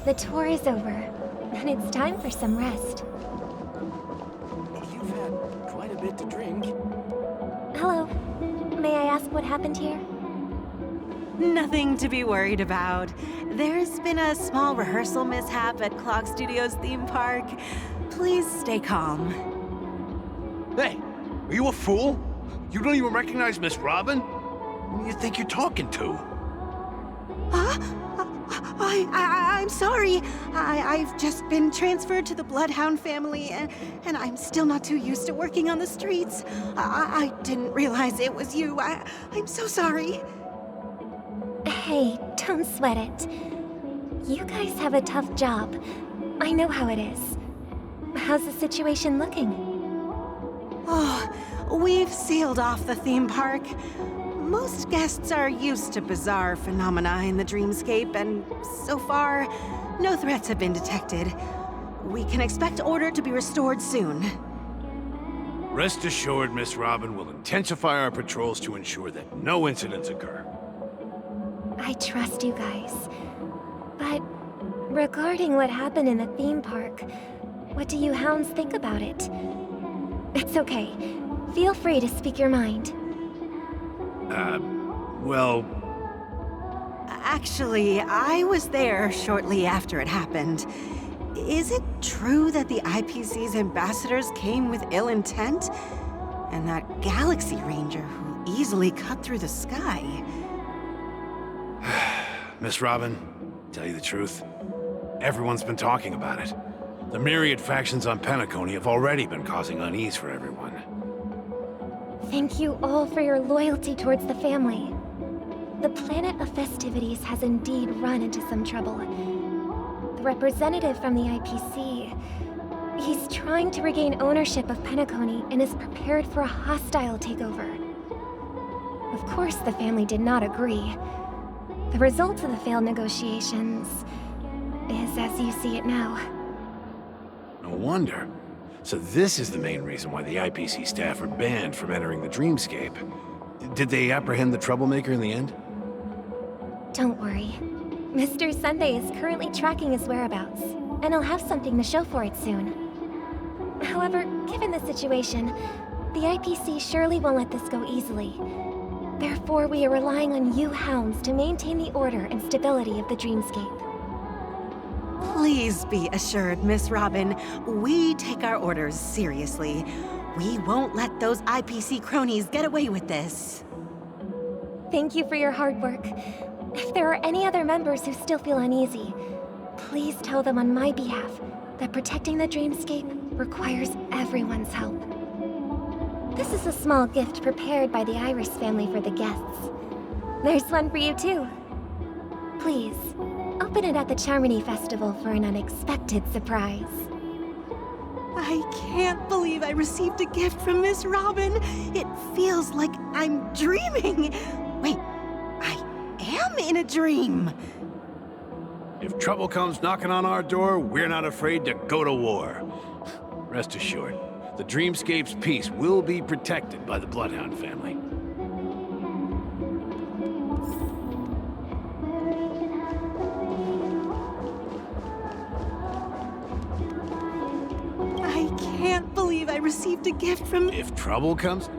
The tour is over, and it's time for some rest. You've had quite a bit to drink. Hello. May I ask what happened here? Nothing to be worried about. There's been a small rehearsal mishap at Clock Studios theme park. Please stay calm. Hey, are you a fool? You don't even recognize Miss Robin? Who do you think you're talking to? Huh? I'm sorry. I've just been transferred to the Bloodhound family, and I'm still not too used to working on the streets. I didn't realize it was you. I'm so sorry. Hey, don't sweat it. You guys have a tough job. I know how it is. How's the situation looking? Oh, we've sealed off the theme park. Most guests are used to bizarre phenomena in the dreamscape, and so far, no threats have been detected. We can expect order to be restored soon. Rest assured, Miss Robin will intensify our patrols to ensure that no incidents occur. I trust you guys. But regarding what happened in the theme park, what do you hounds think about it? It's okay. Feel free to speak your mind. Well... Actually, I was there shortly after it happened. Is it true that the IPC's ambassadors came with ill intent? And that Galaxy Ranger who easily cut through the sky? Miss Robin, tell you the truth, everyone's been talking about it. The myriad factions on Penacony have already been causing unease for everyone. Thank you all for your loyalty towards the family. The planet of festivities has indeed run into some trouble. The representative from the IPC, he's trying to regain ownership of Penacony and is prepared for a hostile takeover. Of course, the family did not agree. The result of the failed negotiations is as you see it now. No wonder. So this is the main reason why the IPC staff are banned from entering the dreamscape. Did they apprehend the troublemaker in the end? Don't worry. Mr. Sunday is currently tracking his whereabouts, and I'll have something to show for it soon. However, given the situation, the IPC surely won't let this go easily. Therefore, we are relying on you hounds to maintain the order and stability of the dreamscape. Please be assured, Miss Robin, we take our orders seriously. We won't let those IPC cronies get away with this. Thank you for your hard work. If there are any other members who still feel uneasy, please tell them on my behalf that protecting the dreamscape requires everyone's help. This is a small gift prepared by the Iris family for the guests. There's one for you too. Please, open it at the Charmony Festival for an unexpected surprise. I can't believe I received a gift from Miss Robin. It feels like I'm dreaming. Wait, I am in a dream. If trouble comes knocking on our door, we're not afraid to go to war. Rest assured, the dreamscape's peace will be protected by the Bloodhound family. I can't believe I received a gift from... If trouble comes...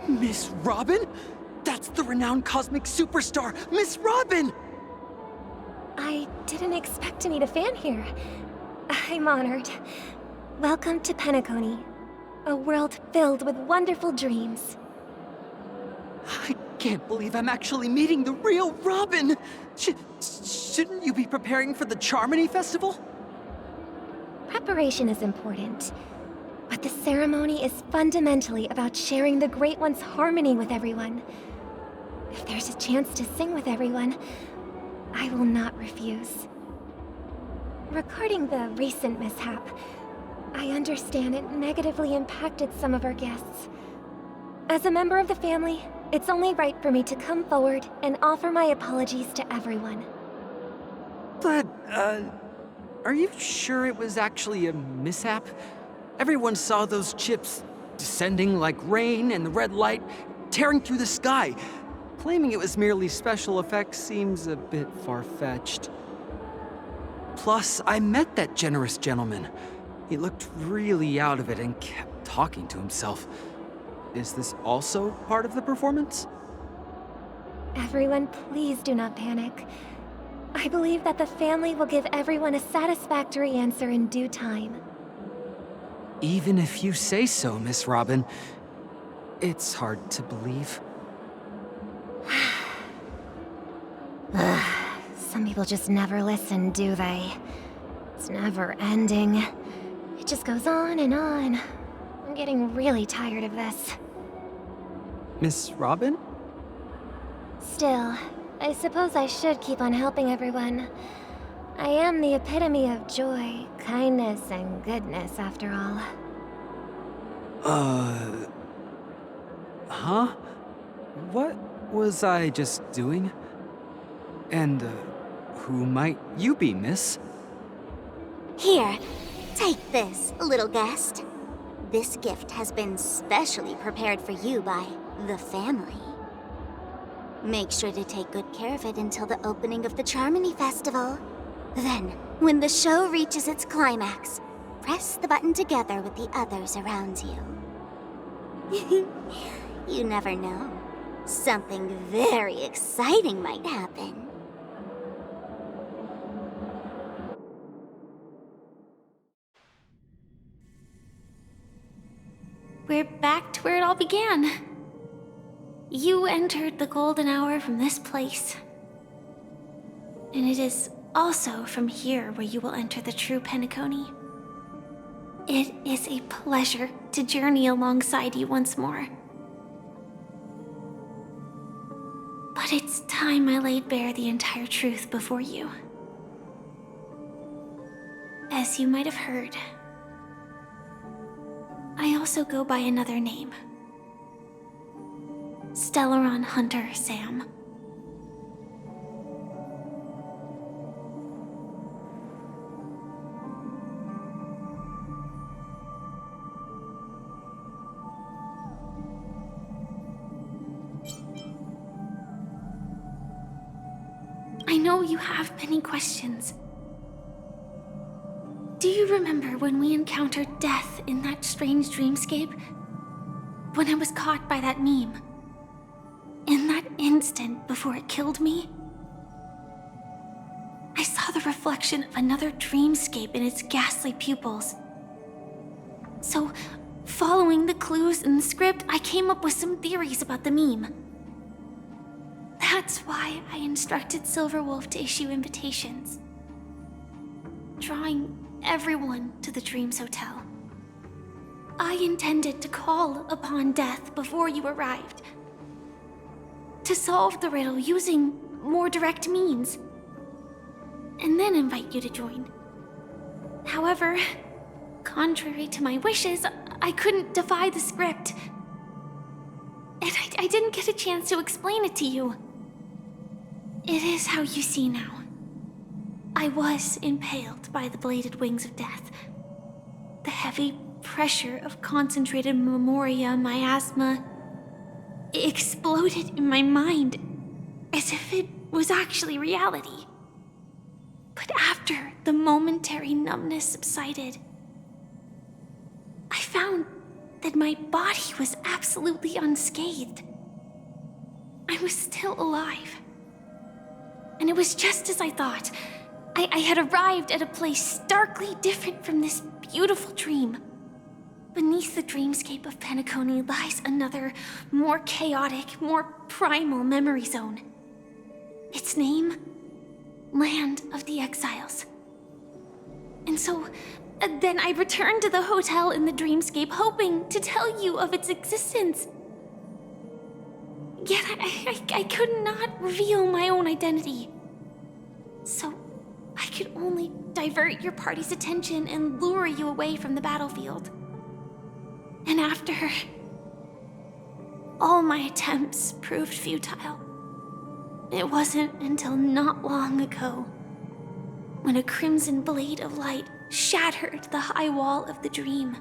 Miss Robin? That's the world-renowned cosmic superstar, Miss Robin! I didn't expect to meet a fan here. I'm honored. Welcome to Penacony, a world filled with wonderful dreams. I can't believe I'm actually meeting the real Robin! Shouldn't you be preparing for the Charmony Festival? Preparation is important, but the ceremony is fundamentally about sharing the Great One's harmony with everyone. If there's a chance to sing with everyone, I will not refuse. Regarding the recent mishap, I understand it negatively impacted some of our guests. As a member of the family, it's only right for me to come forward and offer my apologies to everyone. But, are you sure it was actually a mishap? Everyone saw those chips descending like rain and the red light tearing through the sky. Claiming it was merely special effects seems a bit far-fetched. Plus, I met that generous gentleman. He looked really out of it and kept talking to himself. Is this also part of the performance? Everyone, please do not panic. I believe that the family will give everyone a satisfactory answer in due time. Even if you say so, Miss Robin, it's hard to believe. Some people just never listen, do they? It's never ending. It just goes on and on. I'm getting really tired of this. Miss Robin? Still, I suppose I should keep on helping everyone. I am the epitome of joy, kindness, and goodness, after all. Huh? What was I just doing? And, who might you be, miss? Here, take this, little guest. This gift has been specially prepared for you by the family. Make sure to take good care of it until the opening of the Charmony Festival. Then, when the show reaches its climax, press the button together with the others around you. You never know. Something very exciting might happen. We're back to where it all began. You entered the golden hour from this place. And it is also from here where you will enter the true Penacony. It is a pleasure to journey alongside you once more. But it's time I laid bare the entire truth before you. As you might have heard, I also go by another name. Stellaron Hunter Sam. I know you have many questions. Do you remember when we encountered death in that strange dreamscape? When I was caught by that meme? In that instant before it killed me? I saw the reflection of another dreamscape in its ghastly pupils. So, following the clues in the script, I came up with some theories about the meme. That's why I instructed Silverwolf to issue invitations, drawing everyone to the Dreams Hotel. I intended to call upon death before you arrived, to solve the riddle using more direct means, and then invite you to join. However, contrary to my wishes, I couldn't defy the script, and I didn't get a chance to explain it to you. It is how you see now. I was impaled by the bladed wings of death. The heavy pressure of concentrated memoria miasma exploded in my mind as if it was actually reality. But after the momentary numbness subsided, I found that my body was absolutely unscathed. I was still alive. And it was just as I thought. I had arrived at a place starkly different from this beautiful dream. Beneath the dreamscape of Penacony lies another, more chaotic, more primal memory zone. Its name? Land of the Exiles. And so, then I returned to the hotel in the dreamscape, hoping to tell you of its existence. Yet I could not reveal my own identity. So, I could only divert your party's attention and lure you away from the battlefield. And after, all my attempts proved futile. It wasn't until not long ago when a crimson blade of light shattered the high wall of the dream,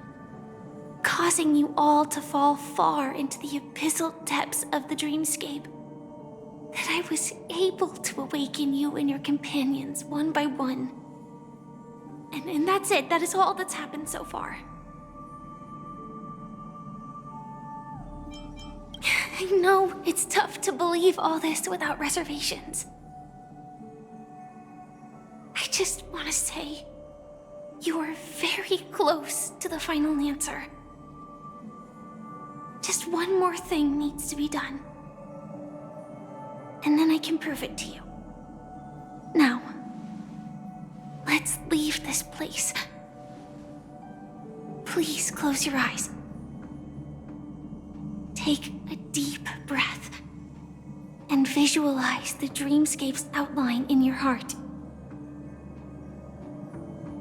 causing you all to fall far into the abyssal depths of the dreamscape, that I was able to awaken you and your companions one by one. And that's it. That is all that's happened so far. I know it's tough to believe all this without reservations. I just want to say, you are very close to the final answer. Just one more thing needs to be done. And then I can prove it to you. Now, let's leave this place. Please close your eyes. Take a deep breath and visualize the dreamscape's outline in your heart.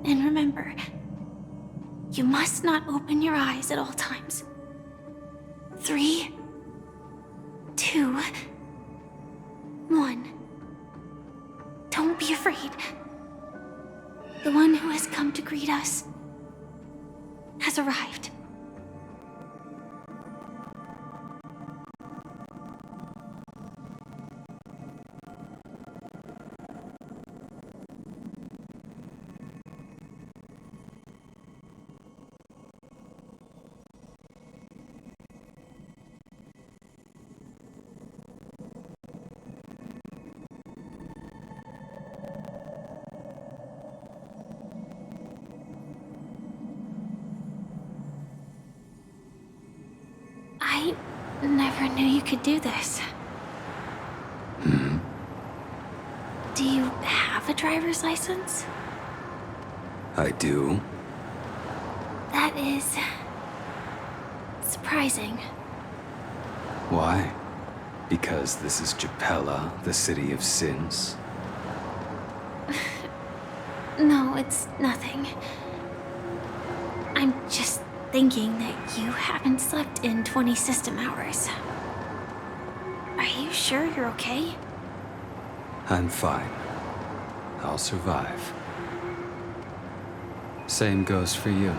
And remember, you must not open your eyes at all times. 3, 2, 1. Don't be afraid. The one who has come to greet us has arrived. I never knew you could do this. Do you have a driver's license? I do. That is surprising. Why? Because this is Japella, the city of sins? No, it's nothing. I'm just thinking that you haven't slept in 20 system hours. Are you sure you're okay? I'm fine. I'll survive. Same goes for you.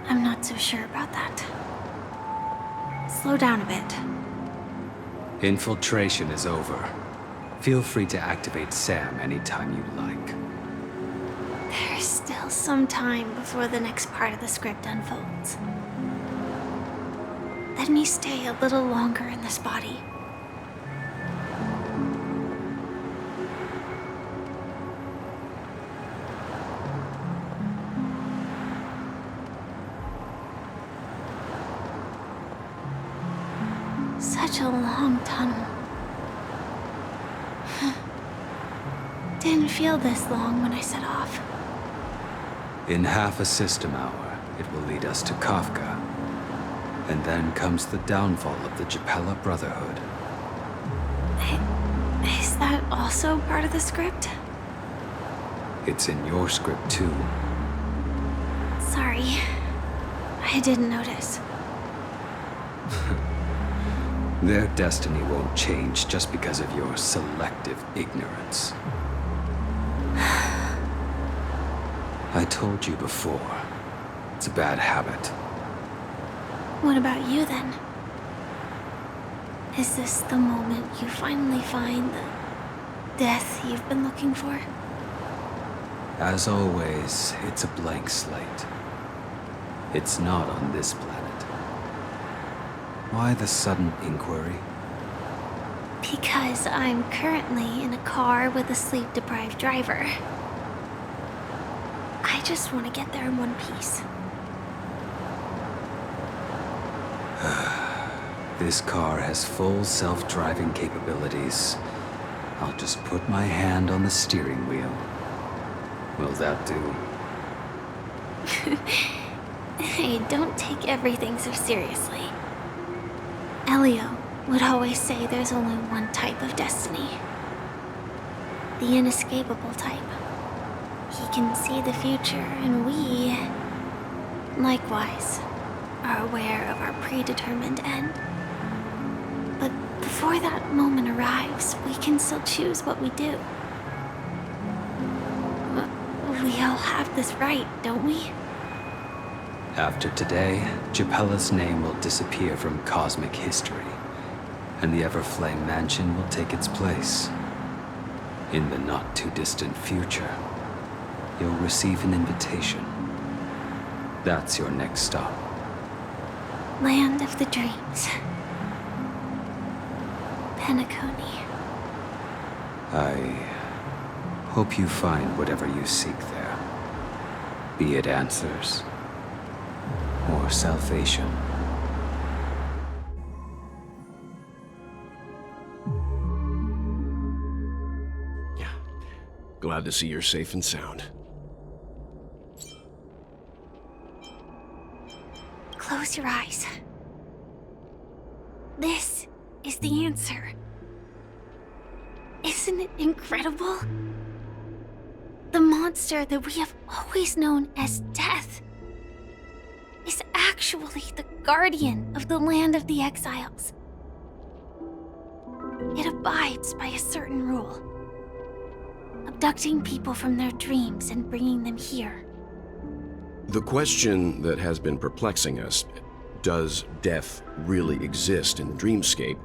I'm not so sure about that. Slow down a bit. Infiltration is over. Feel free to activate Sam anytime you like. There's still some time before the next part of the script unfolds. Let me stay a little longer in this body. Such a long tunnel. Didn't feel this long when I set off. In half a system hour, it will lead us to Kafka. And then comes the downfall of the Japella Brotherhood. Is that also part of the script? It's in your script too. Sorry. I didn't notice. Their destiny won't change just because of your selective ignorance. I told you before, it's a bad habit. What about you then? Is this the moment you finally find the death you've been looking for? As always, it's a blank slate. It's not on this planet. Why the sudden inquiry? Because I'm currently in a car with a sleep-deprived driver. I just want to get there in one piece. This car has full self-driving capabilities. I'll just put my hand on the steering wheel. Will that do? Hey, don't take everything so seriously. Elio would always say there's only one type of destiny. The inescapable type. He can see the future, and we, likewise, are aware of our predetermined end. But before that moment arrives, we can still choose what we do. We all have this right, don't we? After today, Gepella's name will disappear from cosmic history, and the Everflame Mansion will take its place. In the not-too-distant future, you'll receive an invitation. That's your next stop. Land of the Dreams. Penacony. I hope you find whatever you seek there. Be it answers or salvation. Yeah. Glad to see you're safe and sound. Close your eyes. This is the answer. Isn't it incredible? The monster that we have always known as Death is actually the guardian of the land of the exiles. It abides by a certain rule, abducting people from their dreams and bringing them here. The question that has been perplexing us, does death really exist in the dreamscape,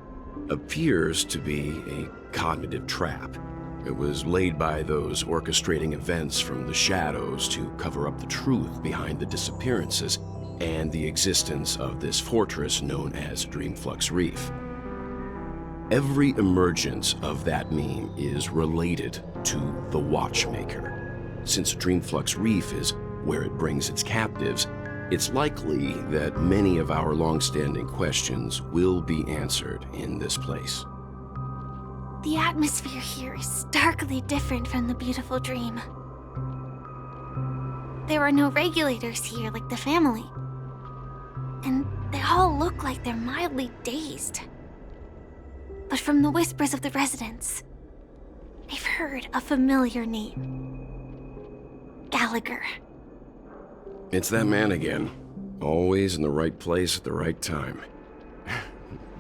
appears to be a cognitive trap. It was laid by those orchestrating events from the shadows to cover up the truth behind the disappearances and the existence of this fortress known as Dreamflux Reef. Every emergence of that meme is related to the Watchmaker. Since Dreamflux Reef is where it brings its captives, it's likely that many of our long-standing questions will be answered in this place. The atmosphere here is starkly different from the beautiful dream. There are no regulators here like the family. And they all look like they're mildly dazed. But from the whispers of the residents, they've heard a familiar name. Gallagher. It's that man again. Always in the right place at the right time.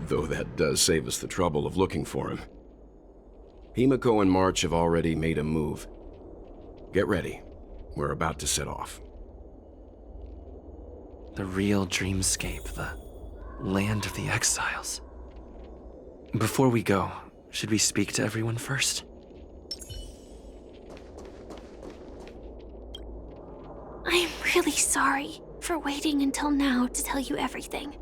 Though that does save us the trouble of looking for him. Himiko and March have already made a move. Get ready. We're about to set off. The real dreamscape, the land of the exiles. Before we go, should we speak to everyone first? I am really sorry for waiting until now to tell you everything.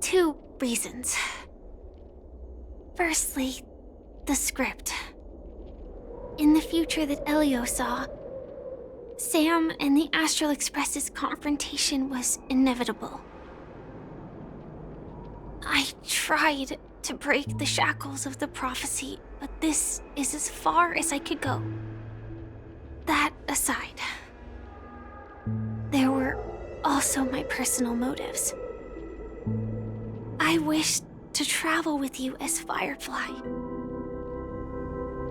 2 reasons. Firstly, the script. In the future that Elio saw, Sam and the Astral Express's confrontation was inevitable. I tried to break the shackles of the prophecy, but this is as far as I could go. That aside, there were also my personal motives. I wished to travel with you as Firefly,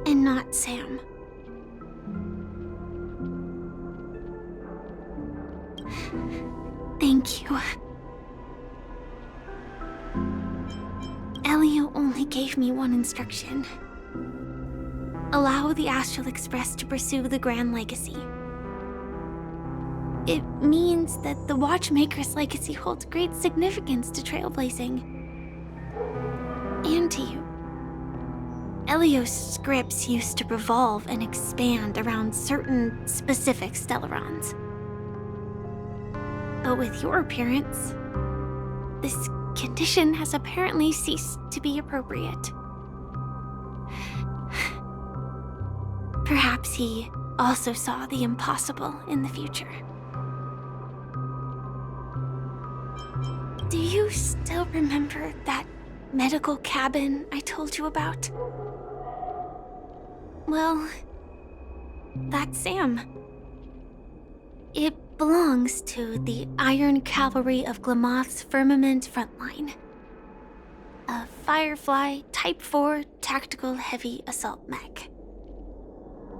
and not Sam. Thank you. Elio only gave me one instruction. Allow the Astral Express to pursue the Grand Legacy. It means that the Watchmaker's legacy holds great significance to trailblazing. And to you. Elio's scripts used to revolve and expand around certain specific Stellarons. But with your appearance, this condition has apparently ceased to be appropriate. Perhaps he also saw the impossible in the future. Do you still remember that medical cabin I told you about? Well, that's Sam. It belongs to the Iron Cavalry of Glamoth's Firmament Frontline. A Firefly Type 4 tactical heavy assault mech.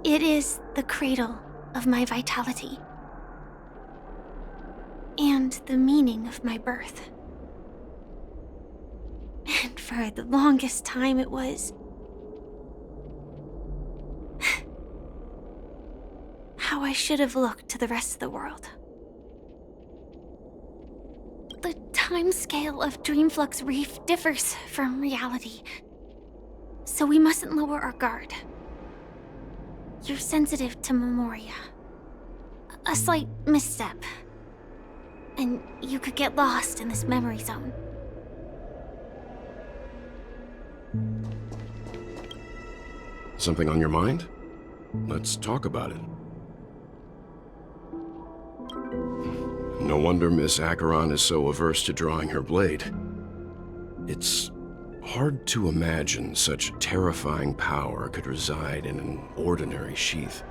It is the cradle of my vitality. And the meaning of my birth. And for the longest time it was how I should have looked to the rest of the world. The timescale of Dreamflux Reef differs from reality, so we mustn't lower our guard. You're sensitive to Memoria. A slight misstep, and you could get lost in this memory zone. Something on your mind? Let's talk about it. No wonder Miss Acheron is so averse to drawing her blade. It's hard to imagine such terrifying power could reside in an ordinary sheath.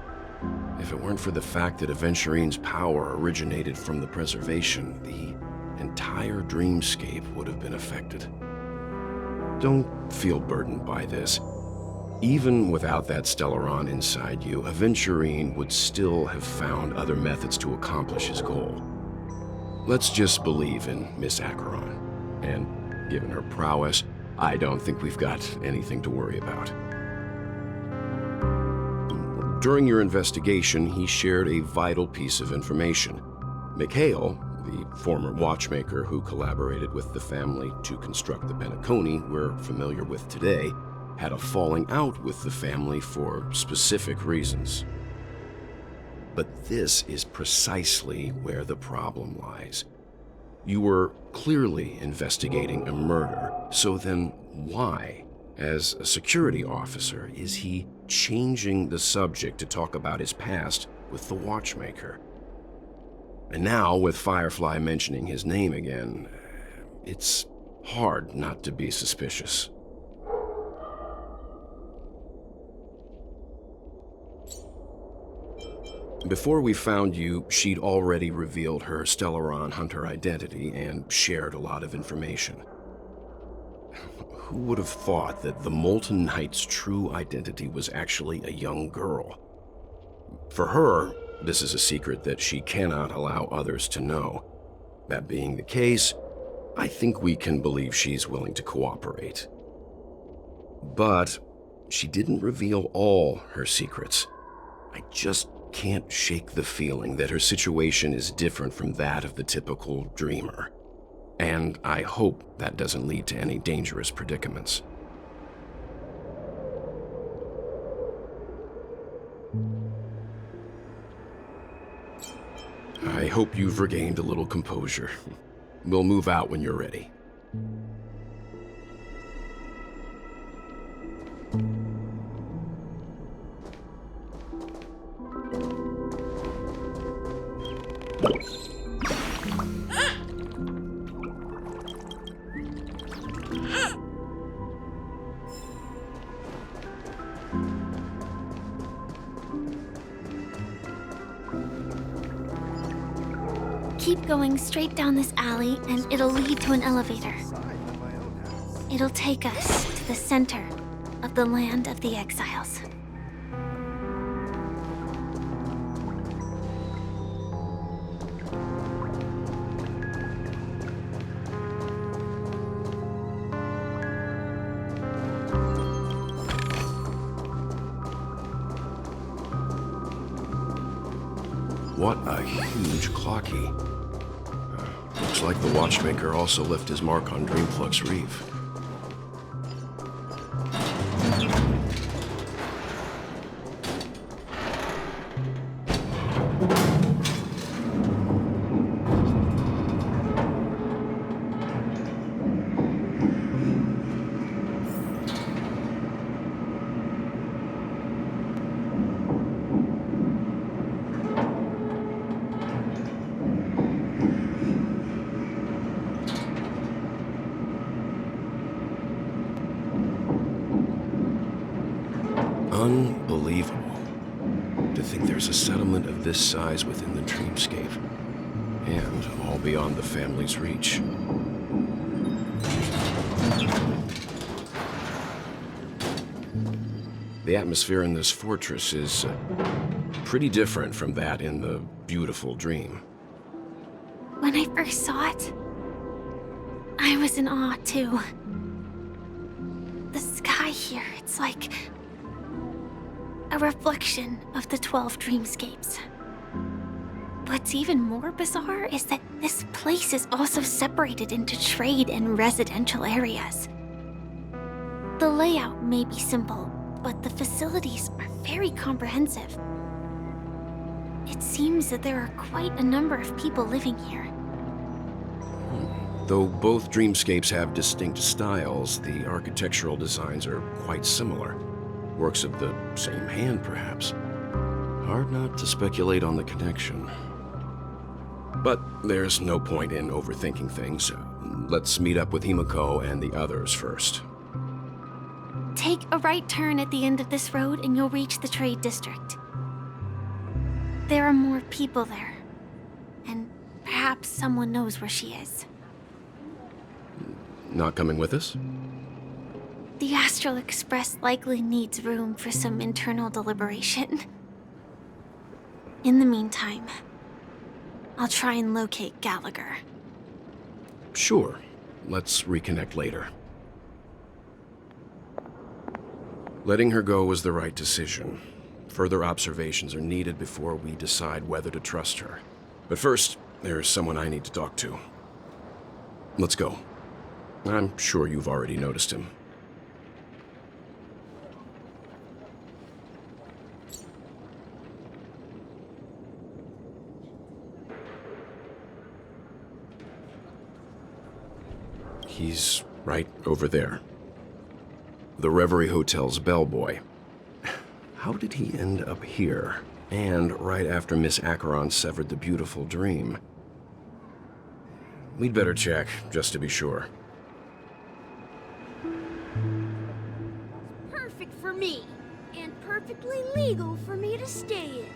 If it weren't for the fact that Aventurine's power originated from the preservation, the entire dreamscape would have been affected. Don't feel burdened by this. Even without that Stellaron inside you, Aventurine would still have found other methods to accomplish his goal. Let's just believe in Miss Acheron, and given her prowess, I don't think we've got anything to worry about. During your investigation, he shared a vital piece of information. Mikhail, the former watchmaker who collaborated with the family to construct the Penacony we're familiar with today, had a falling out with the family for specific reasons. But this is precisely where the problem lies. You were clearly investigating a murder, so then why, as a security officer, is he changing the subject to talk about his past with the watchmaker? And now, with Firefly mentioning his name again, it's hard not to be suspicious. Before we found you, she'd already revealed her Stellaron Hunter identity and shared a lot of information. Who would have thought that the Molten Knight's true identity was actually a young girl? For her, this is a secret that she cannot allow others to know. That being the case, I think we can believe she's willing to cooperate. But she didn't reveal all her secrets. I just can't shake the feeling that her situation is different from that of the typical dreamer. And I hope that doesn't lead to any dangerous predicaments. I hope you've regained a little composure. We'll move out when you're ready. Keep going straight down this alley and it'll lead to an elevator. It'll take us to the center of the land of the exiles. What a huge clocky. Looks like the watchmaker also left his mark on Dreamflux Reef. Unbelievable. To think there's a settlement of this size within the dreamscape. And all beyond the family's reach. The atmosphere in this fortress is pretty different from that in the beautiful dream. When I first saw it, I was in awe too. The sky here, it's like a reflection of the 12 dreamscapes. What's even more bizarre is that this place is also separated into trade and residential areas. The layout may be simple, but the facilities are very comprehensive. It seems that there are quite a number of people living here. Though both dreamscapes have distinct styles, the architectural designs are quite similar. Works of the same hand, perhaps. Hard not to speculate on the connection. But there's no point in overthinking things. Let's meet up with Himiko and the others first. Take a right turn at the end of this road and you'll reach the trade district. There are more people there. And perhaps someone knows where she is. Not coming with us? The Astral Express likely needs room for some internal deliberation. In the meantime, I'll try and locate Gallagher. Sure. Let's reconnect later. Letting her go was the right decision. Further observations are needed before we decide whether to trust her. But first, there's someone I need to talk to. Let's go. I'm sure you've already noticed him. He's right over there. The Reverie Hotel's bellboy. How did he end up here? And right after Miss Acheron severed the beautiful dream. We'd better check, just to be sure. Perfect for me, and perfectly legal for me to stay in.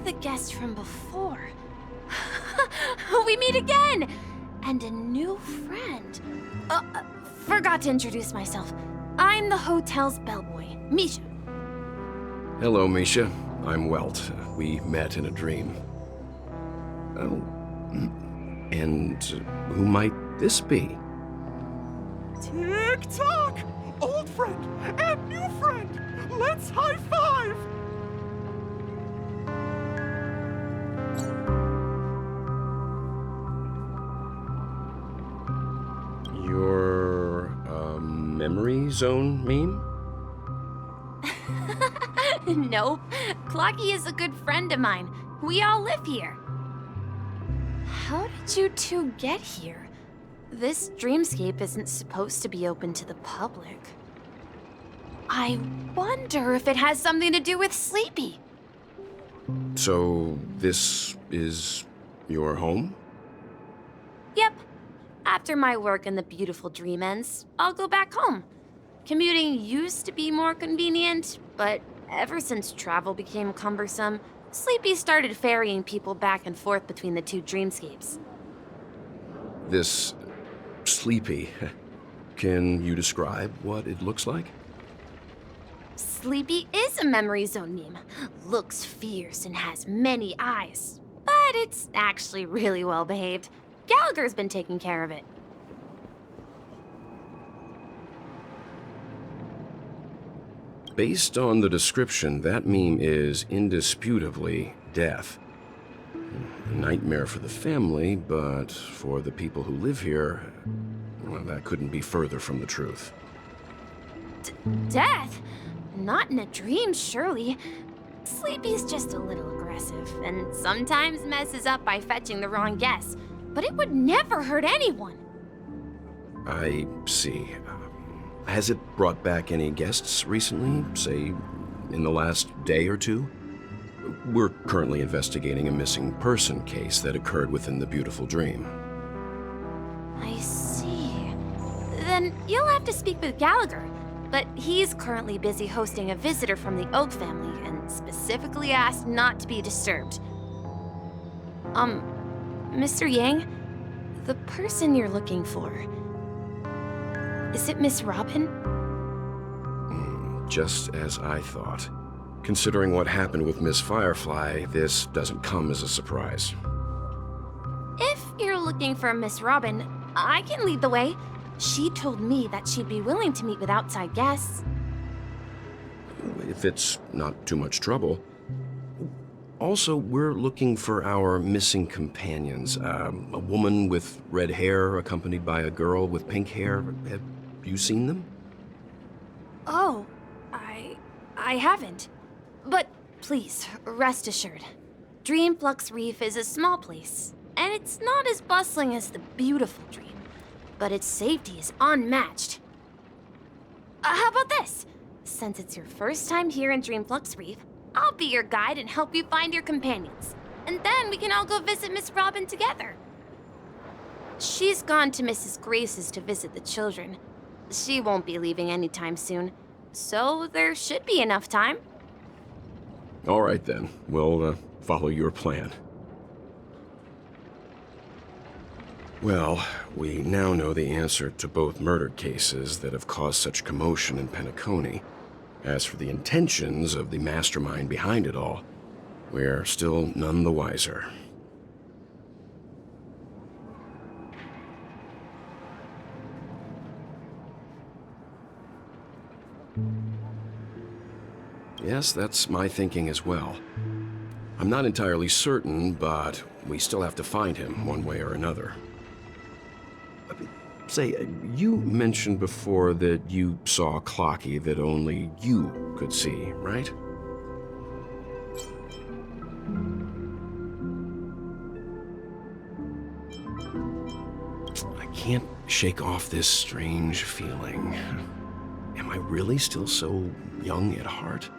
The guest from before. We meet again! And a new friend. Forgot to introduce myself. I'm the hotel's bellboy, Misha. Hello, Misha. I'm Welt. We met in a dream. Oh. And who might this be? Tick-tock! Old friend and new friend! Let's high-five! Your, memory zone meme? Nope. Clocky is a good friend of mine. We all live here. How did you two get here? This dreamscape isn't supposed to be open to the public. I wonder if it has something to do with Sleepy. So, this is your home? Yep. After my work in the beautiful dream ends, I'll go back home. Commuting used to be more convenient, but ever since travel became cumbersome, Sleepy started ferrying people back and forth between the two dreamscapes. This Sleepy. Can you describe what it looks like? Sleepy is a memory zone meme. Looks fierce and has many eyes. But it's actually really well behaved. Gallagher's been taking care of it. Based on the description, that meme is indisputably death. A nightmare for the family, but for the people who live here, well, that couldn't be further from the truth. Death? Not in a dream, surely. Sleepy's just a little aggressive, and sometimes messes up by fetching the wrong guess. But it would never hurt anyone. I see. Has it brought back any guests recently? Say, in the last day or two? We're currently investigating a missing person case that occurred within the beautiful dream. I see. Then you'll have to speak with Gallagher. But he's currently busy hosting a visitor from the Oak family and specifically asked not to be disturbed. Mr. Yang, the person you're looking for, is it Miss Robin? Just as I thought. Considering what happened with Miss Firefly, this doesn't come as a surprise. If you're looking for Miss Robin, I can lead the way. She told me that she'd be willing to meet with outside guests. If it's not too much trouble. Also, we're looking for our missing companions. A woman with red hair accompanied by a girl with pink hair. Have you seen them? Oh, I haven't. But please, rest assured. Dreamflux Reef is a small place, and it's not as bustling as the beautiful Dream. But its safety is unmatched. How about this? Since it's your first time here in Dreamflux Reef, I'll be your guide and help you find your companions. And then we can all go visit Miss Robin together. She's gone to Mrs. Grace's to visit the children. She won't be leaving anytime soon, so there should be enough time. All right then, we'll follow your plan. Well, we now know the answer to both murder cases that have caused such commotion in Penacony. As for the intentions of the mastermind behind it all, we're still none the wiser. Yes, that's my thinking as well. I'm not entirely certain, but we still have to find him one way or another. Say, you mentioned before that you saw Clocky that only you could see, right? I can't shake off this strange feeling. Am I really still so young at heart?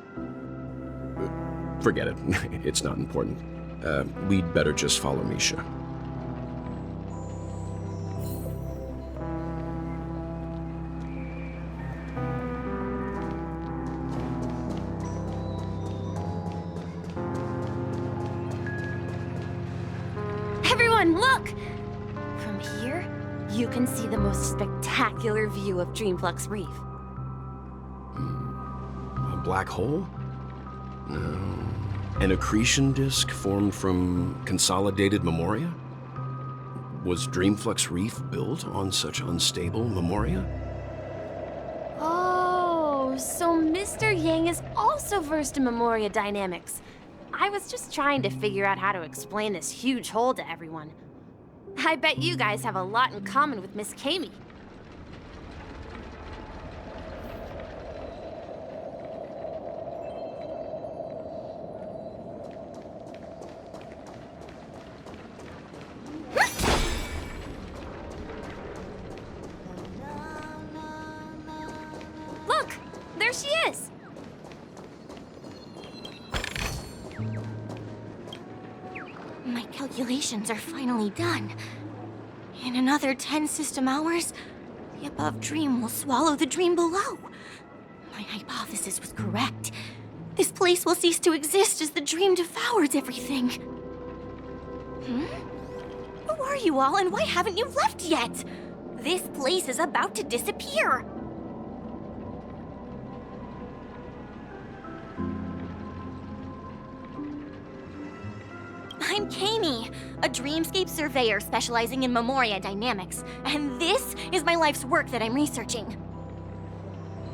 Forget it. It's not important. We'd better just follow Misha. Everyone, look! From here, you can see the most spectacular view of Dreamflux Reef. A black hole? No. An accretion disk formed from consolidated memoria? Was Dreamflux Reef built on such unstable memoria? Oh, so Mr. Yang is also versed in memoria dynamics. I was just trying to figure out how to explain this huge hole to everyone. I bet you guys have a lot in common with Miss Kami. Look! There she is! My calculations are finally done. In another 10 system hours, the above dream will swallow the dream below. My hypothesis was correct. This place will cease to exist as the dream devours everything. Who are you all, and why haven't you left yet? This place is about to disappear. I'm Kami, a dreamscape surveyor specializing in memoria dynamics, and this is my life's work that I'm researching.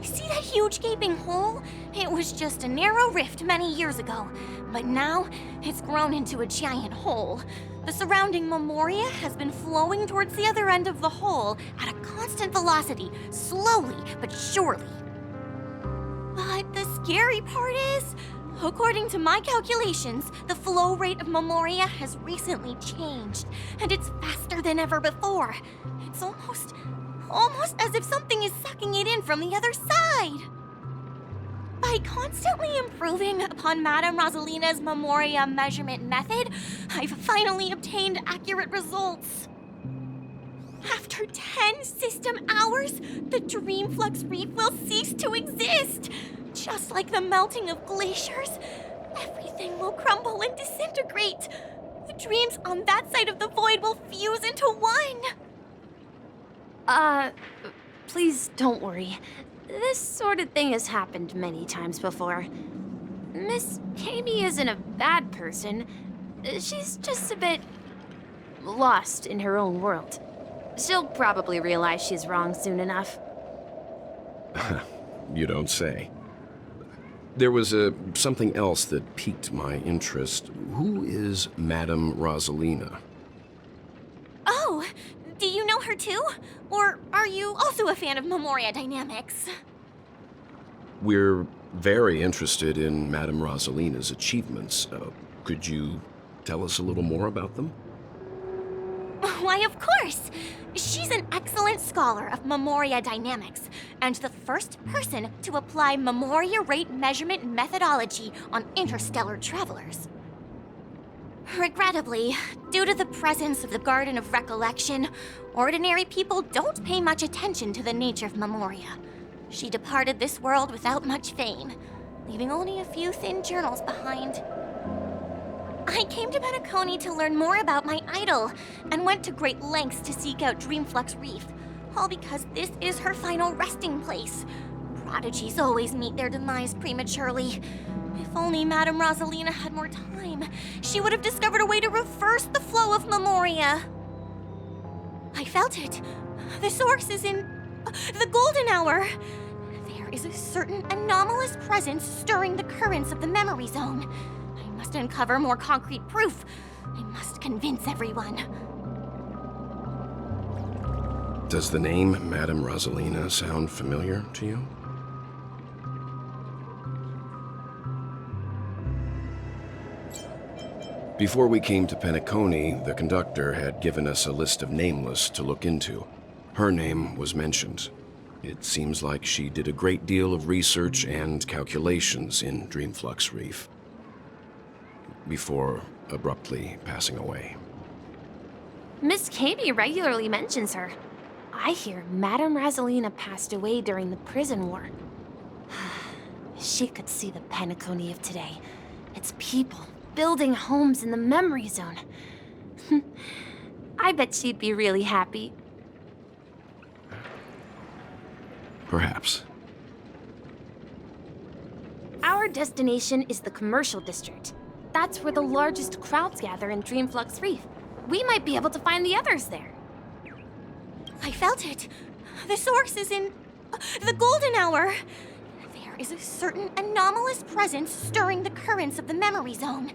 See that huge gaping hole? It was just a narrow rift many years ago, but now it's grown into a giant hole. The surrounding memoria has been flowing towards the other end of the hole at a constant velocity, slowly but surely. But the scary part is, according to my calculations, the flow rate of memoria has recently changed, and it's faster than ever before. It's almost as if something is sucking it in from the other side. By By constantly improving upon Madame Rosalina's Memoria measurement method, I've finally obtained accurate results. After 10 system hours, the Dreamflux Reef will cease to exist. Just like the melting of glaciers, everything will crumble and disintegrate. The dreams on that side of the void will fuse into one. Please don't worry. This sort of thing has happened many times before. Miss Kami isn't a bad person. She's just a bit lost in her own world. She'll probably realize she's wrong soon enough. You don't say. There was something else that piqued my interest. Who is Madame Rosalina? Oh, do you know her too? Or are you also a fan of Memoria Dynamics? We're very interested in Madame Rosalina's achievements. Could you tell us a little more about them? Why, of course! She's an excellent scholar of Memoria Dynamics, and the first person to apply Memoria rate measurement methodology on interstellar travelers. Regrettably, due to the presence of the Garden of Recollection, ordinary people don't pay much attention to the nature of Memoria. She departed this world without much fame, leaving only a few thin journals behind. I came to Penacony to learn more about my idol, and went to great lengths to seek out Dreamflux Reef, all because this is her final resting place. Prodigies always meet their demise prematurely. If only Madame Rosalina had more time, she would have discovered a way to reverse the flow of Memoria. I felt it. The source is in the golden hour. There is a certain anomalous presence stirring the currents of the memory zone. I must uncover more concrete proof. I must convince everyone. Does the name Madame Rosalina sound familiar to you? Before we came to Penacony, the conductor had given us a list of nameless to look into. Her name was mentioned. It seems like she did a great deal of research and calculations in Dreamflux Reef, before abruptly passing away. Miss Kami regularly mentions her. I hear Madame Rosalina passed away during the prison war. She could see the Penacony of today. Its people building homes in the memory zone. I bet she'd be really happy. Perhaps. Our destination is the commercial district. That's where the largest crowds gather in Dreamflux Reef. We might be able to find the others there. I felt it. The source is in the golden hour. There is a certain anomalous presence stirring the currents of the memory zone.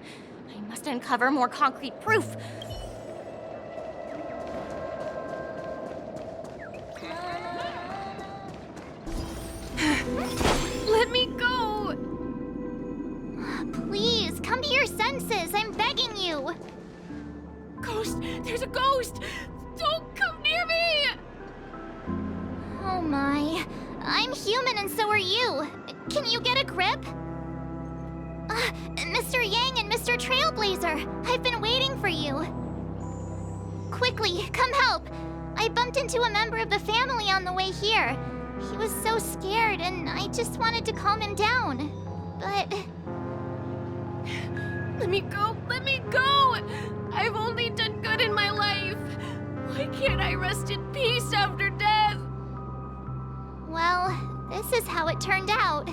I must uncover more concrete proof. Let me go! Please, come to your senses. I'm begging you. Ghost! There's a ghost! Don't come near me! Oh my. I'm human and so are you. Can you get a grip? Mr. Yang and Mr. Trailblazer, I've been waiting for you. Quickly, come help. I bumped into a member of the family on the way here. He was so scared and I just wanted to calm him down. But... Let me go! Let me go! I've only done good in my life. Why can't I rest in peace after death? well, this is how it turned out.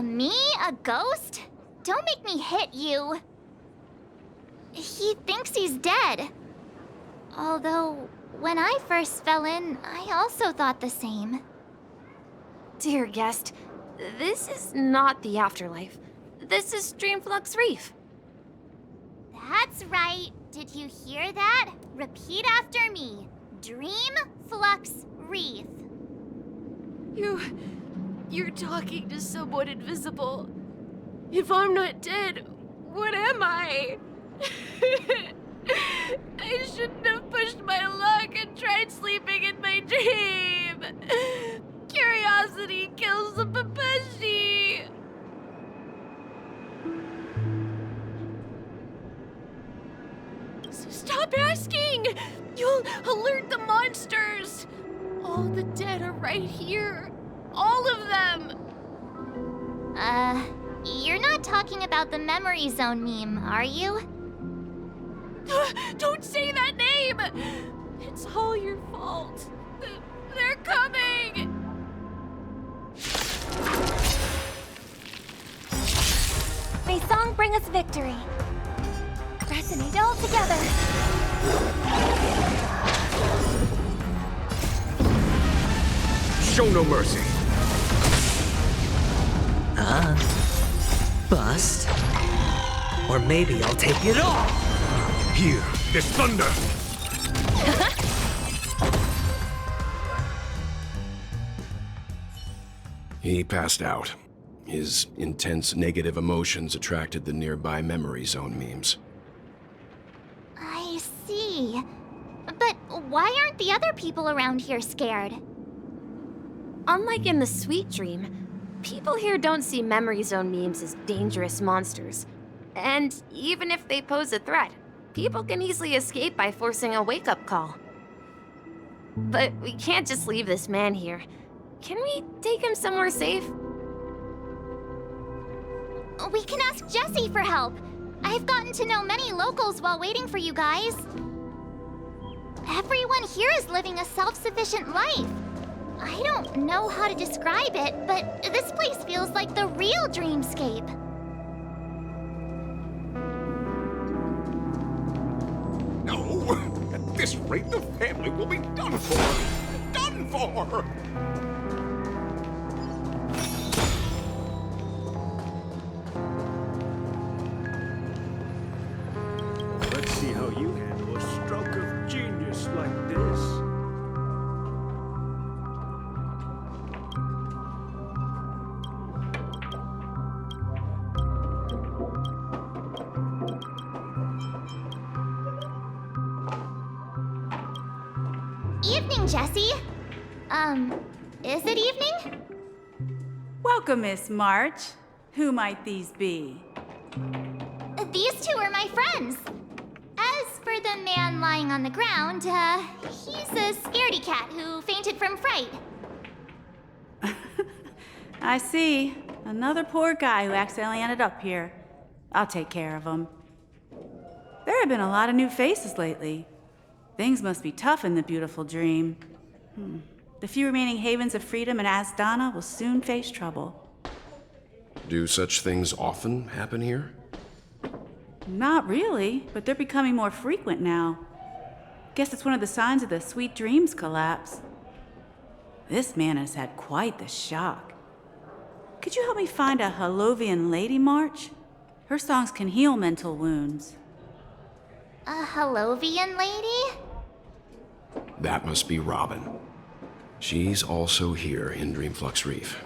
Me? A ghost? Don't make me hit you. He thinks he's dead. Although, when I first fell in, I also thought the same. Dear guest, this is not the afterlife. This is Dreamflux Reef. That's right. Did you hear that? Repeat after me. Dream Flux Reef. You're talking to someone invisible. If I'm not dead, what am I? I shouldn't have pushed my luck and tried sleeping in my dream. Curiosity kills the Papeshi. Stop asking! You'll alert the monsters! All the dead are right here. All of them! You're not talking about the Memory Zone meme, are you? Don't say that name! It's all your fault. They're coming! May song bring us victory. Resonate all together. Show no mercy. Bust. Or maybe I'll take it all. Here, this thunder. He passed out. His intense negative emotions attracted the nearby Memory Zone memes. I see. But why aren't the other people around here scared? Unlike in the Sweet Dream, people here don't see Memory Zone memes as dangerous monsters. And even if they pose a threat, people can easily escape by forcing a wake-up call. But we can't just leave this man here. Can we take him somewhere safe? We can ask Jessie for help. I've gotten to know many locals while waiting for you guys. Everyone here is living a self-sufficient life. I don't know how to describe it, but this place feels like the real dreamscape. No, at this rate, the family will be done for. Done for! Let's see how you handle a stroke of genius like this. Evening, Jessie. Is it evening? Welcome, Miss March. Who might these be? These two are my friends. As for the man lying on the ground, he's a scaredy cat who fainted from fright. I see. Another poor guy who accidentally ended up here. I'll take care of him. There have been a lot of new faces lately. Things must be tough in the beautiful dream. The few remaining havens of freedom in Asdana will soon face trouble. Do such things often happen here? Not really, but they're becoming more frequent now. Guess it's one of the signs of the Sweet Dreams collapse. This man has had quite the shock. Could you help me find a Halovian lady, March? Her songs can heal mental wounds. A Halovian lady? That must be Robin. She's also here in Dreamflux Reef.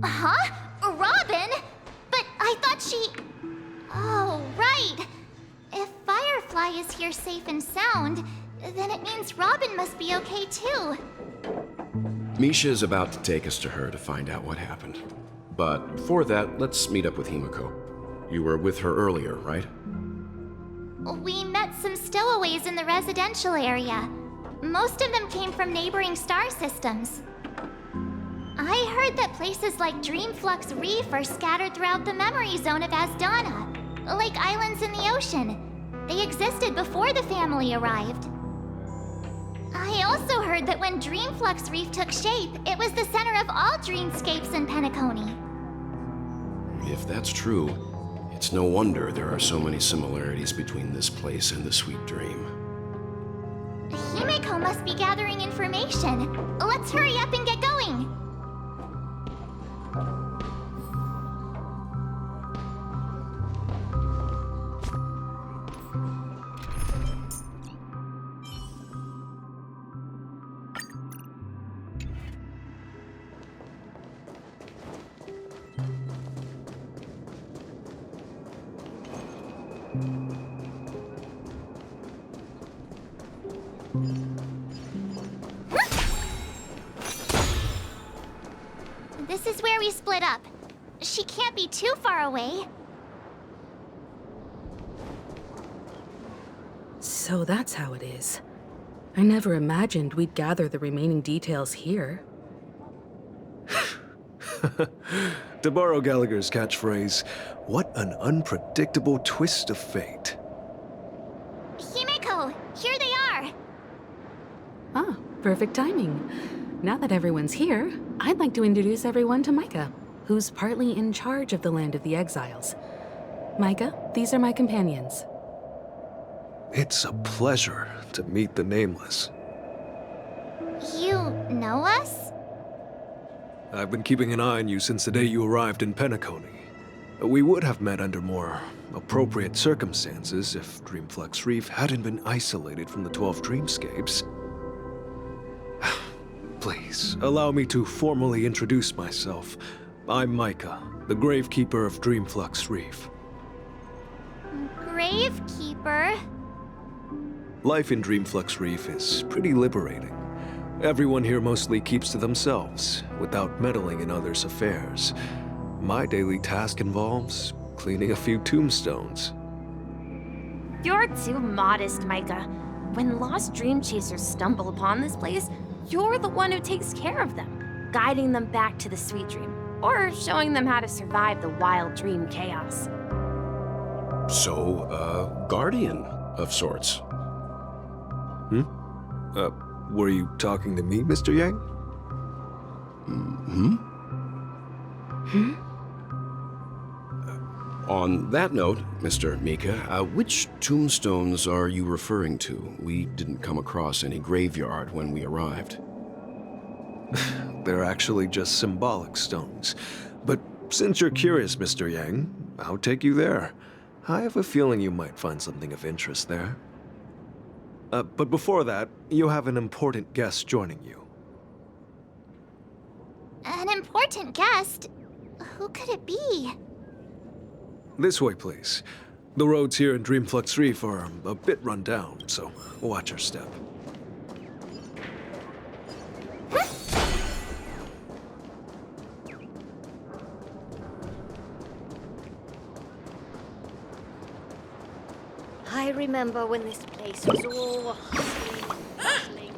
Huh? Robin? But I thought she... Oh, right. If Firefly is here safe and sound, then it means Robin must be okay too. Misha's about to take us to her to find out what happened. But before that, let's meet up with Himiko. You were with her earlier, right? We met some stowaways in the residential area. Most of them came from neighboring star systems. I heard that places like Dreamflux Reef are scattered throughout the memory zone of Asdana, like islands in the ocean. They existed before the family arrived. I also heard that when Dreamflux Reef took shape, it was the center of all dreamscapes in Penacony. If that's true, it's It's no wonder there are so many similarities between this place and the Sweet Dream. Himeko must be gathering information. Let's hurry up and get going. This is where we split up. She can't be too far away. So that's how it is. I never imagined we'd gather the remaining details here. To borrow Gallagher's catchphrase, what an unpredictable twist of fate. Himeko, here they are. Ah, perfect timing. Now that everyone's here, I'd like to introduce everyone to Micah, who's partly in charge of the Land of the Exiles. Micah, these are my companions. It's a pleasure to meet the Nameless. You know us? I've been keeping an eye on you since the day you arrived in Penacony. We would have met under more appropriate circumstances if Dreamflux Reef hadn't been isolated from the 12 Dreamscapes. Please, allow me to formally introduce myself. I'm Micah, the Gravekeeper of Dreamflux Reef. Gravekeeper? Life in Dreamflux Reef is pretty liberating. Everyone here mostly keeps to themselves, without meddling in others' affairs. My daily task involves cleaning a few tombstones. You're too modest, Micah. When lost dream chasers stumble upon this place, you're the one who takes care of them, guiding them back to the Sweet Dream, or showing them how to survive the wild dream chaos. So, a guardian of sorts. Were you talking to me, Mr. Yang? On that note, Mr. Mika, which tombstones are you referring to? We didn't come across any graveyard when we arrived. They're actually just symbolic stones. But since you're curious, Mr. Yang, I'll take you there. I have a feeling you might find something of interest there. But before that, you have an important guest joining you. An important guest? Who could it be? This way, please. The roads here in Dreamflux Reef are a bit run down, so watch your step. I remember when this place was all hustling and bustling.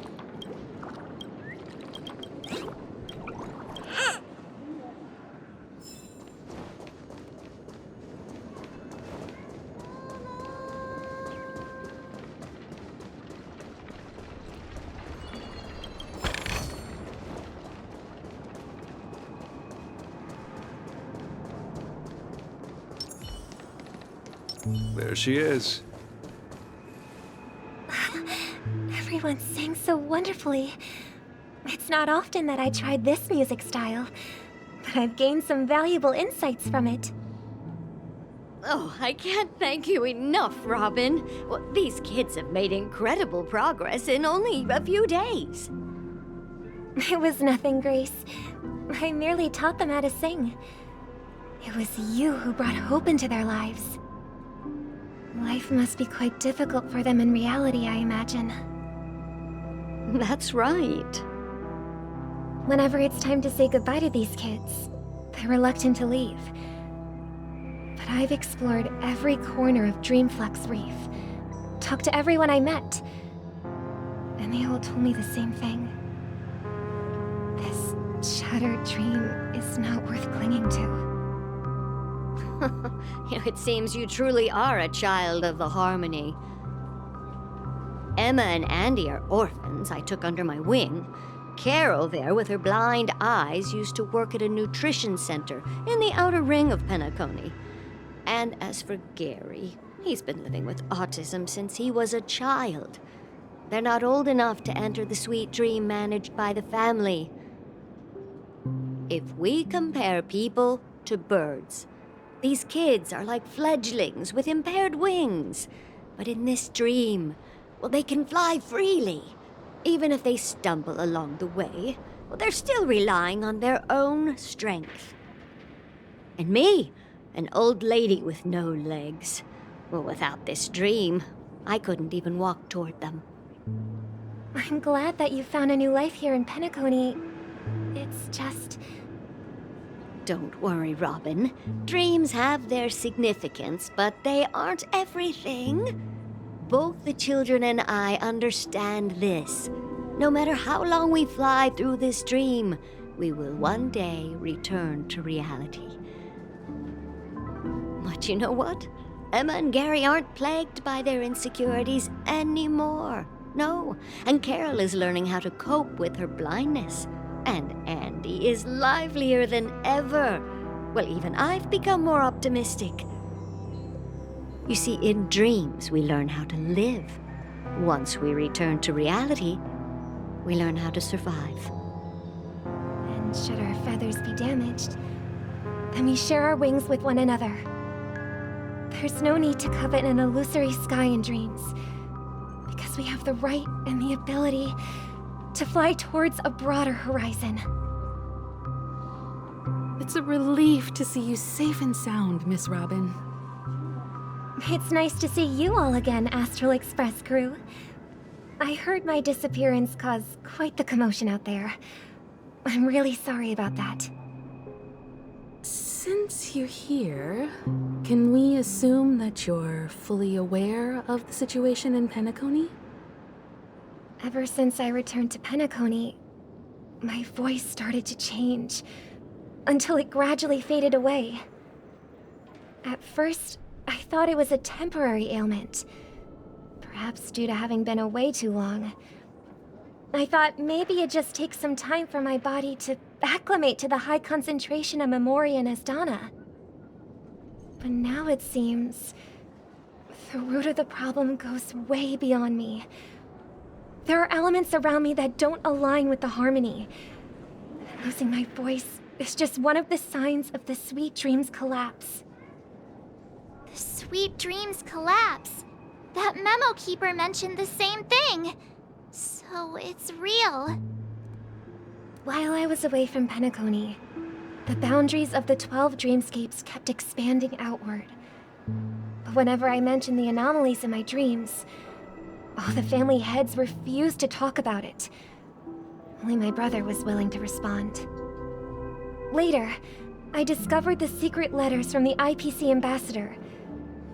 There she is. Everyone sang so wonderfully. It's not often that I tried this music style, but I've gained some valuable insights from it. Oh, I can't thank you enough, Robin. Well, these kids have made incredible progress in only a few days. It was nothing, Grace. I merely taught them how to sing. It was you who brought hope into their lives. Life must be quite difficult for them in reality, I imagine. That's right. Whenever it's time to say goodbye to these kids, they're reluctant to leave. But I've explored every corner of Dreamflux Reef, talked to everyone I met, and they all told me the same thing. This shattered dream is not worth clinging to. It seems you truly are a child of the Harmony. Emma and Andy are orphans I took under my wing. Carol there, with her blind eyes, used to work at a nutrition center in the outer ring of Penacony. And as for Gary, he's been living with autism since he was a child. They're not old enough to enter the sweet dream managed by the family. If we compare people to birds, these kids are like fledglings with impaired wings. But in this dream, well, they can fly freely. Even if they stumble along the way, well, they're still relying on their own strength. And me, an old lady with no legs. Well, without this dream, I couldn't even walk toward them. I'm glad that you found a new life here in Penacony. It's just... Don't worry, Robin. Dreams have their significance, but they aren't everything. Both the children and I understand this. No matter how long we fly through this dream, we will one day return to reality. But you know what? Emma and Gary aren't plagued by their insecurities anymore. No, and Carol is learning how to cope with her blindness. And Andy is livelier than ever. Well, even I've become more optimistic. You see, in dreams, we learn how to live. Once we return to reality, we learn how to survive. And should our feathers be damaged, then we share our wings with one another. There's no need to covet an illusory sky in dreams, because we have the right and the ability to fly towards a broader horizon. It's a relief to see you safe and sound, Miss Robin. It's nice to see you all again, Astral Express crew. I heard my disappearance caused quite the commotion out there. I'm really sorry about that. Since you're here, can we assume that you're fully aware of the situation in Penacony? Ever since I returned to Penacony, my voice started to change, until it gradually faded away. At first, I thought it was a temporary ailment, perhaps due to having been away too long. I thought maybe it just takes some time for my body to acclimate to the high concentration of Memoria and Asdana. But now it seems the root of the problem goes way beyond me. There are elements around me that don't align with the harmony. Losing my voice is just one of the signs of the Sweet Dreams collapse. The Sweet Dreams collapse. That memo keeper mentioned the same thing. So it's real. While I was away from Penacony, the boundaries of the 12 dreamscapes kept expanding outward. But whenever I mentioned the anomalies in my dreams, all the family heads refused to talk about it. Only my brother was willing to respond. Later, I discovered the secret letters from the IPC ambassador,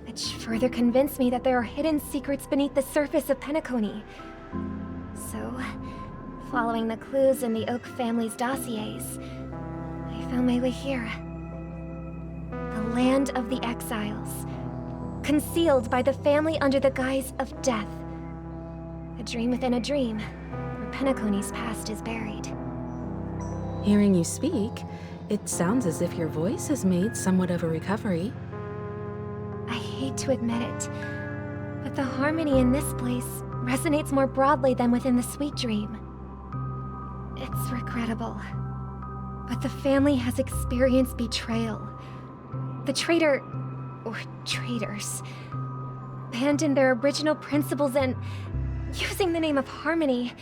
which further convinced me that there are hidden secrets beneath the surface of Penacony. So, following the clues in the Oak family's dossiers, I found my way here. The land of the exiles, concealed by the family under the guise of death. A dream within a dream, where Penacony's past is buried. Hearing you speak, it sounds as if your voice has made somewhat of a recovery. I hate to admit it, but the harmony in this place resonates more broadly than within the Sweet Dream. It's regrettable, but the family has experienced betrayal. The traitor, or traitors, abandoned their original principles and, using the name of harmony,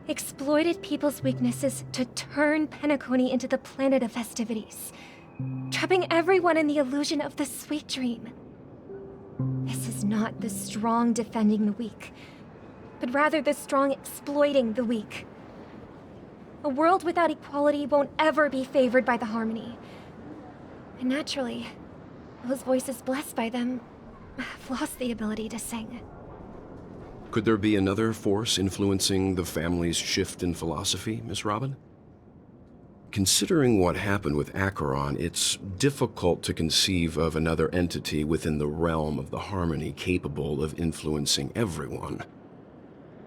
exploited people's weaknesses to turn Penacony into the planet of festivities, trapping everyone in the illusion of the Sweet Dream. This is not the strong defending the weak, but rather the strong exploiting the weak. A world without equality won't ever be favored by the harmony. And naturally, those voices blessed by them have lost the ability to sing. Could there be another force influencing the family's shift in philosophy, Miss Robin? Considering what happened with Acheron, it's difficult to conceive of another entity within the realm of the harmony capable of influencing everyone.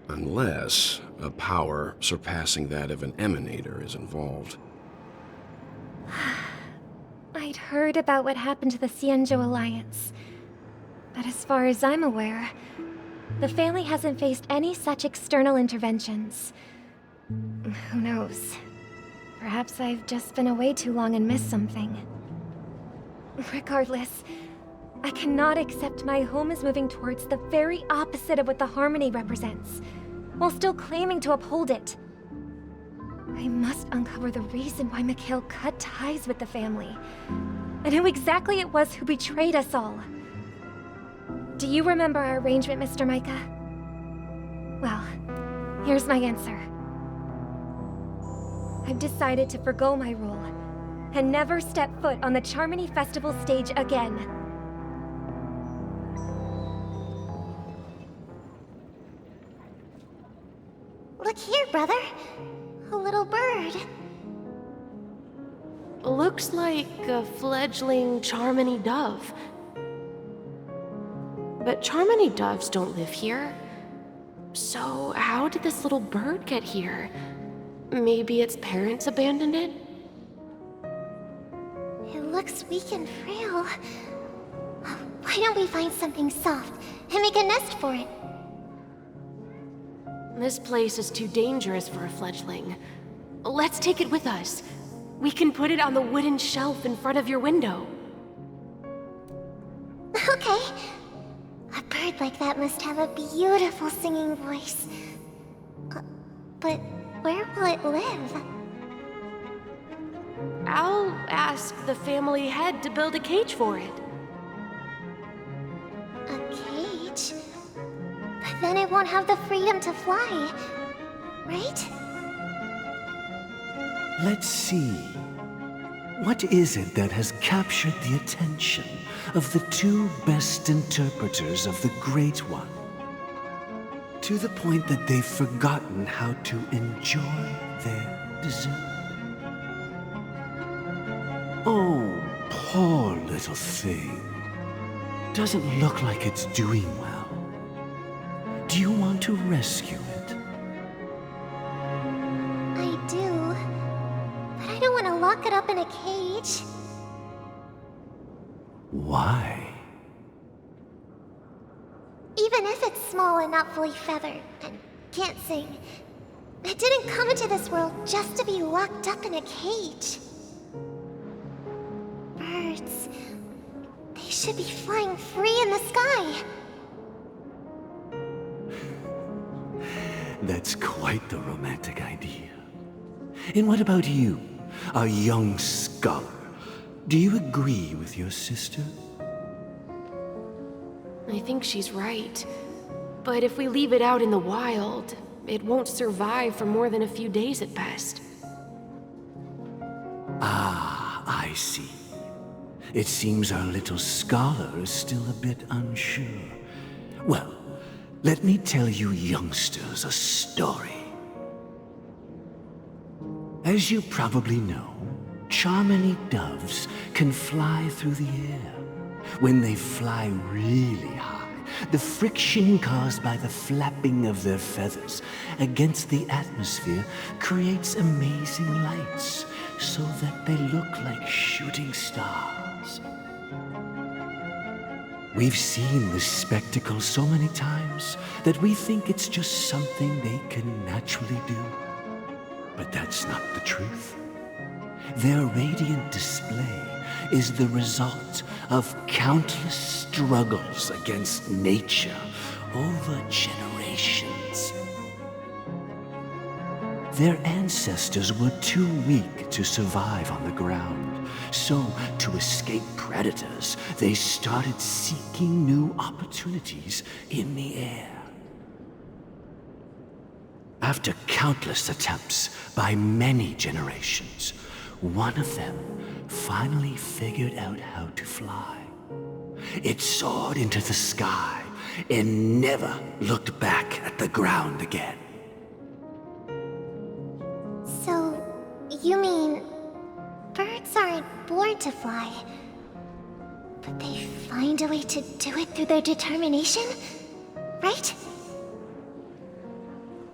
Unless a power surpassing that of an emanator is involved. I I'd heard about what happened to the Xianzhou Alliance. But as far as I'm aware, the family hasn't faced any such external interventions. Who knows? Perhaps I've just been away too long and missed something. Regardless, I cannot accept my home is moving towards the very opposite of what the Harmony represents, while still claiming to uphold it. I must uncover the reason why Mikhail cut ties with the family, and who exactly it was who betrayed us all. Do you remember our arrangement, Mr. Micah? Well, here's my answer. I've decided to forgo my role, and never step foot on the Charmony Festival stage again. Look here, brother. A little bird. Looks like a fledgling Charmony dove. But Charmony doves don't live here. So how did this little bird get here? Maybe its parents abandoned it? It looks weak and frail. Why don't we find something soft and make a nest for it? This place is too dangerous for a fledgling. Let's take it with us. We can put it on the wooden shelf in front of your window. Okay. A bird like that must have a beautiful singing voice. But where will it live? I'll ask the family head to build a cage for it. A cage? But then it won't have the freedom to fly, right? Let's see. What is it that has captured the attention of the two best interpreters of the Great One? To the point that they've forgotten how to enjoy their dessert. Oh, poor little thing. Doesn't look like it's doing well. Do you want to rescue it? I do. But I don't want to lock it up in a cage. Why? Even if it's small and not fully feathered, and can't sing, it didn't come into this world just to be locked up in a cage. Birds, they should be flying free in the sky. That's quite the romantic idea. And what about you, a young scholar? Do you agree with your sister? I think she's right. But if we leave it out in the wild, it won't survive for more than a few days at best. Ah, I see. It seems our little scholar is still a bit unsure. Well, let me tell you youngsters a story. As you probably know, Charmony doves can fly through the air. When they fly really high, the friction caused by the flapping of their feathers against the atmosphere creates amazing lights, so that they look like shooting stars. We've seen this spectacle so many times that we think it's just something they can naturally do. But that's not the truth. Their radiant display is the result of countless struggles against nature over generations. Their ancestors were too weak to survive on the ground, so to escape predators, they started seeking new opportunities in the air. After countless attempts by many generations, one of them finally figured out how to fly. It soared into the sky and never looked back at the ground again. So, you mean birds aren't born to fly, but they find a way to do it through their determination, right?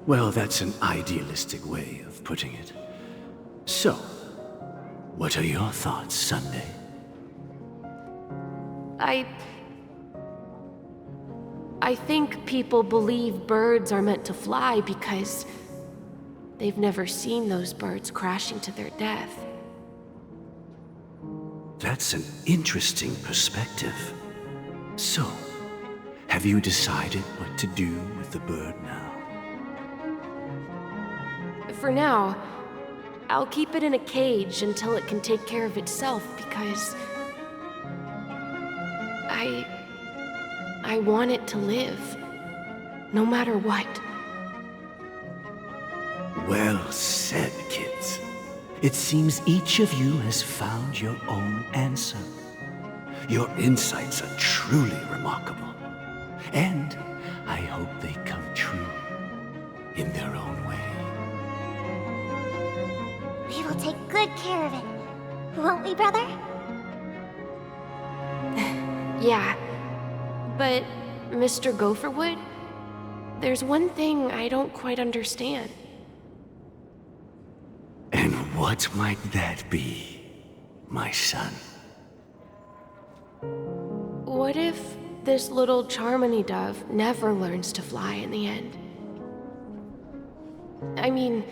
Well, that's an idealistic way of putting it. So, what are your thoughts, Sunday? I think people believe birds are meant to fly because they've never seen those birds crashing to their death. That's an interesting perspective. So, have you decided what to do with the bird now? For now, I'll keep it in a cage until it can take care of itself because I want it to live, no matter what. Well said, kids. It seems each of you has found your own answer. Your insights are truly remarkable. And I hope they come true in their own way. We will take good care of it. Won't we, brother? Yeah, but Mr. Gopherwood, there's one thing I don't quite understand. And what might that be, my son? What if this little Charmony dove never learns to fly in the end? I mean,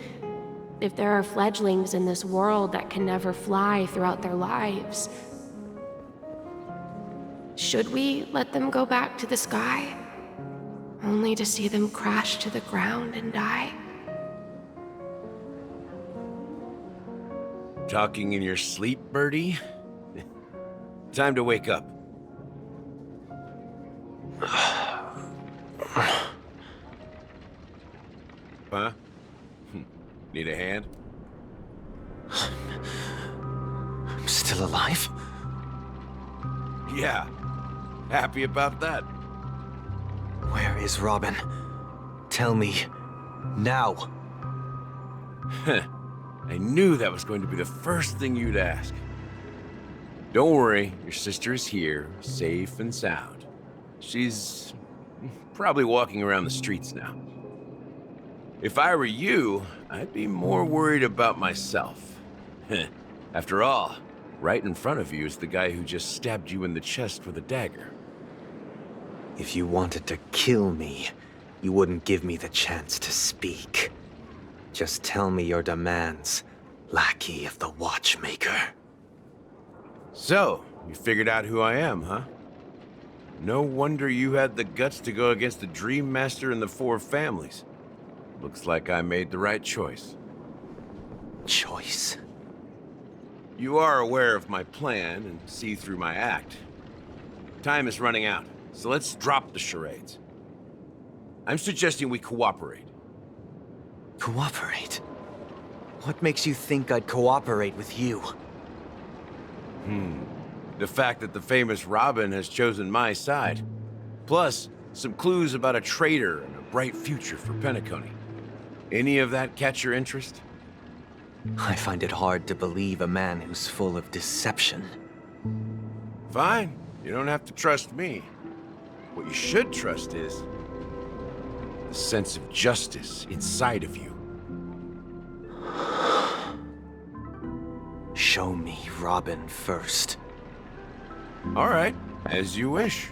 if there are fledglings in this world that can never fly throughout their lives, should we let them go back to the sky, only to see them crash to the ground and die? Talking in your sleep, Birdie? Time to wake up. Huh? Need a hand? I'm still alive? Yeah. Happy about that. Where is Robin? Tell me. Now. I knew that was going to be the first thing you'd ask. Don't worry, your sister is here, safe and sound. She's probably walking around the streets now. If I were you, I'd be more worried about myself. After all, right in front of you is the guy who just stabbed you in the chest with a dagger. If you wanted to kill me, you wouldn't give me the chance to speak. Just tell me your demands, lackey of the Watchmaker. So, you figured out who I am, huh? No wonder you had the guts to go against the Dream Master and the Four Families. Looks like I made the right choice. Choice? You are aware of my plan and see through my act. Time is running out, so let's drop the charades. I'm suggesting we cooperate. Cooperate? What makes you think I'd cooperate with you? The fact that the famous Robin has chosen my side. Plus, some clues about a traitor and a bright future for Penacony. Any of that catch your interest? I find it hard to believe a man who's full of deception. Fine. You don't have to trust me. What you should trust is the sense of justice inside of you. Show me Robin first. All right, as you wish.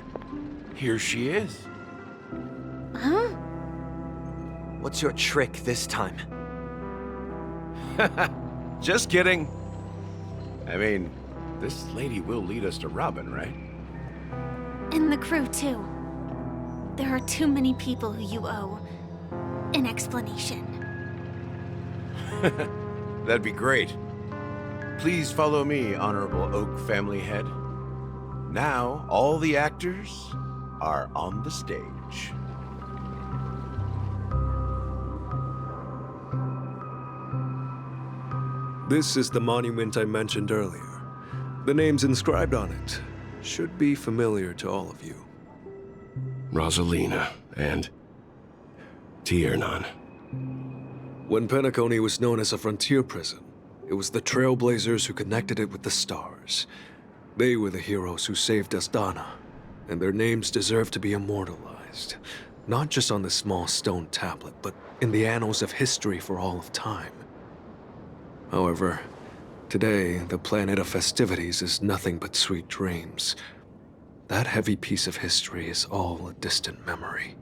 Here she is. Huh? What's your trick this time? Just kidding. I mean, this lady will lead us to Robin, right? And the crew, too. There are too many people who you owe an explanation. That'd be great. Please follow me, Honorable Oak Family Head. Now, all the actors are on the stage. This is the monument I mentioned earlier. The names inscribed on it should be familiar to all of you. Rosalina and Tiernan. When Penacony was known as a frontier prison, it was the Trailblazers who connected it with the stars. They were the heroes who saved Astana, and their names deserve to be immortalized. Not just on this small stone tablet, but in the annals of history for all of time. However, today, the planet of festivities is nothing but sweet dreams. That heavy piece of history is all a distant memory.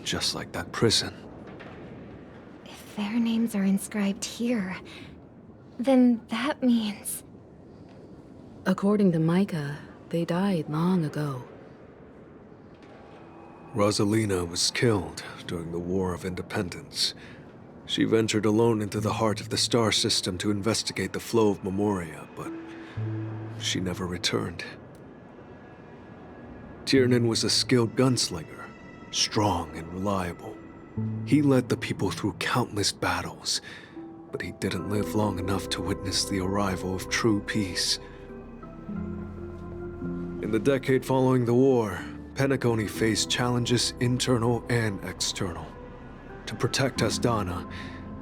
Just like that prison. If their names are inscribed here, then that means... According to Micah, they died long ago. Rosalina was killed during the War of Independence. She ventured alone into the heart of the star system to investigate the flow of Memoria, but she never returned. Tiernan was a skilled gunslinger, strong and reliable. He led the people through countless battles, but he didn't live long enough to witness the arrival of true peace. In the decade following the war, Penacony faced challenges internal and external. To protect Astana,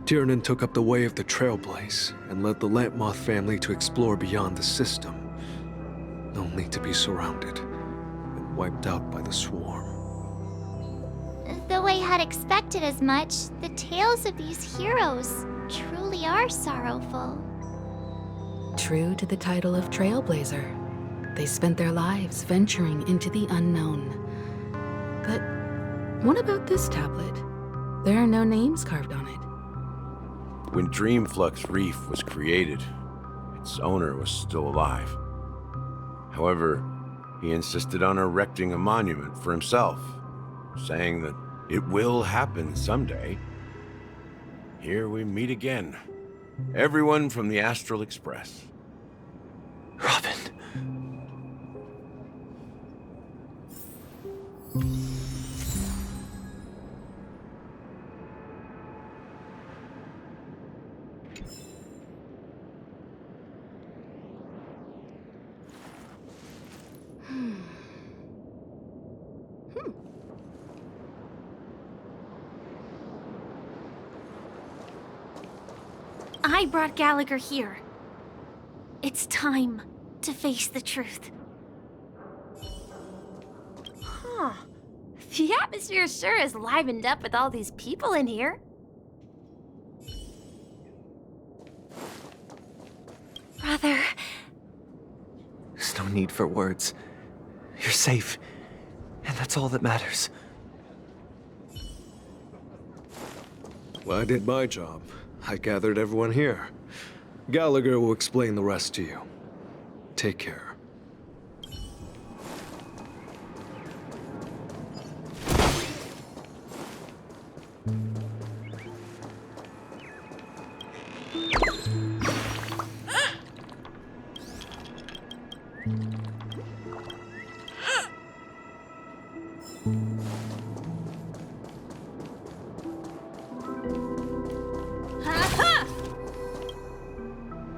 Tiernan took up the way of the Trailblaze and led the Lampmoth family to explore beyond the system, only to be surrounded and wiped out by the Swarm. Though I had expected as much, the tales of these heroes truly are sorrowful. True to the title of Trailblazer, they spent their lives venturing into the unknown. But what about this tablet? There are no names carved on it. When Dreamflux Reef was created, its owner was still alive. However, he insisted on erecting a monument for himself, saying that it will happen someday. Here we meet again. Everyone from the Astral Express. Robin. I brought Gallagher here. It's time to face the truth. Huh. The atmosphere sure is livened up with all these people in here. Brother... There's no need for words. You're safe, and that's all that matters. Well, I did my job. I gathered everyone here. Gallagher will explain the rest to you. Take care.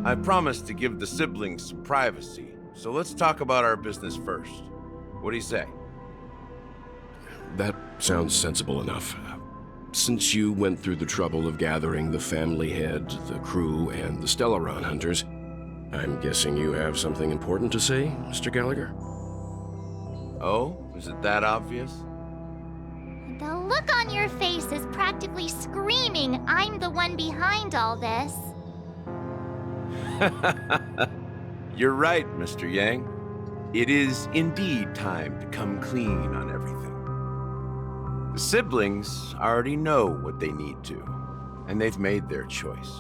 I promised to give the siblings some privacy, so let's talk about our business first. What do you say? That sounds sensible enough. Since you went through the trouble of gathering the family head, the crew, and the Stellaron hunters, I'm guessing you have something important to say, Mr. Gallagher? Oh, is it that obvious? The look on your face is practically screaming, I'm the one behind all this. You're right, Mr. Yang. It is indeed time to come clean on everything. The siblings already know what they need to, and they've made their choice.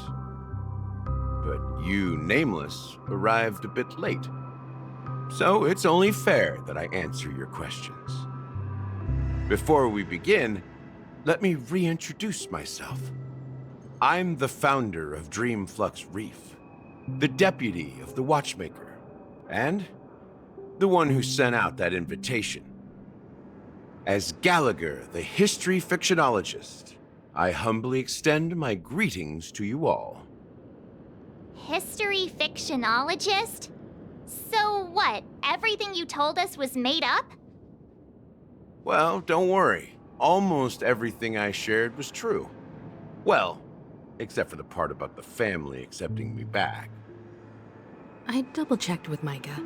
But you, Nameless, arrived a bit late. So it's only fair that I answer your questions. Before we begin, let me reintroduce myself. I'm the founder of Dreamflux Reef, the deputy of the Watchmaker, and the one who sent out that invitation. As Gallagher, the history fictionologist, I humbly extend my greetings to you all. History fictionologist? So what, everything you told us was made up? Well, don't worry. Almost everything I shared was true. Well, except for the part about the family accepting me back. I double-checked with Micah,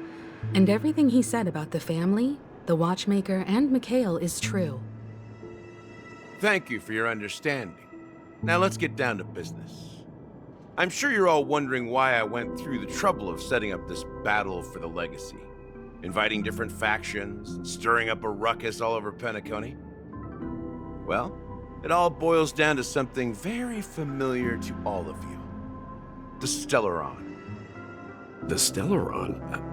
and everything he said about the family, the Watchmaker, and Mikhail is true. Thank you for your understanding. Now let's get down to business. I'm sure you're all wondering why I went through the trouble of setting up this battle for the legacy. inviting different factions, and stirring up a ruckus all over Penacony? Well, it all boils down to something very familiar to all of you. The Stellaron. The Stellaron?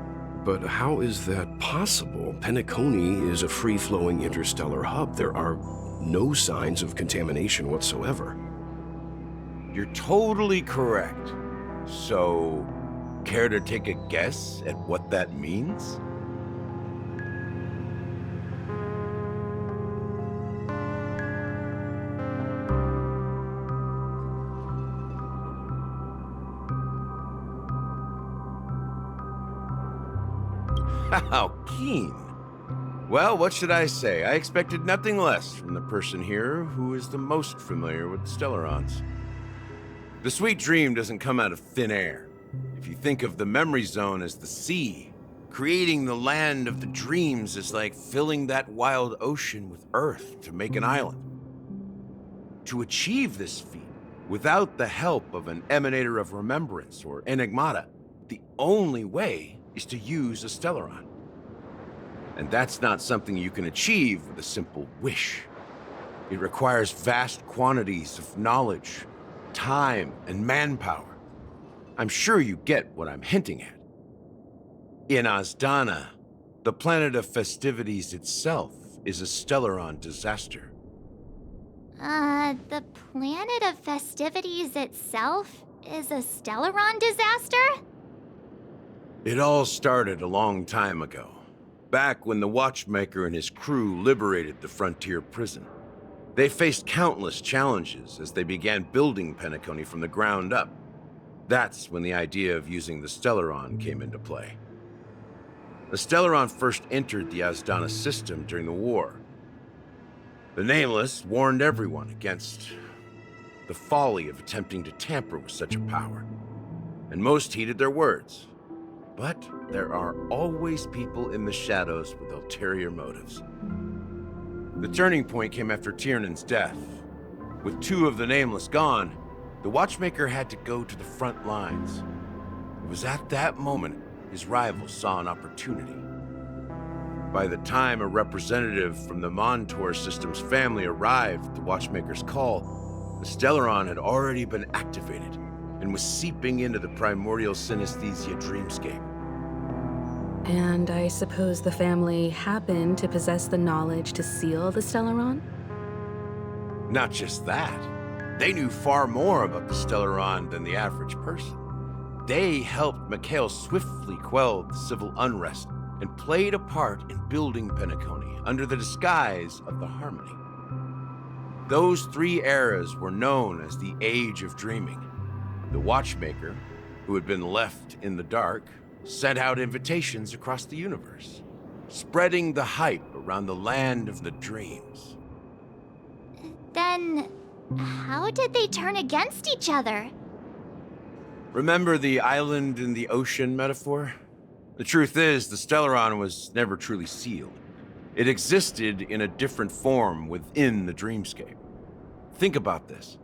But how is that possible? Penacony is a free-flowing interstellar hub. There are no signs of contamination whatsoever. You're totally correct. So, care to take a guess at what that means? How keen. Well, what should I say? I expected nothing less from the person here who is the most familiar with the Stellarons. The sweet dream doesn't come out of thin air. If you think of the memory zone as the sea, creating the land of the dreams is like filling that wild ocean with earth to make an island. To achieve this feat, without the help of an emanator of remembrance or enigmata, the only way is to use a Stellaron. And that's not something you can achieve with a simple wish. It requires vast quantities of knowledge, time, and manpower. I'm sure you get what I'm hinting at. In Azdana, the planet of festivities itself is a Stellaron disaster. The planet of festivities itself is a Stellaron disaster? It all started a long time ago, back when the Watchmaker and his crew liberated the frontier prison. They faced countless challenges as they began building Penacony from the ground up. That's when the idea of using the Stellaron came into play. The Stellaron first entered the Azdana system during the war. The Nameless warned everyone against the folly of attempting to tamper with such a power, and most heeded their words. But there are always people in the shadows with ulterior motives. The turning point came after Tiernan's death. With two of the Nameless gone, the Watchmaker had to go to the front lines. It was at that moment his rivals saw an opportunity. By the time a representative from the Montour Systems family arrived at the Watchmaker's call, the Stellaron had already been activated and was seeping into the primordial synesthesia dreamscape. And I suppose the family happened to possess the knowledge to seal the Stellaron? Not just that. They knew far more about the Stellaron than the average person. They helped Mikhail swiftly quell the civil unrest and played a part in building Penacony under the disguise of the Harmony. Those three eras were known as the Age of Dreaming. The Watchmaker, who had been left in the dark, sent out invitations across the universe, spreading the hype around the land of the dreams. Then, how did they turn against each other? Remember the island in the ocean metaphor? The truth is, the Stellaron was never truly sealed. It existed in a different form within the dreamscape. Think about this.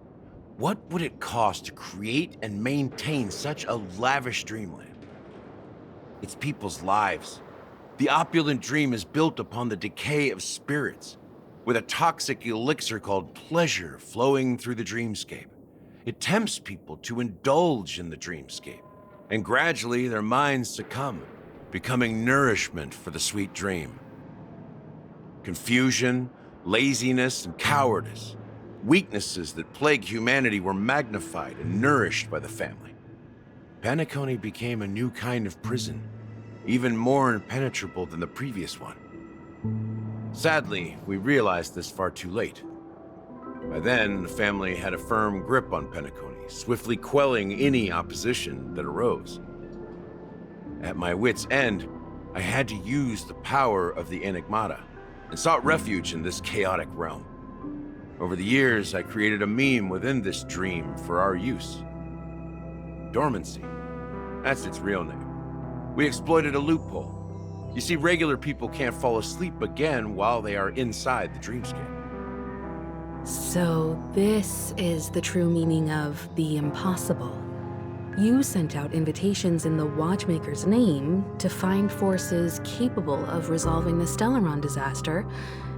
What would it cost to create and maintain such a lavish dreamland? It's people's lives. The opulent dream is built upon the decay of spirits, with a toxic elixir called pleasure flowing through the dreamscape. It tempts people to indulge in the dreamscape, and gradually their minds succumb, becoming nourishment for the sweet dream. Confusion, laziness, and cowardice, weaknesses that plague humanity, were magnified and nourished by the family. Penacony became a new kind of prison, even more impenetrable than the previous one. Sadly, we realized this far too late. By then, the family had a firm grip on Penacony, swiftly quelling any opposition that arose. At my wit's end, I had to use the power of the Enigmata, and sought refuge in this chaotic realm. Over the years, I created a meme within this dream for our use. Dormancy. That's its real name. We exploited a loophole. You see, regular people can't fall asleep again while they are inside the dreamscape. So this is the true meaning of the impossible. You sent out invitations in the Watchmaker's name to find forces capable of resolving the Stellaron disaster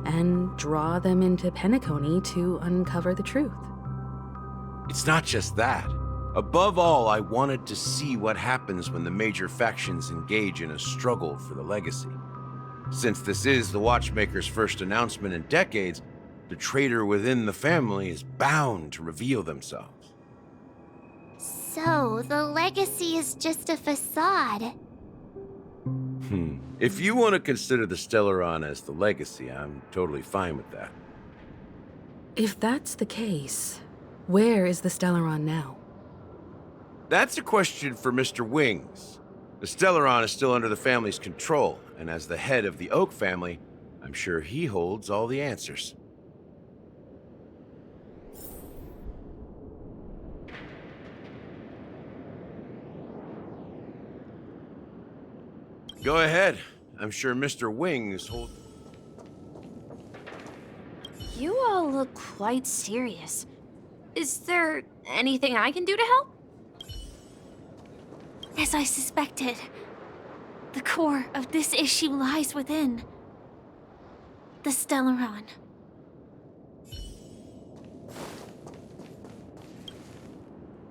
and draw them into Penacony to uncover the truth. It's not just that. Above all, I wanted to see what happens when the major factions engage in a struggle for the legacy. Since this is the Watchmaker's first announcement in decades, the traitor within the family is bound to reveal themselves. So, the legacy is just a facade. If you want to consider the Stellaron as the legacy, I'm totally fine with that. If that's the case, where is the Stellaron now? That's a question for Mr. Wings. The Stellaron is still under the family's control, and as the head of the Oak family, I'm sure he holds all the answers. Go ahead. I'm sure Mr. Wings holds... You all look quite serious. Is there anything I can do to help? As I suspected, the core of this issue lies within the Stellaron.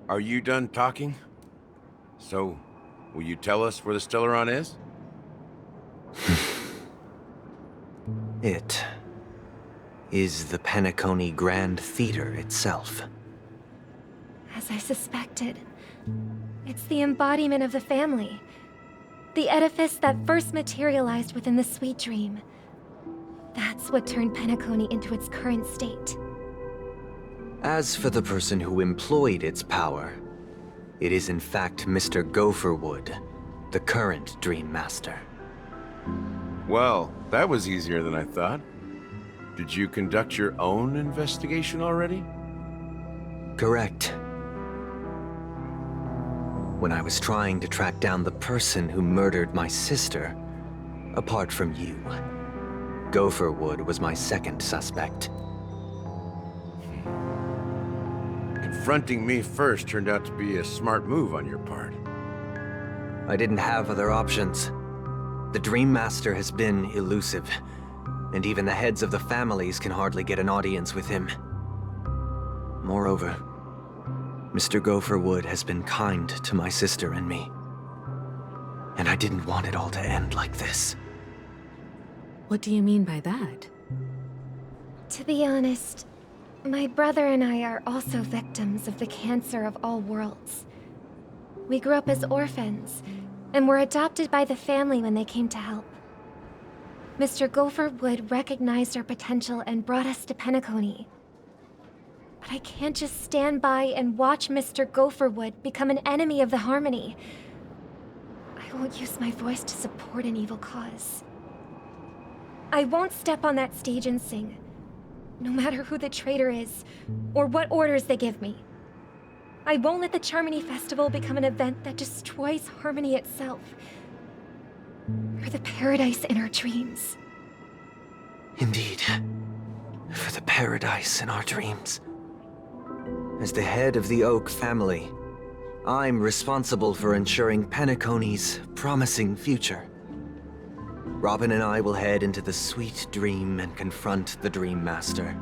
Are you done talking? So, will you tell us where the Stellaron is? It is the Penacony Grand Theater itself. As I suspected, it's the embodiment of the family. The edifice that first materialized within the Sweet Dream. That's what turned Penacony into its current state. As for the person who employed its power, it is in fact Mr. Gopherwood, the current Dream Master. Well, that was easier than I thought. Did you conduct your own investigation already? Correct. When I was trying to track down the person who murdered my sister, apart from you, Gopherwood was my second suspect. Confronting me first turned out to be a smart move on your part. I didn't have other options. The Dream Master has been elusive, and even the heads of the families can hardly get an audience with him. Moreover, Mr. Gopherwood has been kind to my sister and me. And I didn't want it all to end like this. What do you mean by that? To be honest, my brother and I are also victims of the cancer of all worlds. We grew up as orphans, and were adopted by the family when they came to help. Mr. Gopherwood recognized our potential and brought us to Penacony. But I can't just stand by and watch Mr. Gopherwood become an enemy of the Harmony. I won't use my voice to support an evil cause. I won't step on that stage and sing, no matter who the traitor is, or what orders they give me. I won't let the Charmony Festival become an event that destroys Harmony itself, or the paradise in our dreams. Indeed. For the paradise in our dreams. As the head of the Oak family, I'm responsible for ensuring Penacony's promising future. Robin and I will head into the Sweet Dream and confront the Dream Master.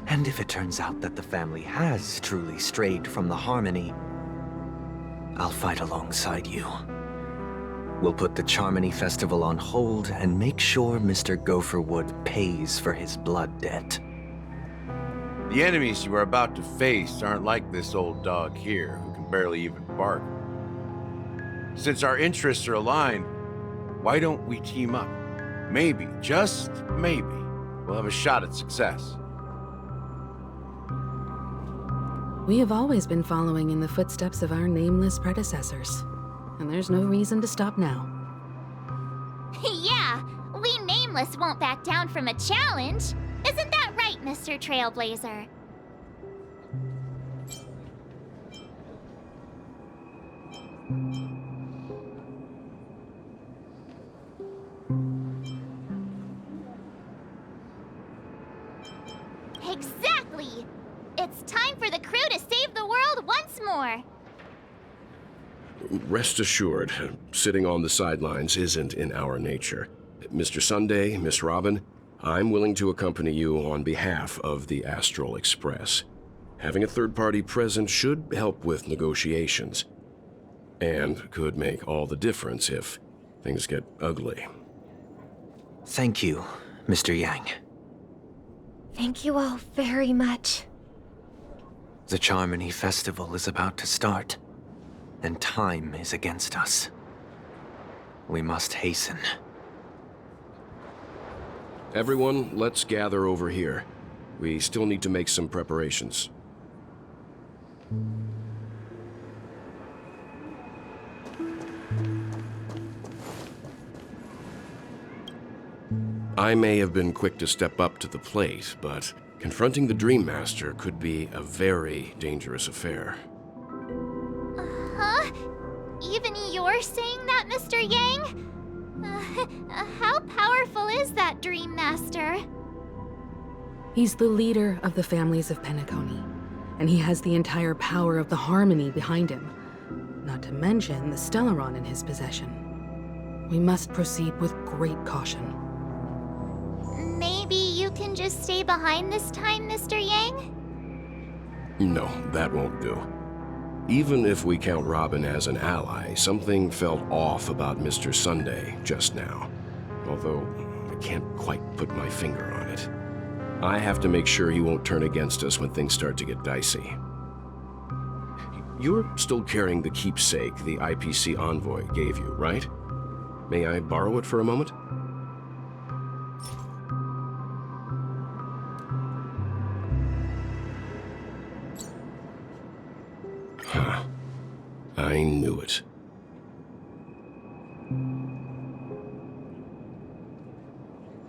And if it turns out that the family has truly strayed from the Harmony, I'll fight alongside you. We'll put the Charmony Festival on hold and make sure Mr. Gopherwood pays for his blood debt. The enemies you are about to face aren't like this old dog here, who can barely even bark. Since our interests are aligned, why don't we team up? Maybe, just maybe, we'll have a shot at success. We have always been following in the footsteps of our nameless predecessors, and there's no reason to stop now. Yeah, we Nameless won't back down from a challenge. Isn't that right, Mr. Trailblazer? Exactly! It's time for the crew to save the world once more! Rest assured, sitting on the sidelines isn't in our nature. Mr. Sunday, Miss Robin, I'm willing to accompany you on behalf of the Astral Express. Having a third party present should help with negotiations, and could make all the difference if things get ugly. Thank you, Mr. Yang. Thank you all very much. The Charmony Festival is about to start, and time is against us. We must hasten. Everyone, let's gather over here. We still need to make some preparations. I may have been quick to step up to the plate, but confronting the Dream Master could be a very dangerous affair. Huh? Even you're saying that, Mr. Yang? How powerful is that Dream Master? He's the leader of the families of Penacony, and he has the entire power of the Harmony behind him, not to mention the Stellaron in his possession. We must proceed with great caution. Maybe you can just stay behind this time, Mr. Yang? No, that won't do. Even if we count Robin as an ally, something felt off about Mr. Sunday just now. Although, I can't quite put my finger on it. I have to make sure he won't turn against us when things start to get dicey. You're still carrying the keepsake the IPC envoy gave you, right? May I borrow it for a moment? Huh. I knew it.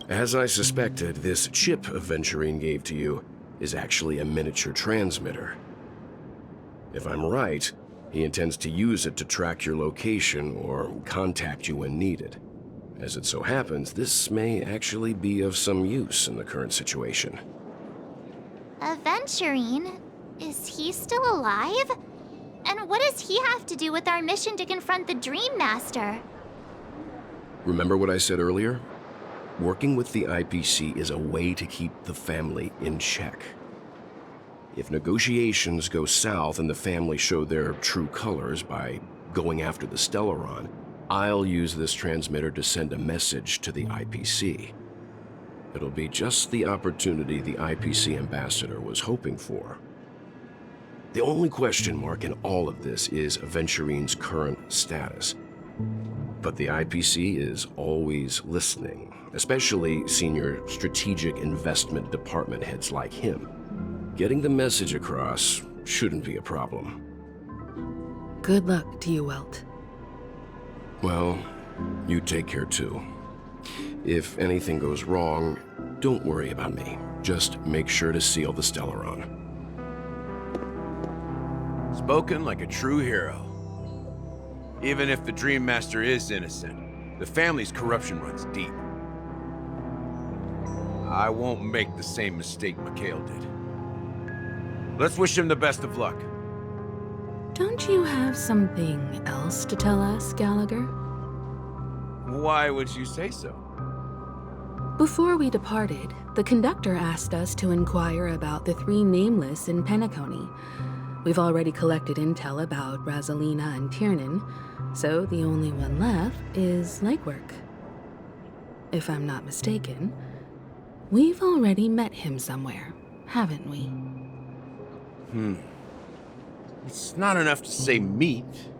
As I suspected, this chip Aventurine gave to you is actually a miniature transmitter. If I'm right, he intends to use it to track your location or contact you when needed. As it so happens, this may actually be of some use in the current situation. Aventurine? Is he still alive? And what does he have to do with our mission to confront the Dream Master? Remember what I said earlier? Working with the IPC is a way to keep the family in check. If negotiations go south and the family show their true colors by going after the Stellaron, I'll use this transmitter to send a message to the IPC. It'll be just the opportunity the IPC ambassador was hoping for. The only question mark in all of this is Aventurine's current status. But the IPC is always listening, especially senior strategic investment department heads like him. Getting the message across shouldn't be a problem. Good luck to you, Welt. Well, you take care too. If anything goes wrong, don't worry about me. Just make sure to seal the Stellaron. Spoken like a true hero. Even if the Dream Master is innocent, the family's corruption runs deep. I won't make the same mistake Mikhail did. Let's wish him the best of luck. Don't you have something else to tell us, Gallagher? Why would you say so? Before we departed, the conductor asked us to inquire about the three nameless in Penacony. We've already collected intel about Razalina and Tiernan, so the only one left is legwork. If I'm not mistaken, we've already met him somewhere, haven't we? It's not enough to say meet,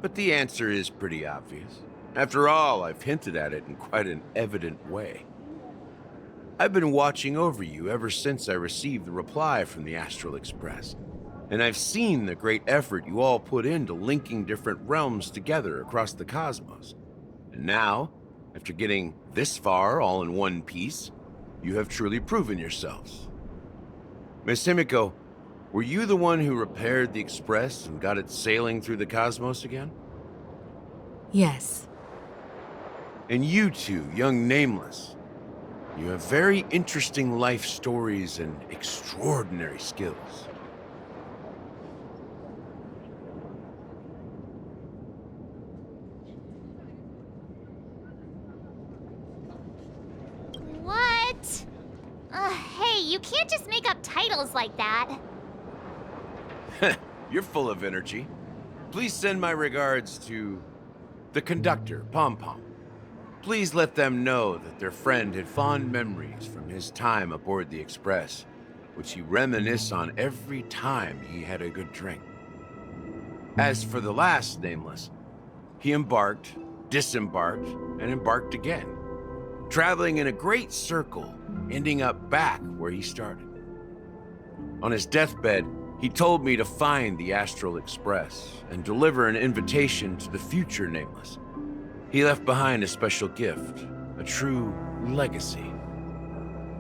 but the answer is pretty obvious. After all, I've hinted at it in quite an evident way. I've been watching over you ever since I received the reply from the Astral Express, and I've seen the great effort you all put into linking different realms together across the cosmos. And now, after getting this far all in one piece, you have truly proven yourselves. Miss Himiko, were you the one who repaired the Express and got it sailing through the cosmos again? Yes. And you two, young Nameless, you have very interesting life stories and extraordinary skills. Hey, you can't just make up titles like that. You're full of energy. Please send my regards to the conductor, Pom Pom. Please let them know that their friend had fond memories from his time aboard the Express, which he reminisced on every time he had a good drink. As for the last nameless, he embarked, disembarked, and embarked again, traveling in a great circle, ending up back where he started. On his deathbed, he told me to find the Astral Express and deliver an invitation to the future nameless. He left behind a special gift, a true legacy.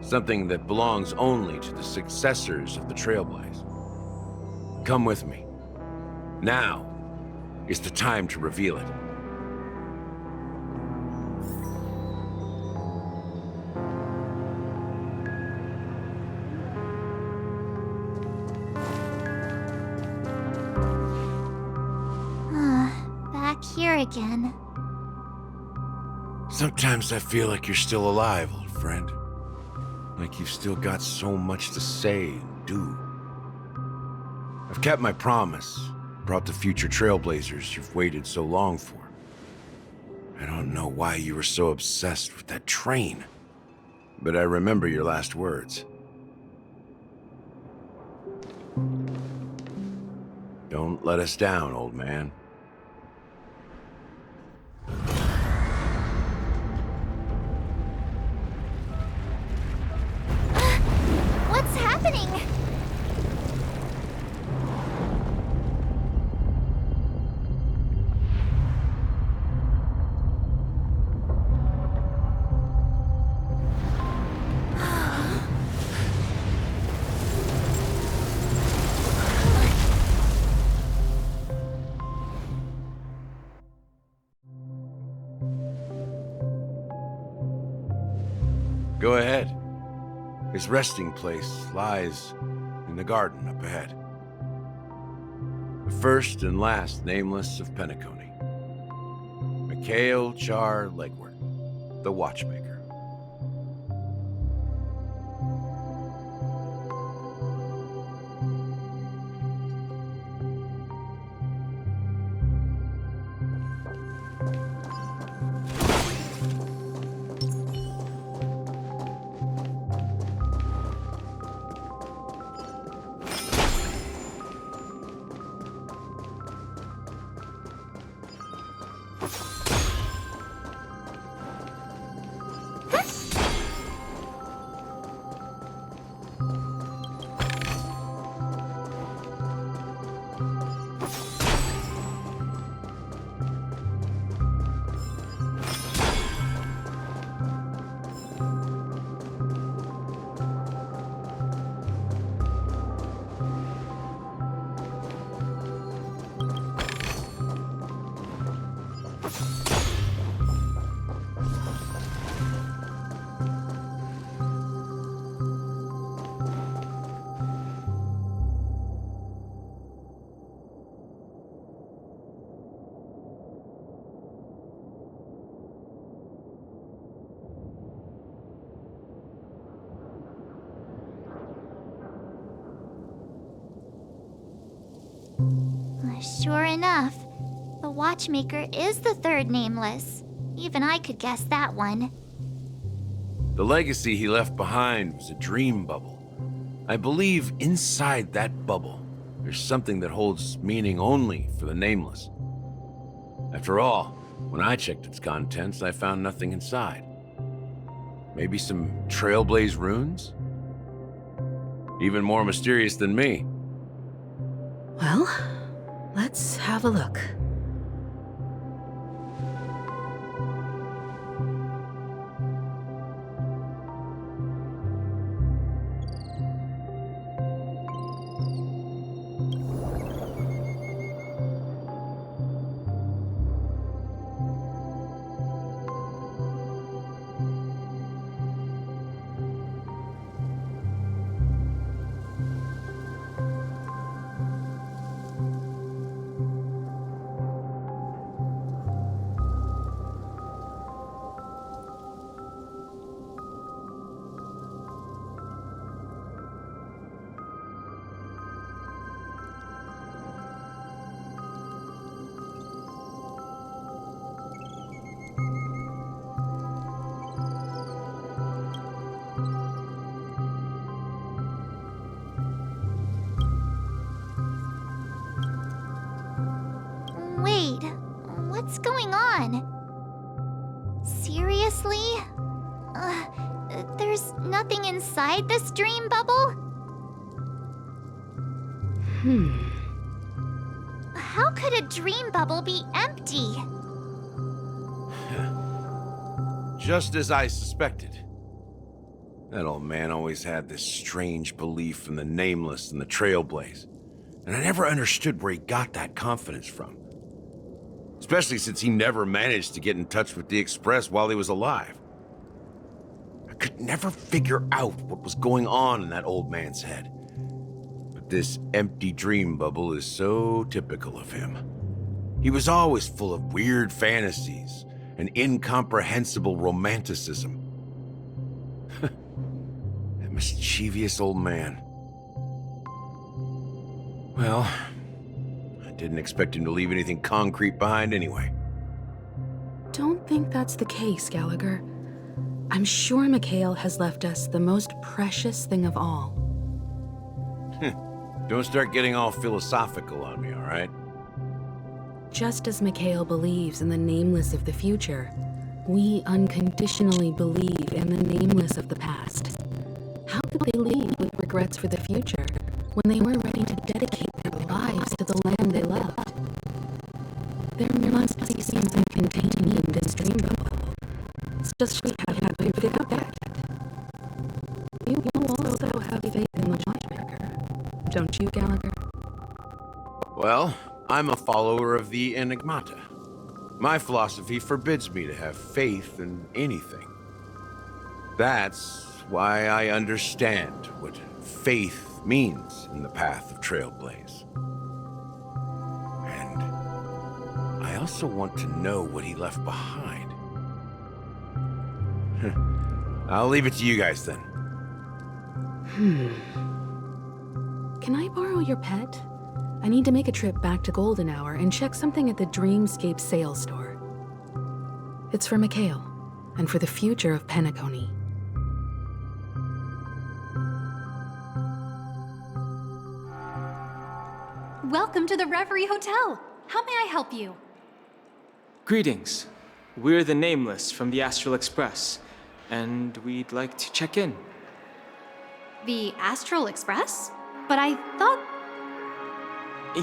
Something that belongs only to the successors of the Trailblaze. Come with me. Now is the time to reveal it. Back here again. Sometimes I feel like you're still alive, old friend. Like you've still got so much to say and do. I've kept my promise, brought the future Trailblazers you've waited so long for. I don't know why you were so obsessed with that train, but I remember your last words. Don't let us down, old man. What's happening? Go ahead. His resting place lies in the garden up ahead. The first and last nameless of Penacony. Mikhail Char Legward, the Watchmaker. Sure enough, the Watchmaker is the third nameless. Even I could guess that one. The legacy he left behind was a dream bubble. I believe inside that bubble, there's something that holds meaning only for the nameless. After all, when I checked its contents, I found nothing inside. Maybe some Trailblaze runes? Even more mysterious than me. Well, let's have a look. There's nothing inside this dream bubble? How could a dream bubble be empty? Just as I suspected. That old man always had this strange belief in the nameless and the trailblaze. And I never understood where he got that confidence from. Especially since he never managed to get in touch with the Express while he was alive. I could never figure out what was going on in that old man's head. But this empty dream bubble is so typical of him. He was always full of weird fantasies and incomprehensible romanticism. That mischievous old man. Well, I didn't expect him to leave anything concrete behind anyway. Don't think that's the case, Gallagher. I'm sure Mikhail has left us the most precious thing of all. Don't start getting all philosophical on me, all right? Just as Mikhail believes in the nameless of the future, we unconditionally believe in the nameless of the past. How could they leave with regrets for the future when they were ready to dedicate their lives to the land they loved? There must be something contained in this dream bubble. It's just we haven't figured it out yet. You also have faith in the watchmaker, don't you, Gallagher? Well, I'm a follower of the Enigmata. My philosophy forbids me to have faith in anything. That's why I understand what faith means in the path of Trailblaze. And I also want to know what he left behind. I'll leave it to you guys then. Can I borrow your pet? I need to make a trip back to Golden Hour and check something at the Dreamscape sales store. It's for Mikhail, and for the future of Penacony. Welcome to the Reverie Hotel. How may I help you? Greetings. We're the Nameless from the Astral Express, and we'd like to check in. The Astral Express? But I thought...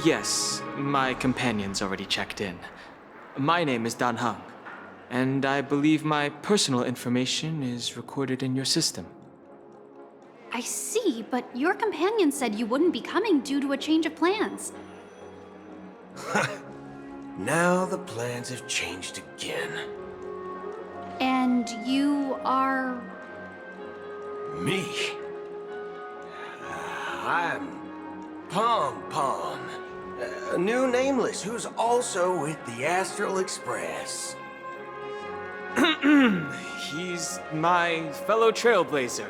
Yes, my companion's already checked in. My name is Dan Hung, and I believe my personal information is recorded in your system. I see, but your companion said you wouldn't be coming due to a change of plans. Now the plans have changed again. And you are... Me? I'm Pom Pom, a new nameless who's also with the Astral Express. He's my fellow trailblazer.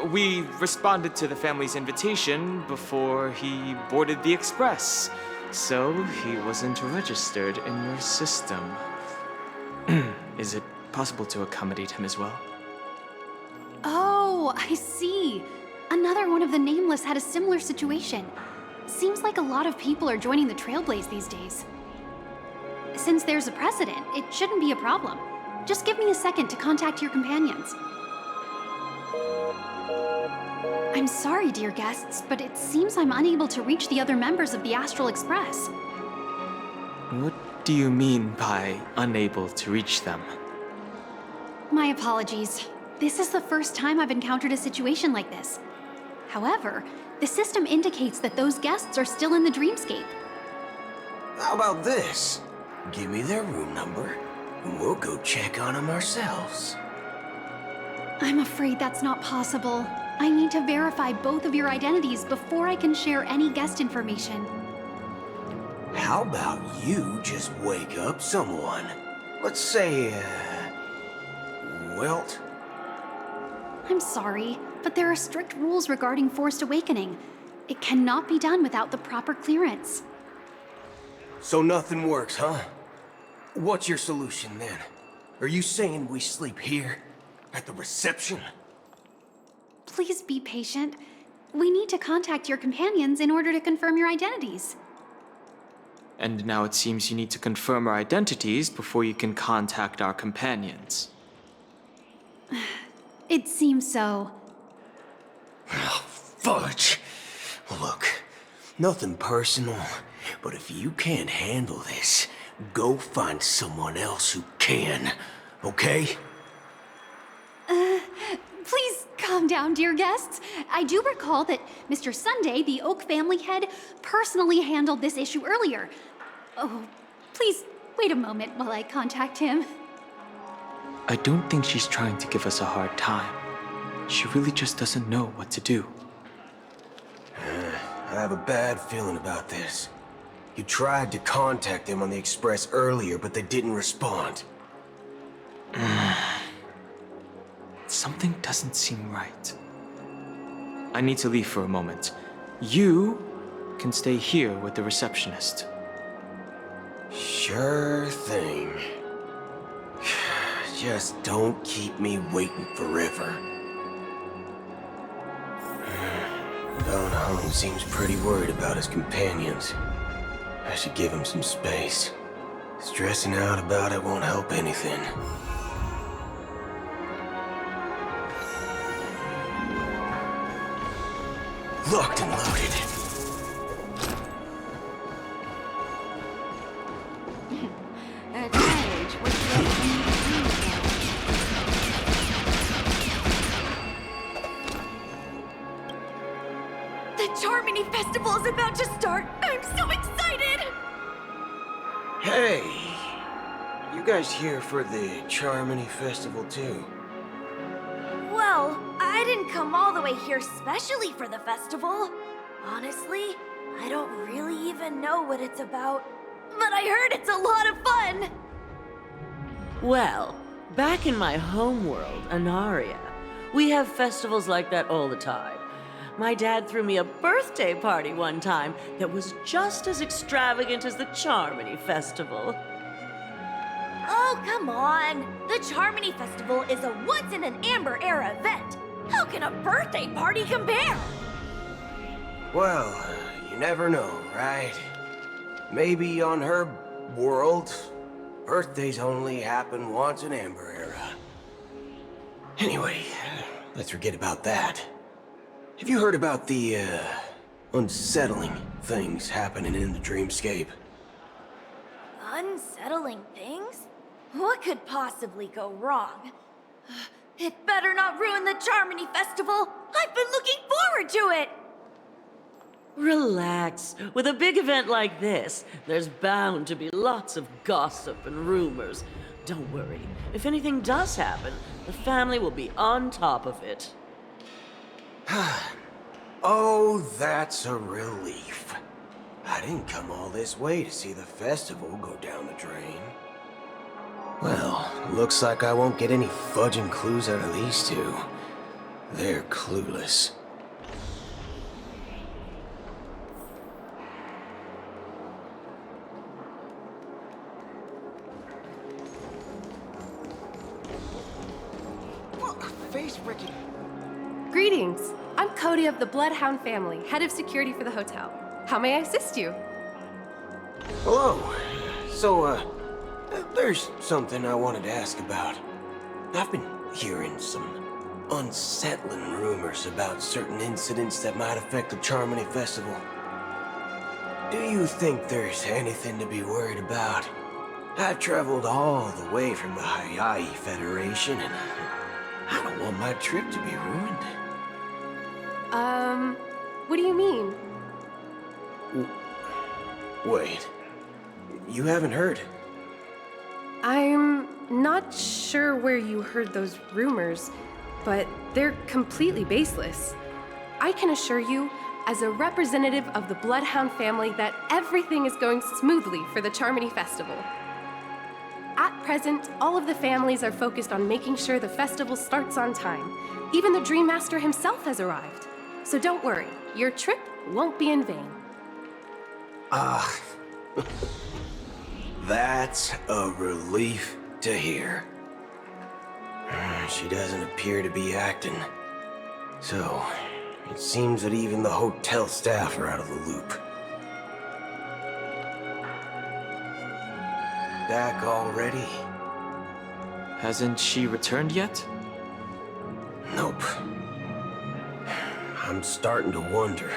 We responded to the family's invitation before he boarded the Express, so he wasn't registered in your system. Is it possible to accommodate him as well? Oh, I see. Another one of the Nameless had a similar situation. Seems like a lot of people are joining the Trailblaze these days. Since there's a precedent, it shouldn't be a problem. Just give me a second to contact your companions. I'm sorry, dear guests, but it seems I'm unable to reach the other members of the Astral Express. What do you mean by unable to reach them? My apologies. This is the first time I've encountered a situation like this. However, the system indicates that those guests are still in the dreamscape. How about this? Give me their room number, and we'll go check on them ourselves. I'm afraid that's not possible. I need to verify both of your identities before I can share any guest information. How about you just wake up someone? Let's say, Welt? I'm sorry, but there are strict rules regarding forced awakening. It cannot be done without the proper clearance. So nothing works, huh? What's your solution then? Are you saying we sleep here? At the reception? Please be patient. We need to contact your companions in order to confirm your identities. And now it seems you need to confirm our identities before you can contact our companions. It seems so. Fudge! Look, nothing personal, but if you can't handle this, go find someone else who can, okay? Please calm down, dear guests. I do recall that Mr. Sunday, the Oak family head, personally handled this issue earlier. Oh, please wait a moment while I contact him. I don't think she's trying to give us a hard time. She really just doesn't know what to do. I have a bad feeling about this. You tried to contact them on the Express earlier, but they didn't respond. Something doesn't seem right. I need to leave for a moment. You can stay here with the receptionist. Sure thing. Just don't keep me waiting forever. Don Hung seems pretty worried about his companions. I should give him some space. Stressing out about it won't help anything. Locked and loaded. At that age, what do you need to do about it? The Charmony Festival is about to start! I'm so excited! Hey! You guys here for the Charmony Festival too? Well, I didn't come all the way here specially for the festival. Honestly, I don't really even know what it's about. But I heard it's a lot of fun! Well, back in my homeworld, Anaria, we have festivals like that all the time. My dad threw me a birthday party one time that was just as extravagant as the Charmony Festival. Oh, come on! The Charmony Festival is a once-in-an-Amber Era event! How can a birthday party compare? Well, you never know, right? Maybe on her world, birthdays only happen once in Amber Era. Anyway, let's forget about that. Have you heard about the, unsettling things happening in the dreamscape? Unsettling things? What could possibly go wrong? It better not ruin the Charmony Festival! I've been looking forward to it! Relax. With a big event like this, there's bound to be lots of gossip and rumors. Don't worry. If anything does happen, the family will be on top of it. Oh, that's a relief. I didn't come all this way to see the festival go down the drain. Well, looks like I won't get any fudging clues out of these two. They're clueless. Face-freaking. Greetings. I'm Cody of the Bloodhound family, head of security for the hotel. How may I assist you? Hello. So, there's something I wanted to ask about. I've been hearing some unsettling rumors about certain incidents that might affect the Charmony Festival. Do you think there's anything to be worried about? I've traveled all the way from the Hayaii Federation, and I don't want my trip to be ruined. What do you mean? Wait. You haven't heard? I'm not sure where you heard those rumors, but they're completely baseless. I can assure you, as a representative of the Bloodhound family, that everything is going smoothly for the Charmony Festival. At present, all of the families are focused on making sure the festival starts on time. Even the Dream Master himself has arrived. So don't worry, your trip won't be in vain. That's a relief to hear. She doesn't appear to be acting. So, it seems that even the hotel staff are out of the loop. Back already? Hasn't she returned yet? Nope. I'm starting to wonder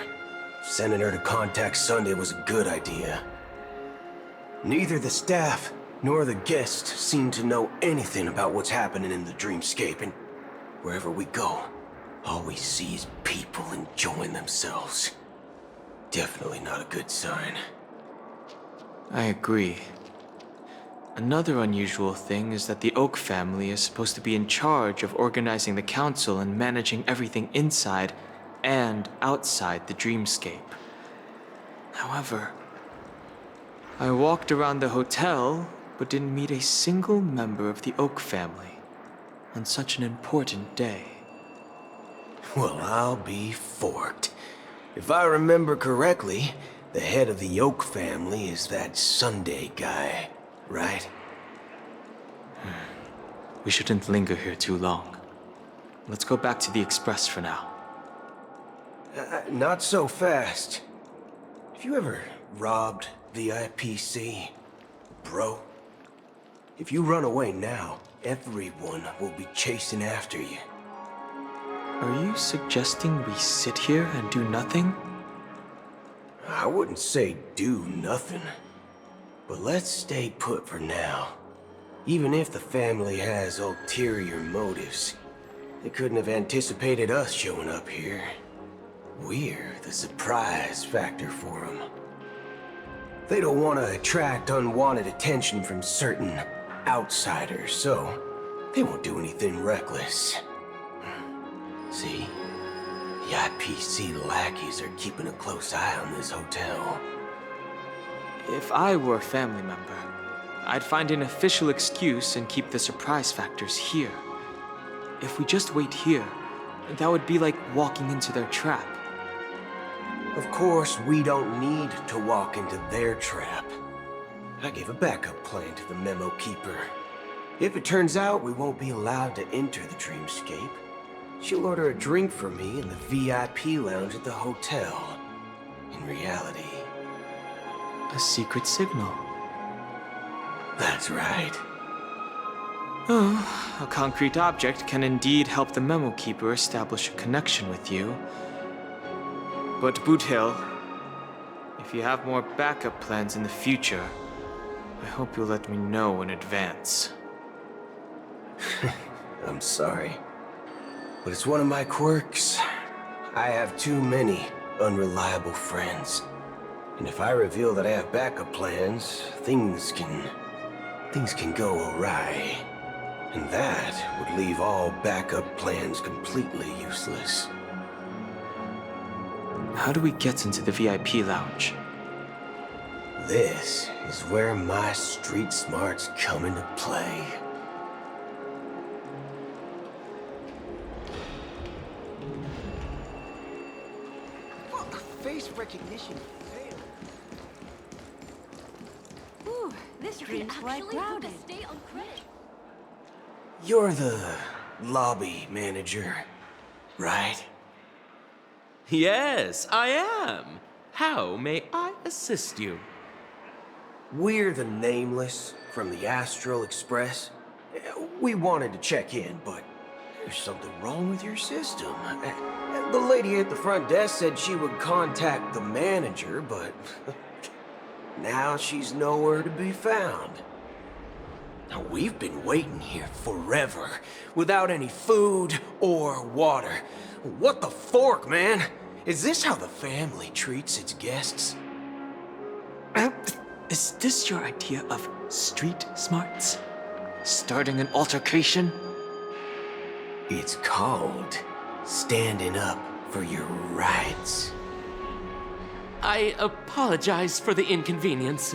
if sending her to contact Sunday was a good idea. Neither the staff nor the guests seem to know anything about what's happening in the dreamscape, and wherever we go, all we see is people enjoying themselves. Definitely not a good sign. I agree. Another unusual thing is that the Oak family is supposed to be in charge of organizing the council and managing everything inside and outside the dreamscape. However, I walked around the hotel but didn't meet a single member of the Oak family on such an important day. Well, I'll be forked. If I remember correctly, the head of the Oak family is that Sunday guy, right? We shouldn't linger here too long. Let's go back to the Express for now. Not so fast. Have you ever robbed the IPC, bro? If you run away now, everyone will be chasing after you. Are you suggesting we sit here and do nothing? I wouldn't say do nothing, but let's stay put for now. Even if the family has ulterior motives, they couldn't have anticipated us showing up here. We're the surprise factor for them. They don't want to attract unwanted attention from certain outsiders, so they won't do anything reckless. See? The IPC lackeys are keeping a close eye on this hotel. If I were a family member, I'd find an official excuse and keep the surprise factors here. If we just wait here, that would be like walking into their trap. Of course, we don't need to walk into their trap. I gave a backup plan to the memo keeper. If it turns out we won't be allowed to enter the dreamscape, she'll order a drink for me in the VIP lounge at the hotel. In reality, a secret signal. That's right. Oh, a concrete object can indeed help the memo keeper establish a connection with you. But Boot Hill, if you have more backup plans in the future, I hope you'll let me know in advance. I'm sorry, but it's one of my quirks. I have too many unreliable friends. And if I reveal that I have backup plans, things can go awry. And that would leave all backup plans completely useless. How do we get into the VIP lounge? This is where my street smarts come into play. Face recognition failed. Ooh, this room's quite crowded. You're the lobby manager, right? Yes, I am. How may I assist you? We're the Nameless from the Astral Express. We wanted to check in, but there's something wrong with your system. The lady at the front desk said she would contact the manager, but now she's nowhere to be found. Now, we've been waiting here forever, without any food or water. What the fork, man? Is this how the family treats its guests? Is this your idea of street smarts? Starting an altercation? It's called standing up for your rights. I apologize for the inconvenience.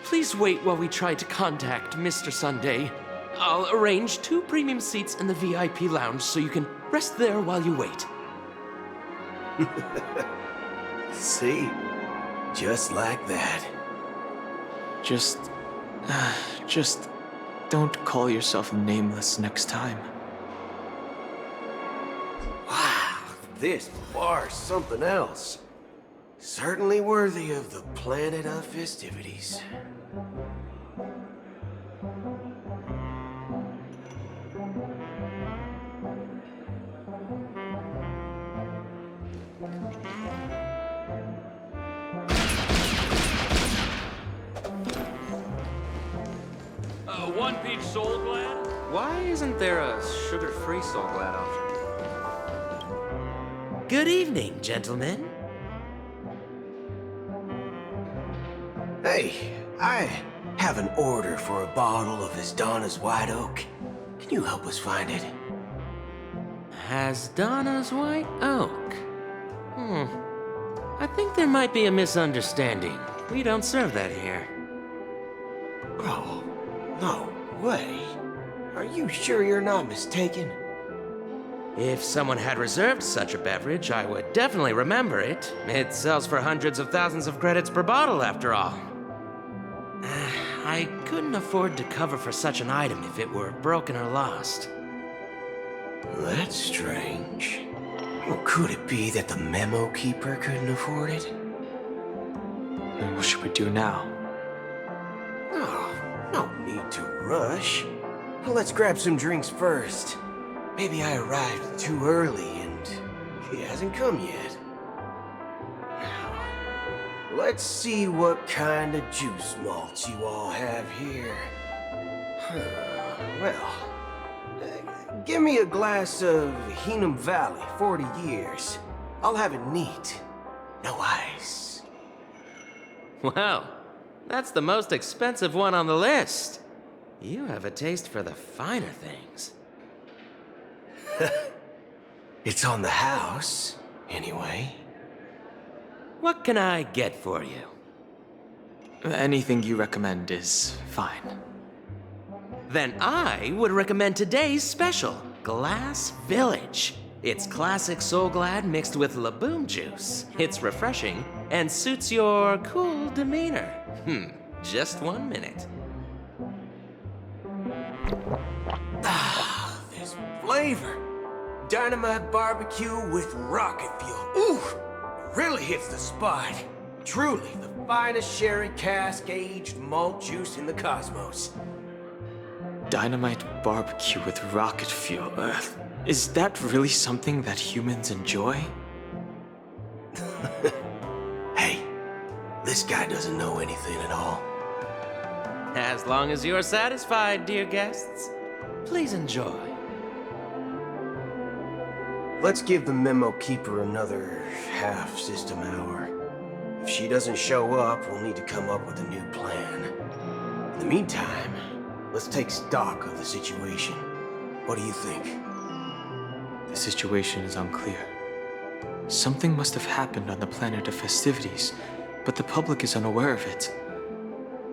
Please wait while we try to contact Mr. Sunday. I'll arrange 2 premium seats in the VIP lounge so you can rest there while you wait. See? Just like that. Just don't call yourself Nameless next time. Wow, this bar's something else. Certainly worthy of the planet of festivities. One peach soul glad? Why isn't there a sugar-free soul glad option? Good evening, gentlemen. Hey, I have an order for a bottle of Donna's White Oak. Can you help us find it? Donna's White Oak? I think there might be a misunderstanding. We don't serve that here. Oh, no way. Are you sure you're not mistaken? If someone had reserved such a beverage, I would definitely remember it. It sells for hundreds of thousands of credits per bottle, after all. I couldn't afford to cover for such an item if it were broken or lost. That's strange. Well, could it be that the memo keeper couldn't afford it? And what should we do now? Oh, no need to rush. Well, let's grab some drinks first. Maybe I arrived too early and he hasn't come yet. Now, let's see what kind of juice malts you all have here. Well, give me a glass of Heenum Valley, 40 years. I'll have it neat. No ice. Wow, that's the most expensive one on the list. You have a taste for the finer things. It's on the house, anyway. What can I get for you? Anything you recommend is fine. Then I would recommend today's special, Glass Village. It's classic Soul Glad mixed with Laboom juice. It's refreshing and suits your cool demeanor. Just 1 minute. Ah, this flavor. Dynamite barbecue with rocket fuel. Ooh, it really hits the spot. Truly the finest sherry cask aged malt juice in the cosmos. Dynamite barbecue with rocket fuel. Is that really something that humans enjoy? Hey, this guy doesn't know anything at all. As long as you're satisfied, dear guests, please enjoy. Let's give the memo keeper another half system hour. If she doesn't show up, we'll need to come up with a new plan. In the meantime, let's take stock of the situation. What do you think? The situation is unclear. Something must have happened on the planet of festivities, but the public is unaware of it.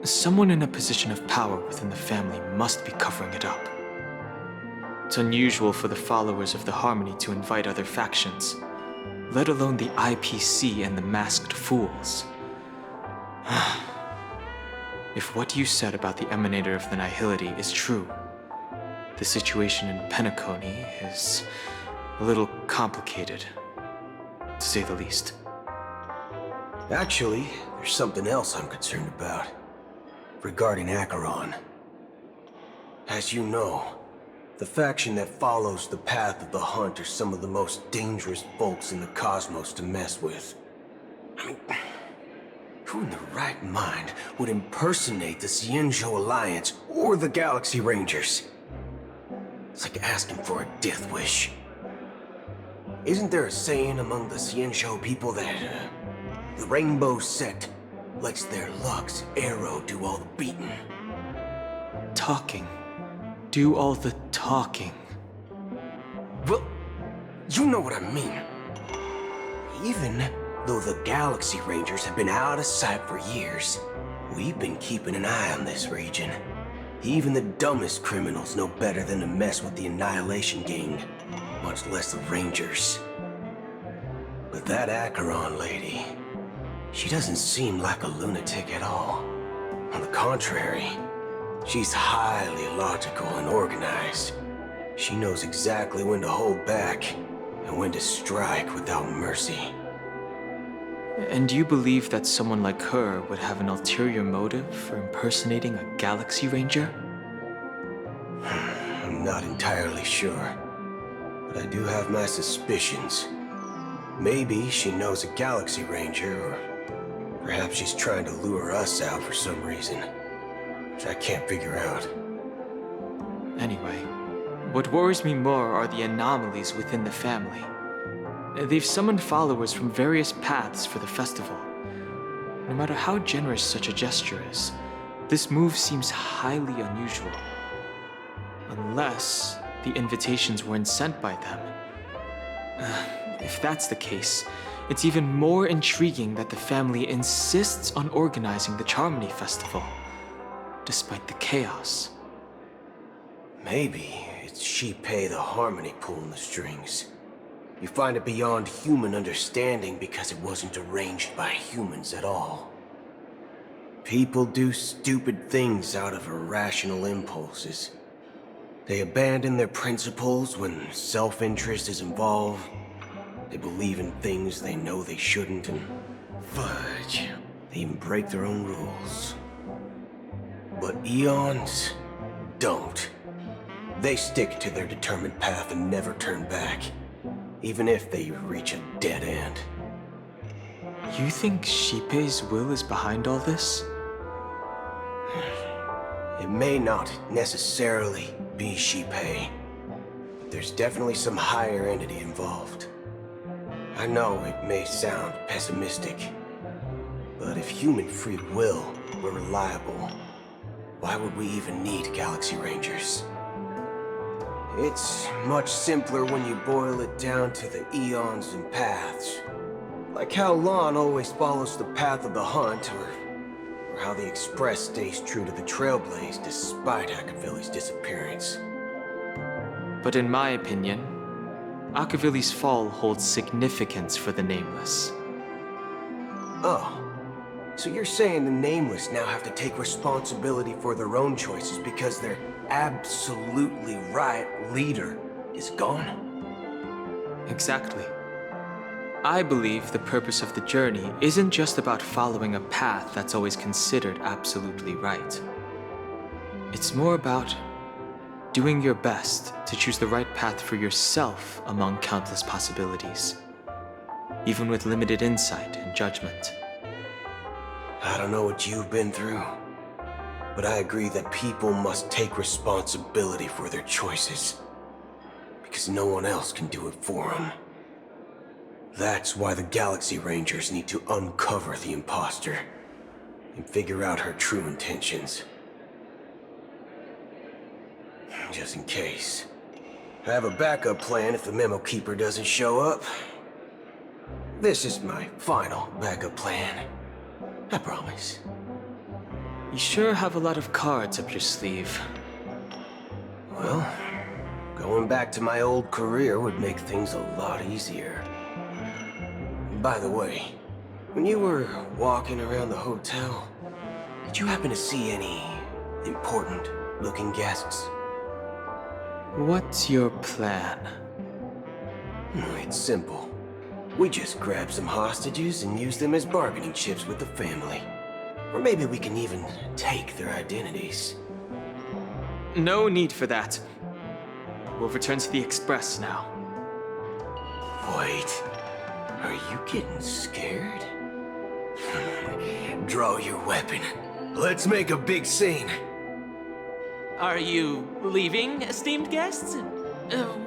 Someone in a position of power within the family must be covering it up. It's unusual for the followers of the Harmony to invite other factions, let alone the IPC and the Masked Fools. If what you said about the Emanator of the Nihility is true, the situation in Penacony is a little complicated, to say the least. Actually, there's something else I'm concerned about. Regarding Acheron. As you know, the faction that follows the path of the Hunt are some of the most dangerous folks in the cosmos to mess with. I mean, who in the right mind would impersonate the Cienjo Alliance or the Galaxy Rangers? It's like asking for a death wish. Isn't there a saying among the Cienjo people that the Rainbow Sect lets their Lux arrow do all the beating? Talking. Do all the talking. Well, you know what I mean. Even though the Galaxy Rangers have been out of sight for years, we've been keeping an eye on this region. Even the dumbest criminals know better than to mess with the Annihilation Gang, much less the Rangers. But that Acheron lady, she doesn't seem like a lunatic at all. On the contrary, she's highly logical and organized. She knows exactly when to hold back and when to strike without mercy. And you believe that someone like her would have an ulterior motive for impersonating a Galaxy Ranger? I'm not entirely sure, but I do have my suspicions. Maybe she knows a Galaxy Ranger, or perhaps she's trying to lure us out for some reason, which I can't figure out. Anyway, what worries me more are the anomalies within the family. They've summoned followers from various paths for the festival. No matter how generous such a gesture is, this move seems highly unusual. Unless the invitations weren't sent by them. If that's the case, it's even more intriguing that the family insists on organizing the Charmony Festival, despite the chaos. Maybe it's Shipei the Harmony pulling the strings. You find it beyond human understanding because it wasn't arranged by humans at all. People do stupid things out of irrational impulses. They abandon their principles when self-interest is involved. They believe in things they know they shouldn't, and fudge, they even break their own rules. But Eons don't. They stick to their determined path and never turn back, even if they reach a dead end. You think Shipei's will is behind all this? It may not necessarily be Shipei, but there's definitely some higher entity involved. I know it may sound pessimistic, but if human free will were reliable, why would we even need Galaxy Rangers? It's much simpler when you boil it down to the eons and paths. Like how Lon always follows the path of the hunt, or how the Express stays true to the Trailblaze despite Akavili's disappearance. But in my opinion, Akavili's fall holds significance for the Nameless. Oh. So you're saying the Nameless now have to take responsibility for their own choices because their absolutely right leader is gone? Exactly. I believe the purpose of the journey isn't just about following a path that's always considered absolutely right. It's more about doing your best to choose the right path for yourself among countless possibilities, even with limited insight and judgment. I don't know what you've been through, but I agree that people must take responsibility for their choices, because no one else can do it for them. That's why the Galaxy Rangers need to uncover the imposter and figure out her true intentions. Just in case. I have a backup plan if the Memo Keeper doesn't show up. This is my final backup plan. I promise. You sure have a lot of cards up your sleeve. Well, going back to my old career would make things a lot easier. By the way, when you were walking around the hotel, did you happen to see any important-looking guests? What's your plan? It's simple. We just grab some hostages and use them as bargaining chips with the family. Or maybe we can even take their identities. No need for that. We'll return to the Express now. Wait. Are you getting scared? Draw your weapon. Let's make a big scene. Are you leaving, esteemed guests?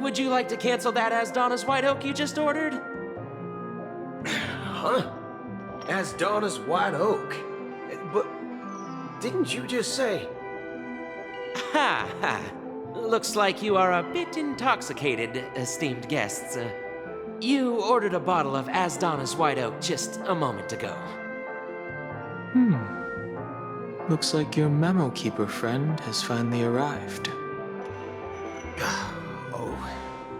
Would you like to cancel that Asdona's White Oak you just ordered? Huh? Asdona's White Oak? But didn't you just say... Ha ha. Looks like you are a bit intoxicated, esteemed guests. You ordered a bottle of Asdona's White Oak just a moment ago. Looks like your Memo Keeper friend has finally arrived. Oh,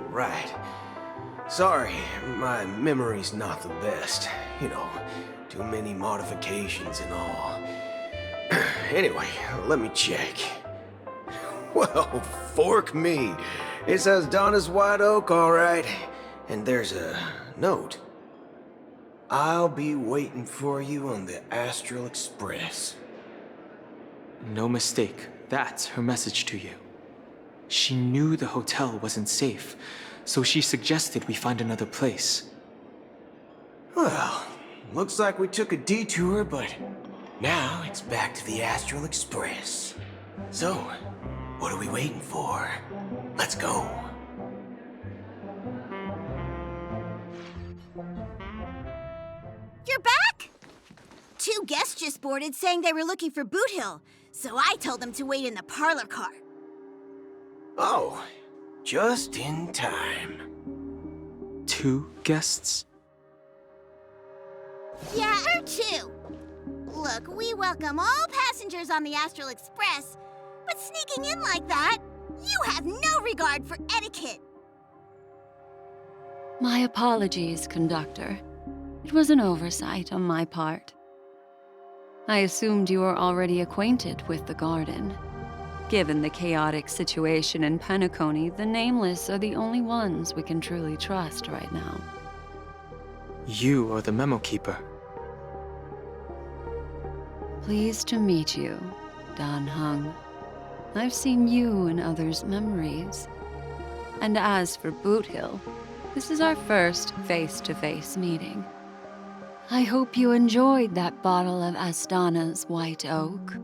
right. Sorry, my memory's not the best. You know, too many modifications and all. Anyway, let me check. Well, fork me. It says Donna's White Oak, all right. And there's a note. I'll be waiting for you on the Astral Express. No mistake. That's her message to you. She knew the hotel wasn't safe, so she suggested we find another place. Well, looks like we took a detour, but now it's back to the Astral Express. So, what are we waiting for? Let's go. You're back? 2 guests just boarded saying they were looking for Boot Hill, so I told them to wait in the parlor car. Oh, just in time. 2 guests? Yeah, or 2. Look, we welcome all passengers on the Astral Express, but sneaking in like that, you have no regard for etiquette. My apologies, conductor. It was an oversight on my part. I assumed you were already acquainted with the garden. Given the chaotic situation in Penacony, the Nameless are the only ones we can truly trust right now. You are the memo keeper. Pleased to meet you, Dan Hung. I've seen you in others' memories. And as for Boot Hill, this is our first face-to-face meeting. I hope you enjoyed that bottle of Astana's White Oak.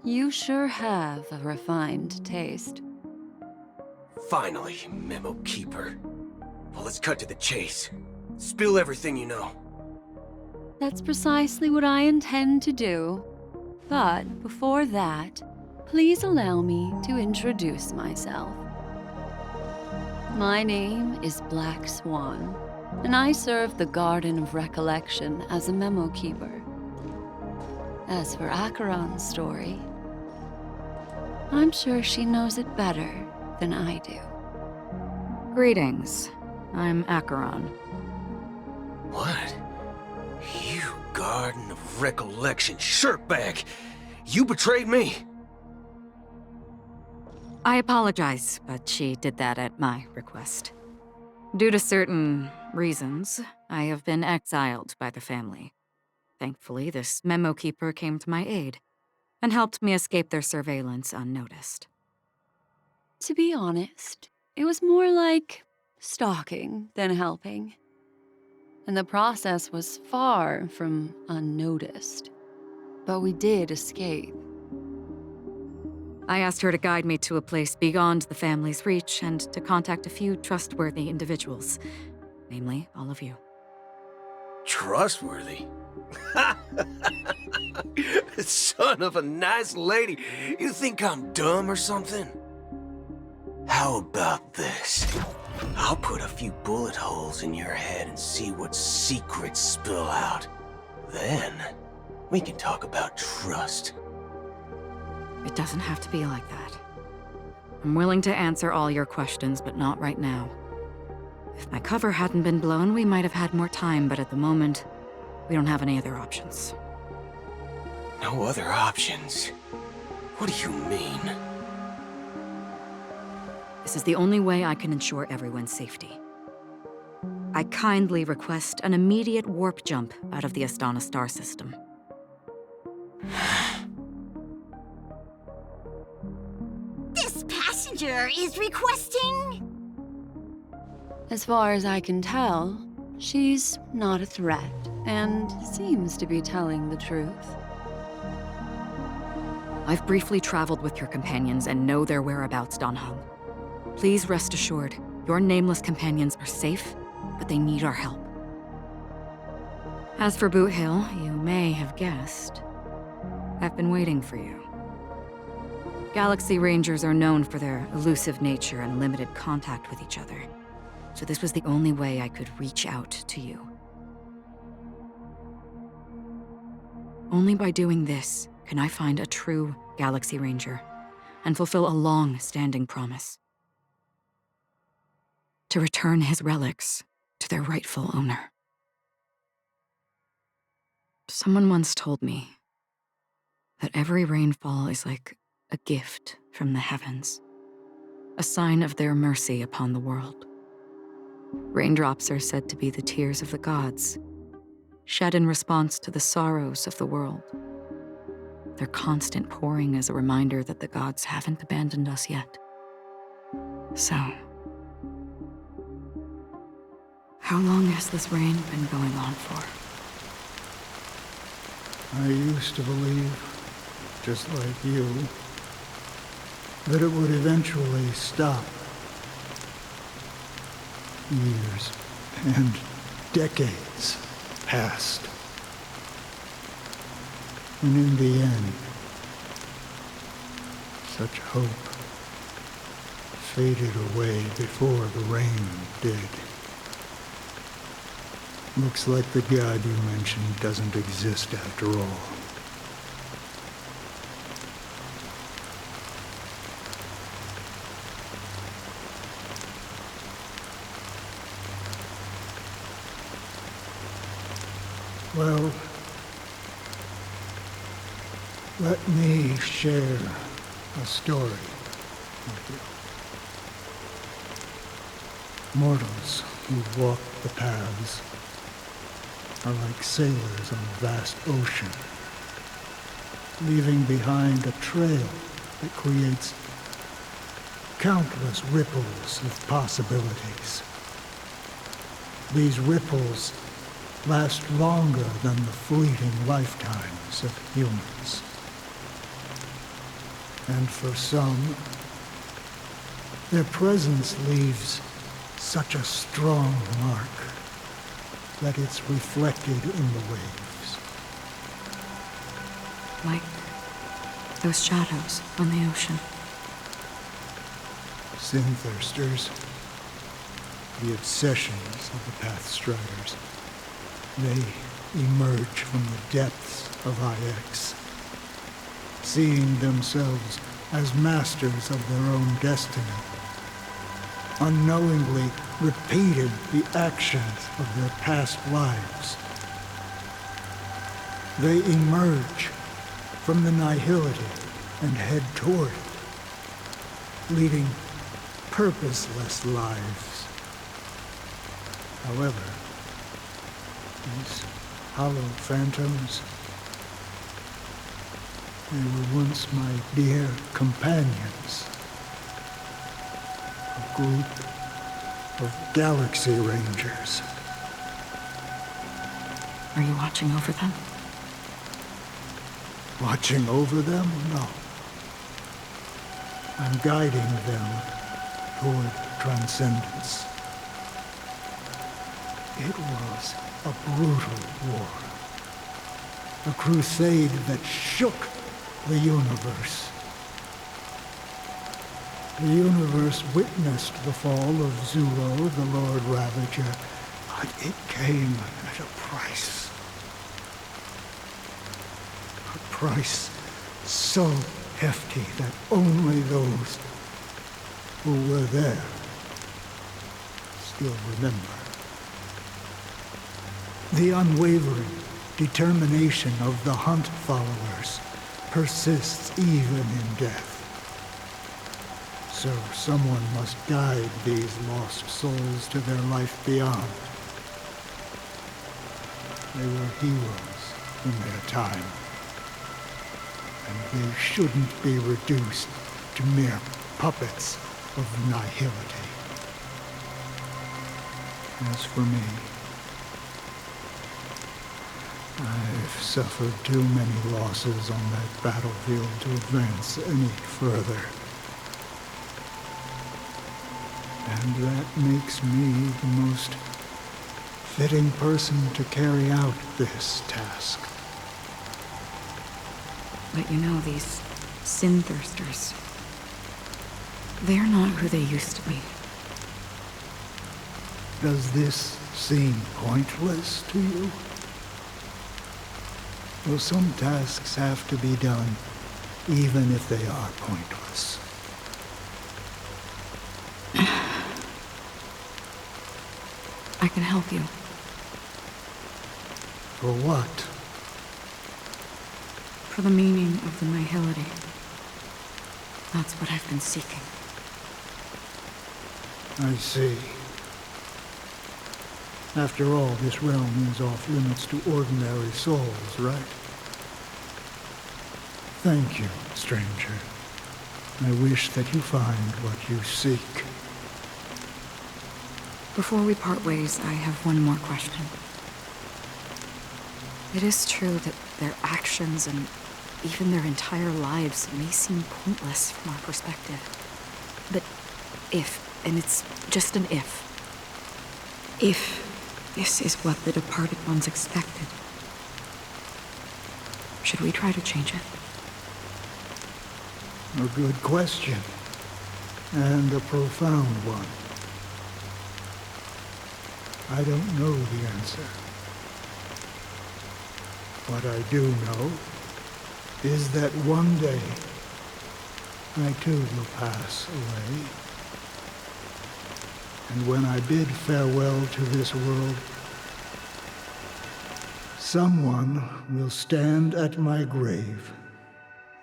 You sure have a refined taste. Finally, Memo Keeper. Well, let's cut to the chase. Spill everything you know. That's precisely what I intend to do. But before that, please allow me to introduce myself. My name is Black Swan, and I serve the Garden of Recollection as a memo keeper. As for Acheron's story, I'm sure she knows it better than I do. Greetings. I'm Acheron. What? You Garden of Recollection shirtbag! You betrayed me! I apologize, but she did that at my request. Due to certain reasons, I have been exiled by the family. Thankfully, this memo keeper came to my aid and helped me escape their surveillance unnoticed. To be honest, it was more like stalking than helping. And the process was far from unnoticed. But we did escape. I asked her to guide me to a place beyond the family's reach and to contact a few trustworthy individuals, namely all of you. Trustworthy? Son of a nice lady, you think I'm dumb or something? How about this? I'll put a few bullet holes in your head and see what secrets spill out. Then, we can talk about trust. It doesn't have to be like that. I'm willing to answer all your questions, but not right now. If my cover hadn't been blown, we might have had more time, but at the moment, we don't have any other options. No other options? What do you mean? This is the only way I can ensure everyone's safety. I kindly request an immediate warp jump out of the Astana star system. This passenger is requesting... As far as I can tell, she's not a threat and seems to be telling the truth. I've briefly traveled with your companions and know their whereabouts, Dan Hung. Please rest assured, your nameless companions are safe, but they need our help. As for Boot Hill, you may have guessed. I've been waiting for you. Galaxy Rangers are known for their elusive nature and limited contact with each other, so this was the only way I could reach out to you. Only by doing this can I find a true Galaxy Ranger and fulfill a long-standing promise. To return his relics to their rightful owner. Someone once told me that every rainfall is like a gift from the heavens, a sign of their mercy upon the world. Raindrops are said to be the tears of the gods, shed in response to the sorrows of the world. Their constant pouring is a reminder that the gods haven't abandoned us yet. So, How long has this reign been going on for? I used to believe, just like you, that it would eventually stop. Years and decades passed. And in the end, such hope faded away before the rain did. Looks like the god you mentioned doesn't exist after all. Well, let me share a story with you. Mortals who walk the paths are like sailors on a vast ocean, leaving behind a trail that creates countless ripples of possibilities. These ripples last longer than the fleeting lifetimes of humans. And for some, their presence leaves such a strong mark that it's reflected in the waves. Like those shadows on the ocean. Sin-thirsters, the obsessions of the Pathstriders, they emerge from the depths of IX, seeing themselves as masters of their own destiny, unknowingly repeated the actions of their past lives. They emerge from the nihility and head toward it, leading purposeless lives. However, these hollow phantoms, they were once my dear companions. A group of Galaxy Rangers. Are you watching over them? Watching over them? No. I'm guiding them toward transcendence. It was a brutal war. A crusade that shook the universe. The universe witnessed the fall of Zulo, the Lord Ravager, but it came at a price. A price so hefty that only those who were there still remember. The unwavering determination of the Hunt followers persists even in death. So someone must guide these lost souls to their life beyond. They were heroes in their time, and they shouldn't be reduced to mere puppets of nihility. As for me, I've suffered too many losses on that battlefield to advance any further. And that makes me the most fitting person to carry out this task. But you know, these sin-thirsters, they're not who they used to be. Does this seem pointless to you? Well, some tasks have to be done, even if they are pointless. I can help you. For what? For the meaning of the nihility. That's what I've been seeking. I see. After all, this realm is off limits to ordinary souls, right? Thank you, stranger. I wish that you find what you seek. Before we part ways, I have one more question. It is true that their actions and even their entire lives may seem pointless from our perspective. But if, and it's just an if this is what the departed ones expected, should we try to change it? A good question. And a profound one. I don't know the answer. What I do know is that one day I too will pass away. And when I bid farewell to this world, someone will stand at my grave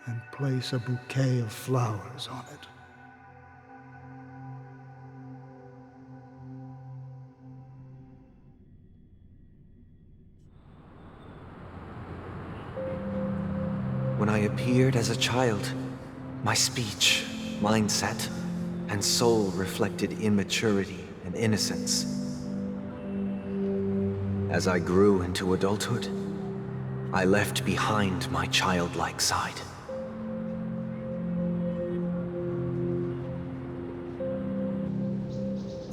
and place a bouquet of flowers on it. When I appeared as a child, my speech, mindset, and soul reflected immaturity and innocence. As I grew into adulthood, I left behind my childlike side.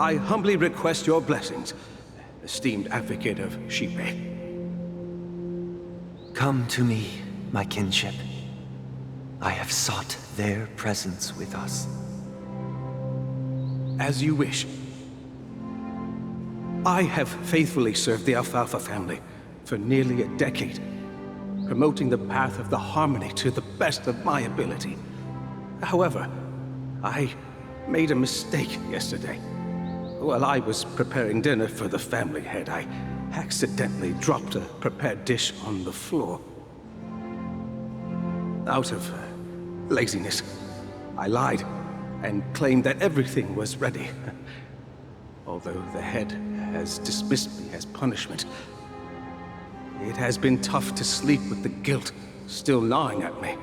I humbly request your blessings, esteemed advocate of Shipe. Come to me, my kinship. I have sought their presence with us. As you wish. I have faithfully served the Alfalfa family for nearly a decade, promoting the path of the harmony to the best of my ability. However, I made a mistake yesterday. While I was preparing dinner for the family head, I accidentally dropped a prepared dish on the floor. Out of laziness, I lied and claimed that everything was ready. Although the head has dismissed me as punishment, it has been tough to sleep with the guilt still gnawing at me,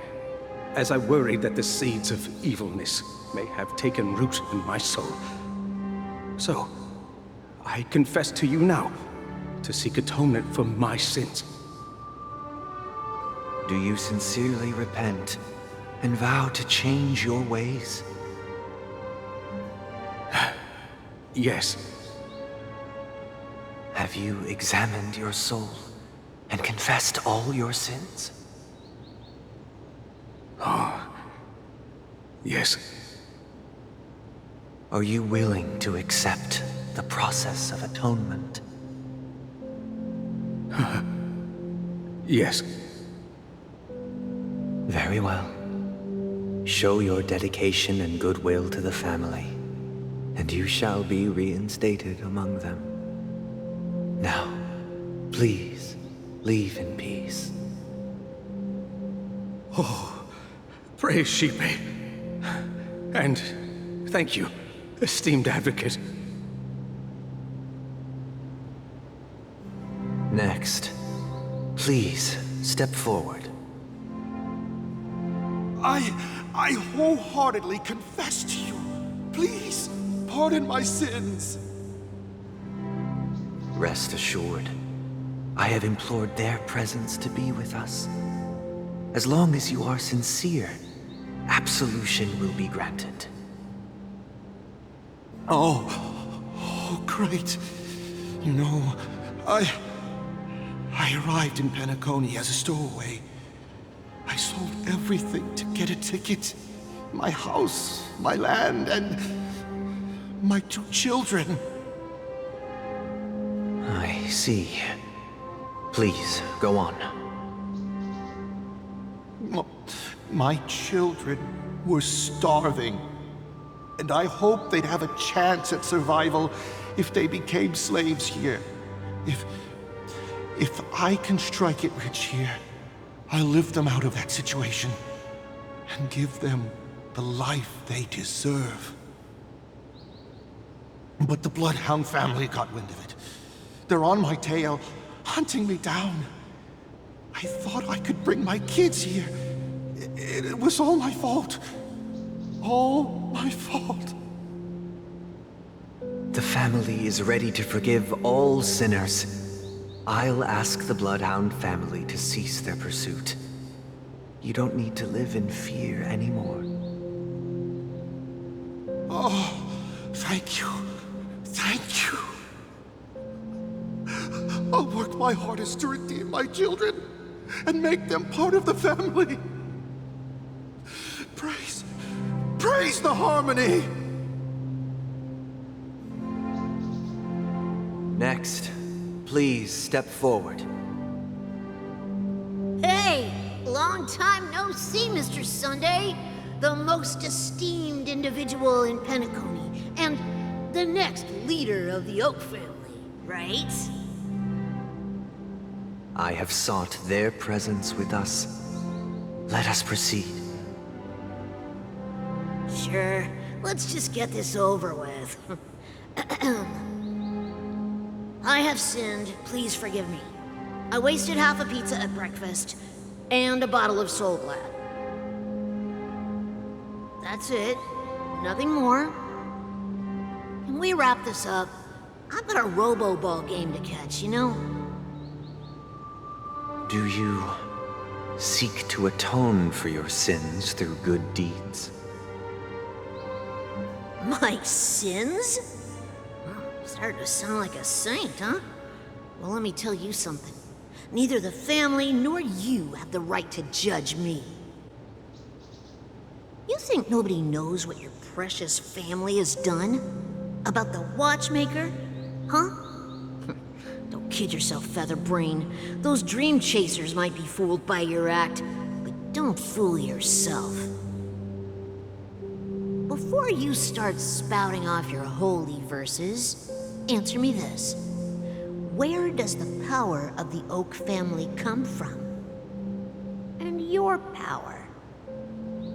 as I worried that the seeds of evilness may have taken root in my soul. So, I confess to you now to seek atonement for my sins. Do you sincerely repent and vow to change your ways? Yes. Have you examined your soul and confessed all your sins? Oh, yes. Are you willing to accept the process of atonement? Yes. Very well. Show your dedication and goodwill to the family, and you shall be reinstated among them. Now, please, leave in peace. Oh, praise Shipe. And thank you, esteemed advocate. Next, please step forward. I wholeheartedly confess to you. Please, pardon my sins. Rest assured, I have implored their presence to be with us. As long as you are sincere, absolution will be granted. Oh, great. You know, I arrived in Penacony as a stowaway. I sold everything to get a ticket. My house, my land, and my 2 children. I see. Please, go on. My children were starving, and I hoped they'd have a chance at survival if they became slaves here. If I can strike it rich here, I'll lift them out of that situation and give them the life they deserve. But the Bloodhound family got wind of it. They're on my tail, hunting me down. I thought I could bring my kids here. It was all my fault. All my fault. the family is ready to forgive all sinners, I'll ask the Bloodhound family to cease their pursuit. You don't need to live in fear anymore. Oh, thank you. Thank you. I'll work my hardest to redeem my children and make them part of the family. Praise the harmony! Next, please step forward. Hey! Long time no see, Mr. Sunday. The most esteemed individual in Penacony, and the next leader of the Oak family, right? I have sought their presence with us. Let us proceed. Sure. Let's just get this over with. I have sinned. Please forgive me. I wasted half a pizza at breakfast, and a bottle of Soul Glad. That's it. Nothing more. Can we wrap this up? I've got a robo-ball game to catch, you know? Do you seek to atone for your sins through good deeds? My sins? Oh, starting to sound like a saint, huh? Well, let me tell you something. Neither the family nor you have the right to judge me. You think nobody knows what your precious family has done? About the watchmaker? Huh? Don't kid yourself, Featherbrain. Those dream chasers might be fooled by your act, but don't fool yourself. Before you start spouting off your holy verses, answer me this. Where does the power of the Oak family come from? And your power?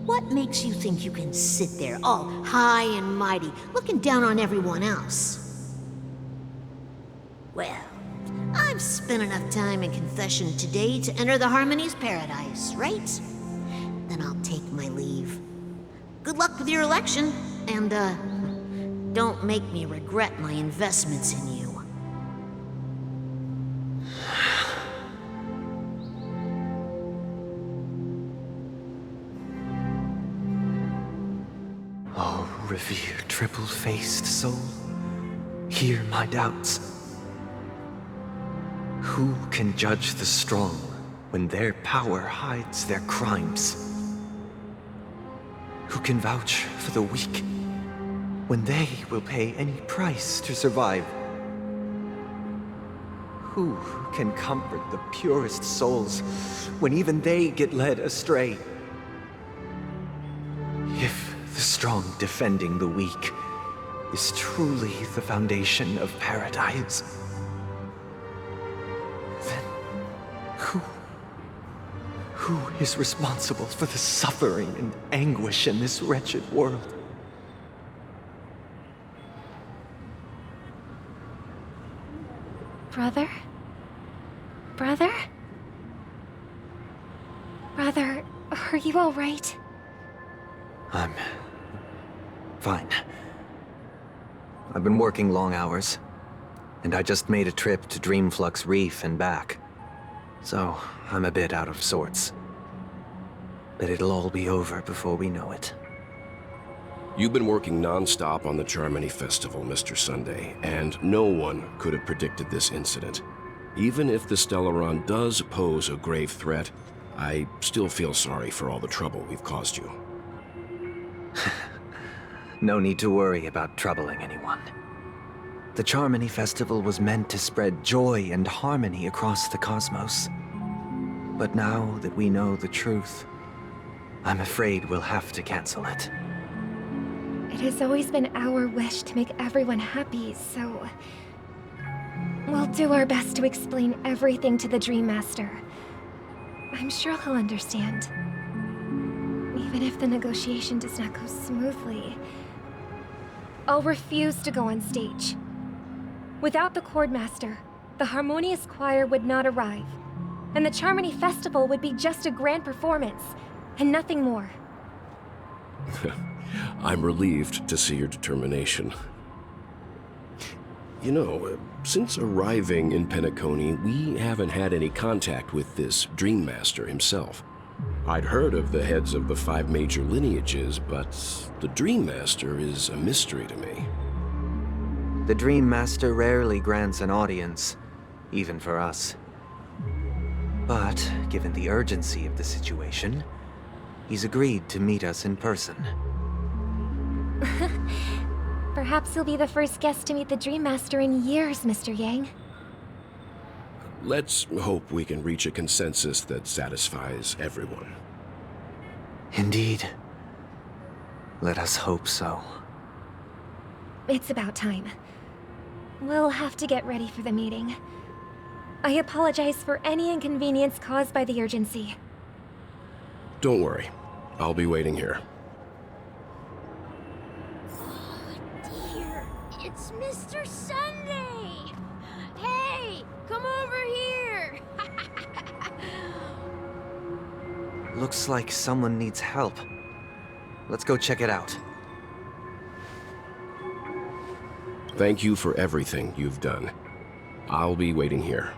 What makes you think you can sit there all high and mighty, looking down on everyone else? Well, I've spent enough time in confession today to enter the Harmony's paradise, right? Then I'll take my leave. Good luck with your election, and, don't make me regret my investments in you. Oh, revered triple-faced soul, hear my doubts. Who can judge the strong when their power hides their crimes? Who can vouch for the weak when they will pay any price to survive? Who can comfort the purest souls when even they get led astray? If the strong defending the weak is truly the foundation of paradise, then who is responsible for the suffering and anguish in this wretched world? Brother? Brother? Brother, are you all right? I'm fine. I've been working long hours, and I just made a trip to Dreamflux Reef and back. So, I'm a bit out of sorts. But it'll all be over before we know it. You've been working non-stop on the Charmony Festival, Mr. Sunday, and no one could have predicted this incident. Even if the Stellaron does pose a grave threat, I still feel sorry for all the trouble we've caused you. No need to worry about troubling anyone. The Charmony Festival was meant to spread joy and harmony across the cosmos. But now that we know the truth, I'm afraid we'll have to cancel it. It has always been our wish to make everyone happy, so... we'll do our best to explain everything to the Dream Master. I'm sure he'll understand. Even if the negotiation does not go smoothly, I'll refuse to go on stage. Without the Chordmaster, the Harmonious Choir would not arrive, and the Charmony Festival would be just a grand performance, and nothing more. I'm relieved to see your determination. You know, since arriving in Penacony, we haven't had any contact with this Dream Master himself. I'd heard of the heads of the 5 major lineages, but the Dream Master is a mystery to me. The Dream Master rarely grants an audience, even for us. But, given the urgency of the situation, he's agreed to meet us in person. Perhaps you'll be the first guest to meet the Dream Master in years, Mr. Yang. Let's hope we can reach a consensus that satisfies everyone. Indeed. Let us hope so. It's about time. We'll have to get ready for the meeting. I apologize for any inconvenience caused by the urgency. Don't worry. I'll be waiting here. Dear, it's Mr. Sunday! Hey, come over here! Looks like someone needs help. Let's go check it out. Thank you for everything you've done. I'll be waiting here.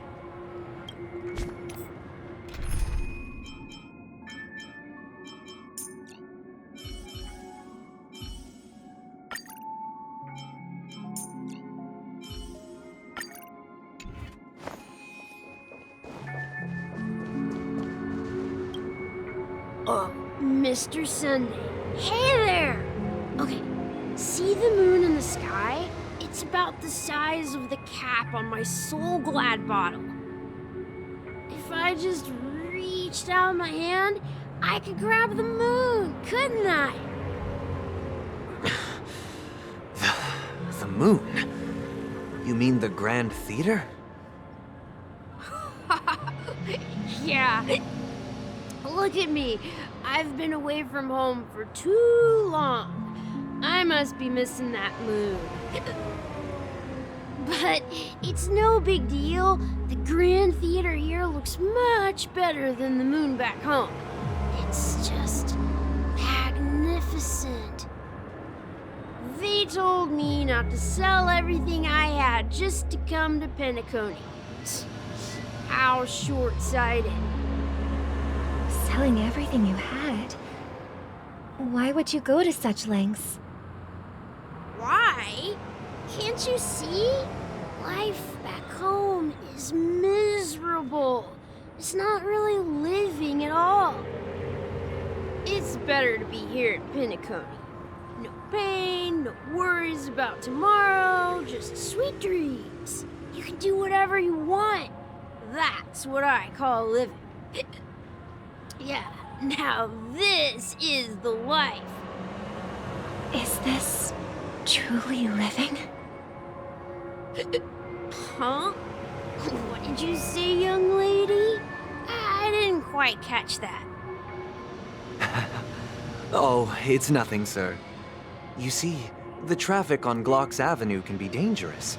Mr. Sunday. Hey there! Okay, see the moon in the sky? It's about the size of the cap on my Soul Glad bottle. If I just reached out my hand, I could grab the moon, couldn't I? The moon? You mean the Grand Theater? Yeah. Look at me. I've been away from home for too long. I must be missing that moon. But it's no big deal. The Grand Theater here looks much better than the moon back home. It's just magnificent. They told me not to sell everything I had just to come to Penacony. How short-sighted. Selling everything you had? Why would you go to such lengths? Why? Can't you see? Life back home is miserable. It's not really living at all. It's better to be here at Penacony. No pain, no worries about tomorrow, just sweet dreams. You can do whatever you want. That's what I call living. Yeah, now this is the life. Is this truly living? Huh? What did you say, young lady? I didn't quite catch that. Oh, it's nothing, sir. You see, the traffic on Glock's Avenue can be dangerous.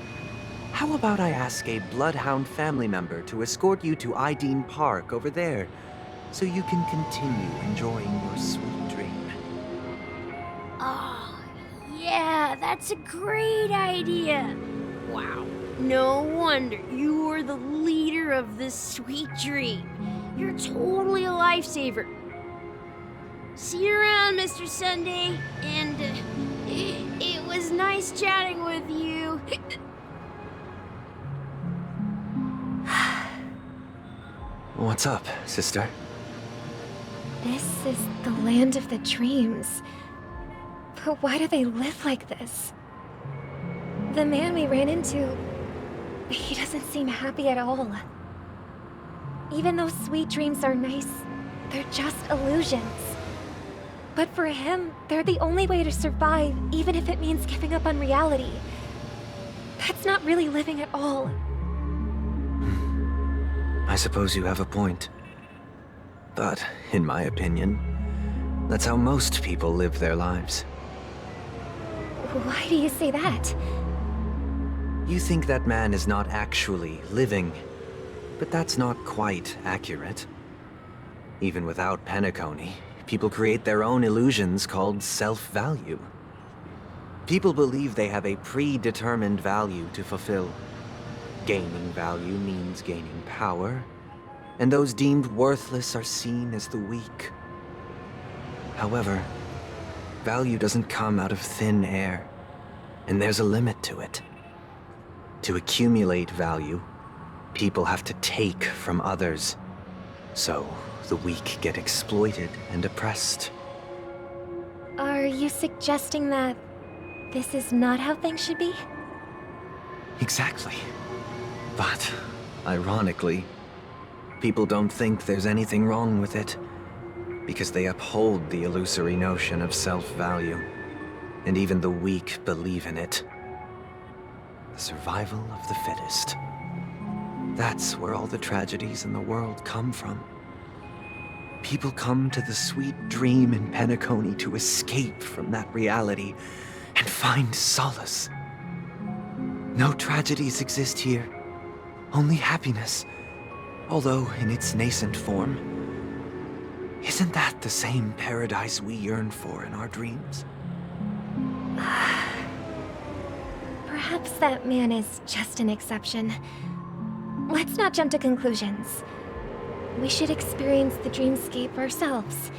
How about I ask a Bloodhound family member to escort you to Ideen Park over there, so you can continue enjoying your sweet dream? Oh, yeah, that's a great idea. Wow, no wonder you're the leader of this sweet dream. You're totally a lifesaver. See you around, Mr. Sunday, and it was nice chatting with you. What's up, sister? This is the land of the dreams. But why do they live like this? The man we ran into, he doesn't seem happy at all. Even though sweet dreams are nice, they're just illusions. But for him, they're the only way to survive, even if it means giving up on reality. That's not really living at all. I suppose you have a point. But, in my opinion, that's how most people live their lives. Why do you say that? You think that man is not actually living, but that's not quite accurate. Even without Penacony, people create their own illusions called self-value. People believe they have a predetermined value to fulfill. Gaining value means gaining power, and those deemed worthless are seen as the weak. However, value doesn't come out of thin air, and there's a limit to it. To accumulate value, people have to take from others. So, the weak get exploited and oppressed. Are you suggesting that this is not how things should be? Exactly. But, ironically, people don't think there's anything wrong with it, because they uphold the illusory notion of self-value, and even the weak believe in it. The survival of the fittest. That's where all the tragedies in the world come from. People come to the sweet dream in Penacony to escape from that reality and find solace. No tragedies exist here, only happiness, although in its nascent form. Isn't that the same paradise we yearn for in our dreams? Perhaps that man is just an exception. Let's not jump to conclusions. We should experience the dreamscape ourselves,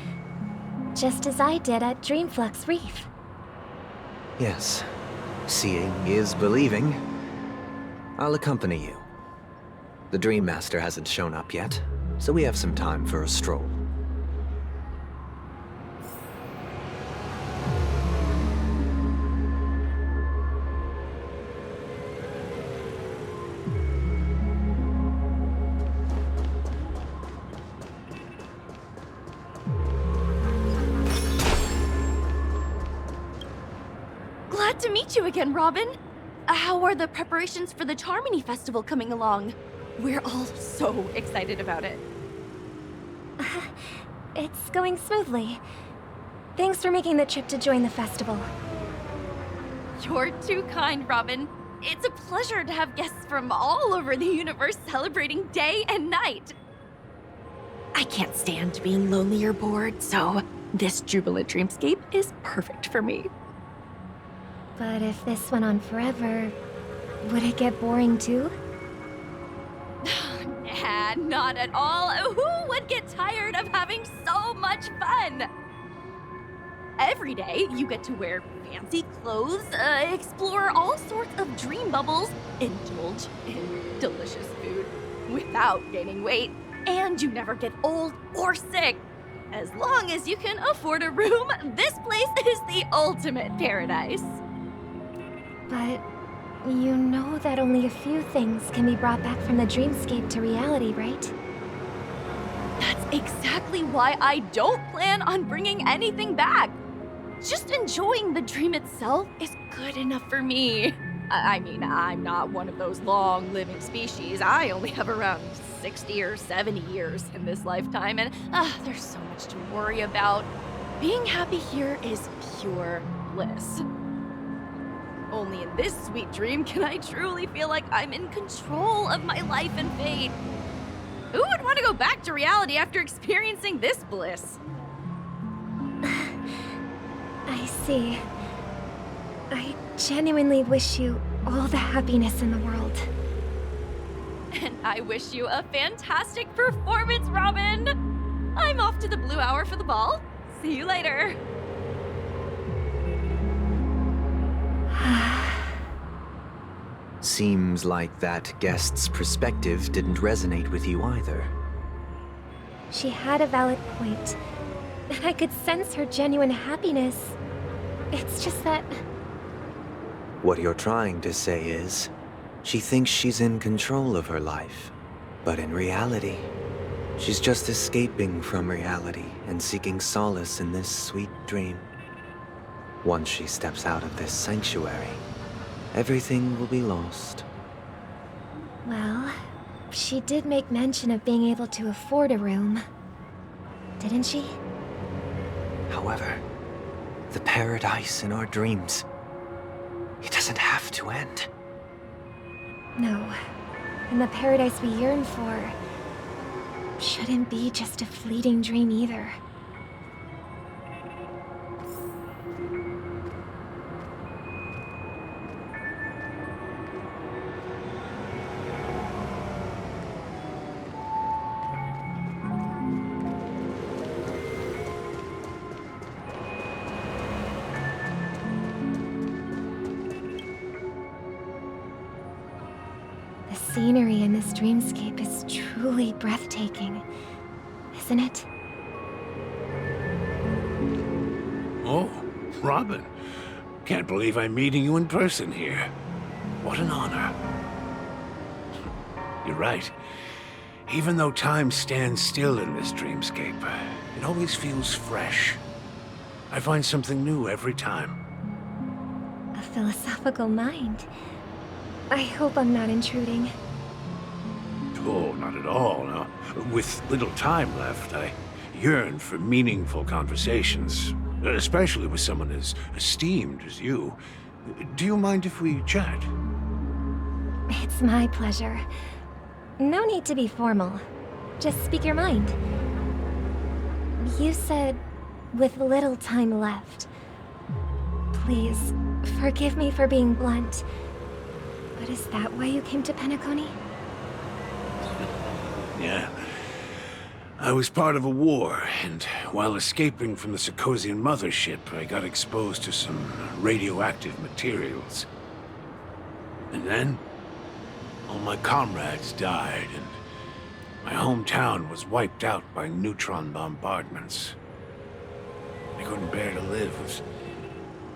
just as I did at Dreamflux Reef. Yes, seeing is believing. I'll accompany you. The Dream Master hasn't shown up yet, so we have some time for a stroll. Glad to meet you again, Robin. How are the preparations for the Charmony Festival coming along? We're all so excited about it. It's going smoothly. Thanks for making the trip to join the festival. You're too kind, Robin. It's a pleasure to have guests from all over the universe celebrating day and night. I can't stand being lonely or bored, so this jubilant dreamscape is perfect for me. But if this went on forever, would it get boring too? Nah, not at all. Who would get tired of having so much fun? Every day, you get to wear fancy clothes, explore all sorts of dream bubbles, indulge in delicious food without gaining weight, and you never get old or sick. As long as you can afford a room, this place is the ultimate paradise. But you know that only a few things can be brought back from the dreamscape to reality, right? That's exactly why I don't plan on bringing anything back. Just enjoying the dream itself is good enough for me. I mean, I'm not one of those long-living species. I only have around 60 or 70 years in this lifetime, and there's so much to worry about. Being happy here is pure bliss. Only in this sweet dream can I truly feel like I'm in control of my life and fate. Who would want to go back to reality after experiencing this bliss? I see. I genuinely wish you all the happiness in the world. And I wish you a fantastic performance, Robin! I'm off to the Blue Hour for the ball. See you later. Seems like that guest's perspective didn't resonate with you either. She had a valid point, and I could sense her genuine happiness. It's just that... What you're trying to say is, she thinks she's in control of her life. But in reality, she's just escaping from reality and seeking solace in this sweet dream. Once she steps out of this sanctuary, everything will be lost. Well, she did make mention of being able to afford a room, didn't she? However, the paradise in our dreams, it doesn't have to end. No, and the paradise we yearn for shouldn't be just a fleeting dream either. scenery in this dreamscape is truly breathtaking, isn't it? Oh, Robin. Can't believe I'm meeting you in person here. What an honor. You're right. Even though time stands still in this dreamscape, it always feels fresh. I find something new every time. A philosophical mind. I hope I'm not intruding. Oh, not at all. No. With little time left, I yearn for meaningful conversations, especially with someone as esteemed as you. Do you mind if we chat? It's my pleasure. No need to be formal. Just speak your mind. You said, with little time left. Please, forgive me for being blunt. But is that why you came to Penacony? Yeah. I was part of a war, and while escaping from the Sarkosian mothership, I got exposed to some radioactive materials. And then, all my comrades died, and my hometown was wiped out by neutron bombardments. I couldn't bear to live with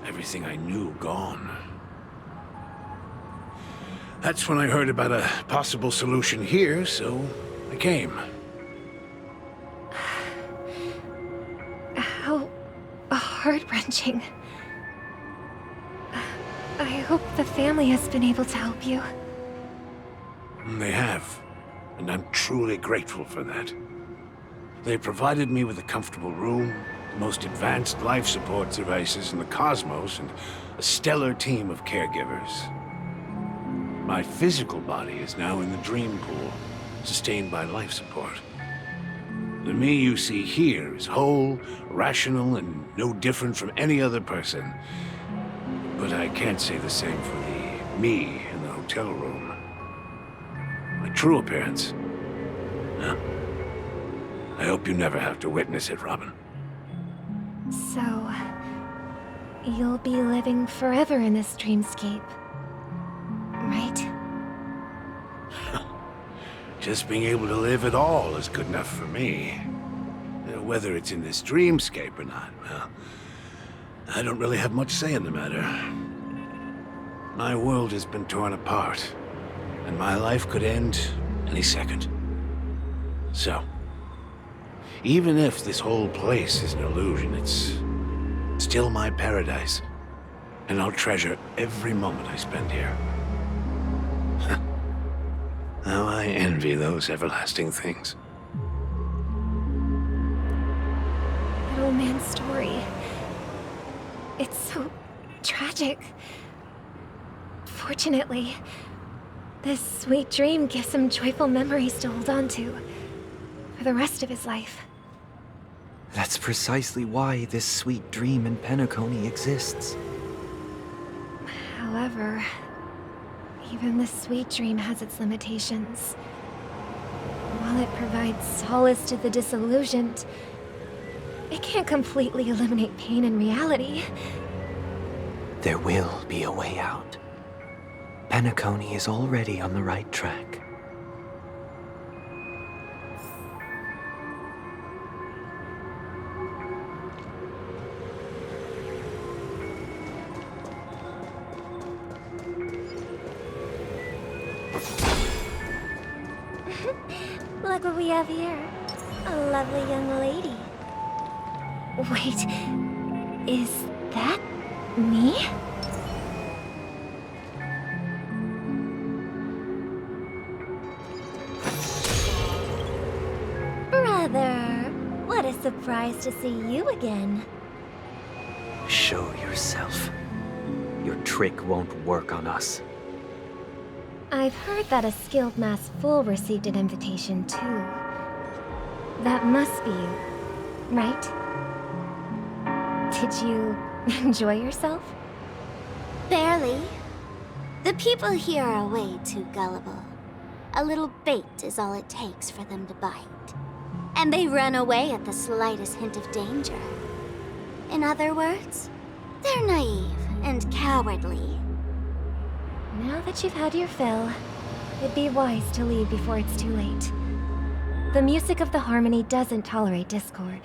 everything I knew gone. That's when I heard about a possible solution here, so I came. How heart-wrenching. I hope the family has been able to help you. They have, and I'm truly grateful for that. They provided me with a comfortable room, the most advanced life support devices in the cosmos, and a stellar team of caregivers. My physical body is now in the dream pool, sustained by life support. The me you see here is whole, rational, and no different from any other person. But I can't say the same for the me in the hotel room. My true appearance? Huh? I hope you never have to witness it, Robin. So, you'll be living forever in this dreamscape, right? Just being able to live at all is good enough for me. Whether it's in this dreamscape or not, well, I don't really have much say in the matter. My world has been torn apart, and my life could end any second. So, even if this whole place is an illusion, it's still my paradise, and I'll treasure every moment I spend here. How I envy those everlasting things. That old man's story. It's so tragic. Fortunately, this sweet dream gives him joyful memories to hold on to for the rest of his life. That's precisely why this sweet dream in Penacony exists. However, even this sweet dream has its limitations. While it provides solace to the disillusioned, it can't completely eliminate pain in reality. There will be a way out. Penacony is already on the right track. Look what we have here. A lovely young lady. Wait, is that me? Brother, what a surprise to see you again. Show yourself. Your trick won't work on us. I've heard that a skilled mass fool received an invitation too. That must be you, right? Did you enjoy yourself? Barely. The people here are way too gullible. A little bait is all it takes for them to bite. And they run away at the slightest hint of danger. In other words, they're naive and cowardly. Now that you've had your fill, It'd be wise to leave before it's too late. The music of the harmony doesn't tolerate discord.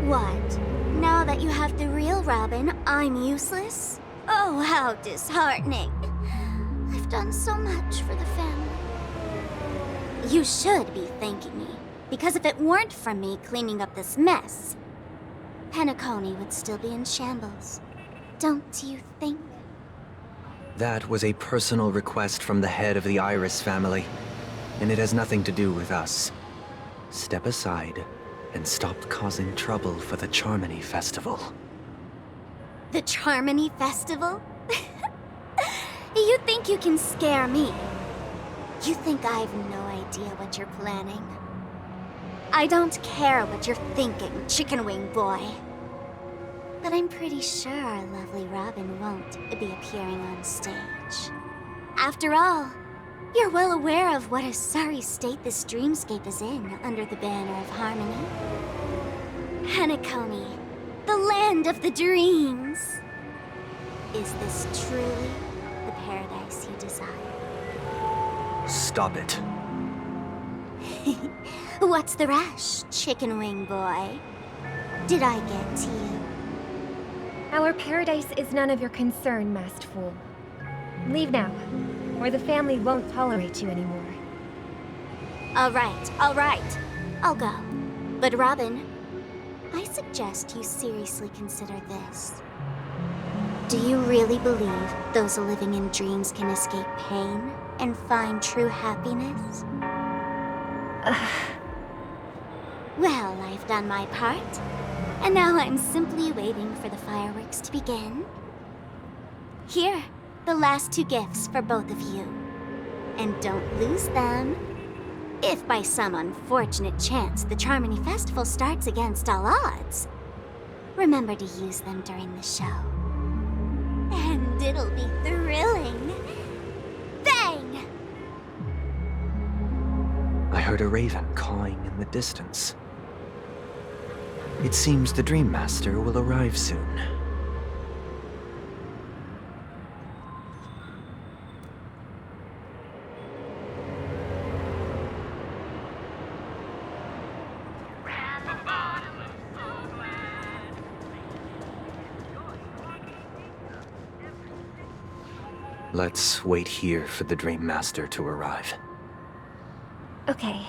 What? Now that you have the real Robin, I'm useless? Oh, how disheartening. I've done so much for the family. You should be thanking me, because if it weren't for me cleaning up this mess, Penacony would still be in shambles. Don't you think? That was a personal request from the head of the Iris family, and it has nothing to do with us. Step aside and stop causing trouble for the Charmony Festival. The Charmony Festival? You think you can scare me? You think I have no idea what you're planning? I don't care what you're thinking, Chicken Wing Boy. But I'm pretty sure our lovely Robin won't be appearing on stage. After all, you're well aware of what a sorry state this dreamscape is in under the banner of harmony. Penacony, the land of the dreams. Is this truly the paradise you desire? Stop it. What's the rush, Chicken Wing Boy? Did I get to you? Our paradise is none of your concern, masked fool. Leave now, or the family won't tolerate you anymore. All right. I'll go. But Robin, I suggest you seriously consider this. Do you really believe those living in dreams can escape pain and find true happiness? Well, I've done my part, and now I'm simply waiting for the fireworks to begin. Here, the last 2 gifts for both of you. And don't lose them. If by some unfortunate chance the Charmony Festival starts against all odds, remember to use them during the show. And it'll be thrilling. Bang! I heard a raven cawing in the distance. It seems the Dream Master will arrive soon. Let's wait here for the Dream Master to arrive. Okay.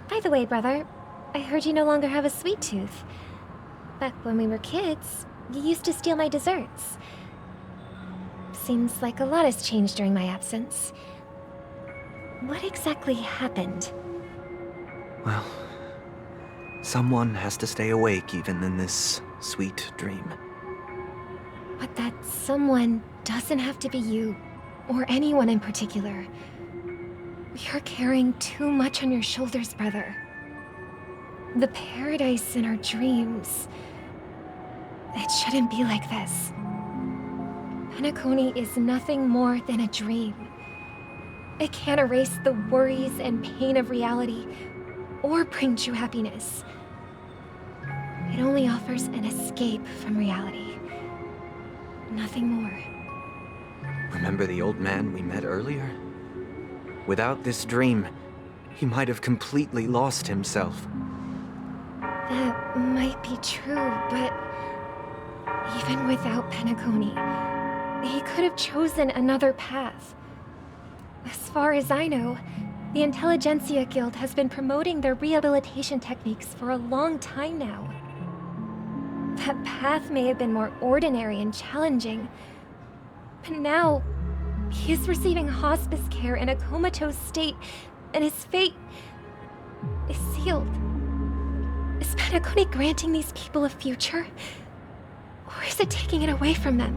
By the way, brother, I heard you no longer have a sweet tooth. Back when we were kids, you used to steal my desserts. Seems like a lot has changed during my absence. What exactly happened? Well, someone has to stay awake even in this sweet dream. But that someone doesn't have to be you, or anyone in particular. You're carrying too much on your shoulders, brother. The paradise in our dreams. It shouldn't be like this. Penacony is nothing more than a dream. It can't erase the worries and pain of reality, or bring true happiness. It only offers an escape from reality. Nothing more. Remember the old man we met earlier? Without this dream, he might have completely lost himself. That might be true, but even without Penacony, he could have chosen another path. As far as I know, the Intelligentsia Guild has been promoting their rehabilitation techniques for a long time now. That path may have been more ordinary and challenging, but now he is receiving hospice care in a comatose state, and his fate is sealed. Is Penacony granting these people a future? Or is it taking it away from them?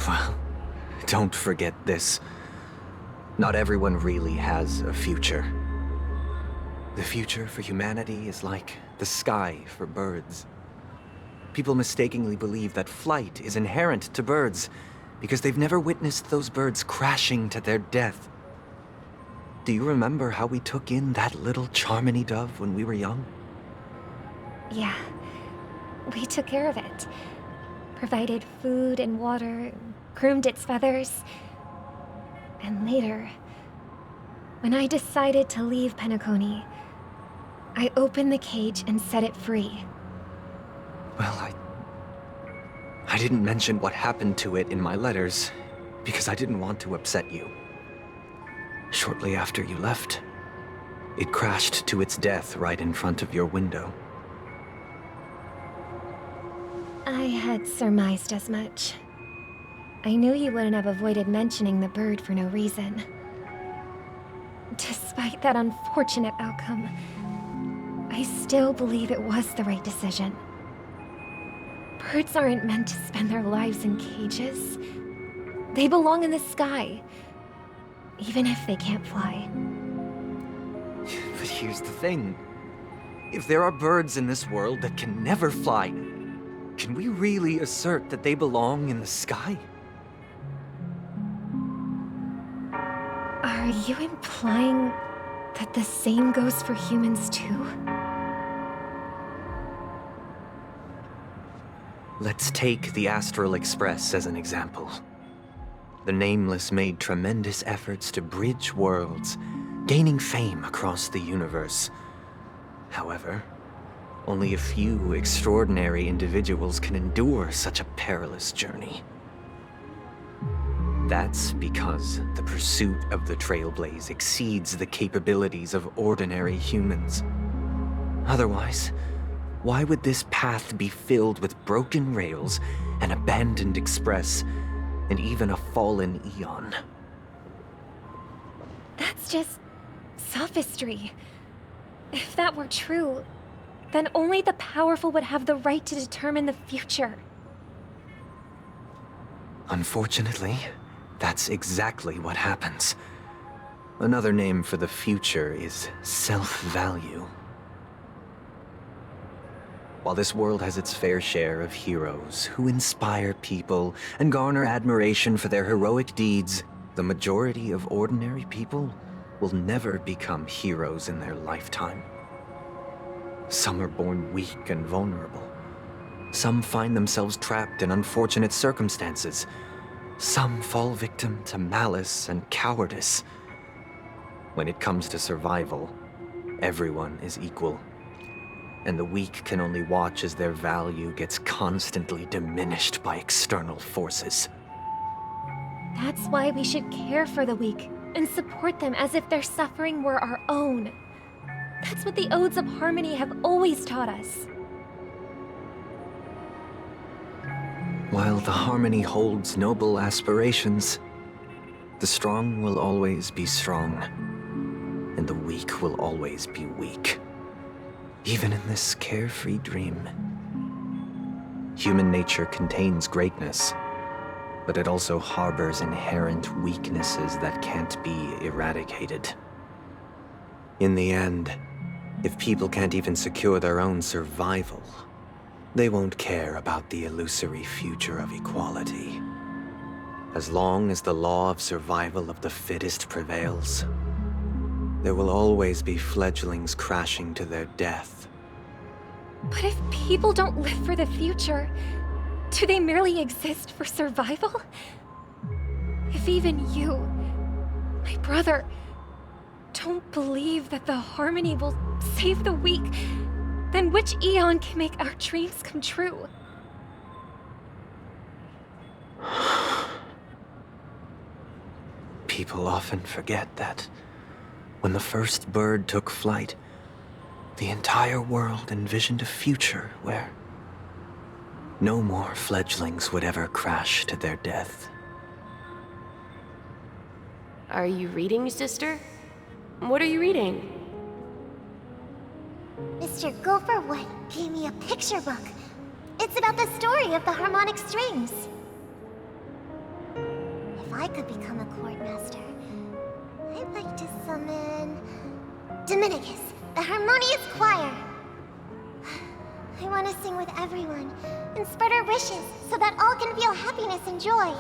Well, don't forget this. Not everyone really has a future. The future for humanity is like the sky for birds. People mistakenly believe that flight is inherent to birds because they've never witnessed those birds crashing to their death. Do you remember how we took in that little Charmony dove when we were young? Yeah. We took care of it. Provided food and water, groomed its feathers. And later, when I decided to leave Penacony, I opened the cage and set it free. Well, I didn't mention what happened to it in my letters, because I didn't want to upset you. Shortly after you left, it crashed to its death right in front of your window. I had surmised as much. I knew you wouldn't have avoided mentioning the bird for no reason. Despite that unfortunate outcome, I still believe it was the right decision. Birds aren't meant to spend their lives in cages. They belong in the sky, even if they can't fly. But here's the thing. If there are birds in this world that can never fly, can we really assert that they belong in the sky? Are you implying that the same goes for humans too? Let's take the Astral Express as an example. The Nameless made tremendous efforts to bridge worlds, gaining fame across the universe. However, only a few extraordinary individuals can endure such a perilous journey. That's because the pursuit of the Trailblaze exceeds the capabilities of ordinary humans. Otherwise, why would this path be filled with broken rails, an abandoned express, and even a fallen Eon? That's just sophistry. If that were true, then only the powerful would have the right to determine the future. Unfortunately, that's exactly what happens. Another name for the future is self-value. While this world has its fair share of heroes who inspire people and garner admiration for their heroic deeds, the majority of ordinary people will never become heroes in their lifetime. Some are born weak and vulnerable. Some find themselves trapped in unfortunate circumstances. Some fall victim to malice and cowardice. When it comes to survival, everyone is equal. And the weak can only watch as their value gets constantly diminished by external forces. That's why we should care for the weak and support them as if their suffering were our own. That's what the Odes of Harmony have always taught us. While the Harmony holds noble aspirations, the strong will always be strong, and the weak will always be weak. Even in this carefree dream. Human nature contains greatness, but it also harbors inherent weaknesses that can't be eradicated. In the end, if people can't even secure their own survival, they won't care about the illusory future of equality. As long as the law of survival of the fittest prevails, there will always be fledglings crashing to their death. But if people don't live for the future, do they merely exist for survival? If even you, my brother, don't believe that the Harmony will save the weak, then which Eon can make our dreams come true? People often forget that when the first bird took flight, the entire world envisioned a future where no more fledglings would ever crash to their death. Are you reading, sister? What are you reading? Mr. Gopherwood gave me a picture book. It's about the story of the harmonic strings. If I could become a chord master, I'd like to summon Dominicus, the harmonious choir. I want to sing with everyone and spread our wishes so that all can feel happiness and joy.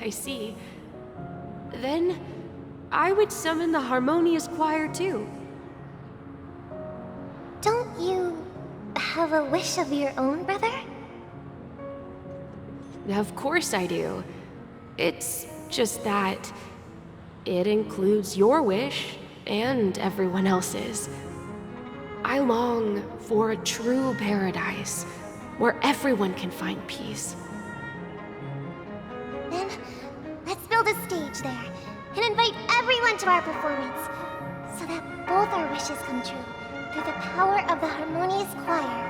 I see. Then, I would summon the harmonious choir too. Don't you have a wish of your own, brother? Of course I do. It's just that it includes your wish and everyone else's. I long for a true paradise where everyone can find peace. Then, let's build a stage there and invite everyone to our performance so that both our wishes come true through the power of the harmonious choir.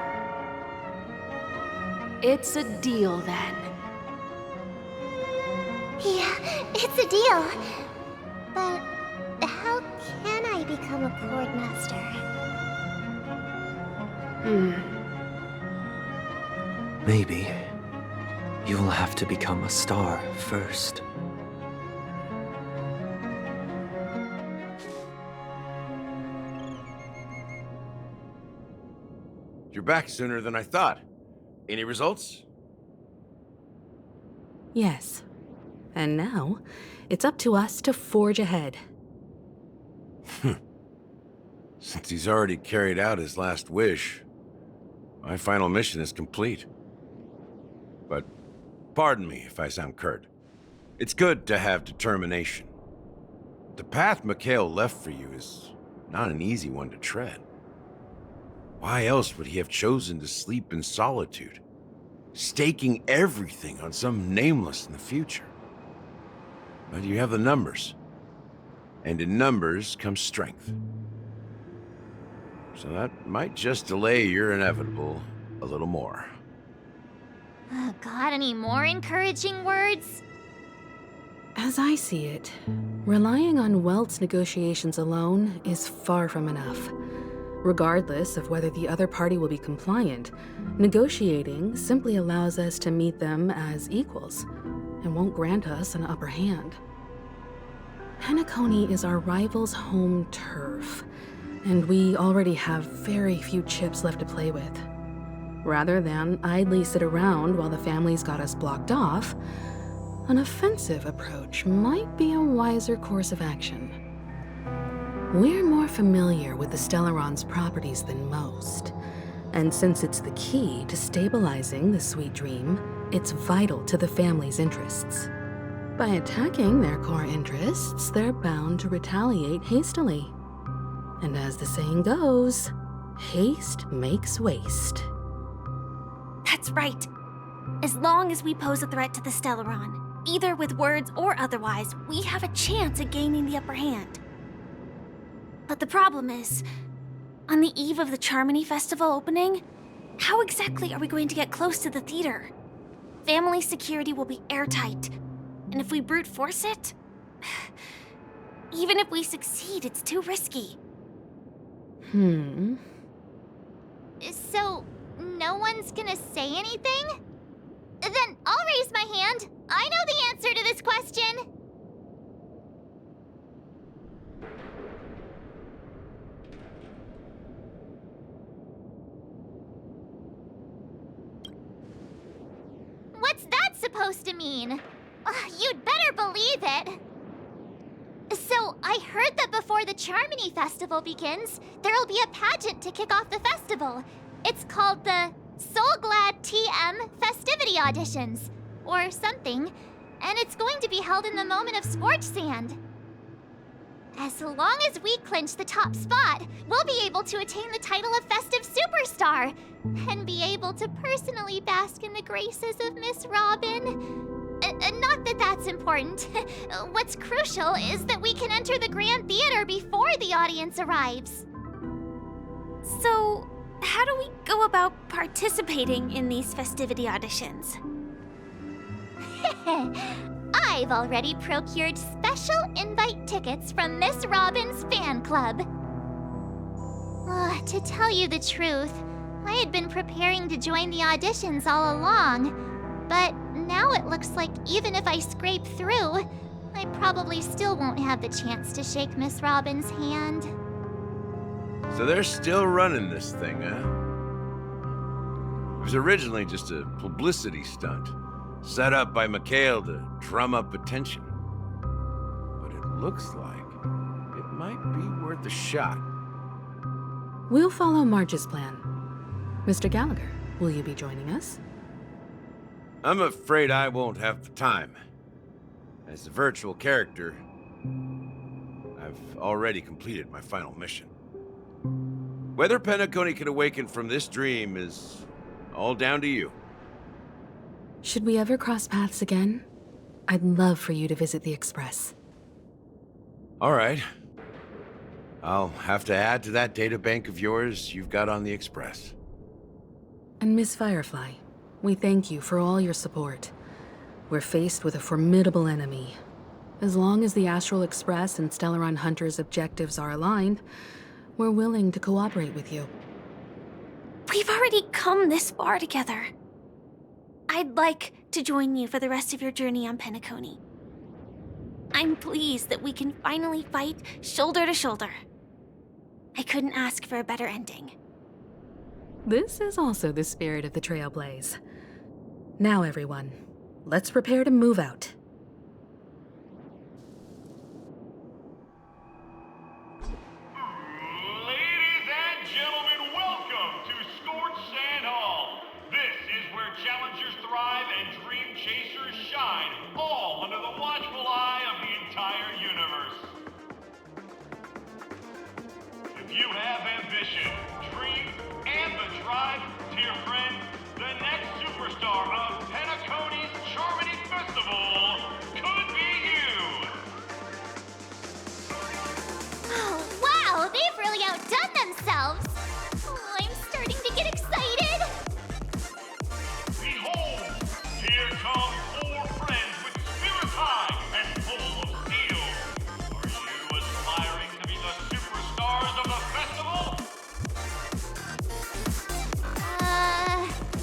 It's a deal then. Yeah, it's a deal. But how can I become a chord master? Maybe you will have to become a star first. You're back sooner than I thought. Any results? Yes. And now, it's up to us to forge ahead. Since he's already carried out his last wish, my final mission is complete. But pardon me if I sound curt. It's good to have determination. The path Mikhail left for you is not an easy one to tread. Why else would he have chosen to sleep in solitude, staking everything on some nameless in the future? But you have the numbers, and in numbers comes strength. So that might just delay your inevitable a little more. Got any more encouraging words? As I see it, relying on Welt's negotiations alone is far from enough. Regardless of whether the other party will be compliant, negotiating simply allows us to meet them as equals and won't grant us an upper hand. Penacony is our rival's home turf, and we already have very few chips left to play with. Rather than idly sit around while the family's got us blocked off, an offensive approach might be a wiser course of action. We're more familiar with the Stellaron's properties than most, and since it's the key to stabilizing the Sweet Dream, it's vital to the family's interests. By attacking their core interests, they're bound to retaliate hastily. And as the saying goes, haste makes waste. That's right. As long as we pose a threat to the Stellaron, either with words or otherwise, we have a chance at gaining the upper hand. But the problem is, on the eve of the Charmony Festival opening, how exactly are we going to get close to the theater? Family security will be airtight, and if we brute force it, even if we succeed, it's too risky. So, no one's gonna say anything? Then I'll raise my hand. I know the answer to this question. What's that supposed to mean? You'd better believe it. So, I heard that before the Charmony Festival begins, there'll be a pageant to kick off the festival. It's called the Soulglad TM Festivity Auditions, or something, and it's going to be held in the moment of Scorch Sand. As long as we clinch the top spot, we'll be able to attain the title of Festive Superstar, and be able to personally bask in the graces of Miss Robin. Not that that's important. What's crucial is that we can enter the Grand Theater before the audience arrives. So, how do we go about participating in these festivity auditions? I've already procured special invite tickets from Miss Robin's fan club. To tell you the truth, I had been preparing to join the auditions all along, but now it looks like even if I scrape through, I probably still won't have the chance to shake Miss Robin's hand. So they're still running this thing, huh? It was originally just a publicity stunt, set up by Mikhail to drum up attention. But it looks like it might be worth a shot. We'll follow Marge's plan. Mr. Gallagher, will you be joining us? I'm afraid I won't have the time. As a virtual character, I've already completed my final mission. Whether Penacony can awaken from this dream is all down to you. Should we ever cross paths again, I'd love for you to visit the Express. All right. I'll have to add to that databank of yours you've got on the Express. And Miss Firefly, we thank you for all your support. We're faced with a formidable enemy. As long as the Astral Express and Stellaron Hunter's objectives are aligned, we're willing to cooperate with you. We've already come this far together. I'd like to join you for the rest of your journey on Penacony. I'm pleased that we can finally fight shoulder to shoulder. I couldn't ask for a better ending. This is also the spirit of the Trailblaze. Now, everyone, let's prepare to move out. Ladies and gentlemen, welcome to Scorched Sand Hall. This is where challengers thrive and dream chasers shine, all under the watchful eye of the entire universe. If you have ambition, dreams, and the drive, dear friend, the next superstar of Penacony's Charmony Festival could be you! Oh, wow, they've really outdone themselves. Oh, I'm starting to get excited. Behold, here come 4 friends with spirits high and full of steel. Are you aspiring to be the superstars of the festival?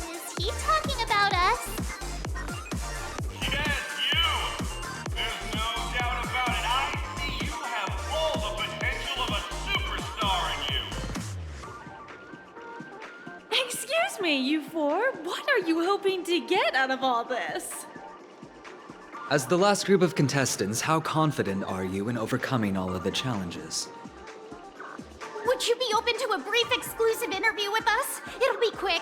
Is he talking about us? Yes, you! There's no doubt about it. I see you have all the potential of a superstar in you. Excuse me, you 4. What are you hoping to get out of all this? As the last group of contestants, how confident are you in overcoming all of the challenges? Would you be open to a brief exclusive interview with us? It'll be quick.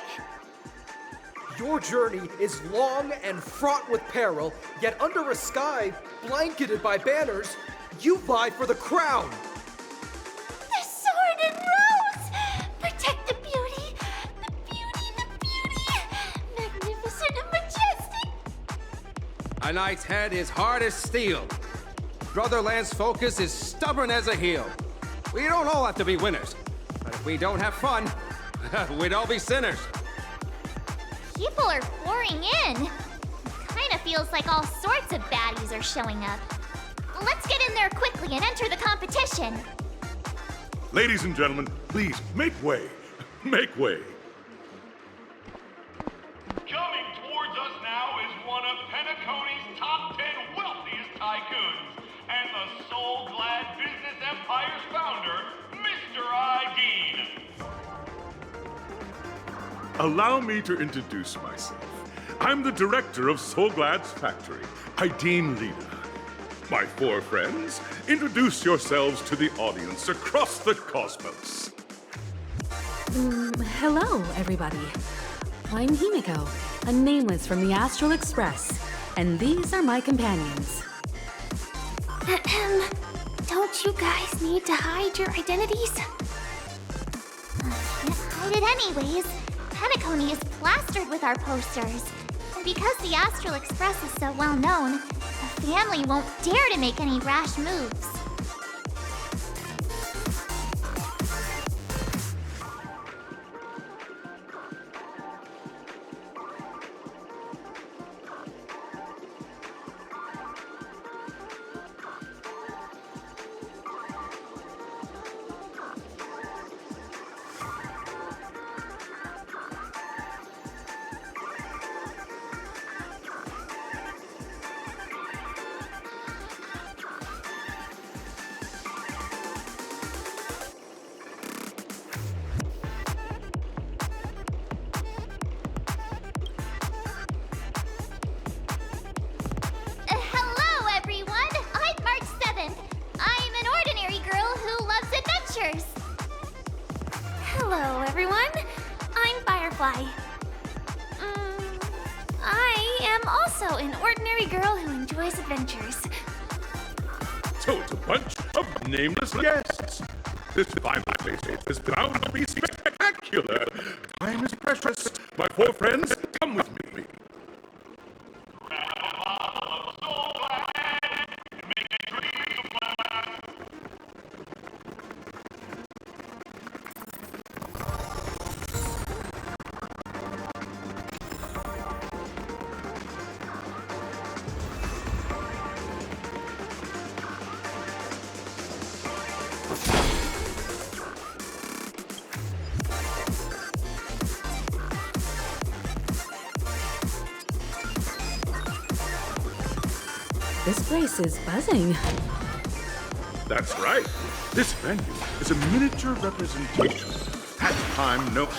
Your journey is long and fraught with peril, yet under a sky blanketed by banners, you vie for the crown. The sword and rose! Protect the beauty! The beauty, the beauty! Magnificent and majestic! A knight's head is hard as steel. Brotherland's focus is stubborn as a heel. We don't all have to be winners, but if we don't have fun, we'd all be sinners. People are pouring in. Kinda feels like all sorts of baddies are showing up. Let's get in there quickly and enter the competition. Ladies and gentlemen, please make way. Make way. Coming towards us now is one of Penacony's top 10 wealthiest tycoons and the soul-glad business empire's founder, Mr. Dean. Allow me to introduce myself. I'm the director of Soulglad's factory, Ideen Lena. My 4 friends, introduce yourselves to the audience across the cosmos. Hello, everybody. I'm Himiko, a nameless from the Astral Express, and these are my companions. Don't you guys need to hide your identities? Can't hide it anyways. Penacony is plastered with our posters. And because the Astral Express is so well known, the family won't dare to make any rash moves. Hello, everyone. I'm Firefly. I am also an ordinary ordinary girl who enjoys adventures. So it's a bunch of nameless guests. This fine place is bound to be spectacular. Time is precious. My four friends, come with me. This place is buzzing. That's right. This venue is a miniature representation of that time no...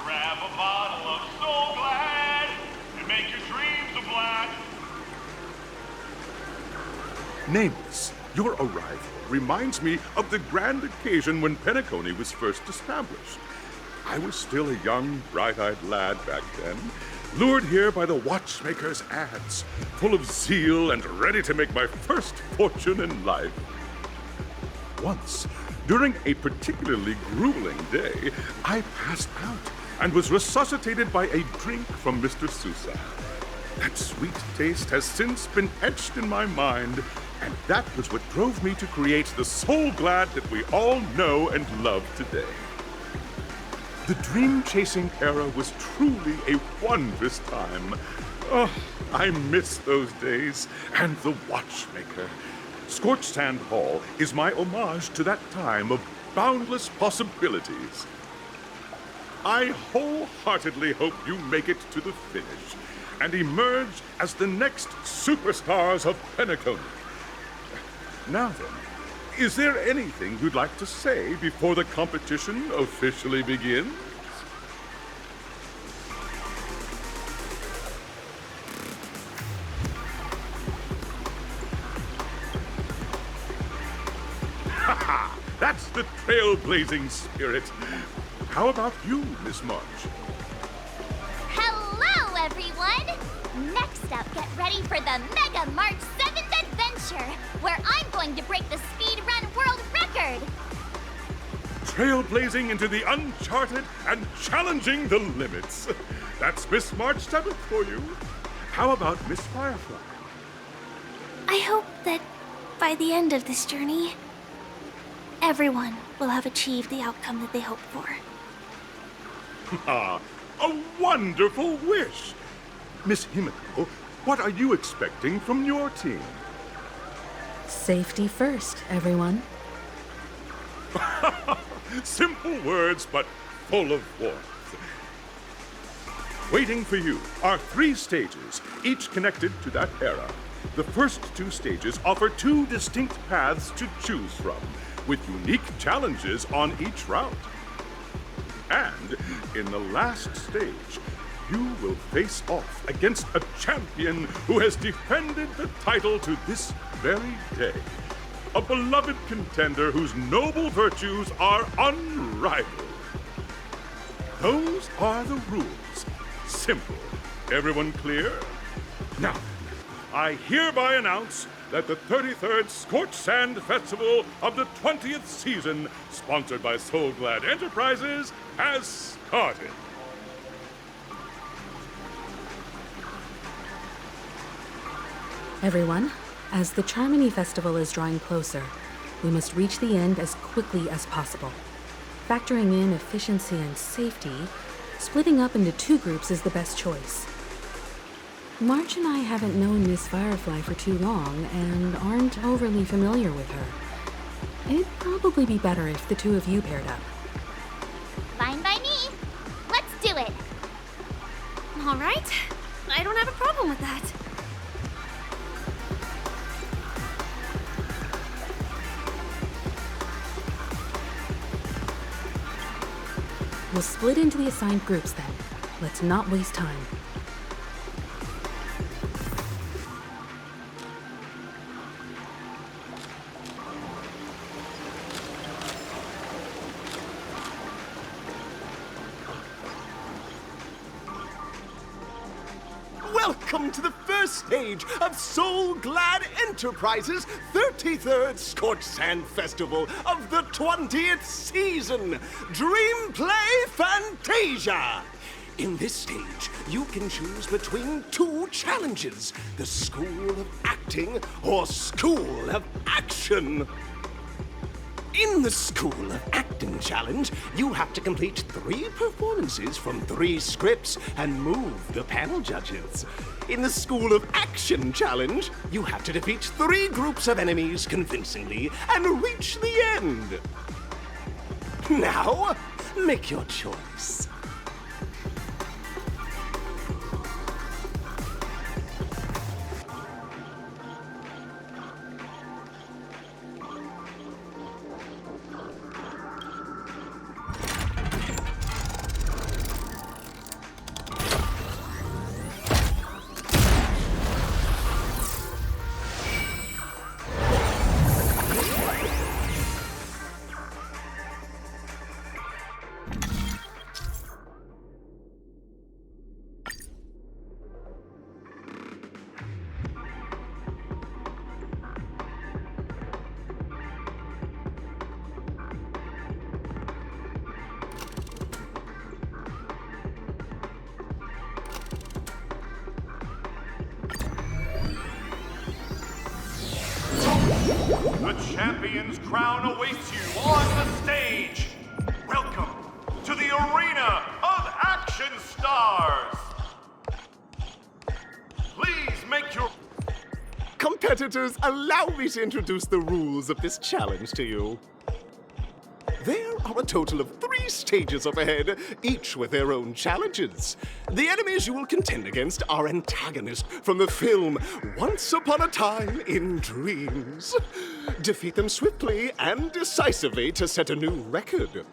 Grab a bottle of Soul Glad and make your dreams a black. Nameless, your arrival reminds me of the grand occasion when Penacony was first established. I was still a young, bright-eyed lad back then, lured here by the watchmaker's ads, full of zeal and ready to make my first fortune in life. Once, during a particularly grueling day, I passed out and was resuscitated by a drink from Mr. Sousa. That sweet taste has since been etched in my mind, and that was what drove me to create the Soul Glad that we all know and love today. The dream-chasing era was truly a wondrous time. Oh, I miss those days, and the watchmaker. Scorched Sand Hall is my homage to that time of boundless possibilities. I wholeheartedly hope you make it to the finish and emerge as the next superstars of Penacony. Now then, is there anything you'd like to say before the competition officially begins? Ha! That's the trailblazing spirit. How about you, Miss March? Hello, everyone! Next up, get ready for the Mega March 7th Adventure, where I'm going to break the speedrun world record! Trailblazing into the uncharted and challenging the limits. That's Miss March 7th for you. How about Miss Firefly? I hope that by the end of this journey, everyone will have achieved the outcome that they hoped for. Ah, a wonderful wish! Miss Himiko, what are you expecting from your team? Safety first, everyone. Simple words, but full of warmth. Waiting for you are 3 stages, each connected to that era. The first 2 stages offer 2 distinct paths to choose from, with unique challenges on each route. And in the last stage, you will face off against a champion who has defended the title to this very day. A beloved contender whose noble virtues are unrivaled. Those are the rules. Simple. Everyone clear? Now, I hereby announce that the 33rd Scorched Sand Festival of the 20th season, sponsored by Soul Glad Enterprises, has started. Everyone, as the Charmony Festival is drawing closer, we must reach the end as quickly as possible. Factoring in efficiency and safety, splitting up into 2 groups is the best choice. March and I haven't known Miss Firefly for too long and aren't overly familiar with her. It'd probably be better if the 2 of you paired up. Fine by me. Let's do it. All right. I don't have a problem with that. We'll split into the assigned groups then. Let's not waste time. Welcome to the first stage of Soul Glad Enterprises' 33rd Scorched Sand Festival of the 20th season, Dream Play Fantasia. In this stage, you can choose between two challenges, the School of Acting or School of Action. In the School of Acting Challenge, you have to complete 3 performances from 3 scripts and move the panel judges. In the School of Action Challenge, you have to defeat 3 groups of enemies convincingly and reach the end. Now, make your choice. The champion's crown awaits you on the stage. Welcome to the Arena of Action Stars. Please make your... Competitors, allow me to introduce the rules of this challenge to you. There are a total of 3 stages up ahead, each with their own challenges. The enemies you will contend against are antagonists from the film Once Upon a Time in Dreams. Defeat them swiftly and decisively to set a new record.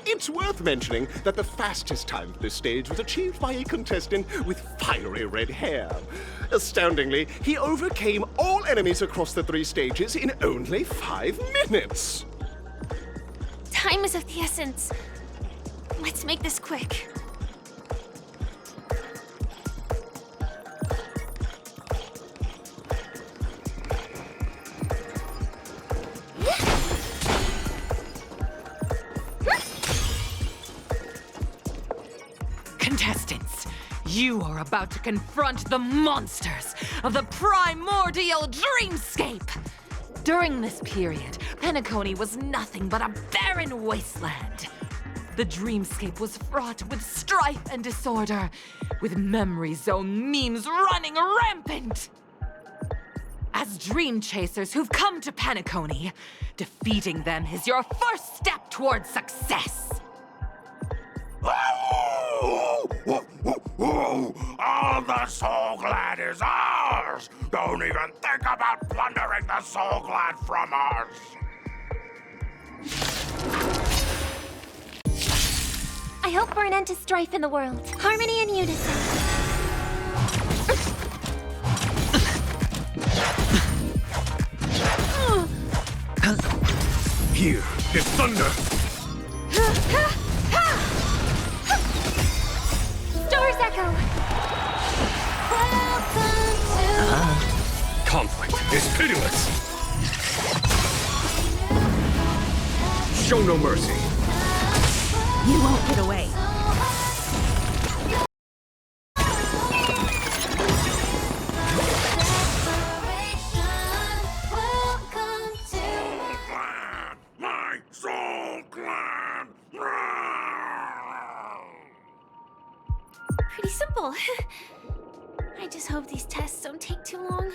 It's worth mentioning that the fastest time for this stage was achieved by a contestant with fiery red hair. Astoundingly, he overcame all enemies across the 3 stages in only 5 minutes. Time is of the essence. Let's make this quick. Contestants, you are about to confront the monsters of the primordial dreamscape. During this period, Penacony was nothing but a barren wasteland. The dreamscape was fraught with strife and disorder, with memory zone memes running rampant. As dream chasers who've come to Penacony, defeating them is your first step towards success. All the Soul Glad is ours! Don't even think about plundering the Soul Glad from us! I hope for an end to strife in the world. Harmony and unison. Here is thunder! Stars echo! Conflict is pitiless! Show no mercy! You won't get away. My Soul Glad! Pretty simple. I just hope these tests don't take too long.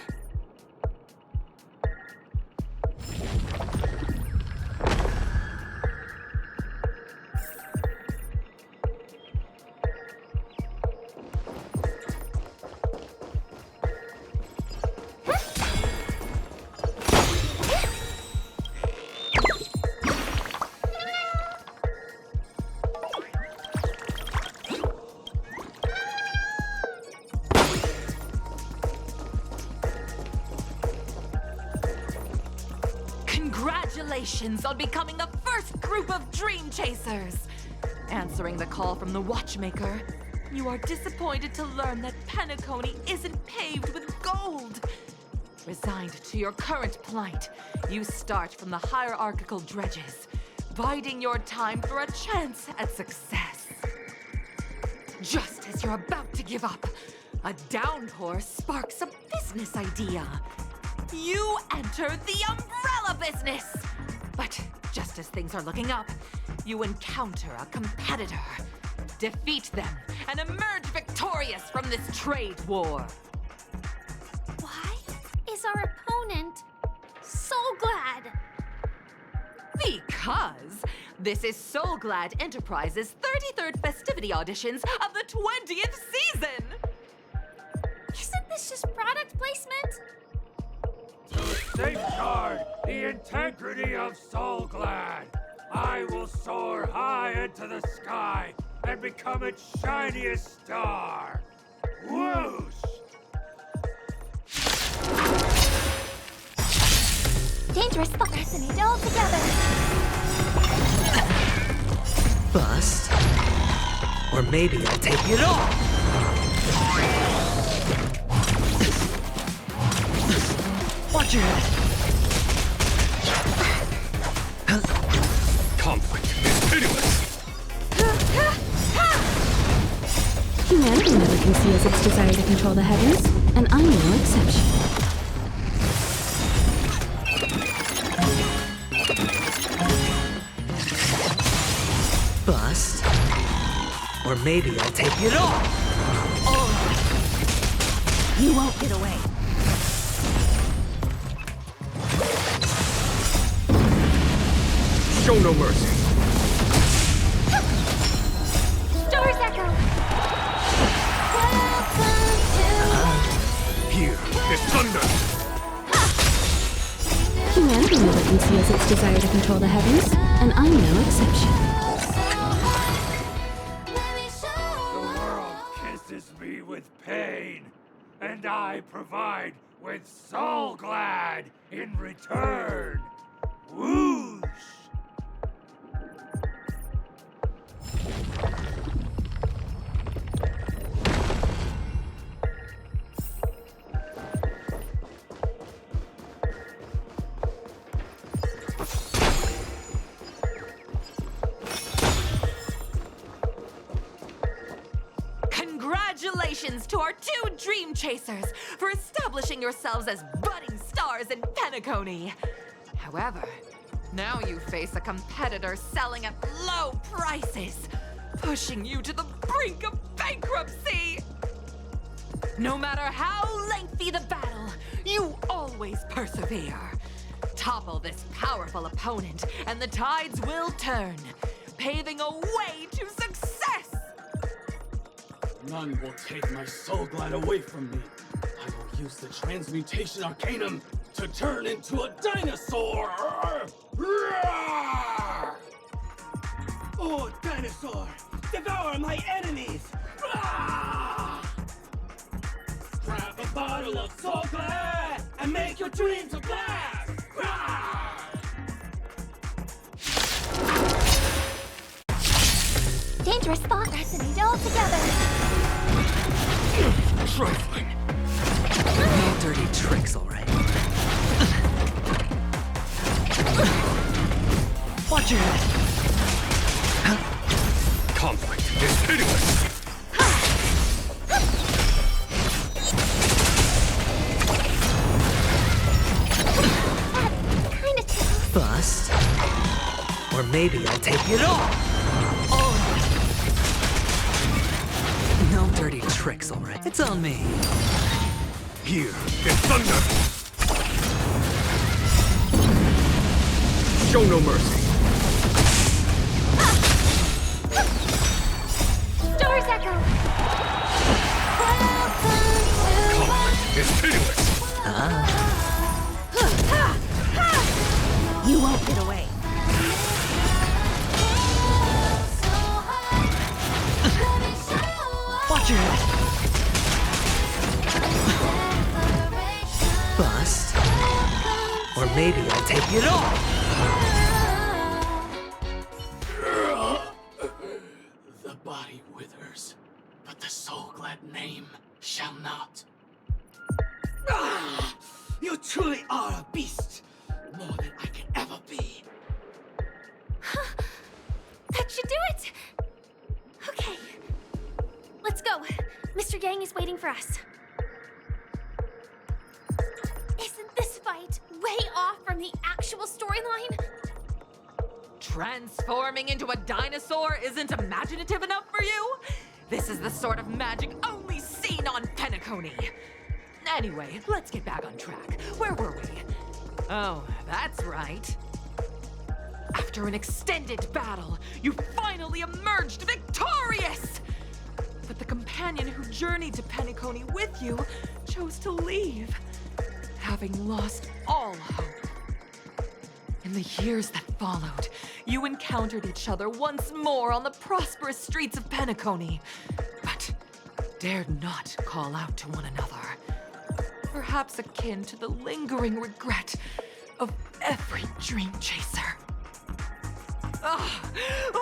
Congratulations on becoming the first group of Dream Chasers! Answering the call from the Watchmaker, you are disappointed to learn that Penacony isn't paved with gold. Resigned to your current plight, you start from the hierarchical dredges, biding your time for a chance at success. Just as you're about to give up, a downpour sparks a business idea. You enter the umbrella business! But just as things are looking up, you encounter a competitor. Defeat them and emerge victorious from this trade war. Why is our opponent so glad? Because this is Soul Glad Enterprises' 33rd festivity auditions of the 20th season! Isn't this just product placement? To safeguard the integrity of Soul Glad, I will soar high into the sky and become its shiniest star. Whoosh! Dangerous thoughts resonate all together. Bust. Or maybe I'll take it all. Watch your head. Conflict is pitiless. Humanity never conceals its desire to control the heavens, and I'm no exception. Bust. Or maybe I'll take it all. Oh. You won't get away. Show no mercy. Stars echo. Here is thunder. Humanity never conceals its desire to control the heavens, and I'm no exception. The world kisses me with pain, and I provide with Soul Glad in return. Whoosh! Congratulations to our two Dream Chasers for establishing yourselves as budding stars in Penacony. However, now you face a competitor selling at low prices, pushing you to the brink of bankruptcy. No matter how lengthy the battle, you always persevere. Topple this powerful opponent, and the tides will turn, paving a way to success. None will take my Soul Glad away from me. I will use the Transmutation Arcanum to turn into a dinosaur! Oh, dinosaur! Devour my enemies! Grab a bottle of Soul Glad and make your dreams a blast! Dangerous thoughts resonate all together. Trifling. No dirty tricks, all right. Watch your head. Conflict is pitiless. Kinda tickles. Bust. Or maybe I'll take it all. No dirty tricks, all right. It's on me. Here is thunder. Show no mercy. Stars echo. Conflict is pitiless. You won't get away. Watch your head. Bust. Or maybe I'll take it all. but the Soulglad name shall not. You truly are a beast, more than I can ever be. That should do it! Okay. Let's go. Mr. Yang is waiting for us. Isn't this fight way off from the actual storyline? Transforming into a dinosaur isn't imaginative enough for you? This is the sort of magic only seen on Penacony. Anyway, let's get back on track. Where were we? Oh, that's right. After an extended battle, you finally emerged victorious! But the companion who journeyed to Penacony with you chose to leave, having lost all hope. In the years that followed, you encountered each other once more on the prosperous streets of Penacony, but dared not call out to one another. Perhaps akin to the lingering regret of every dream chaser. Ah,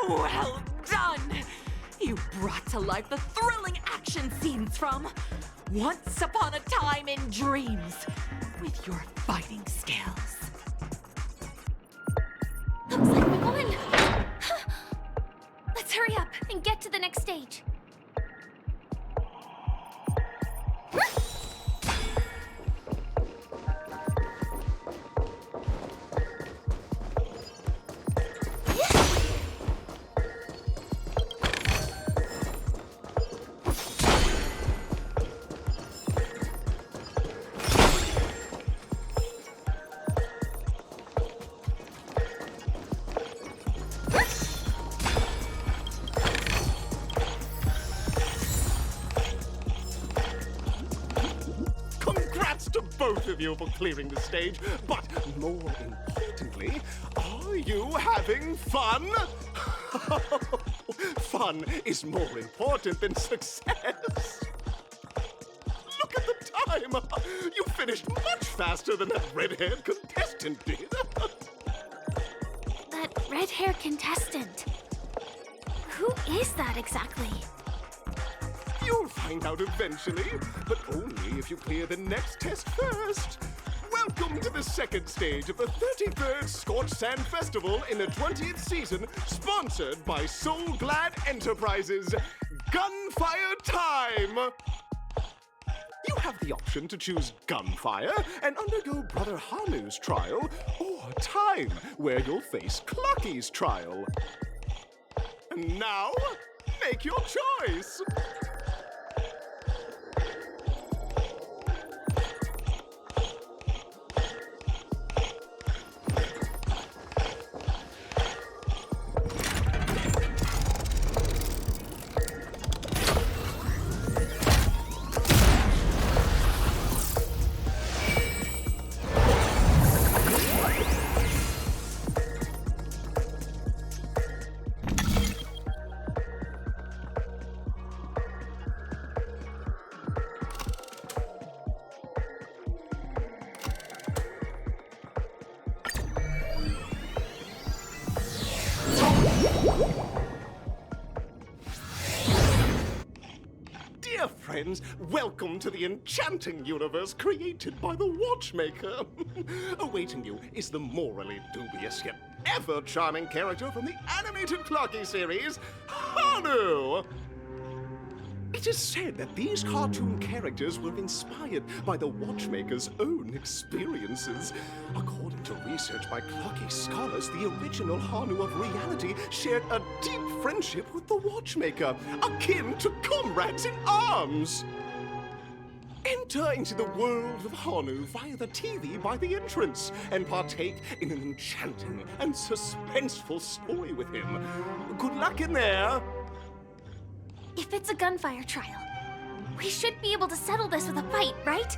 well done! You brought to life the thrilling action scenes from Once Upon a Time in Dreams with your fighting skills. Looks like we won! Let's hurry up and get to the next stage. Both of you for clearing the stage, but more importantly, are you having fun? Fun is more important than success. Look at the time! You finished much faster than that red-haired contestant did. That red-haired contestant? Who is that exactly? You'll find out eventually, but only if you clear the next test first. Welcome to the second stage of the 33rd Scorched Sand Festival in the 20th season, sponsored by Soulglad Enterprises. Gunfire time! You have the option to choose gunfire and undergo Brother Hanu's trial, or time, where you'll face Clucky's trial. And now, make your choice! Dear friends, welcome to the enchanting universe created by the Watchmaker. Awaiting you is the morally dubious yet ever charming character from the animated Clocky series, Hanu! It is said that these cartoon characters were inspired by the Watchmaker's own experiences. According to research by Clocky scholars, the original Hanu of reality shared a deep friendship with the Watchmaker, akin to comrades in arms. Enter into the world of Hanu via the TV by the entrance and partake in an enchanting and suspenseful story with him. Good luck in there! If it's a gunfire trial, we should be able to settle this with a fight, right?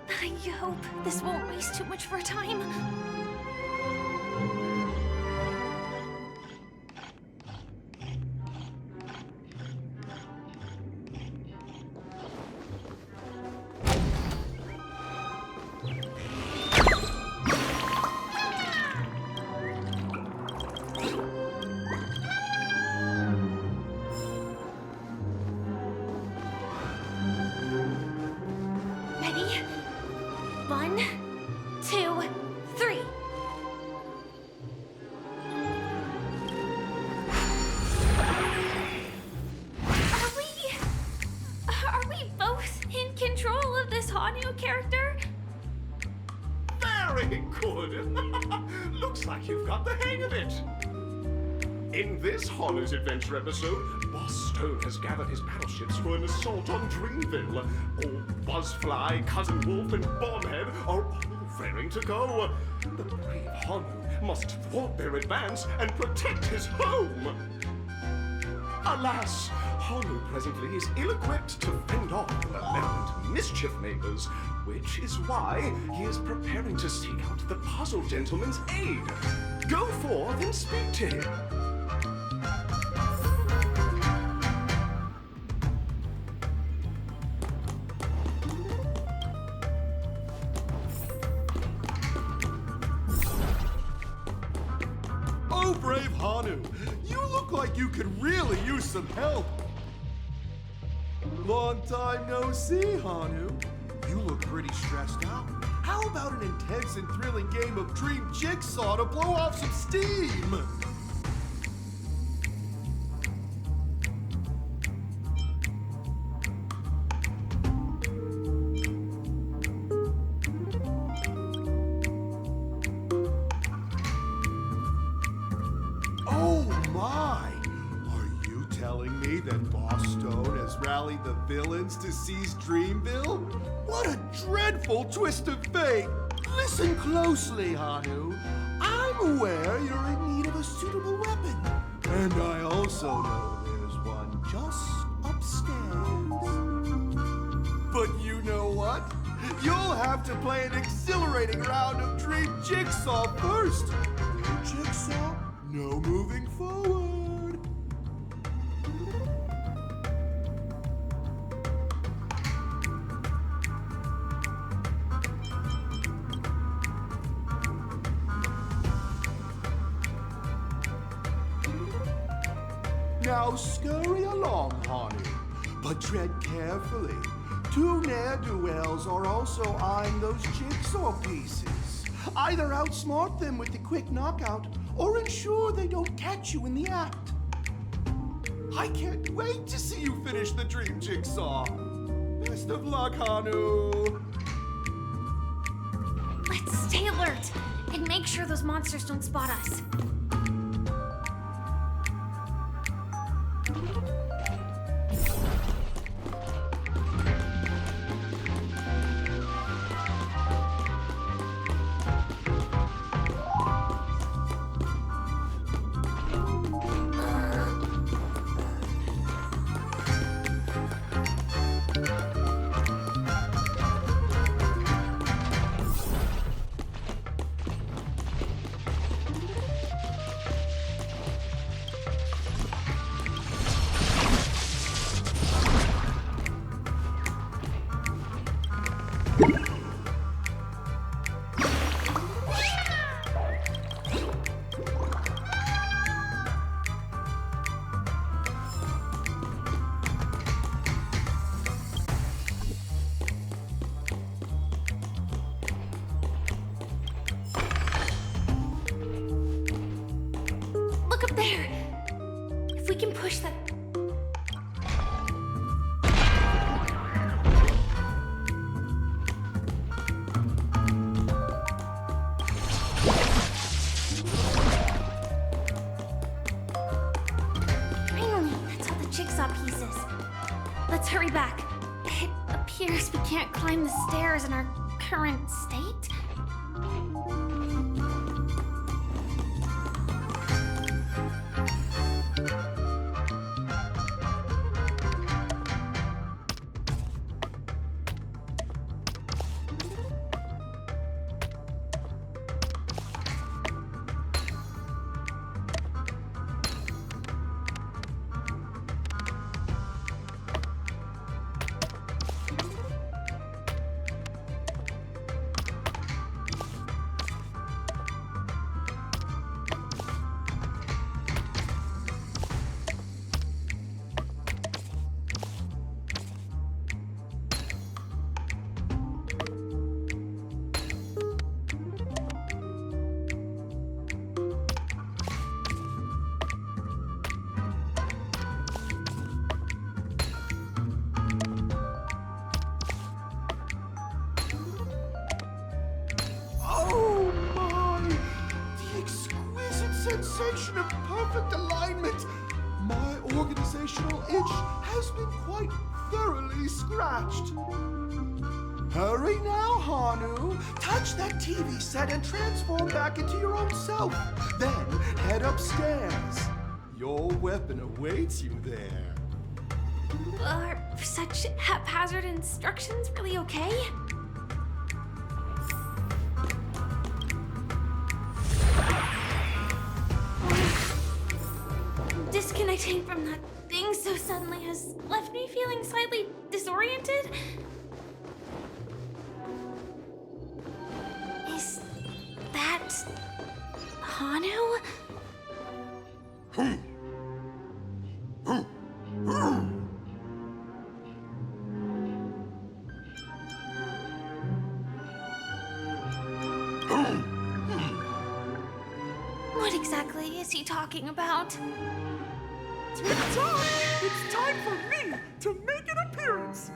I hope this won't waste too much of our time. Hanu character? Very good. Looks like you've got the hang of it. In this Hanu's Adventure episode, Boss Stone has gathered his battleships for an assault on Dreamville. Old Buzzfly, Cousin Wolf, and Bombhead are all raring to go. The brave Hanu must thwart their advance and protect his home. Alas, Hanu presently is ill-equipped to fend off the malevolent mischief makers, which is why he is preparing to seek out the Puzzle Gentleman's aid. Go forth and speak to him. Oh, brave Hanu, you look like you could really use some help. Long time no see, Hanu. You look pretty stressed out. How about an intense and thrilling game of Dream Jigsaw to blow off some steam? Oh my! Are you telling me that Boss Stone has rallied the villains to seize Dreamville? What a dreadful twist of fate! Listen closely, Hanu. I'm aware you're in need of a suitable weapon. And I also know there's one just upstairs. But you know what? You'll have to play an exhilarating round of Dream Jigsaw first. No Jigsaw, no moving forward. Now scurry along, Hanu, but tread carefully. Two ne'er-do-wells are also eyeing those jigsaw pieces. Either outsmart them with the quick knockout, or ensure they don't catch you in the act. I can't wait to see you finish the dream jigsaw. Best of luck, Hanu. Let's stay alert and make sure those monsters don't spot us. Look up there! If we can push that... Finally, that's all the jigsaw pieces. Let's hurry back. It appears we can't climb the stairs in our current state. perfection of perfect alignment. My organizational itch has been quite thoroughly scratched. Hurry now, Hanu. Touch that TV set and transform back into your own self. Then head upstairs. Your weapon awaits you there. Are such haphazard instructions really okay? Disconnecting from that thing so suddenly has left me feeling slightly disoriented. Is that Hanu? What exactly is he talking about? Tick-tock! It's time for me to make an appearance!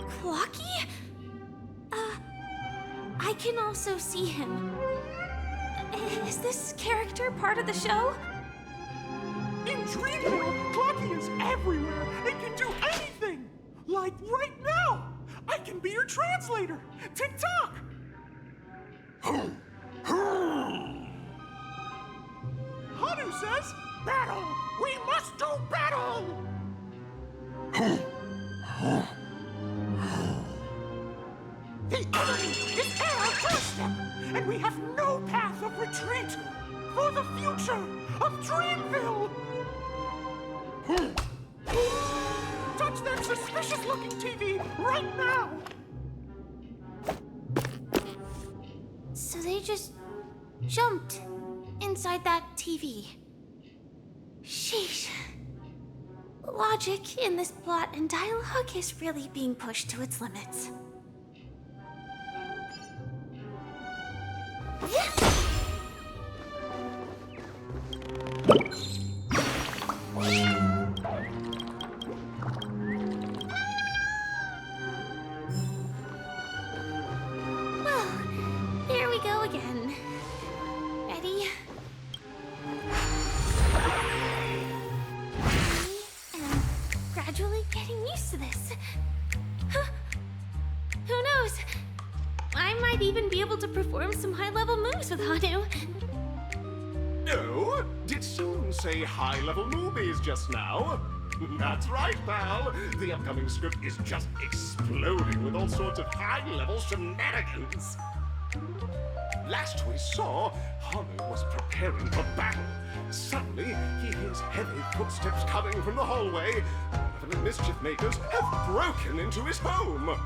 Clocky? I can also see him. Is this character part of the show? In Dreamville, Clocky is everywhere and can do anything! Like right now! I can be your translator! Tick-tock! Hanu says, battle! We must do battle! The enemy is at our doorstep, and we have no path of retreat for the future of Dreamville! Touch that suspicious-looking TV right now! So they just jumped inside that TV. Sheesh. Logic in this plot and dialogue is really being pushed to its limits. Well, here we go again. Ready? I am gradually getting used to this. Huh? Who knows? I might even be able to perform some high-level moves with Hanu. Oh, did someone say high-level movies just now? That's right, pal. The upcoming script is just exploding with all sorts of high-level shenanigans. Last we saw, Hanu was preparing for battle. Suddenly, he hears heavy footsteps coming from the hallway. The mischief makers have broken into his home.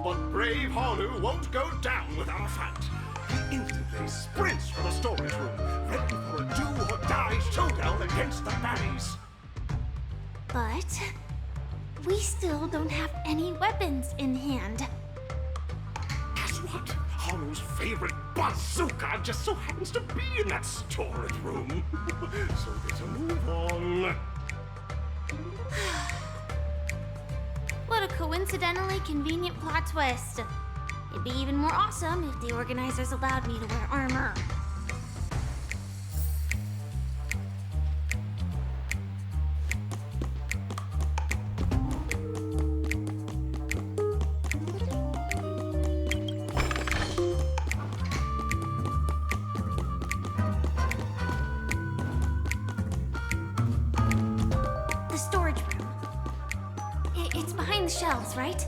But brave Hanu won't go down without a fight. He instantly sprints for the storage room, ready for a do-or-die showdown against the baddies. But we still don't have any weapons in hand. Guess what? Hanu's favorite bazooka just so happens to be in that storage room. So get a move on. What a coincidentally convenient plot twist. It'd be even more awesome if the organizers allowed me to wear armor. The storage room. It's behind the shelves, right?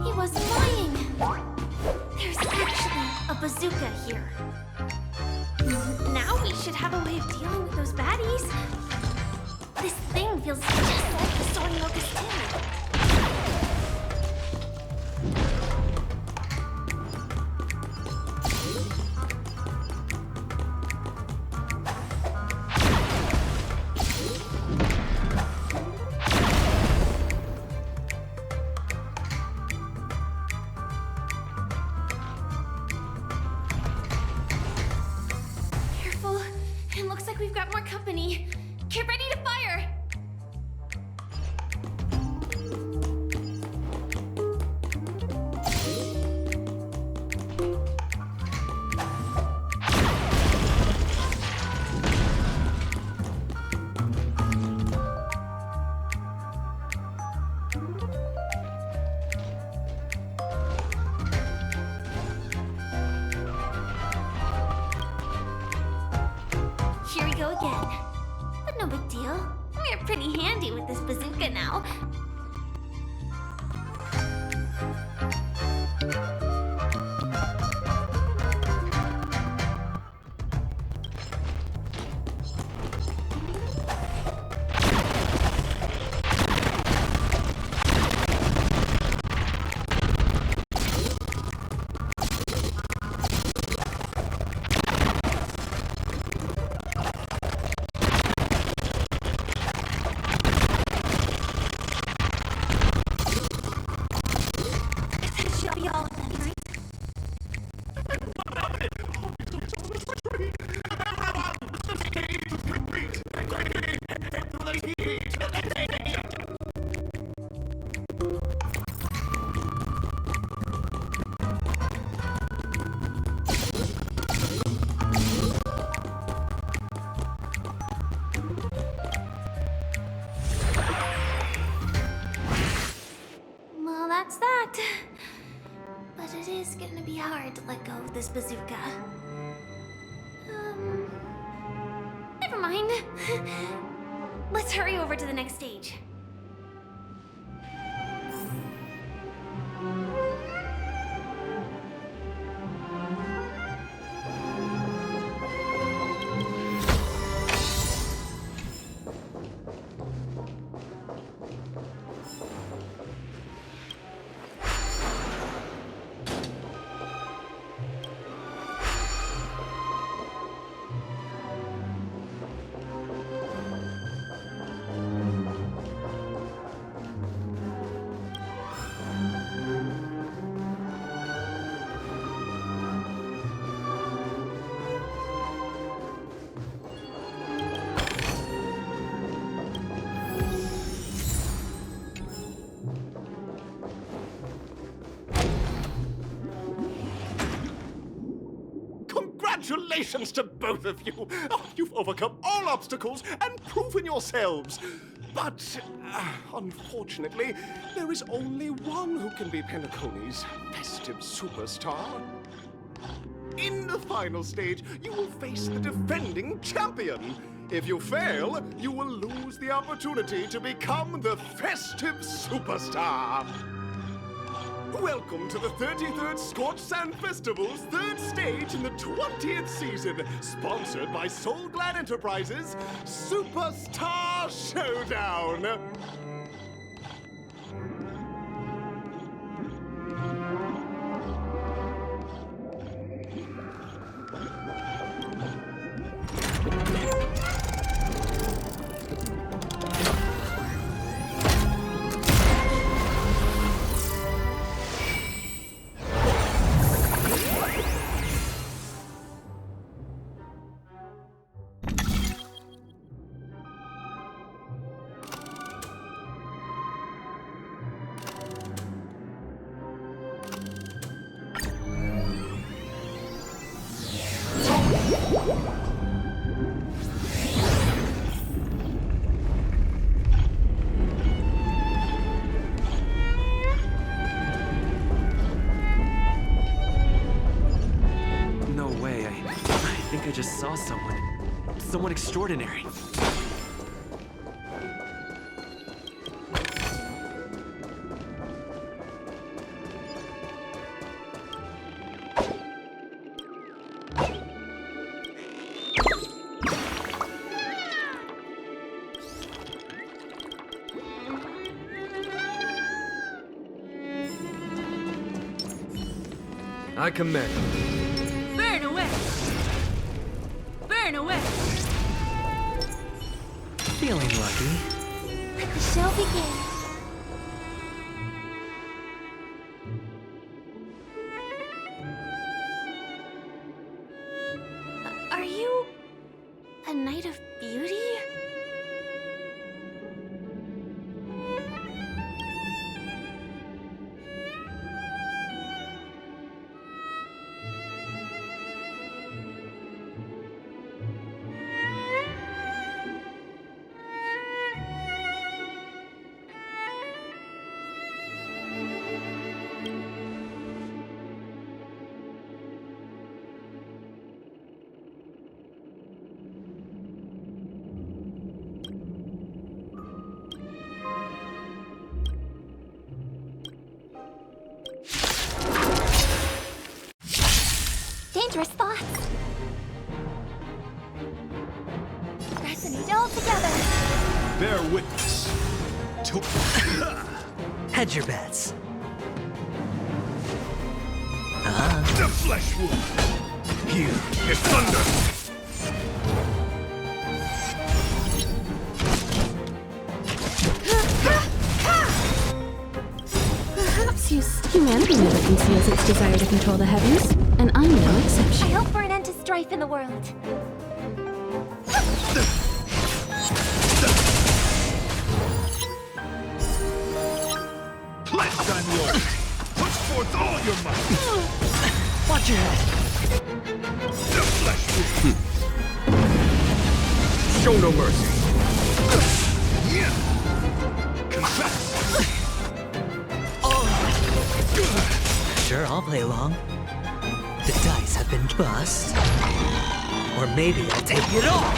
He wasn't lying. There's actually a bazooka here. Now we should have a way of dealing with those baddies. This thing feels just like the soaring locust too. got more company. Get ready to fire! Here we go again. But no big deal. We're pretty handy with this bazooka now. Should be all of them, right? Well, that's that. But it is gonna be hard to let go of this bazooka. Never mind. Let's hurry over to the next stage. Congratulations to both of you! Oh, you've overcome all obstacles and proven yourselves! But, unfortunately, there is only one who can be Penacony's festive superstar. In the final stage, you will face the defending champion. If you fail, you will lose the opportunity to become the festive superstar. Welcome to the 33rd Scorched Sand Festival's third stage in the 20th season, sponsored by Soul Glad Enterprises' Superstar Showdown. No way, I think I just saw someone extraordinary. I commend. Burn away! Burn away! Feeling lucky. Let the show begin. Are you a knight of beauty? Dangerous thoughts. Resonate all together. Bear witness to... Hedge your bets. The flesh wound. Here is thunder. Perhaps humanity never conceals its desire to control the heavens, and I'm no exception. I hope for an end to strife in the world. Pledge thy loyalty. Put forth all your might. Watch your head. The flesh wound. Show no mercy. Confess. Sure, I'll play along. The dice have been bust. Or maybe I'll take it all.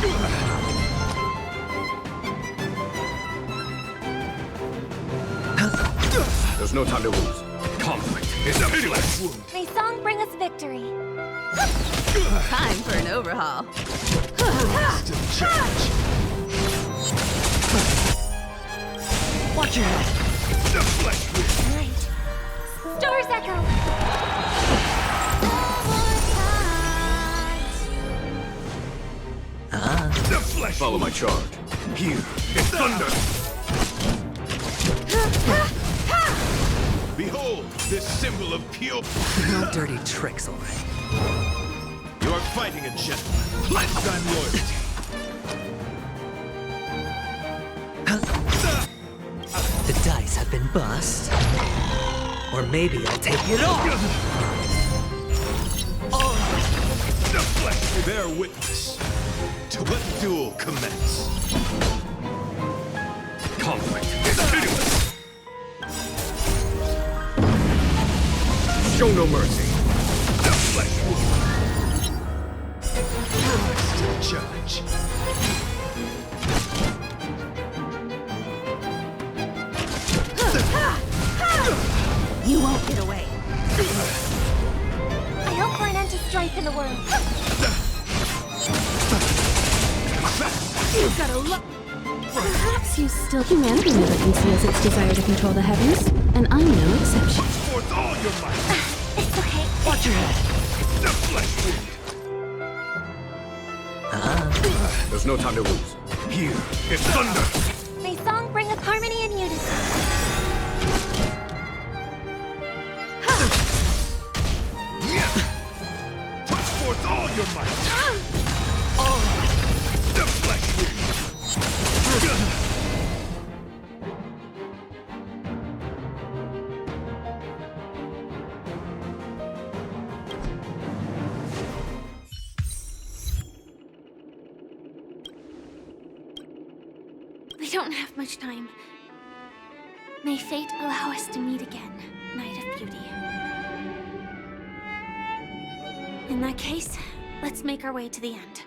There's no time to lose. Conflict is pitiless. May song bring us victory. Time for an overhaul. Watch your head. The flesh wound. Right. Stars echo. The flesh Follow my charge. Here is thunder. Behold, this symbol of pure... No dirty tricks, all right. You are fighting a gentleman. Pledge thy loyalty. The dice have been bust. Or maybe I'll take it all. The flesh will bear witness to let the duel commence. Conflict is pitiless. Show no mercy. The flesh wound. Christ to judge. You won't get away. I hope for an end to strife in the world. You've got a lot. Perhaps humanity never conceals its desire to control the heavens, and I'm no exception. Put forth all your might. It's okay. Watch your head. The flesh wound. There's no time to lose. Here is thunder. May song bring us harmony and unity. Put forth all your might. The flesh wound. We don't have much time. May fate allow us to meet again, Night of Beauty. In that case, let's make our way to the end.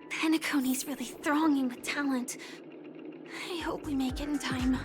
Penacony's really thronging with talent. I hope we make it in time.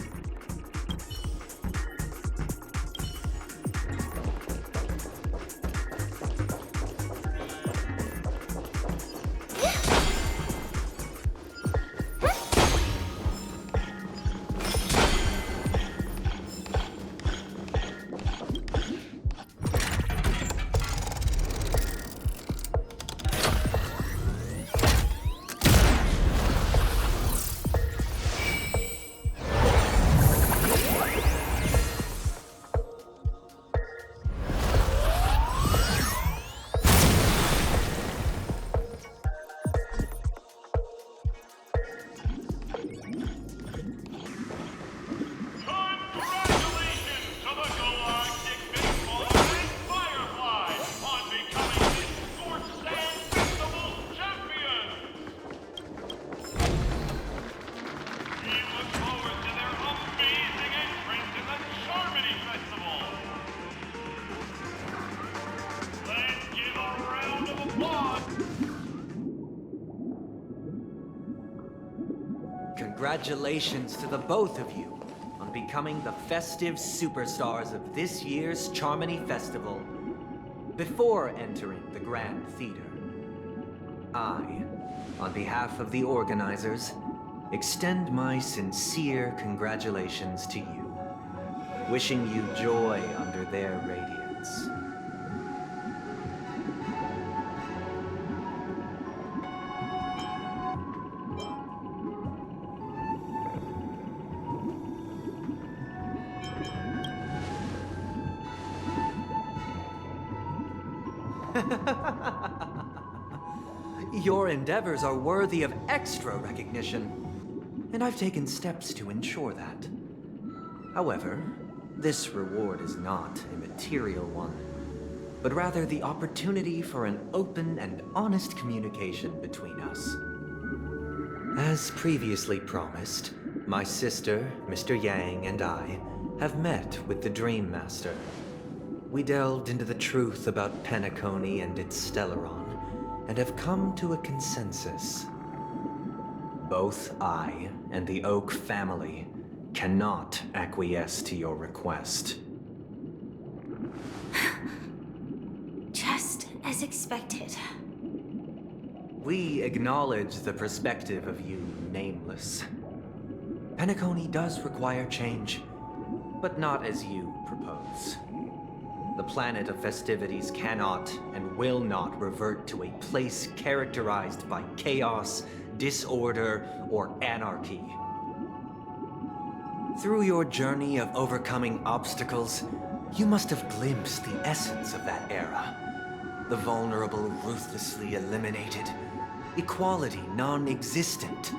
Congratulations to the both of you on becoming the festive superstars of this year's Charmony Festival. Before entering the Grand Theater, I, on behalf of the organizers, extend my sincere congratulations to you, wishing you joy under their radiance. Your endeavors are worthy of extra recognition, and I've taken steps to ensure that. However, this reward is not a material one, but rather the opportunity for an open and honest communication between us. As previously promised, my sister, Mr. Yang, and I have met with the Dream Master. We delved into the truth about Penacony and its Stellaron, and have come to a consensus. Both I and the Oak family cannot acquiesce to your request. Just as expected. We acknowledge the perspective of you, Nameless. Penacony does require change, but not as you propose. The planet of festivities cannot and will not revert to a place characterized by chaos, disorder, or anarchy. Through your journey of overcoming obstacles, you must have glimpsed the essence of that era. The vulnerable ruthlessly eliminated, equality non-existent,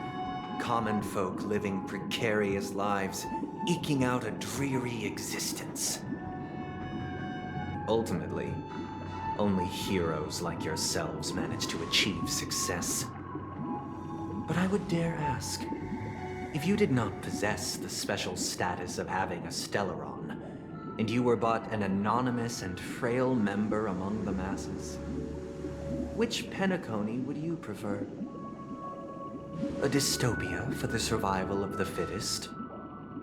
common folk living precarious lives, eking out a dreary existence. Ultimately, only heroes like yourselves manage to achieve success. But I would dare ask, if you did not possess the special status of having a Stellaron, and you were but an anonymous and frail member among the masses, which Penacony would you prefer? A dystopia for the survival of the fittest,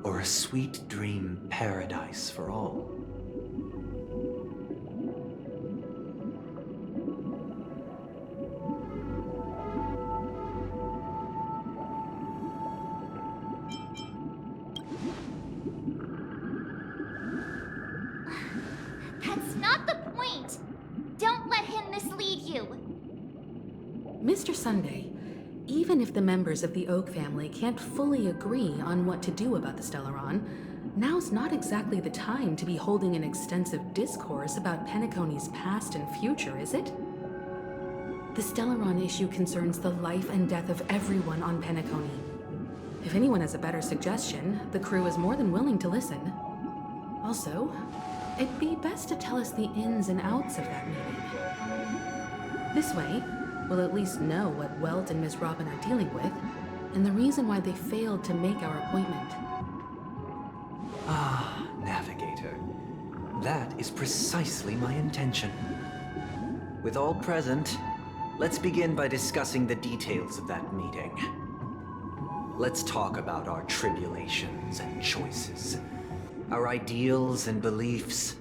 or a sweet dream paradise for all? That's not the point! Don't let him mislead you! Mr. Sunday, even if the members of the Oak family can't fully agree on what to do about the Stellaron, now's not exactly the time to be holding an extensive discourse about Penacony's past and future, is it? The Stellaron issue concerns the life and death of everyone on Penacony. If anyone has a better suggestion, the crew is more than willing to listen. Also, it'd be best to tell us the ins and outs of that meeting. This way, we'll at least know what Welt and Miss Robin are dealing with, and the reason why they failed to make our appointment. Ah, Navigator. That is precisely my intention. With all present, let's begin by discussing the details of that meeting. Let's talk about our tribulations and choices, our ideals and beliefs,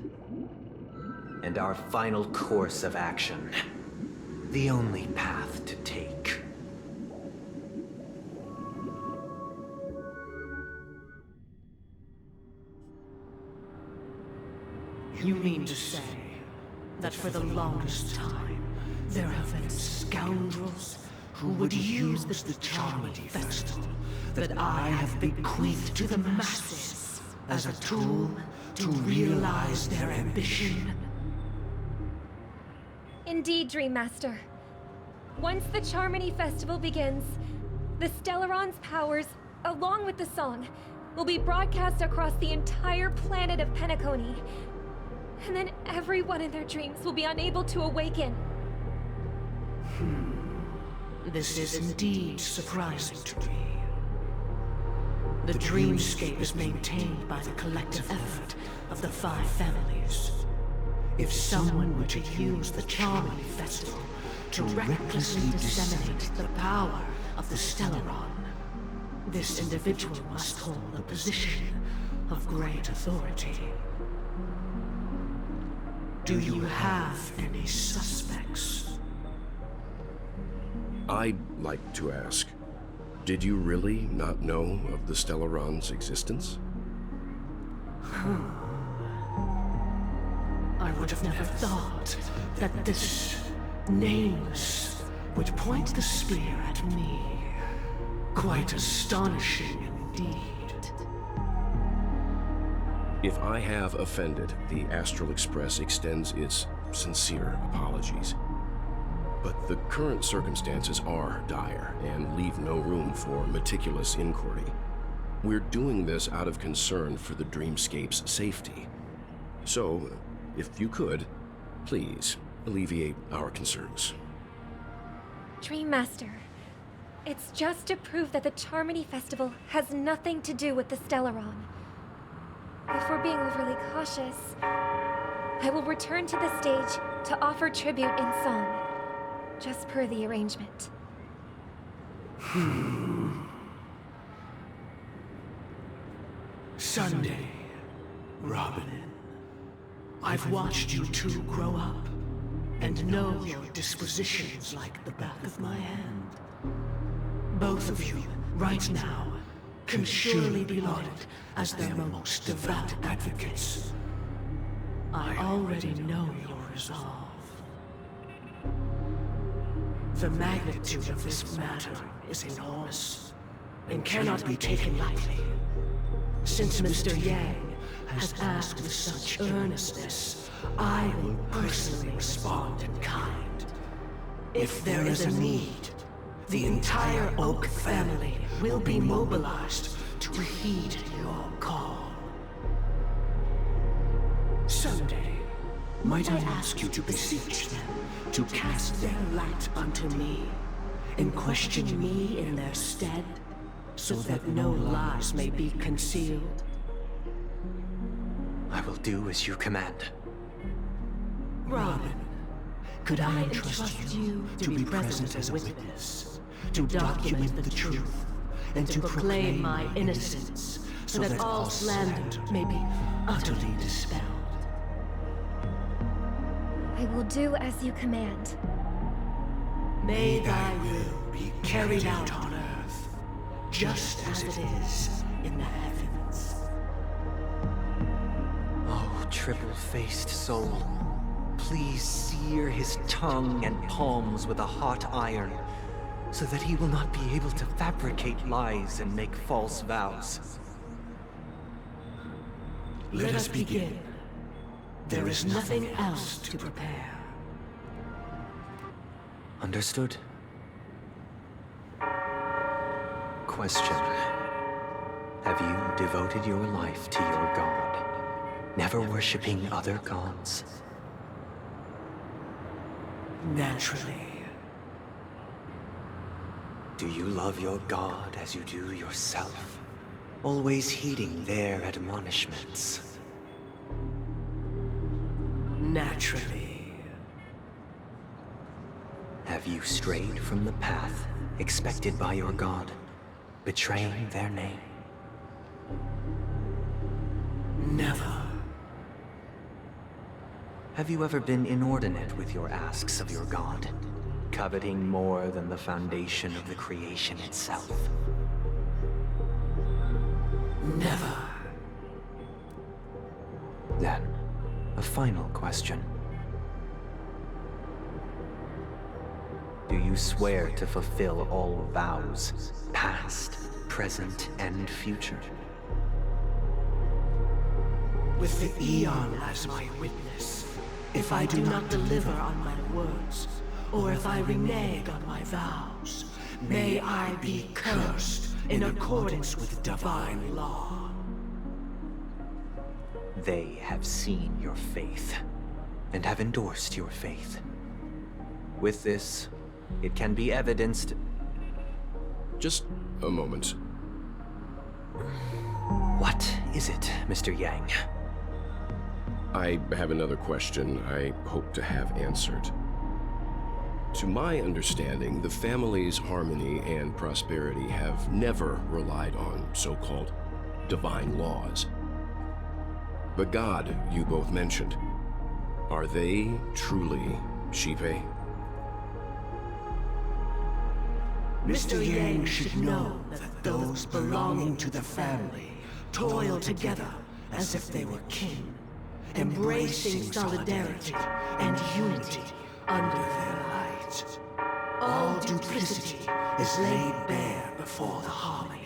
and our final course of action. The only path to take. You mean to say that for the longest time, there have been scoundrels who would use the Charmony Festival that I have bequeathed to the masses as a tool to realize their ambition? Indeed, Dream Master. Once the Charmony Festival begins, the Stellaron's powers, along with the song, will be broadcast across the entire planet of Penacony. And then everyone in their dreams will be unable to awaken. This is indeed surprising to me. The dreamscape is maintained by the collective effort of the 5 families. If someone were to use the Charmony Festival to recklessly disseminate the power of the Stellaron, This individual must hold a position of great authority. Do you have any suspects? I'd like to ask, did you really not know of the Stellaron's existence? I would have never thought that this nameless would point the spear at me. Quite astonishing indeed. If I have offended, the Astral Express extends its sincere apologies. But the current circumstances are dire and leave no room for meticulous inquiry. We're doing this out of concern for the Dreamscape's safety. So, if you could, please alleviate our concerns. Dream Master, it's just to prove that the Charmony Festival has nothing to do with the Stellaron. If we're being overly cautious, I will return to the stage to offer tribute in song, just per the arrangement. Sunday, Robin. I've watched you two grow up, and know your dispositions like the back of my hand. Both of you, right now, can surely be lauded as their most devout advocates. I already know your resolve. The magnitude of this matter is enormous, and cannot be taken lightly. Since Mr. Yang has asked with such earnestness, I will personally respond in kind. If there is a need, the entire Oak family will be mobilized to heed your call. Someday, might I ask you to beseech them to cast their light unto me, and question me in their stead, so that no lies may be concealed? I will do as you command. Robin, could I entrust you to be present as a witness, to document the truth, and to proclaim my innocence, so that all slander may be utterly dispelled? I will do as you command. May thy will be carried out on earth, just as it is in the heavens. Oh, triple-faced soul, please sear his tongue and palms with a hot iron, so that he will not be able to fabricate lies and make false vows. Let us begin. There is nothing else to prepare. Understood. Question. Have you devoted your life to your god, never worshipping other gods? Naturally. Do you love your god as you do yourself, always heeding their admonishments? Naturally. Have you strayed from the path expected by your god, betraying their name? Never. Have you ever been inordinate with your asks of your god, coveting more than the foundation of the creation itself? Never. Then, a final question. Do you swear to fulfill all vows, past, present, and future? With the Eon as my witness, if I do not deliver on my words, or if I renege on my vows, may I be cursed in accordance with divine law. They have seen your faith, and have endorsed your faith. With this, it can be evidenced... Just a moment. What is it, Mr. Yang? I have another question I hope to have answered. To my understanding, the family's harmony and prosperity have never relied on so-called divine laws. The god you both mentioned, are they truly Shipe? Mr. Yang should know that those belonging to the family toil together as if they were kin, embracing solidarity and unity under their light. All duplicity is laid bare before the harmony.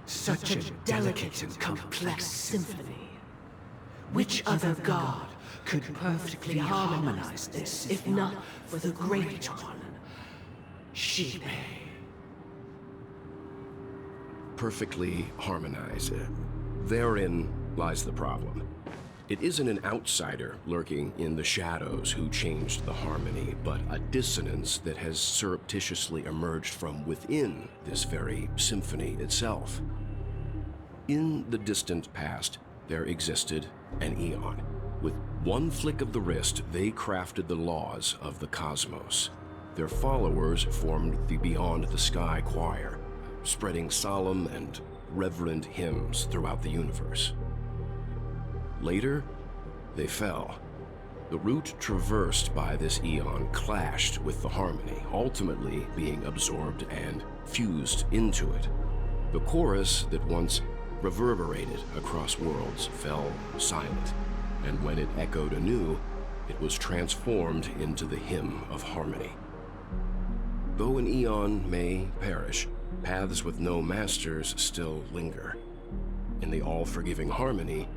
Such a delicate and complex symphony. Which other god could perfectly harmonize this, if not for the Great One, Shipe? Perfectly harmonized. Therein lies the problem. It isn't an outsider lurking in the shadows who changed the harmony, but a dissonance that has surreptitiously emerged from within this very symphony itself. In the distant past, there existed an Eon. With one flick of the wrist, they crafted the laws of the cosmos. Their followers formed the Beyond the Sky Choir, spreading solemn and reverent hymns throughout the universe. Later, they fell. The route traversed by this Eon clashed with the harmony, ultimately being absorbed and fused into it. The chorus that once reverberated across worlds fell silent, and when it echoed anew, it was transformed into the hymn of harmony. Though an Eon may perish, paths with no masters still linger. In the all-forgiving harmony,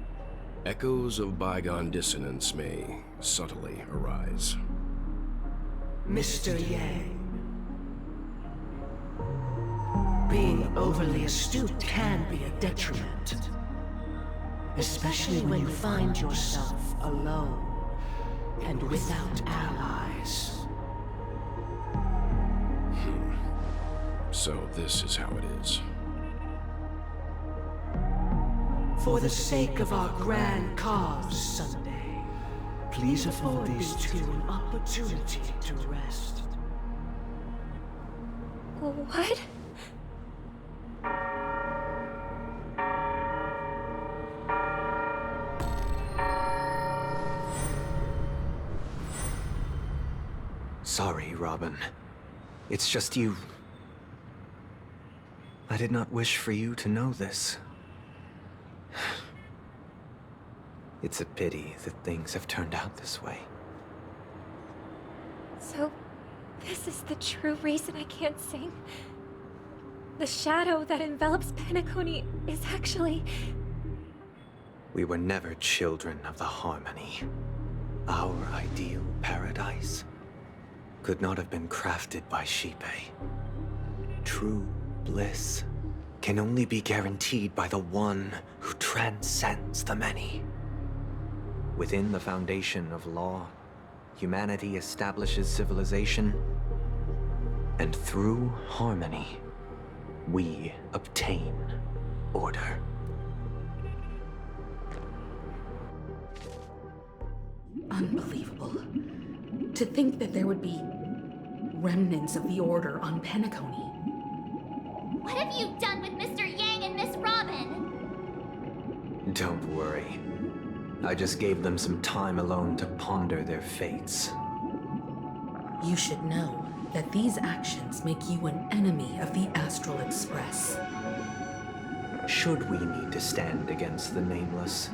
echoes of bygone dissonance may subtly arise. Mr. Yang, being overly astute can be a detriment, especially when you find yourself alone and without allies. So this is how it is. For the sake of our grand cause Sunday, please afford these two an opportunity to rest. What? Sorry, Robin. It's just you. I did not wish for you to know this. It's a pity that things have turned out this way. So, this is the true reason I can't sing? The shadow that envelops Penacony is actually... We were never children of the harmony. Our ideal paradise could not have been crafted by Shipe. True bliss can only be guaranteed by the one who transcends the many. Within the foundation of law, humanity establishes civilization, and through harmony, we obtain order. Unbelievable. To think that there would be remnants of the Order on Penacony. What have you done with Mr. Yang and Miss Robin? Don't worry. I just gave them some time alone to ponder their fates. You should know that these actions make you an enemy of the Astral Express. Should we need to stand against the Nameless,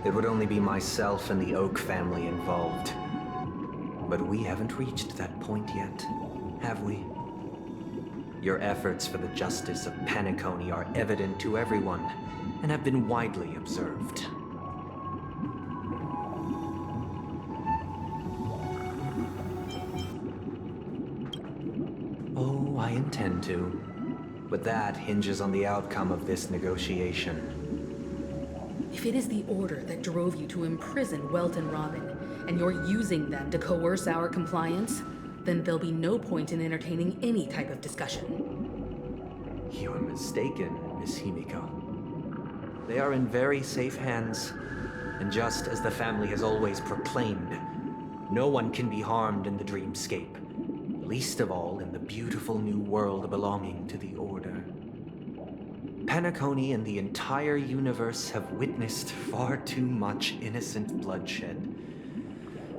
it would only be myself and the Oak family involved. But we haven't reached that point yet, have we? Your efforts for the justice of Penacony are evident to everyone, and have been widely observed. Oh, I intend to. But that hinges on the outcome of this negotiation. If it is the Order that drove you to imprison Welt and Robin, and you're using them to coerce our compliance, then there'll be no point in entertaining any type of discussion. You're mistaken, Miss Himiko. They are in very safe hands, and just as the family has always proclaimed, No one can be harmed in the dreamscape, least of all in the beautiful new world belonging to the Order. Penacony and the entire universe have witnessed far too much innocent bloodshed.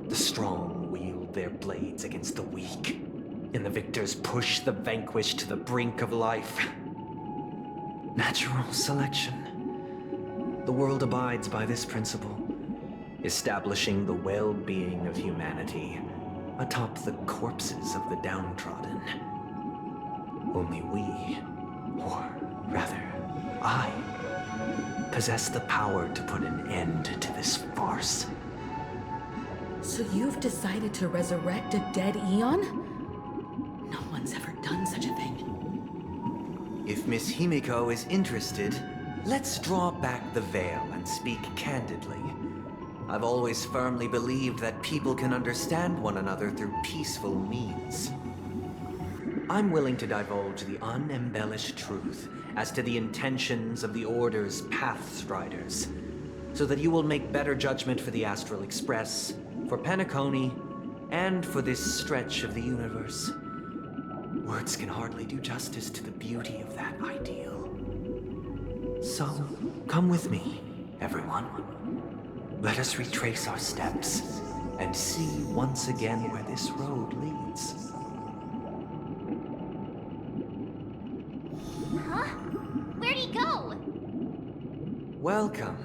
The strong wield their blades against the weak, and the victors push the vanquished to the brink of life. Natural selection. The world abides by this principle, establishing the well-being of humanity atop the corpses of the downtrodden. Only we, or rather, I, possess the power to put an end to this farce. So you've decided to resurrect a dead Eon? No one's ever done such a thing. If Miss Himiko is interested, let's draw back the veil and speak candidly. I've always firmly believed that people can understand one another through peaceful means. I'm willing to divulge the unembellished truth as to the intentions of the Order's Pathstriders, so that you will make better judgment for the Astral Express, for Penacony, and for this stretch of the universe. Words can hardly do justice to the beauty of that ideal. So, come with me, everyone. Let us retrace our steps and see once again where this road leads. Huh? Where'd he go? Welcome.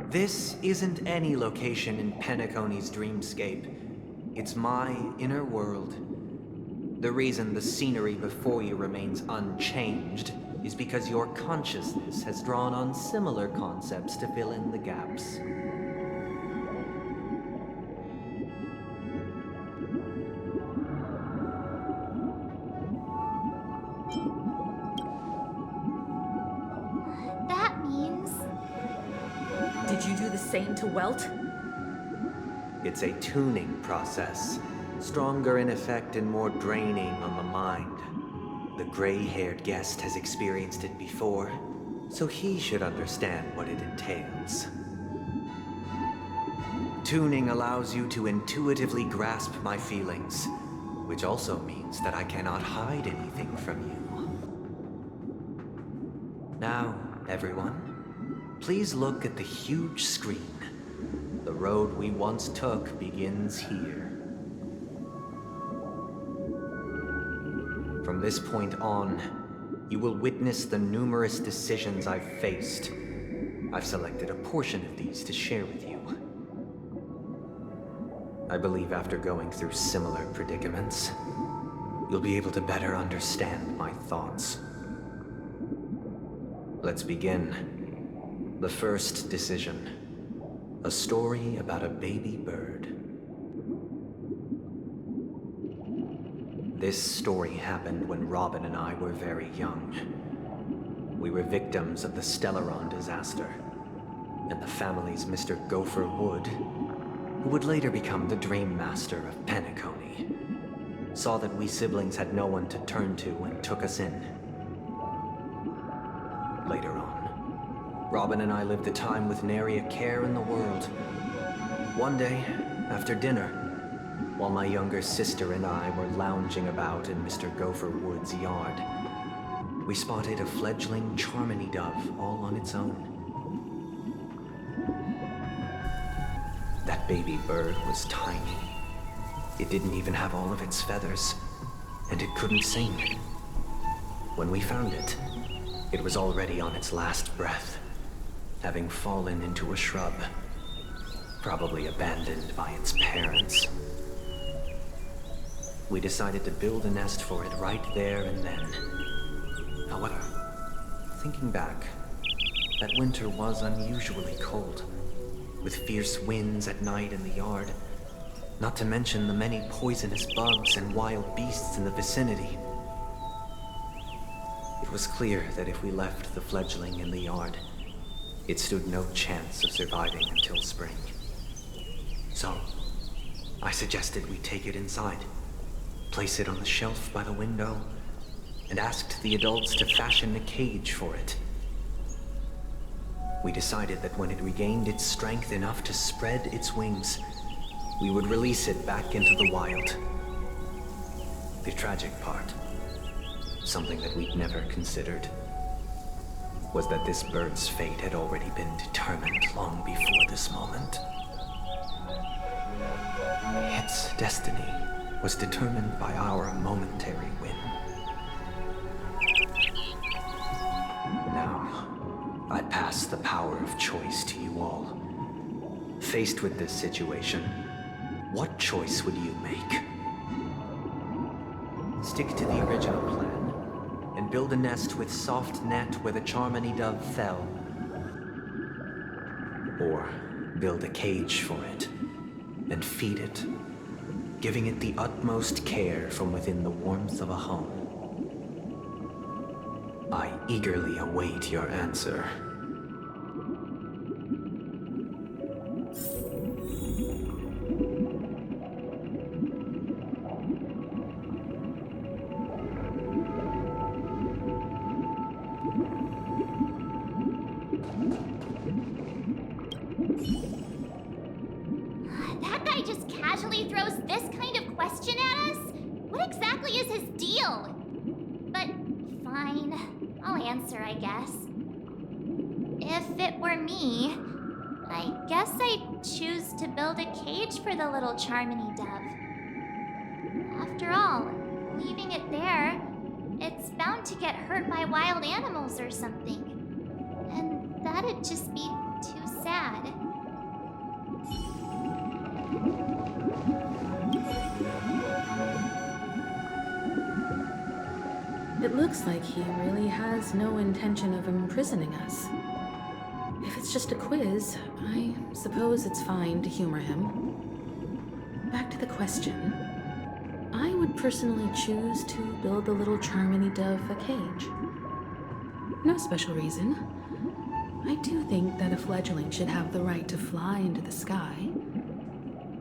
This isn't any location in Penacony's dreamscape. It's my inner world. The reason the scenery before you remains unchanged is because your consciousness has drawn on similar concepts to fill in the gaps. That means... Did you do the same to Welt? It's a tuning process, stronger in effect and more draining on the mind. The gray-haired guest has experienced it before, so he should understand what it entails. Tuning allows you to intuitively grasp my feelings, which also means that I cannot hide anything from you. Now, everyone, please look at the huge screen. The road we once took begins here. From this point on, you will witness the numerous decisions I've faced. I've selected a portion of these to share with you. I believe after going through similar predicaments, you'll be able to better understand my thoughts. Let's begin. The first decision. A story about a baby bird. This story happened when Robin and I were very young. We were victims of the Stellaron disaster, and the family's Mr. Gopher Wood, who would later become the Dream Master of Penacony, saw that we siblings had no one to turn to and took us in. Later on, Robin and I lived a time with nary a care in the world. One day, after dinner, while my younger sister and I were lounging about in Mr. Gopher Wood's yard, we spotted a fledgling Charmony dove all on its own. That baby bird was tiny. It didn't even have all of its feathers, and it couldn't sing. When we found it, it was already on its last breath, having fallen into a shrub, probably abandoned by its parents. We decided to build a nest for it right there and then. However, thinking back, that winter was unusually cold, with fierce winds at night in the yard, not to mention the many poisonous bugs and wild beasts in the vicinity. It was clear that if we left the fledgling in the yard, it stood no chance of surviving until spring. So, I suggested we take it inside, place it on the shelf by the window, and asked the adults to fashion a cage for it. We decided that when it regained its strength enough to spread its wings, we would release it back into the wild. The tragic part, something that we'd never considered, was that this bird's fate had already been determined long before this moment. Its destiny was determined by our momentary win. Now, I pass the power of choice to you all. Faced with this situation, what choice would you make? Stick to the original plan and build a nest with soft net where the Charmony dove fell. Or build a cage for it and feed it, giving it the utmost care from within the warmth of a home. I eagerly await your answer. That guy just casually throws this kind of question at us? What exactly is his deal? But fine, I'll answer, I guess. If it were me, I guess I'd choose to build a cage for the little Charmony dove. After all, leaving it there, it's bound to get hurt by wild animals or something. And that'd just be too sad. It looks like he really has no intention of imprisoning us. If it's just a quiz, I suppose it's fine to humor him. Back to the question. I would personally choose to build the little Charmony dove a cage. No special reason. I do think that a fledgling should have the right to fly into the sky.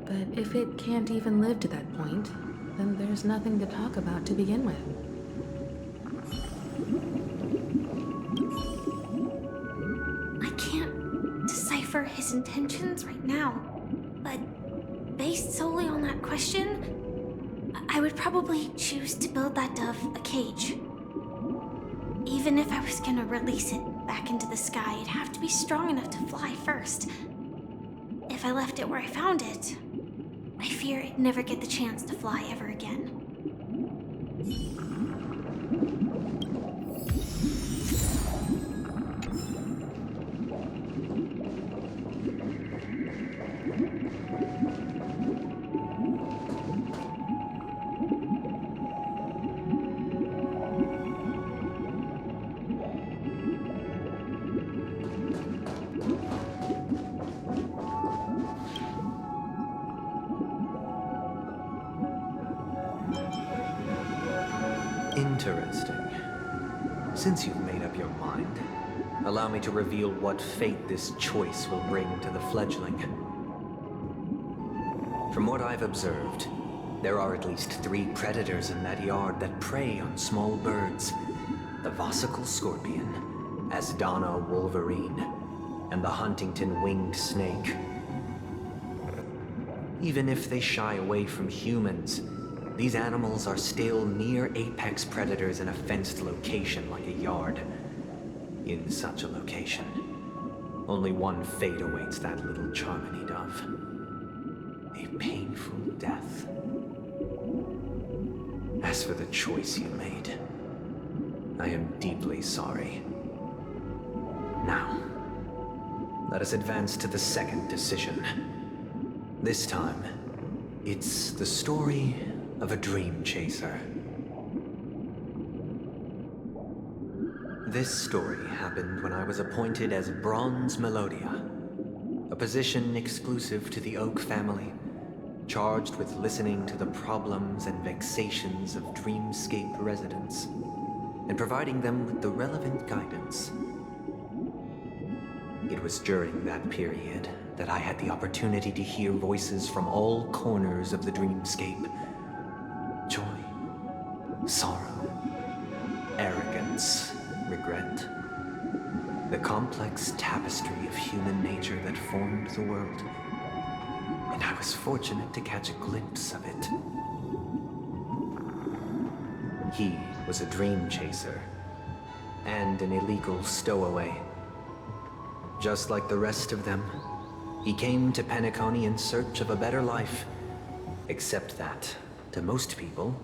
But if it can't even live to that point, then there's nothing to talk about to begin with. I can't decipher his intentions right now, but based solely on that question, I would probably choose to build that dove a cage. Even if I was gonna release it back into the sky, it'd have to be strong enough to fly first. If I left it where I found it, I fear it'd never get the chance to fly ever again. Interesting. Since you've made up your mind, allow me to reveal what fate this choice will bring to the fledgling. From what I've observed, there are at least 3 predators in that yard that prey on small birds. The Vossicle scorpion, Asdana wolverine, and the Huntington winged snake. Even if they shy away from humans, these animals are still near apex predators in a fenced location like a yard. In such a location, only one fate awaits that little Charmony dove. A painful death. As for the choice you made, I am deeply sorry. Now, let us advance to the second decision. This time, it's the story of a dream chaser. This story happened when I was appointed as Bronze Melodia, a position exclusive to the Oak family, charged with listening to the problems and vexations of Dreamscape residents, and providing them with the relevant guidance. It was during that period that I had the opportunity to hear voices from all corners of the Dreamscape. Joy, sorrow, arrogance, regret. The complex tapestry of human nature that formed the world. and I was fortunate to catch a glimpse of it. He was a dream chaser and an illegal stowaway. Just like the rest of them, he came to Penacony in search of a better life. Except that, to most people,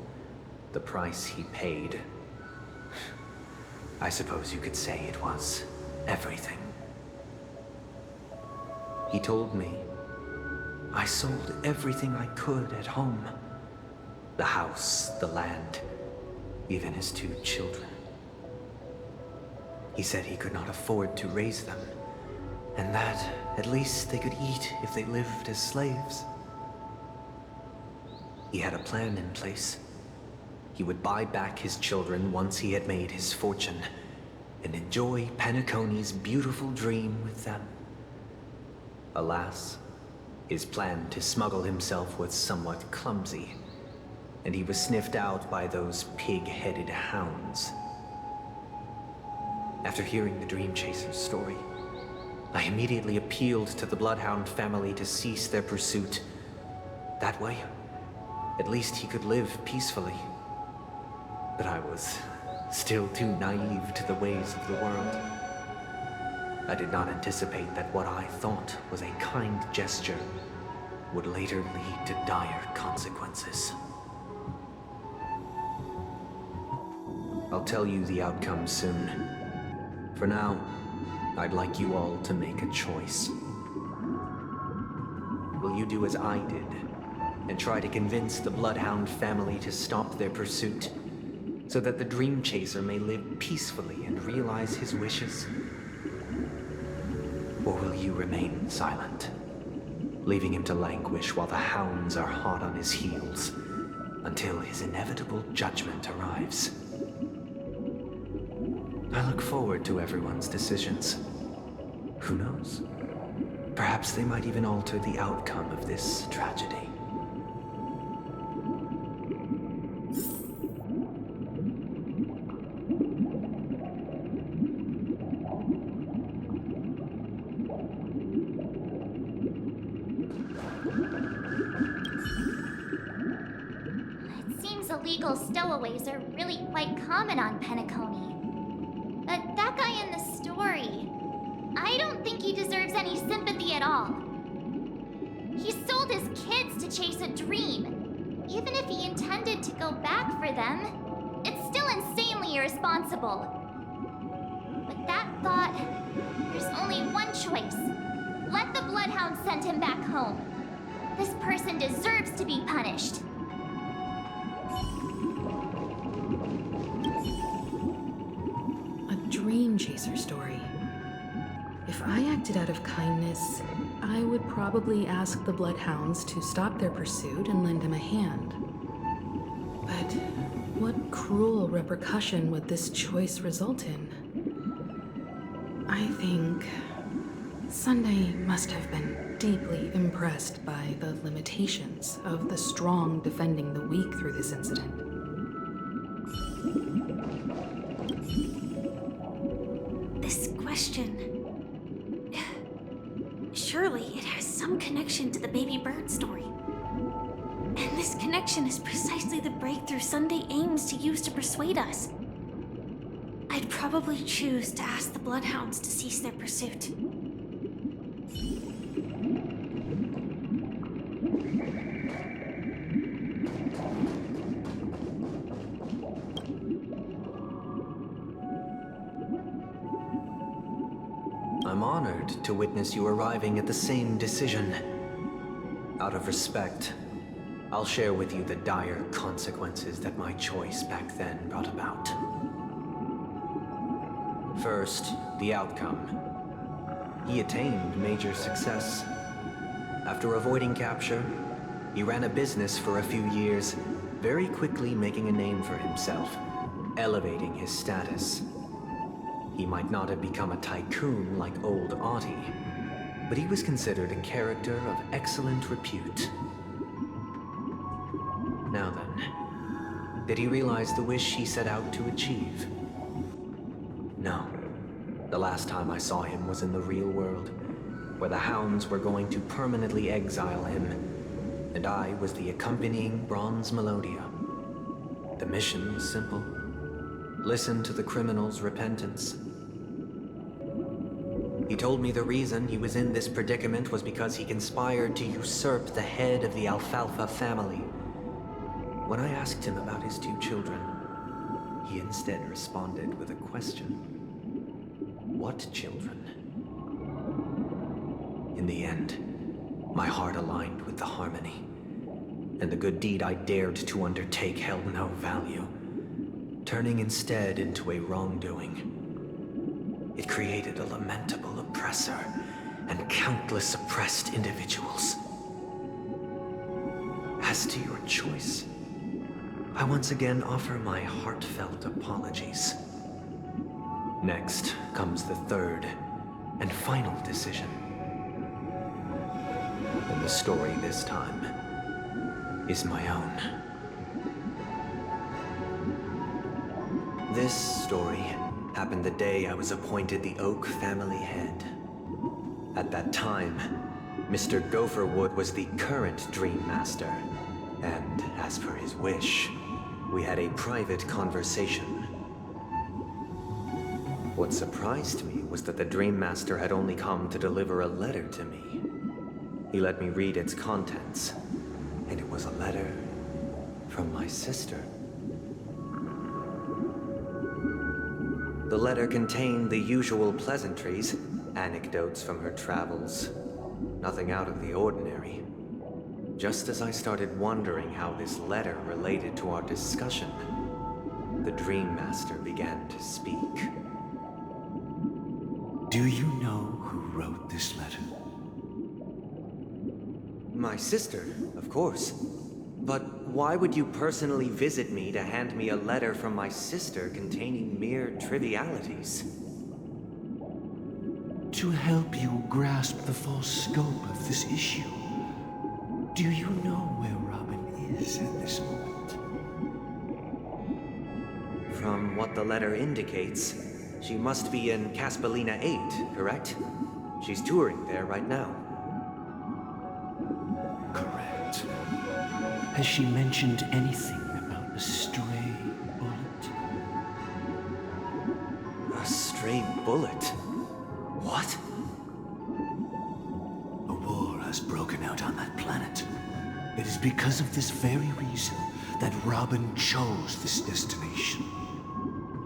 the price he paid, I suppose you could say it was everything. He told me I sold everything I could at home. The house, the land, even his 2 children. He said he could not afford to raise them, and that at least they could eat if they lived as slaves. He had a plan in place. He would buy back his children once he had made his fortune, and enjoy Penacony's beautiful dream with them. Alas, his plan to smuggle himself was somewhat clumsy, and he was sniffed out by those pig-headed hounds. After hearing the Dream Chaser's story, I immediately appealed to the Bloodhound family to cease their pursuit. That way, at least he could live peacefully. But I was still too naive to the ways of the world. I did not anticipate that what I thought was a kind gesture would later lead to dire consequences. I'll tell you the outcome soon. For now, I'd like you all to make a choice. Will you do as I did and try to convince the Bloodhound family to stop their pursuit so that the Dream Chaser may live peacefully and realize his wishes? Or will you remain silent, leaving him to languish while the hounds are hot on his heels until his inevitable judgment arrives? I look forward to everyone's decisions. Who knows? Perhaps they might even alter the outcome of this tragedy. It seems illegal stowaways are really quite common on Penacony. But that guy in the story, I don't think he deserves any sympathy at all. He sold his kids to chase a dream. Even if he intended to go back for them, it's still insanely irresponsible. With that thought, there's only one choice. Let the Bloodhound send him back home. This person deserves to be punished. Dream Chaser story. If I acted out of kindness, I would probably ask the Bloodhounds to stop their pursuit and lend him a hand. But what cruel repercussion would this choice result in? I think Sunday must have been deeply impressed by the limitations of the strong defending the weak through this incident. This question... Surely it has some connection to the baby bird story. And this connection is precisely the breakthrough Sunday aims to use to persuade us. I'd probably choose to ask the Bloodhounds to cease their pursuit. I'm honored to witness you arriving at the same decision. Out of respect, I'll share with you the dire consequences that my choice back then brought about. First, the outcome. He attained major success. After avoiding capture, he ran a business for a few years, very quickly making a name for himself, elevating his status. He might not have become a tycoon like old Audie, but he was considered a character of excellent repute. Now then, did he realize the wish he set out to achieve? No. The last time I saw him was in the real world, where the hounds were going to permanently exile him, and I was the accompanying bronze melodia. The mission was simple. Listen to the criminal's repentance. He told me the reason he was in this predicament was because he conspired to usurp the head of the Alfalfa family. When I asked him about his 2 children, he instead responded with a question. What children? In the end, my heart aligned with the harmony, and the good deed I dared to undertake held no value, turning instead into a wrongdoing. It created a lamentable oppressor and countless oppressed individuals. As to your choice, I once again offer my heartfelt apologies. Next comes the third and final decision. And the story this time is my own. This story happened the day I was appointed the Oak family head. At that time, Mr. Gopherwood was the current Dream Master, and as per his wish, we had a private conversation. What surprised me was that the Dream Master had only come to deliver a letter to me. He let me read its contents, and it was a letter from my sister. The letter contained the usual pleasantries, anecdotes from her travels, nothing out of the ordinary. Just as I started wondering how this letter related to our discussion, the Dream Master began to speak. Do you know who wrote this letter? My sister, of course. But why would you personally visit me to hand me a letter from my sister containing mere trivialities? To help you grasp the full scope of this issue. Do you know where Robin is at this moment? From what the letter indicates, she must be in Caspelina 8, correct? She's touring there right now. Correct. Has she mentioned anything about a stray bullet? A stray bullet? What? A war has broken out on that planet. It is because of this very reason that Robin chose this destination.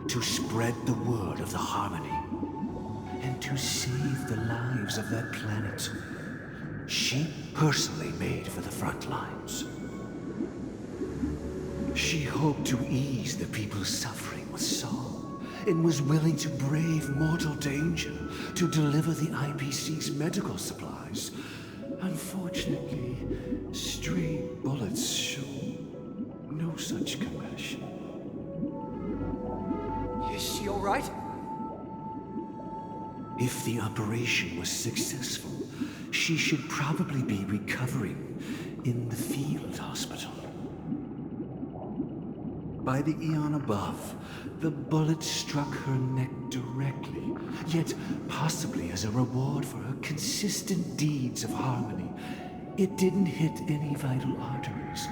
To spread the word of the harmony, and to save the lives of that planet she personally made for the front lines. She hoped to ease the people's suffering with song, and was willing to brave mortal danger to deliver the IPC's medical supplies. Unfortunately, stray bullets show no such compassion. Is she all right? If the operation was successful, she should probably be recovering in the field hospital. By the eon above, the bullet struck her neck directly, yet possibly as a reward for her consistent deeds of harmony, it didn't hit any vital arteries.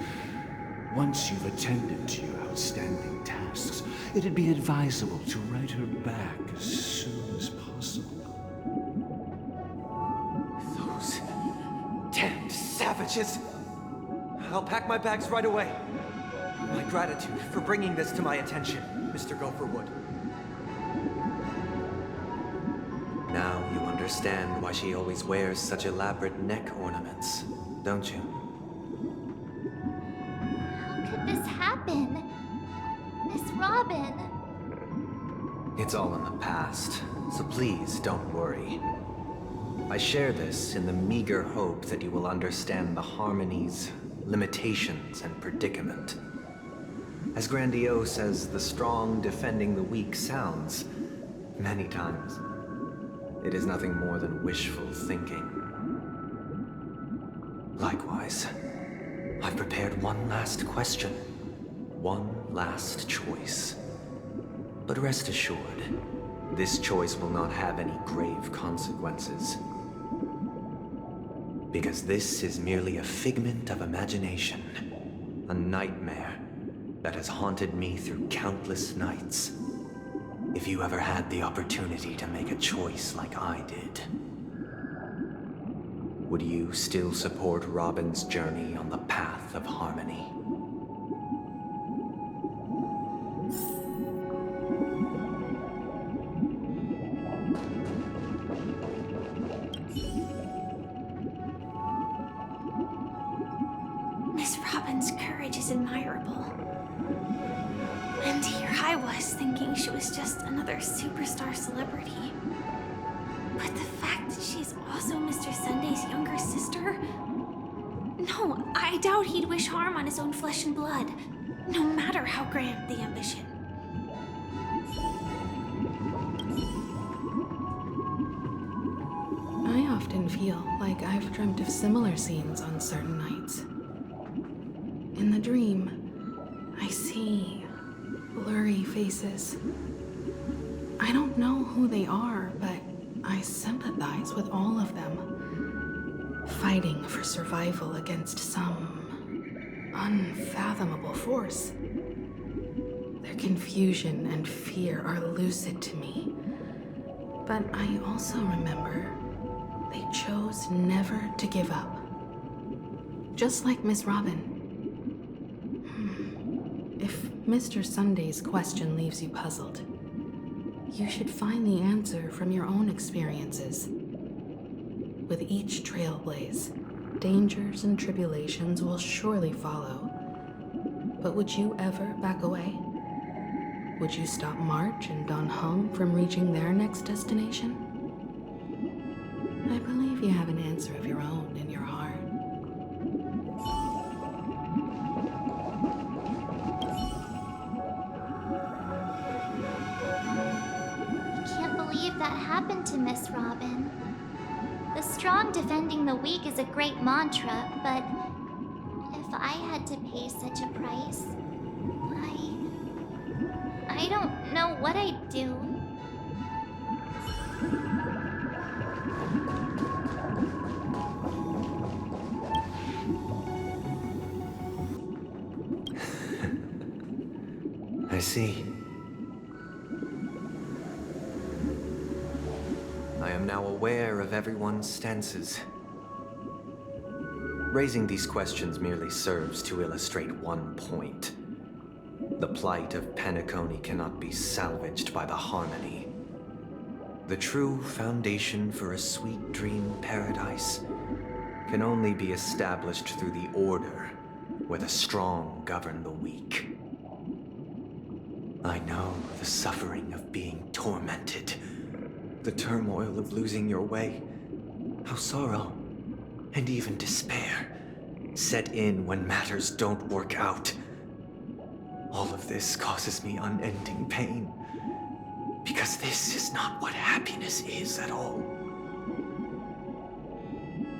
Once you've attended to your outstanding tasks, it'd be advisable to write her back as soon as possible. Those damned savages! I'll pack my bags right away. My gratitude for bringing this to my attention, Mr. Gopherwood. Now you understand why she always wears such elaborate neck ornaments, don't you? How could this happen? Miss Robin. It's all in the past, so please don't worry. I share this in the meager hope that you will understand the harmony's limitations and predicament. As grandiose as the strong defending the weak sounds, many times, it is nothing more than wishful thinking. Likewise, I've prepared one last question, one last choice. But rest assured, this choice will not have any grave consequences. Because this is merely a figment of imagination, a nightmare that has haunted me through countless nights. If you ever had the opportunity to make a choice like I did, would you still support Robin's journey on the path of harmony? Miss Robin's courage is admirable. And here I was thinking she was just another superstar celebrity. But the fact that she's also Mr. Sunday's younger sister? No, I doubt he'd wish harm on his own flesh and blood, no matter how grand the ambition. I often feel like I've dreamt of similar scenes on certain nights. In the dream, I see blurry faces. I don't know who they are, but I sympathize with all of them, fighting for survival against some unfathomable force. Their confusion and fear are lucid to me, but I also remember they chose never to give up. Just like Miss Robin. If Mr. Sunday's question leaves you puzzled, you should find the answer from your own experiences. With each trailblaze, dangers and tribulations will surely follow. But would you ever back away? Would you stop March and Don Hung from reaching their next destination? I believe you have an answer of your own in your heart. Can't believe that happened to Miss Robin. The strong defending the weak is a great mantra, but if I had to pay such a price, I don't know what I'd do. I see. I am now aware of everyone's stances. Raising these questions merely serves to illustrate one point. The plight of Penacony cannot be salvaged by the harmony. The true foundation for a sweet dream paradise can only be established through the order where the strong govern the weak. I know the suffering of being tormented, the turmoil of losing your way, how sorrow and even despair set in when matters don't work out. All of this causes me unending pain, because this is not what happiness is at all.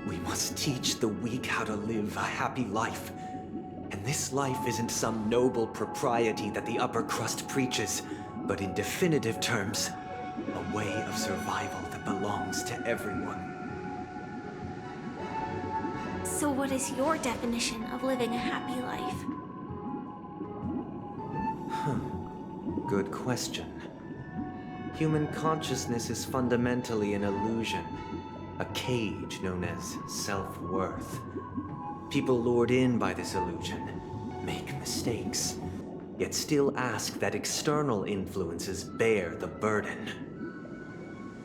We must teach the weak how to live a happy life. And this life isn't some noble propriety that the upper crust preaches, but in definitive terms, a way of survival that belongs to everyone. So what is your definition of living a happy life? Good question. Human consciousness is fundamentally an illusion, a cage known as self-worth. People lured in by this illusion make mistakes, yet still ask that external influences bear the burden.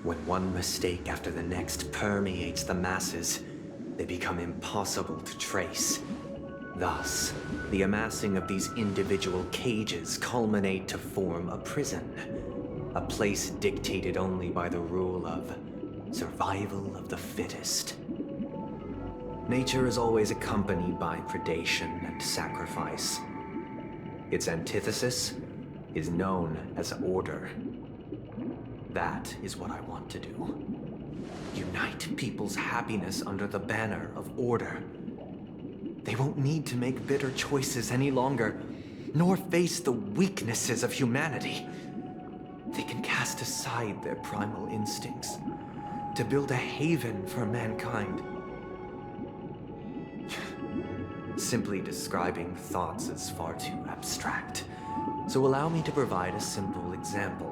When one mistake after the next permeates the masses, they become impossible to trace. Thus, the amassing of these individual cages culminate to form a prison, a place dictated only by the rule of survival of the fittest. Nature is always accompanied by predation and sacrifice. Its antithesis is known as order. That is what I want to do. Unite people's happiness under the banner of order. They won't need to make bitter choices any longer, nor face the weaknesses of humanity. They can cast aside their primal instincts to build a haven for mankind. Simply describing thoughts is far too abstract. So allow me to provide a simple example.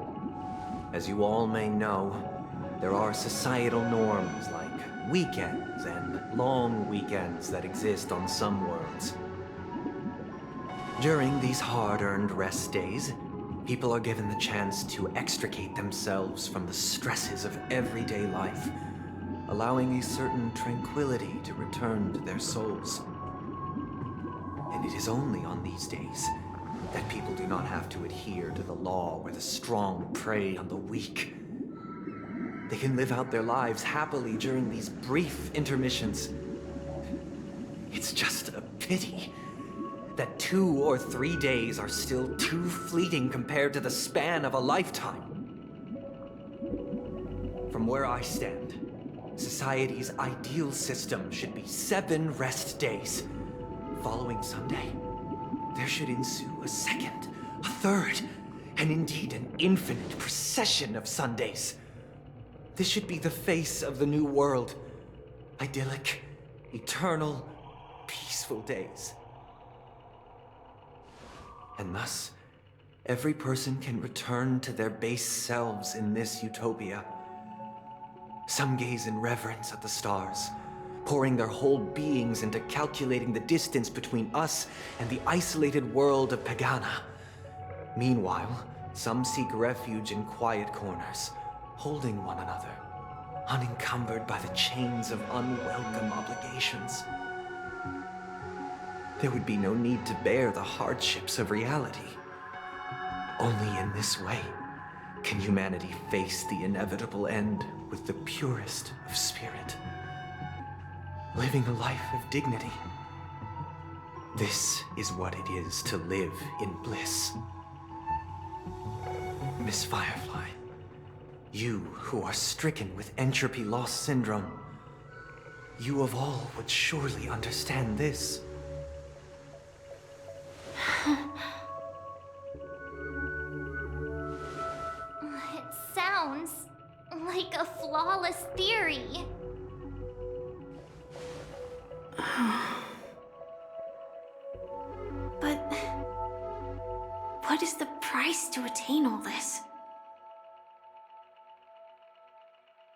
As you all may know, there are societal norms like weekends and long weekends that exist on some worlds. During these hard-earned rest days, people are given the chance to extricate themselves from the stresses of everyday life, allowing a certain tranquility to return to their souls. And it is only on these days that people do not have to adhere to the law where the strong prey on the weak. They can live out their lives happily during these brief intermissions. It's just a pity that 2 or 3 days are still too fleeting compared to the span of a lifetime. From where I stand, society's ideal system should be 7 rest days. Following Sunday, there should ensue a second, a third, and indeed an infinite procession of Sundays. This should be the face of the new world. Idyllic, eternal, peaceful days. And thus, every person can return to their base selves in this utopia. Some gaze in reverence at the stars, pouring their whole beings into calculating the distance between us and the isolated world of Pagana. Meanwhile, some seek refuge in quiet corners, holding one another, unencumbered by the chains of unwelcome obligations. There would be no need to bear the hardships of reality. Only in this way can humanity face the inevitable end with the purest of spirit, living a life of dignity. This is what it is to live in bliss. Miss Firefly, you who are stricken with entropy loss syndrome, you of all would surely understand this. It sounds like a flawless theory. But what is the price to attain all this?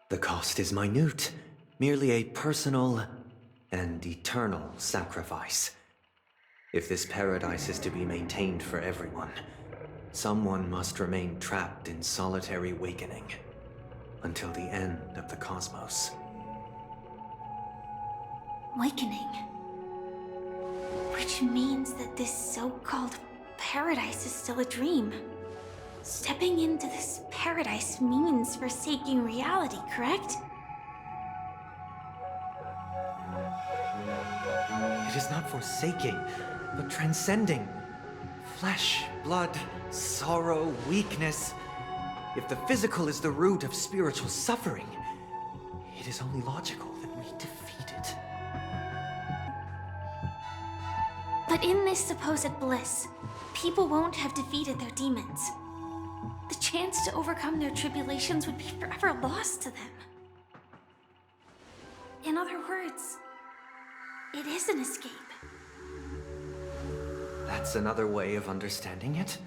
The cost is minute, merely a personal and eternal sacrifice. If this paradise is to be maintained for everyone, someone must remain trapped in solitary awakening until the end of the cosmos. Awakening. Which means that this so-called paradise is still a dream. Stepping into this paradise means forsaking reality, correct? It is not forsaking, but transcending. Flesh, blood, sorrow, weakness. If the physical is the root of spiritual suffering, it is only logical that we defeat it. But in this supposed bliss, people won't have defeated their demons. The chance to overcome their tribulations would be forever lost to them. In other words, it is an escape. That's another way of understanding it.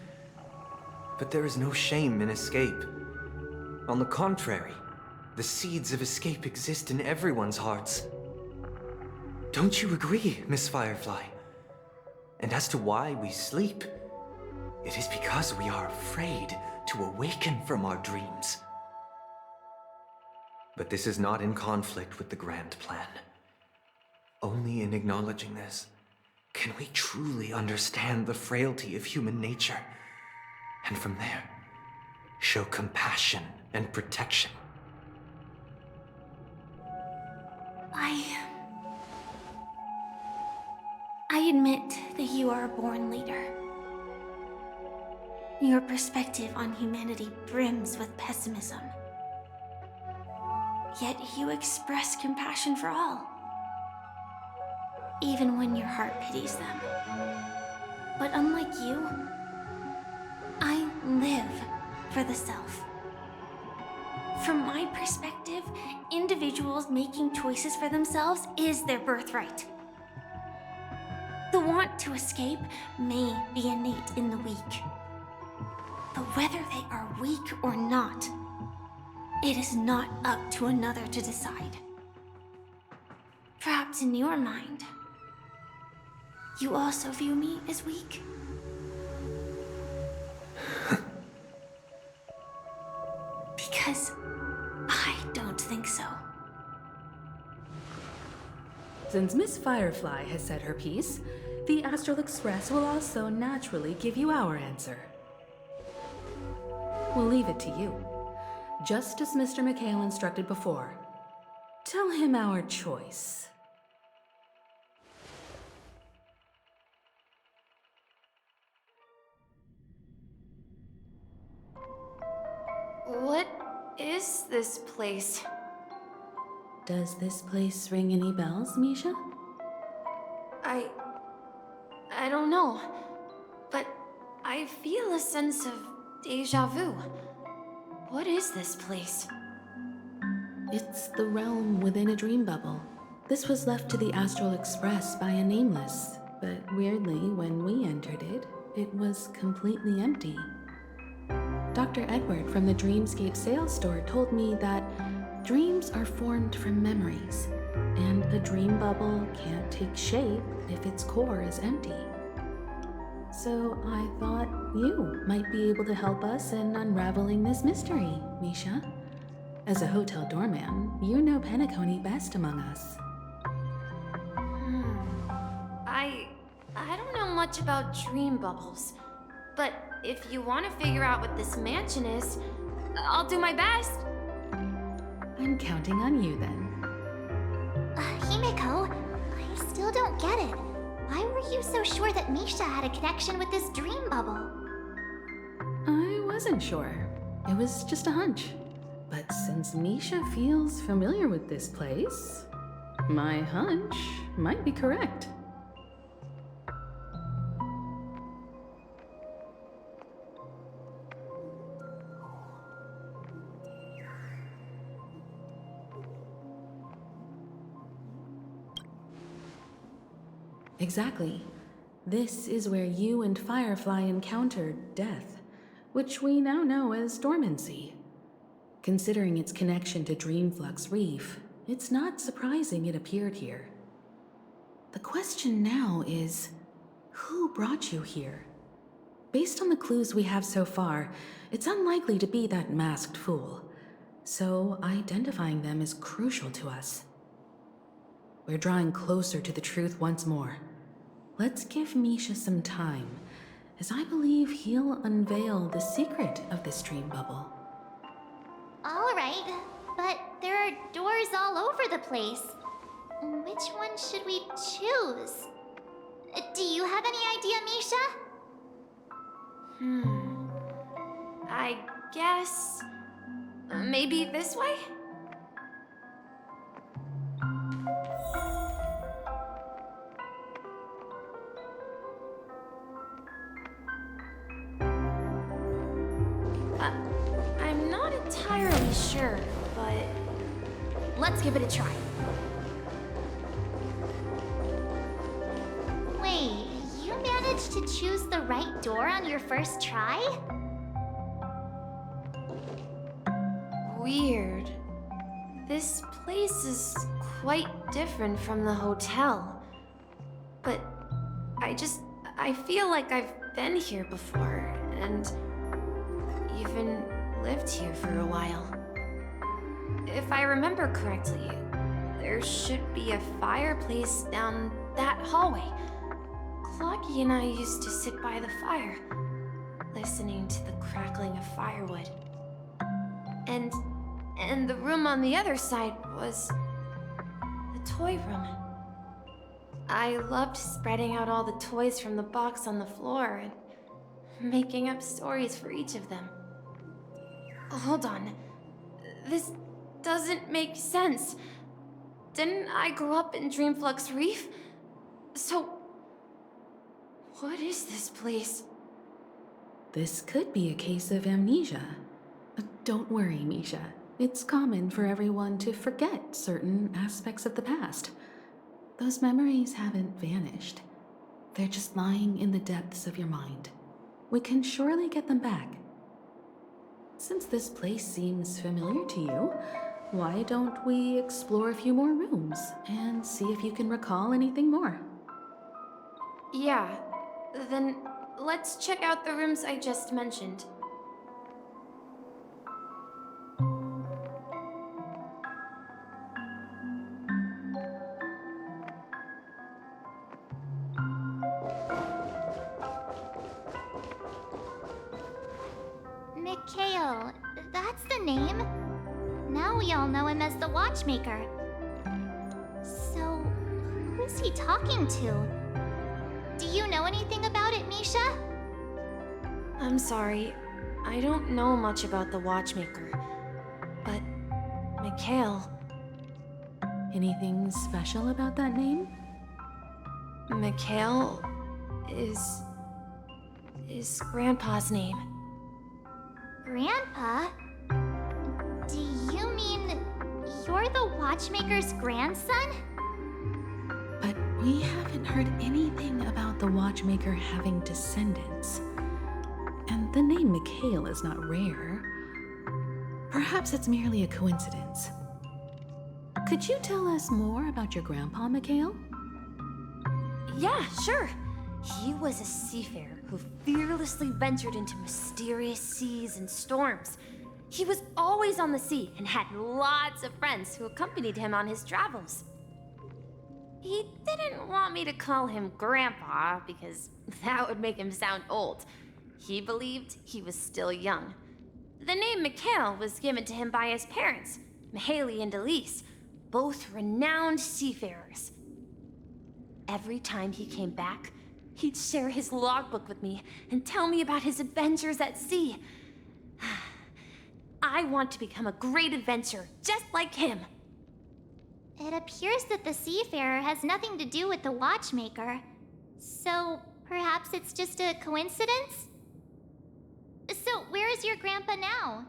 But there is no shame in escape. On the contrary, the seeds of escape exist in everyone's hearts. Don't you agree, Miss Firefly? And as to why we sleep, it is because we are afraid to awaken from our dreams. But this is not in conflict with the grand plan. Only in acknowledging this can we truly understand the frailty of human nature, and from there, show compassion and protection. I admit that you are a born leader. Your perspective on humanity brims with pessimism. Yet you express compassion for all, even when your heart pities them. But unlike you, I live for the self. From my perspective, individuals making choices for themselves is their birthright. The want to escape may be innate in the weak. But whether they are weak or not, it is not up to another to decide. Perhaps in your mind, you also view me as weak? Because I don't think so. Since Miss Firefly has said her piece, the Astral Express will also naturally give you our answer. We'll leave it to you. Just as Mr. McHale instructed before. Tell him our choice. What is this place? Does this place ring any bells, Misha? I don't know, but I feel a sense of deja vu. What is this place? It's the realm within a dream bubble. This was left to the Astral Express by a nameless, but weirdly, when we entered it, it was completely empty. Dr. Edward from the Dreamscape sales store told me that dreams are formed from memories, and a dream bubble can't take shape if its core is empty. So I thought you might be able to help us in unraveling this mystery, Misha. As a hotel doorman, you know Penacony best among us. I don't know much about dream bubbles, but if you want to figure out what this mansion is, I'll do my best. I'm counting on you then. Himeko, I still don't get it. Why were you so sure that Misha had a connection with this dream bubble? I wasn't sure. It was just a hunch. But since Misha feels familiar with this place, my hunch might be correct. Exactly. This is where you and Firefly encountered death, which we now know as dormancy. Considering its connection to Dreamflux Reef, it's not surprising it appeared here. The question now is, who brought you here? Based on the clues we have so far, it's unlikely to be that masked fool, so identifying them is crucial to us. We're drawing closer to the truth once more. Let's give Misha some time, as I believe he'll unveil the secret of this dream bubble. All right, but there are doors all over the place. Which one should we choose? Do you have any idea, Misha? I guess... maybe this way? I'm not entirely sure, but let's give it a try. Wait, you managed to choose the right door on your first try? Weird. This place is quite different from the hotel. But I feel like I've been here before, and even lived here for a while. If I remember correctly, there should be a fireplace down that hallway. Clocky and I used to sit by the fire, listening to the crackling of firewood. And the room on the other side was the toy room. I loved spreading out all the toys from the box on the floor and making up stories for each of them. Hold on. This doesn't make sense. Didn't I grow up in Dreamflux Reef? So, what is this place? This could be a case of amnesia. Don't worry, Misha. It's common for everyone to forget certain aspects of the past. Those memories haven't vanished. They're just lying in the depths of your mind. We can surely get them back. Since this place seems familiar to you, why don't we explore a few more rooms and see if you can recall anything more? Yeah, then let's check out the rooms I just mentioned. Mikhail, that's the name. Now we all know him as the Watchmaker. So, who is he talking to? Do you know anything about it, Misha? I'm sorry, I don't know much about the Watchmaker. But, Mikhail... Anything special about that name? Mikhail is Grandpa's name. Grandpa? Do you mean you're the Watchmaker's grandson? But we haven't heard anything about the Watchmaker having descendants. And the name Mikhail is not rare. Perhaps it's merely a coincidence. Could you tell us more about your grandpa, Mikhail? Yeah, sure. He was a seafarer who fearlessly ventured into mysterious seas and storms. He was always on the sea and had lots of friends who accompanied him on his travels. He didn't want me to call him Grandpa because that would make him sound old. He believed he was still young. The name Mikhail was given to him by his parents, Mihaly and Elise, both renowned seafarers. Every time he came back, he'd share his logbook with me and tell me about his adventures at sea. I want to become a great adventurer, just like him. It appears that the Seafarer has nothing to do with the Watchmaker. So, perhaps it's just a coincidence? So, where is your grandpa now?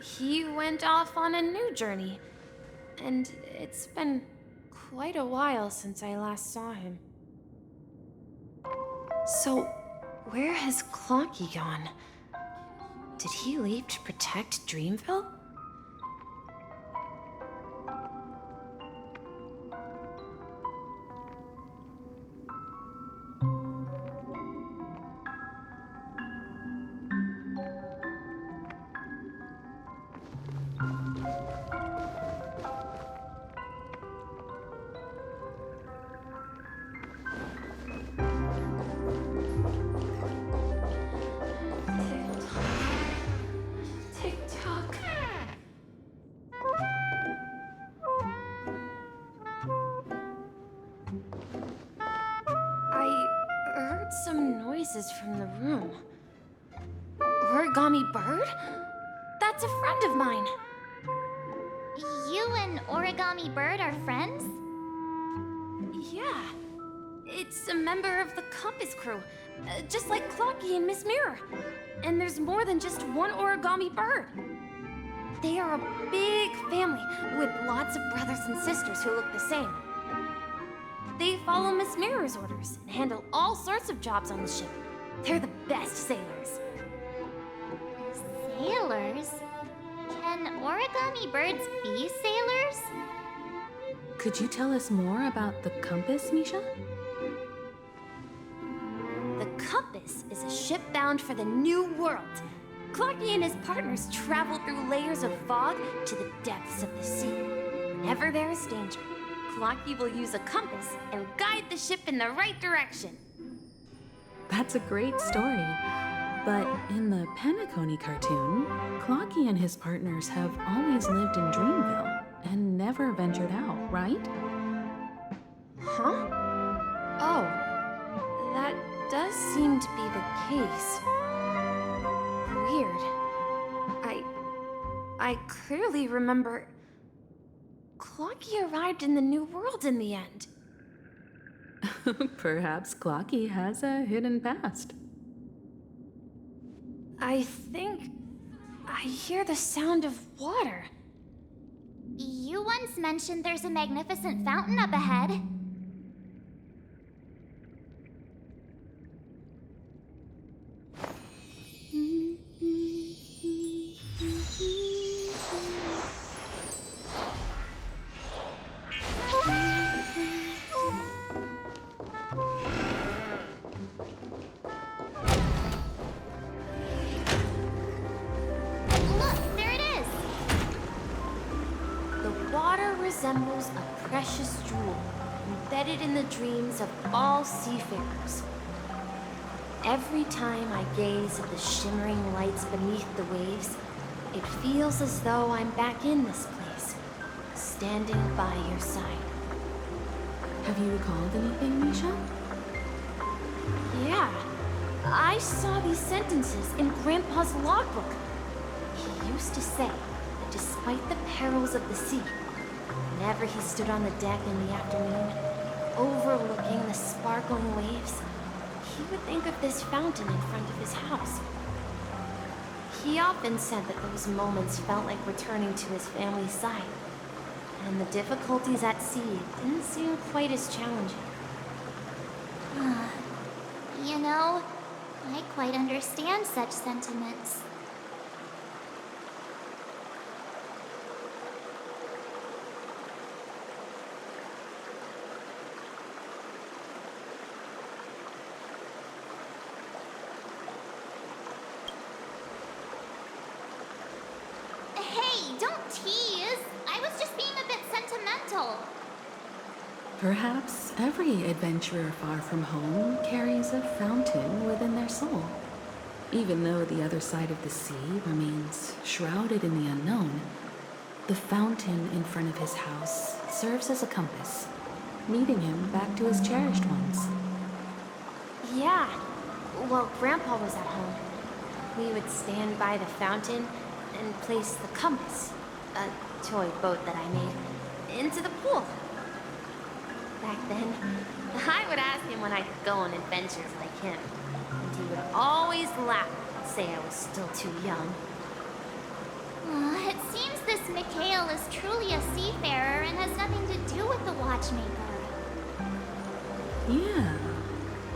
He went off on a new journey, and it's been quite a while since I last saw him. So, where has Clocky gone? Did he leave to protect Dreamville? From the room. Origami Bird? That's a friend of mine. You and Origami Bird are friends? Yeah. It's a member of the Compass crew, just like Clocky and Miss Mirror. And there's more than just one Origami Bird. They are a big family with lots of brothers and sisters who look the same. They follow Miss Mirror's orders and handle all sorts of jobs on the ship. They're the best sailors. Sailors? Can Origami Birds be sailors? Could you tell us more about the Compass, Misha? The Compass is a ship bound for the New World. Clocky and his partners travel through layers of fog to the depths of the sea. Whenever there is danger, Clocky will use a compass and guide the ship in the right direction. That's a great story. But in the Penacony cartoon, Clocky and his partners have always lived in Dreamville and never ventured out, right? Huh? Oh, that does seem to be the case. Weird. I clearly remember Clocky arrived in the New World in the end. Perhaps Clocky has a hidden past. I think I hear the sound of water. You once mentioned there's a magnificent fountain up ahead. resembles a precious jewel embedded in the dreams of all seafarers. Every time I gaze at the shimmering lights beneath the waves, it feels as though I'm back in this place, standing by your side. Have you recalled anything, Misha? Yeah, I saw these sentences in Grandpa's logbook. He used to say that despite the perils of the sea, whenever he stood on the deck in the afternoon, overlooking the sparkling waves, he would think of this fountain in front of his house. He often said that those moments felt like returning to his family's side, and the difficulties at sea didn't seem quite as challenging. You know, I quite understand such sentiments. Hey, don't tease! I was just being a bit sentimental. Perhaps every adventurer far from home carries a fountain within their soul. Even though the other side of the sea remains shrouded in the unknown, the fountain in front of his house serves as a compass, leading him back to his cherished ones. Yeah, while Grandpa was at home, we would stand by the fountain and place the compass, a toy boat that I made, into the pool. Back then, I would ask him when I could go on adventures like him, and he would always laugh and say I was still too young. It seems this Mikhail is truly a seafarer and has nothing to do with the Watchmaker. Yeah.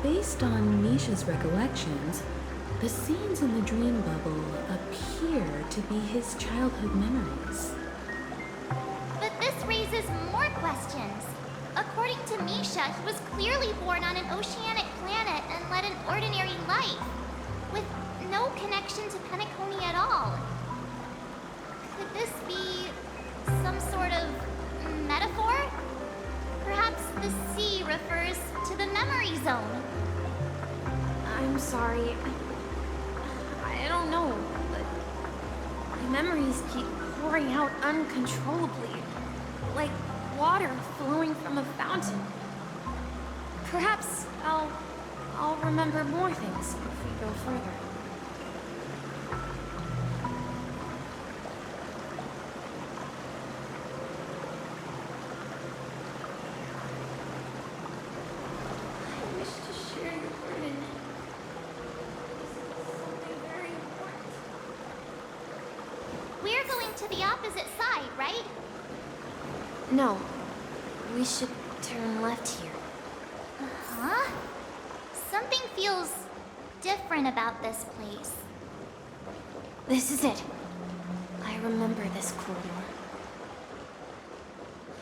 Based on Misha's recollections, the scenes in the dream bubble appear to be his childhood memories. But this raises more questions. According to Misha, he was clearly born on an oceanic planet and led an ordinary life, with no connection to Penacony at all. Could this be some sort of metaphor? Perhaps the sea refers to the memory zone. I'm sorry. I don't know, but my memories keep pouring out uncontrollably, like water flowing from a fountain. Perhaps I'll remember more things if we go further. I wish to share your burden. This is something very important. We're going to the opposite side, right? No, we should turn left here. Huh? Something feels different about this place. This is it. I remember this corridor.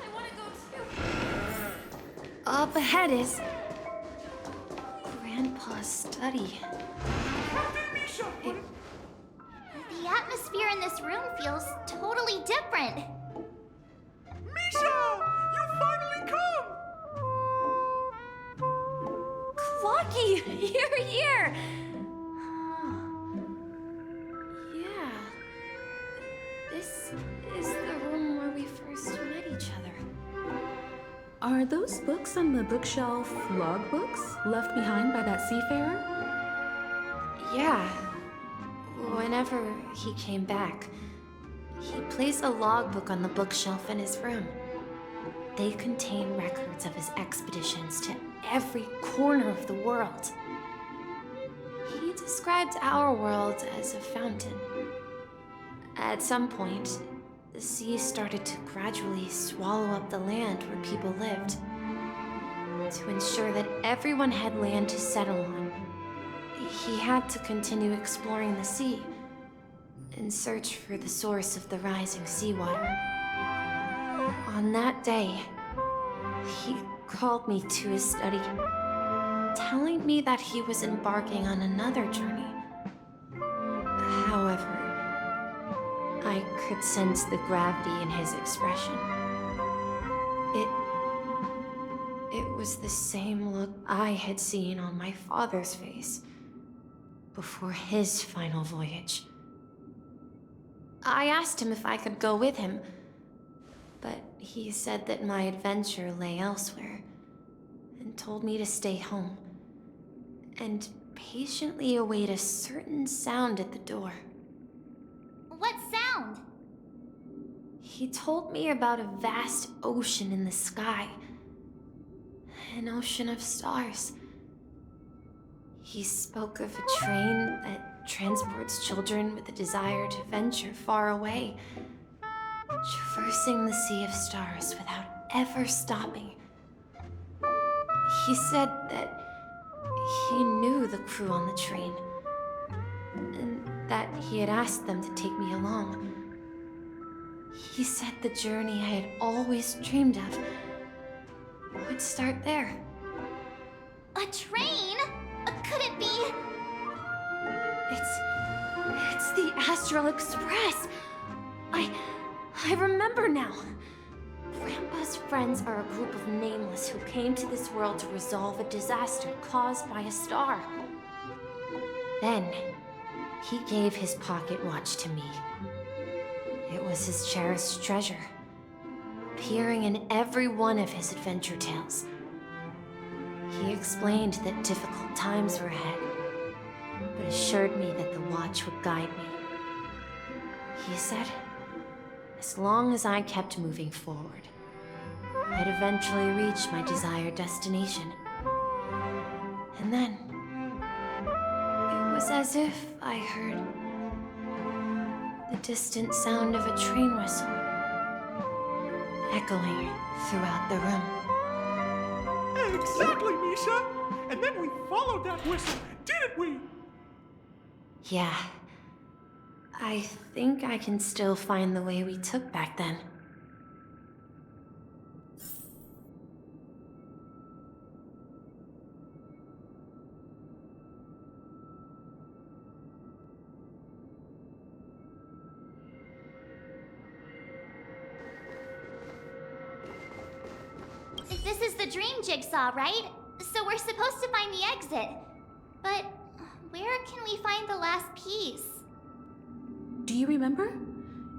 I want to go too. Up ahead is Grandpa's study. The atmosphere in this room feels totally different. Misha! You finally come! Clocky, you're here! Yeah. This is the room where we first met each other. Are those books on the bookshelf logbooks left behind by that seafarer? Yeah. Whenever he came back, he placed a logbook on the bookshelf in his room. They contain records of his expeditions to every corner of the world. He described our world as a fountain. At some point, the sea started to gradually swallow up the land where people lived. To ensure that everyone had land to settle on, he had to continue exploring the sea in search for the source of the rising seawater. On that day, he called me to his study, telling me that he was embarking on another journey. However, I could sense the gravity in his expression. was the same look I had seen on my father's face before his final voyage. I asked him if I could go with him, but he said that my adventure lay elsewhere and told me to stay home and patiently await a certain sound at the door. What sound? He told me about a vast ocean in the sky. An ocean of stars. He spoke of a train that transports children with a desire to venture far away, traversing the sea of stars without ever stopping. He said that he knew the crew on the train, and that he had asked them to take me along. He said the journey I had always dreamed of would start there. A train? Could it be? It's the Astral Express. I remember now. Grandpa's friends are a group of nameless who came to this world to resolve a disaster caused by a star. Then, he gave his pocket watch to me. It was his cherished treasure, appearing in every one of his adventure tales. He explained that difficult times were ahead, but assured me that the watch would guide me. He said, as long as I kept moving forward, I'd eventually reach my desired destination. And then, it was as if I heard the distant sound of a train whistle echoing throughout the room. Exactly, Misha! And then we followed that whistle, didn't we? Yeah. I think I can still find the way we took back then. This is the dream jigsaw, right? So we're supposed to find the exit. But where can we find the last piece? Do you remember?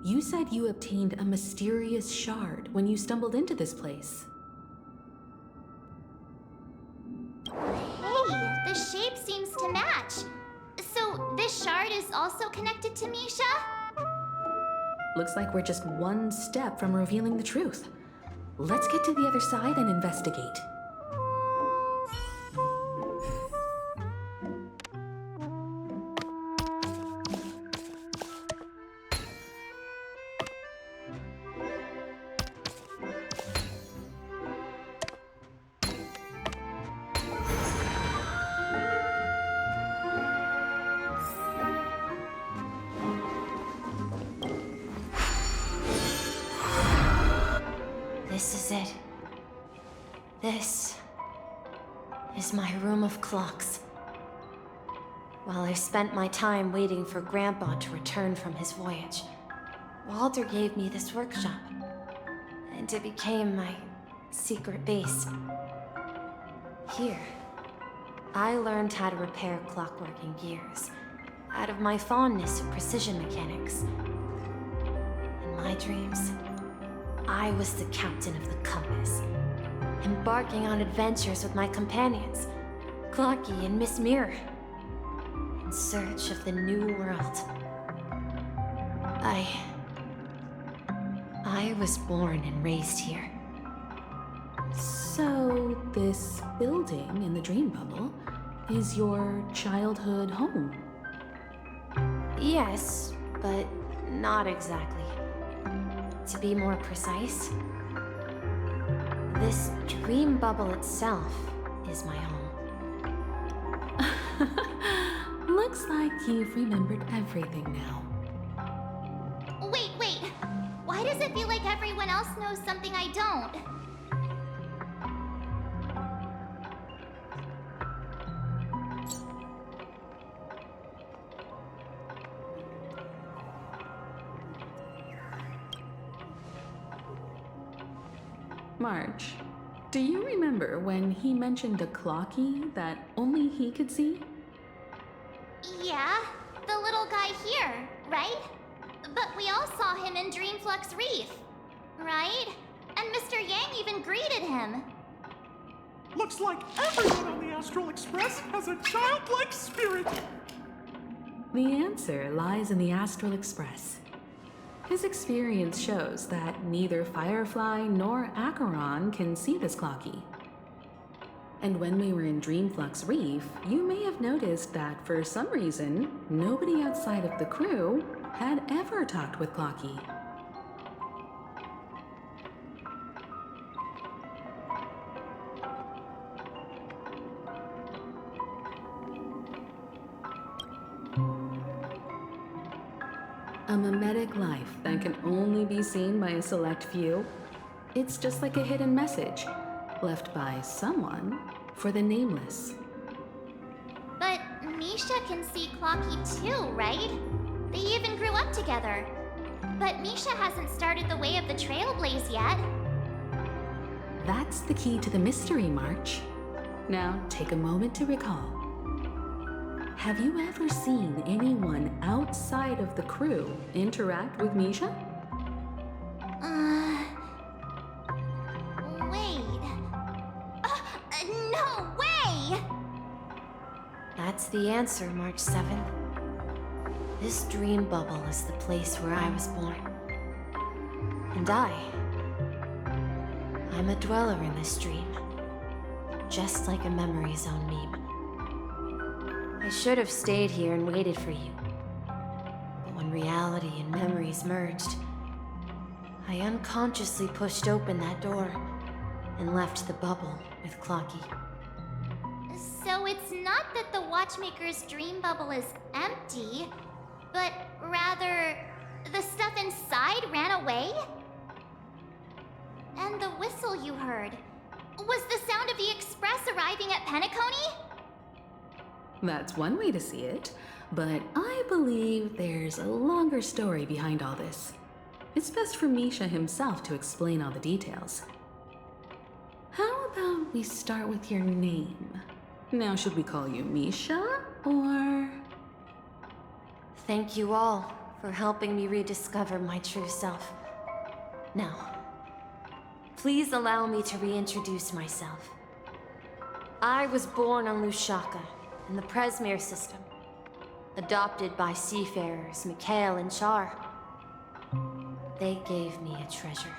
You said you obtained a mysterious shard when you stumbled into this place. Hey, the shape seems to match. So this shard is also connected to Misha? Looks like we're just one step from revealing the truth. Let's get to the other side and investigate. This is it. This is my room of clocks. While I spent my time waiting for Grandpa to return from his voyage, Walter gave me this workshop, and it became my secret base. Here, I learned how to repair clockwork and gears out of my fondness of precision mechanics. In my dreams, I was the captain of the compass, embarking on adventures with my companions, Clocky and Miss Mirror, in search of the new world. I was born and raised here. So, this building in the dream bubble is your childhood home? Yes, but not exactly. To be more precise, this dream bubble itself is my home. Looks like you've remembered everything now. Wait. Why does it feel like everyone else knows something I don't? Marge, Do you remember when he mentioned a clocky that only he could see? Yeah, the little guy here, right? But we all saw him in Dreamflux Reef, right? And Mr. Yang even greeted him. Looks like everyone on the Astral Express has a childlike spirit. The answer lies in the Astral Express. His experience shows that neither Firefly nor Acheron can see this clocky. And when we were in Dreamflux Reef, you may have noticed that for some reason, nobody outside of the crew had ever talked with Clocky. A mimetic life that can only be seen by a select few. It's just like a hidden message left by someone for the nameless. But Misha can see Clocky too, right? They even grew up together. But Misha hasn't started the way of the Trailblaze yet. That's the key to the mystery, March. Now take a moment to recall. Have you ever seen anyone outside of the crew interact with Misha? Wait. No way! That's the answer, March 7th. This dream bubble is the place where I was born. And I'm a dweller in this dream. Just like a memory zone meme. I should have stayed here and waited for you. But when reality and memories merged, I unconsciously pushed open that door and left the bubble with Clocky. So it's not that the Watchmaker's dream bubble is empty, but rather the stuff inside ran away? And the whistle you heard was the sound of the Express arriving at Penacony? That's one way to see it, but I believe there's a longer story behind all this. It's best for Misha himself to explain all the details. How about we start with your name? Now, should we call you Misha, or...? Thank you all for helping me rediscover my true self. Now, please allow me to reintroduce myself. I was born on Lushaka, in the Presmere system, adopted by seafarers Mikhail and Char. They gave me a treasure,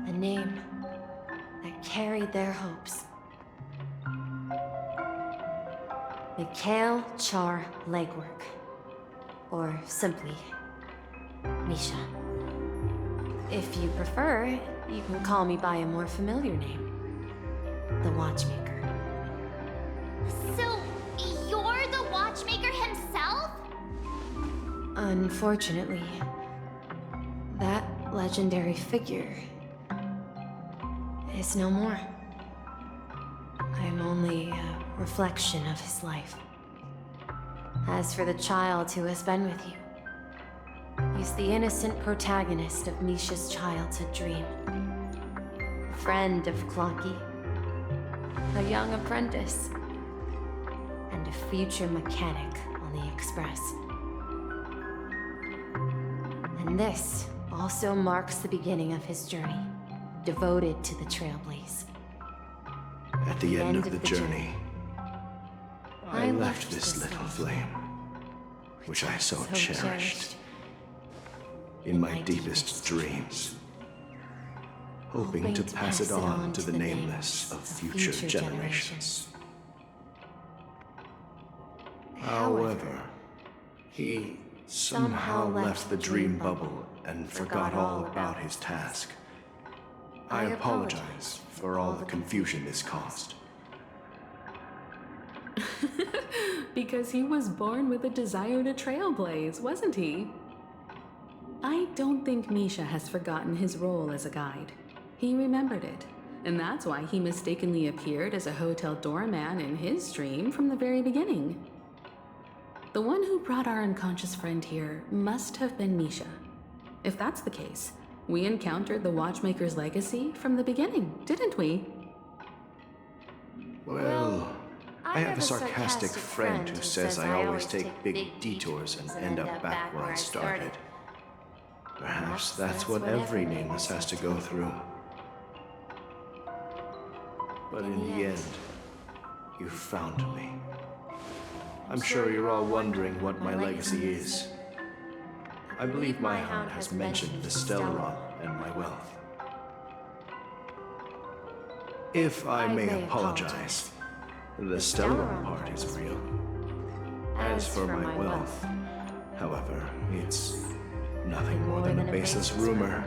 a name that carried their hopes. Mikhail Char Legwork, or simply, Misha. If you prefer, you can call me by a more familiar name, the Watchmaker. So, you're the Watchmaker himself? Unfortunately, that legendary figure is no more. I am only a reflection of his life. As for the child who has been with you, he's the innocent protagonist of Misha's childhood dream. A friend of Clocky, a young apprentice, and a future mechanic on the Express. And this also marks the beginning of his journey, devoted to the Trailblaze. At the end of the journey, I left this little flame, which I so cherished, in my deepest dreams, hoping to pass it on to the nameless of future generations. However, he somehow left the dream bubble and forgot all about his task. I apologize for all the confusion this caused. Because he was born with a desire to trailblaze, wasn't he? I don't think Misha has forgotten his role as a guide. He remembered it, and that's why he mistakenly appeared as a hotel doorman in his dream from the very beginning. The one who brought our unconscious friend here must have been Misha. If that's the case, We encountered the Watchmaker's legacy from the beginning, didn't we? Well, I have a sarcastic friend who says I always take big detours and end up back where I started. Perhaps that's what every nameless has to go through. But in the end, you found me. I'm sure you're all wondering what my legacy is. I believe my hound has mentioned the Stellaron and my wealth. If I may apologize, the Stellaron part is real. As for my wealth, however, it's nothing more than a baseless rumor.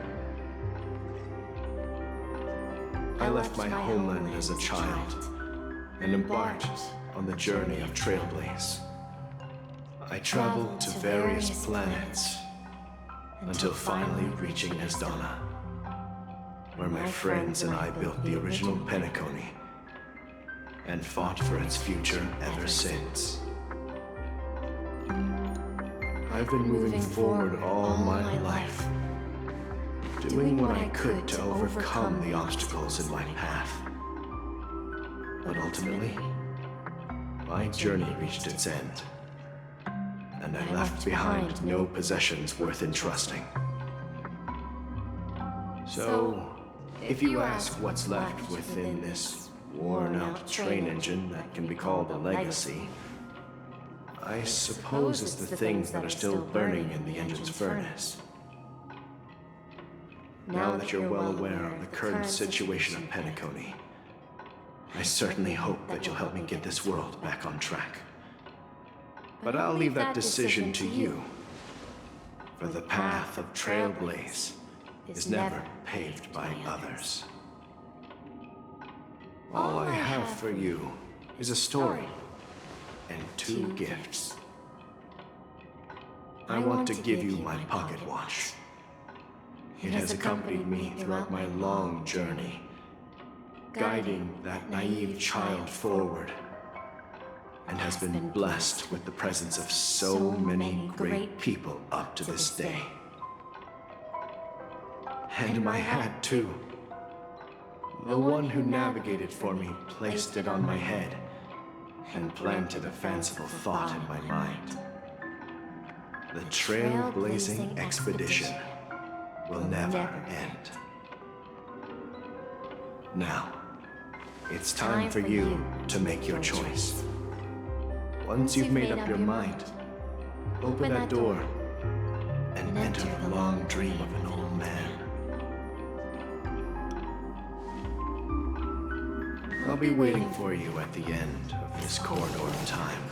I left my homeland as a child and embarked on the journey of Trailblaze. I traveled to various planets until finally reaching Nesdana, where my friends and I built the original Penacony and fought for its future ever since. I've been moving forward all my life, doing what I could to overcome the obstacles in my path. But ultimately, my journey reached its end, and I left behind no possessions worth entrusting. So, if you ask what's left within this worn-out train engine that can be called a legacy, I suppose it's the things that are still burning in the engine's furnace. Now that you're well aware of the current situation of Penacony, I certainly hope that you'll help me get this world back on track. But I'll leave that decision to you, for the path of Trailblaze is never paved by others. All I have for you is a story and 2 gifts. I want to give you my pocket watch. It has accompanied me throughout my long journey, guiding that naive child forward, and has been blessed with the presence of so many great people up to this day. And my hat, too. The one who navigated for me placed it on my head and planted a fanciful thought in my mind. The trailblazing expedition will never end. Now, it's time for you to make your choice. Once you've made up your mind, open that door and enter the long dream of an old man. I'll be waiting for you at the end of this corridor of time.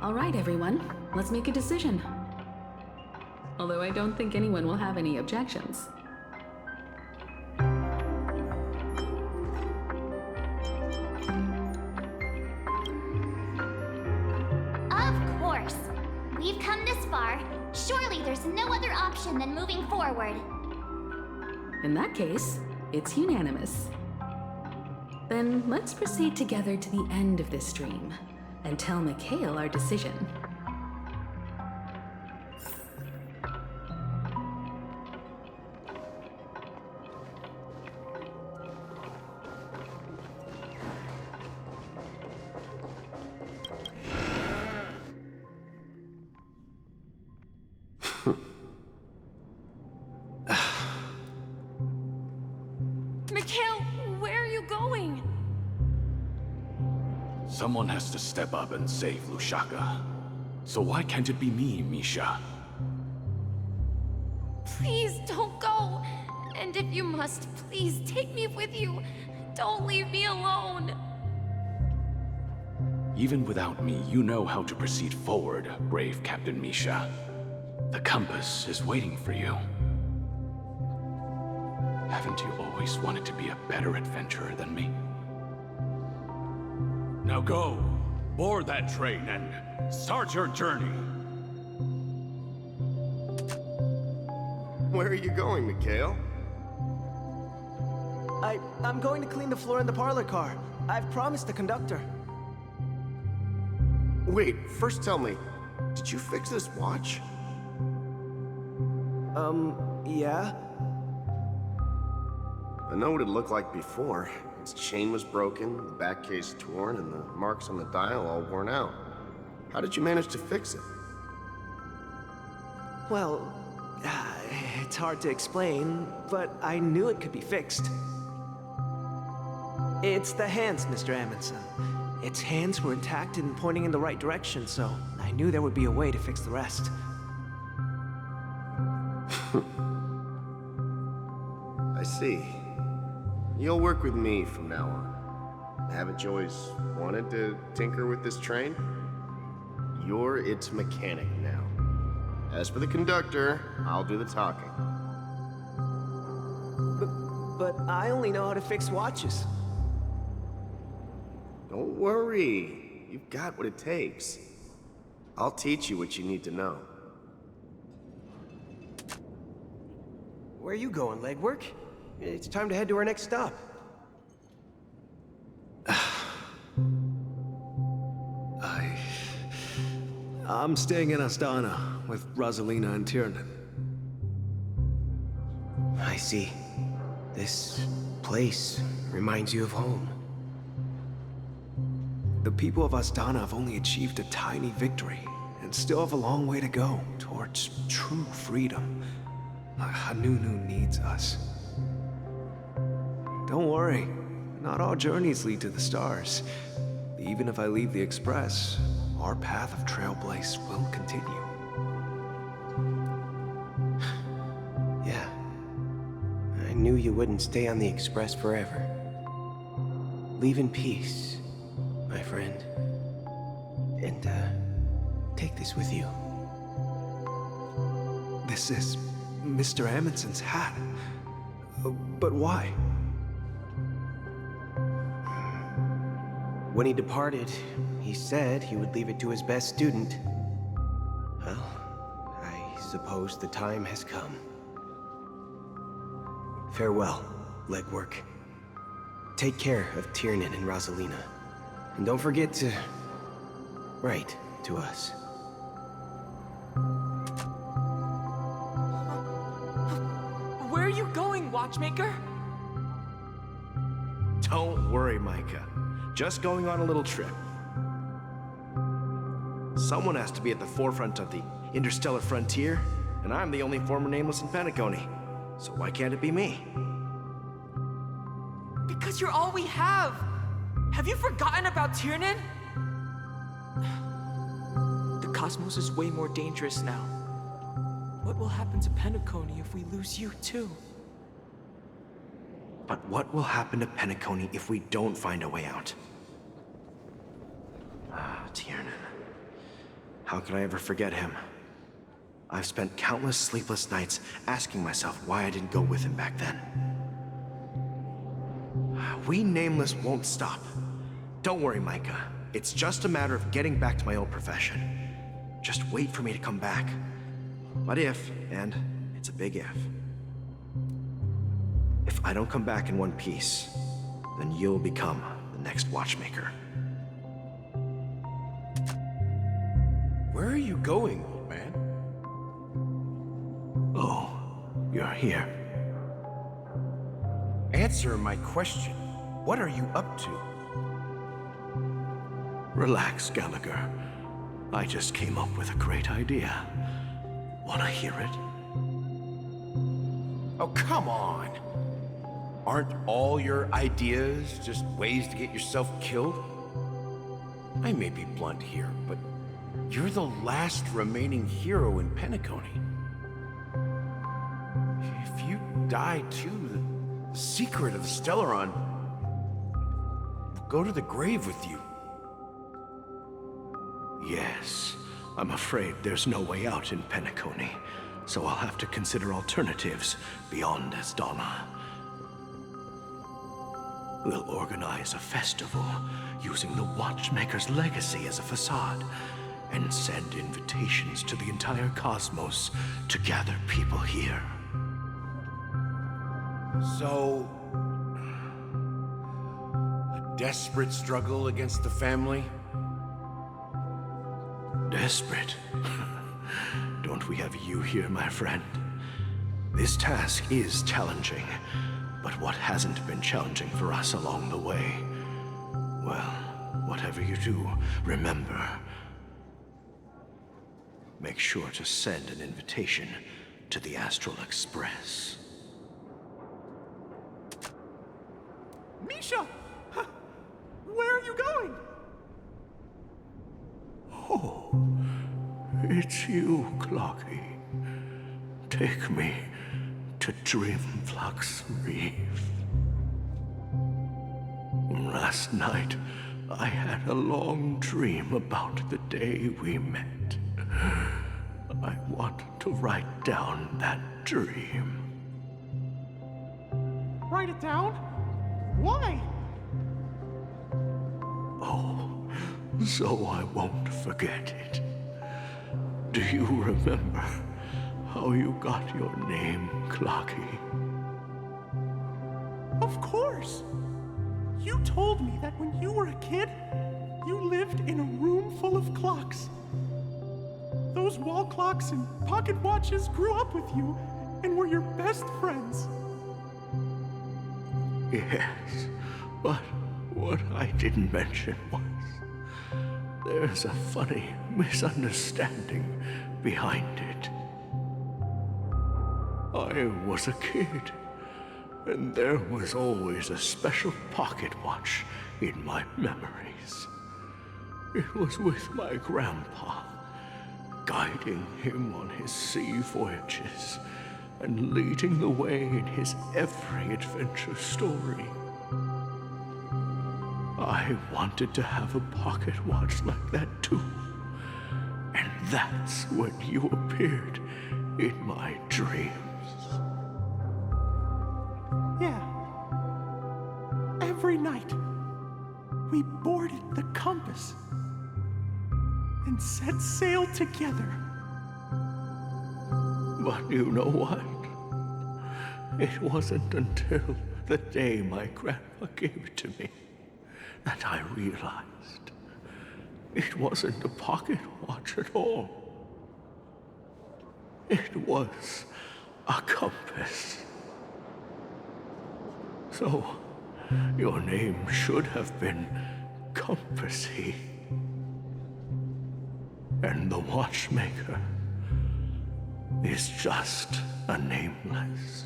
All right, everyone, let's make a decision. Although I don't think anyone will have any objections. Of course. We've come this far. Surely there's no other option than moving forward. In that case, it's unanimous. Then let's proceed together to the end of this dream and tell Mikhail our decision. Mikhail, where are you going? Someone has to step up and save Lushaka. So why can't it be me, Misha? Please don't go. And if you must, please take me with you. Don't leave me alone. Even without me, you know how to proceed forward, brave Captain Misha. The compass is waiting for you. Haven't you always wanted to be a better adventurer than me? Now go, board that train and start your journey. Where are you going, Mikhail? I'm going to clean the floor in the parlor car. I've promised the conductor. Wait, first tell me, did you fix this watch? Yeah? I know what it looked like before. Its chain was broken, the back case torn, and the marks on the dial all worn out. How did you manage to fix it? Well, it's hard to explain, but I knew it could be fixed. It's the hands, Mr. Amundsen. Its hands were intact and pointing in the right direction, so I knew there would be a way to fix the rest. I see. You'll work with me from now on. Haven't you always wanted to tinker with this train? You're its mechanic now. As for the conductor, I'll do the talking. But I only know how to fix watches. Don't worry. You've got what it takes. I'll teach you what you need to know. Where are you going, legwork? It's time to head to our next stop. I'm staying in Astana with Rosalina and Tiernan. I see. This place reminds you of home. The people of Astana have only achieved a tiny victory and still have a long way to go towards true freedom. Hanunu needs us. Don't worry, not all journeys lead to the stars. Even if I leave the Express, our path of trailblaze will continue. Yeah. I knew you wouldn't stay on the Express forever. Leave in peace, my friend. And, take this with you. This is Mr. Amundsen's hat. But why? When he departed, he said he would leave it to his best student. Well, I suppose the time has come. Farewell, legwork. Take care of Tiernan and Rosalina. And don't forget to write to us. Where are you going, Watchmaker? Don't worry, Micah. Just going on a little trip. Someone has to be at the forefront of the interstellar frontier, and I'm the only former nameless in Penacony. So why can't it be me? Because you're all we have! Have you forgotten about Tiernan? The cosmos is way more dangerous now. What will happen to Penacony if we lose you too? But what will happen to Penacony if we don't find a way out? Tiernan. How could I ever forget him? I've spent countless sleepless nights asking myself why I didn't go with him back then. We Nameless won't stop. Don't worry, Micah. It's just a matter of getting back to my old profession. Just wait for me to come back. But if, and it's a big if I don't come back in one piece, then you'll become the next Watchmaker. Where are you going, old man? Oh, you're here. Answer my question. What are you up to? Relax, Gallagher. I just came up with a great idea. Wanna hear it? Oh, come on. Aren't all your ideas just ways to get yourself killed? I may be blunt here, but you're the last remaining hero in Penacony. If you die too, the secret of the Stellaron will go to the grave with you. Yes, I'm afraid there's no way out in Penacony, so I'll have to consider alternatives beyond Astana. We'll organize a festival using the Watchmaker's legacy as a facade and send invitations to the entire cosmos to gather people here. So, a desperate struggle against the family? Desperate? Don't we have you here, my friend? This task is challenging, but what hasn't been challenging for us along the way? Well, whatever you do, remember. Make sure to send an invitation to the Astral Express. Misha! Where are you going? Oh, it's you, Clocky. Take me to Dreamflux Reef. Last night, I had a long dream about the day we met. I want to write down that dream. Write it down? Why? Oh, so I won't forget it. Do you remember how you got your name, Clocky? Of course! You told me that when you were a kid, you lived in a room full of clocks. Those wall clocks and pocket watches grew up with you and were your best friends. Yes, but what I didn't mention was there's a funny misunderstanding behind it. I was a kid, and there was always a special pocket watch in my memories. It was with my grandpa, guiding him on his sea voyages and leading the way in his every adventure story. I wanted to have a pocket watch like that too. And that's when you appeared in my dreams. Yeah. Every night, we boarded the compass and set sail together. But you know what? It wasn't until the day my grandpa gave it to me that I realized it wasn't a pocket watch at all. It was a compass. So, your name should have been Compassy. And the watchmaker is just a nameless.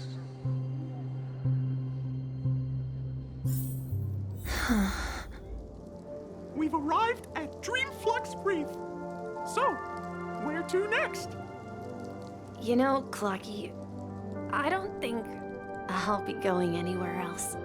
We've arrived at Dreamflux Reef. So, where to next? You know, Clocky, I don't think I'll be going anywhere else.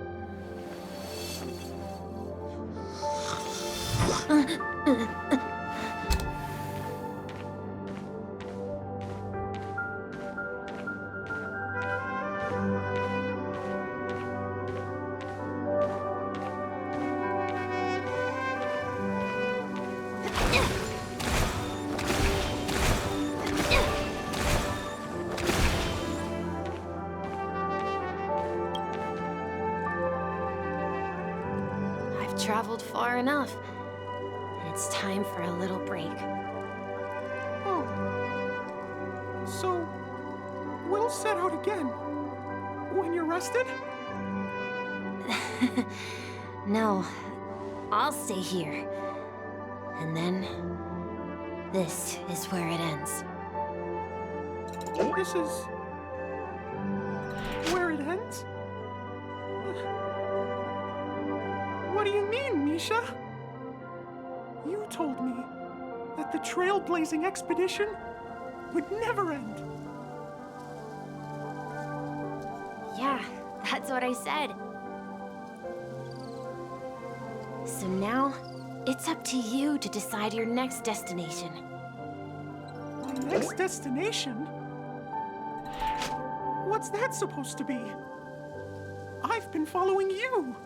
I've traveled far enough. It's time for a little break. Oh. So, we'll set out again. When you're rested? No, I'll stay here. And then, this is where it ends. This is where it ends? What do you mean, Misha? You told me that the trailblazing expedition would never end. Yeah, that's what I said. So now, it's up to you to decide your next destination. My next destination? What's that supposed to be? I've been following you.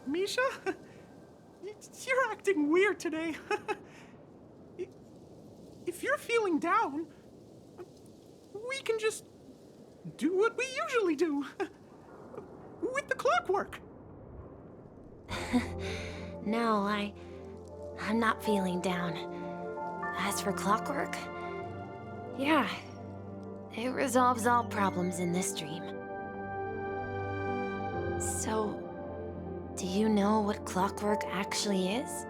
Misha? You're acting weird today. If you're feeling down, we can just do what we usually do. With the clockwork. No, I'm not feeling down. As for clockwork, yeah, it resolves all problems in this dream. So, do you know what clockwork actually is?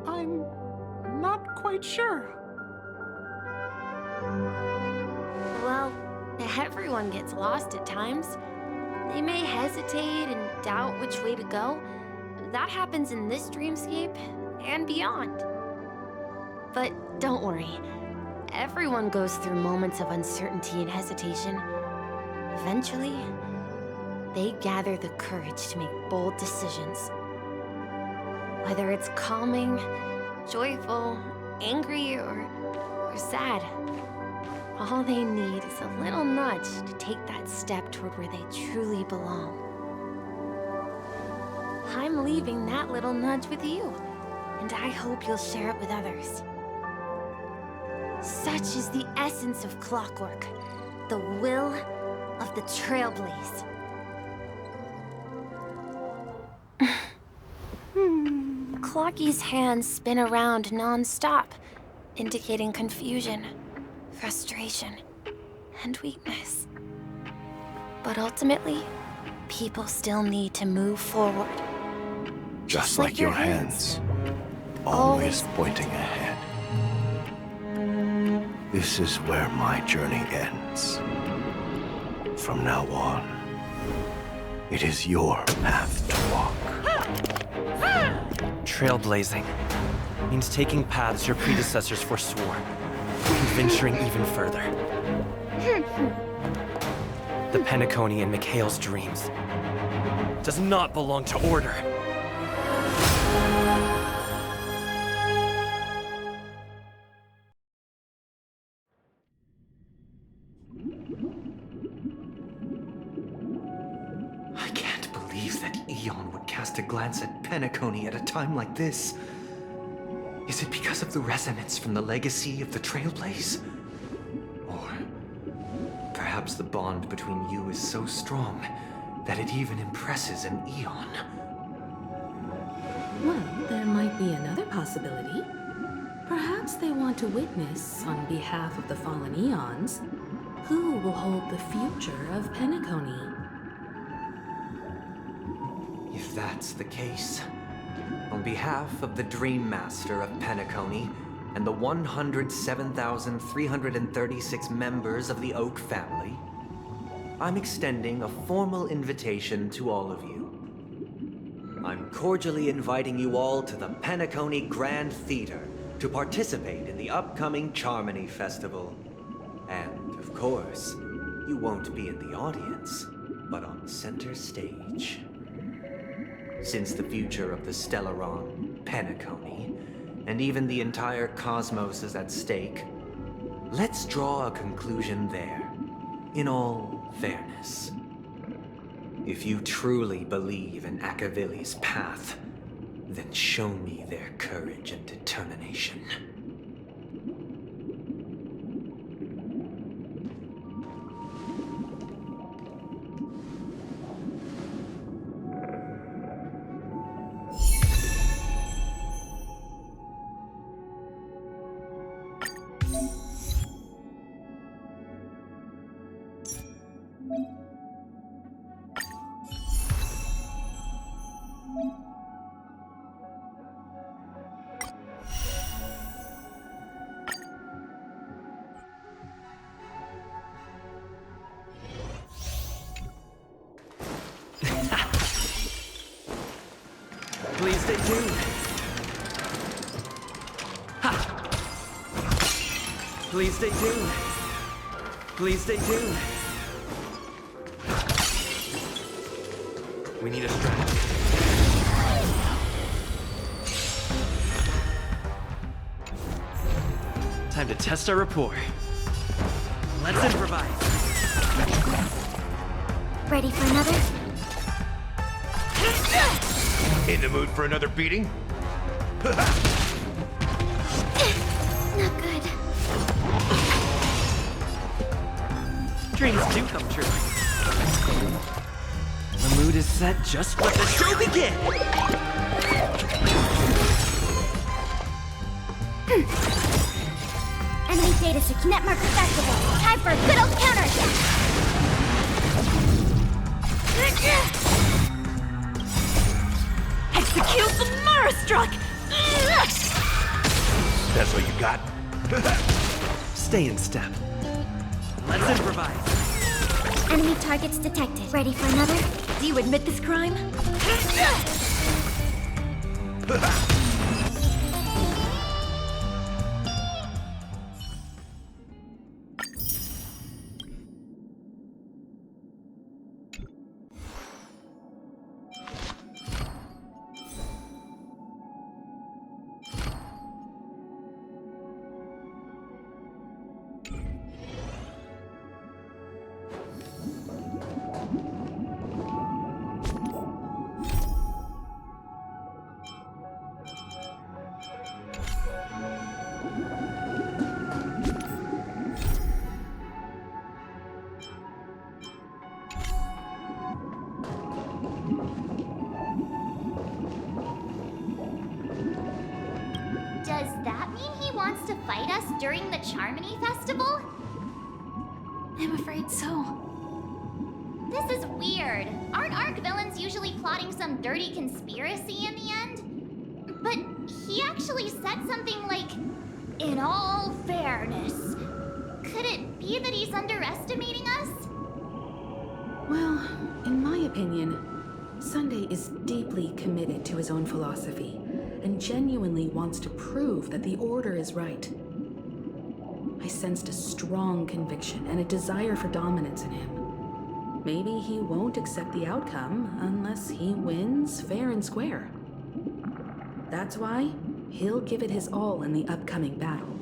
I'm not quite sure. Well, everyone gets lost at times. They may hesitate and doubt which way to go. That happens in this dreamscape and beyond. But don't worry. Everyone goes through moments of uncertainty and hesitation. Eventually, they gather the courage to make bold decisions. Whether it's calming, joyful, angry, or sad, all they need is a little nudge to take that step toward where they truly belong. I'm leaving that little nudge with you, and I hope you'll share it with others. Such is the essence of clockwork, the will of the Trailblaze. Clocky's hands spin around non-stop, indicating confusion, frustration, and weakness. But ultimately, people still need to move forward. Just like your hands, always pointing ahead. This is where my journey ends. From now on, it is your path to walk. Trailblazing means taking paths your predecessors forswore, and venturing even further. The Penacony in Mikhail's dreams does not belong to order. I can't believe that Eon would cast a glance at Penacony at a time like this. Is it because of the resonance from the legacy of the Trailblaze? Or perhaps the bond between you is so strong that it even impresses an Eon? Well, there might be another possibility. Perhaps they want to witness, on behalf of the fallen Eons, who will hold the future of Penacony. If that's the case, on behalf of the Dream Master of Penacony and the 107,336 members of the Oak family, I'm extending a formal invitation to all of you. I'm cordially inviting you all to the Penacony Grand Theater to participate in the upcoming Charmony Festival. And, of course, you won't be in the audience, but on center stage. Since the future of the Stellaron, Penacony, and even the entire cosmos is at stake, let's draw a conclusion there, in all fairness. If you truly believe in Akavili's path, then show me their courage and determination. Please stay tuned. Ha! Please stay tuned. Please stay tuned. We need a strategy. Time to test our rapport. Let's improvise. Ready for another? In the mood for another beating? Not good. Dreams do come true. The mood is set, just let the show begin! data to Kinet Marker Festival. Time for a good old counterattack. Execute the Mara Struck! That's what you got? Stay in step. Let's improvise. Enemy targets detected. Ready for another? Do you admit this crime? Does that mean he wants to fight us during the Charmony Festival? I'm afraid so. This is weird. Aren't Arc villains usually plotting some dirty conspiracy in the end? But he actually said something like, "In all fairness." Could it be that he's underestimating us? Well, in my opinion, Sunday is deeply committed to his own philosophy and genuinely wants to prove that the Order is right. I sensed a strong conviction and a desire for dominance in him. Maybe he won't accept the outcome unless he wins fair and square. That's why he'll give it his all in the upcoming battle.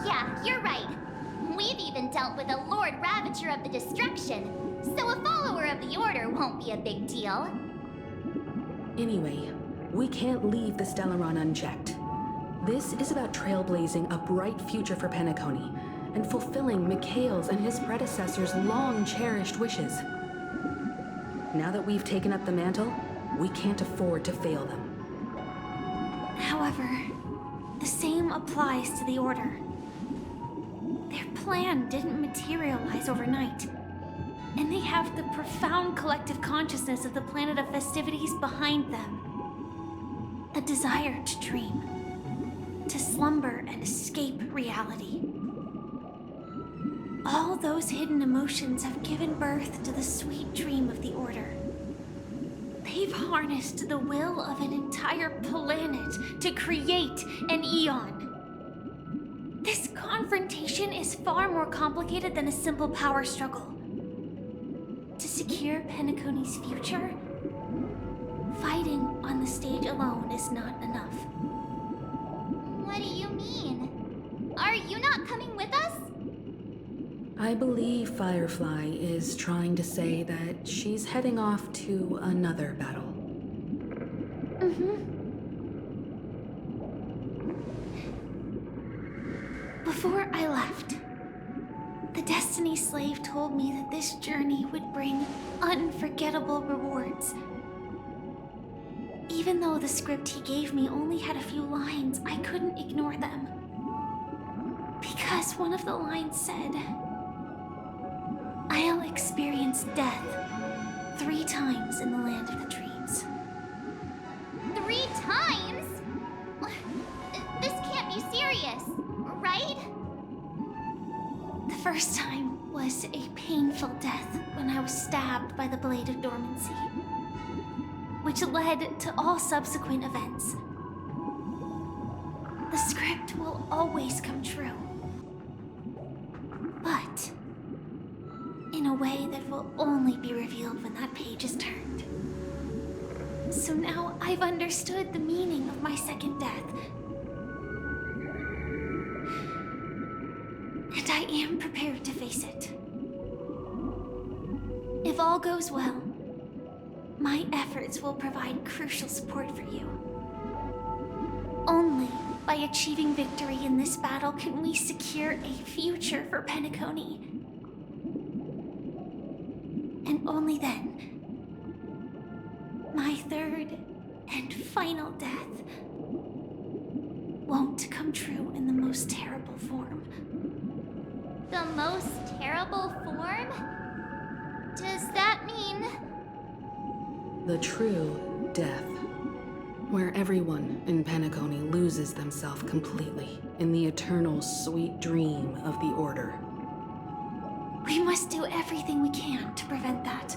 Yeah, you're right. We've even dealt with a Lord Ravager of the Destruction, so a follower of the Order won't be a big deal. Anyway, we can't leave the Stellaron unchecked. This is about trailblazing a bright future for Penacony and fulfilling Mikhail's and his predecessors' long-cherished wishes. Now that we've taken up the mantle, we can't afford to fail them. However, the same applies to the Order. Their plan didn't materialize overnight, and they have the profound collective consciousness of the planet of festivities behind them. A desire to dream, to slumber and escape reality. All those hidden emotions have given birth to the sweet dream of the Order. They've harnessed the will of an entire planet to create an Eon. This confrontation is far more complicated than a simple power struggle. To secure Penacony's future, fighting on the stage alone is not enough. What do you mean? Are you not coming with us? I believe Firefly is trying to say that she's heading off to another battle. Before I left, the Destiny Slave told me that this journey would bring unforgettable rewards. Even though the script he gave me only had a few lines, I couldn't ignore them. Because one of the lines said, "I'll experience death 3 times in the land of the dreams." 3 times? This can't be serious, right? The first time was a painful death when I was stabbed by the Blade of Dormancy, which led to all subsequent events. The script will always come true, but in a way that will only be revealed when that page is turned. So now I've understood the meaning of my second death. And I am prepared to face it. If all goes well, my efforts will provide crucial support for you. Only by achieving victory in this battle can we secure a future for Penacony. and only then, my third and final death won't come true in the most terrible form. The most terrible form? Does that mean... The true death. Where everyone in Penacony loses themselves completely in the eternal sweet dream of the Order. We must do everything we can to prevent that.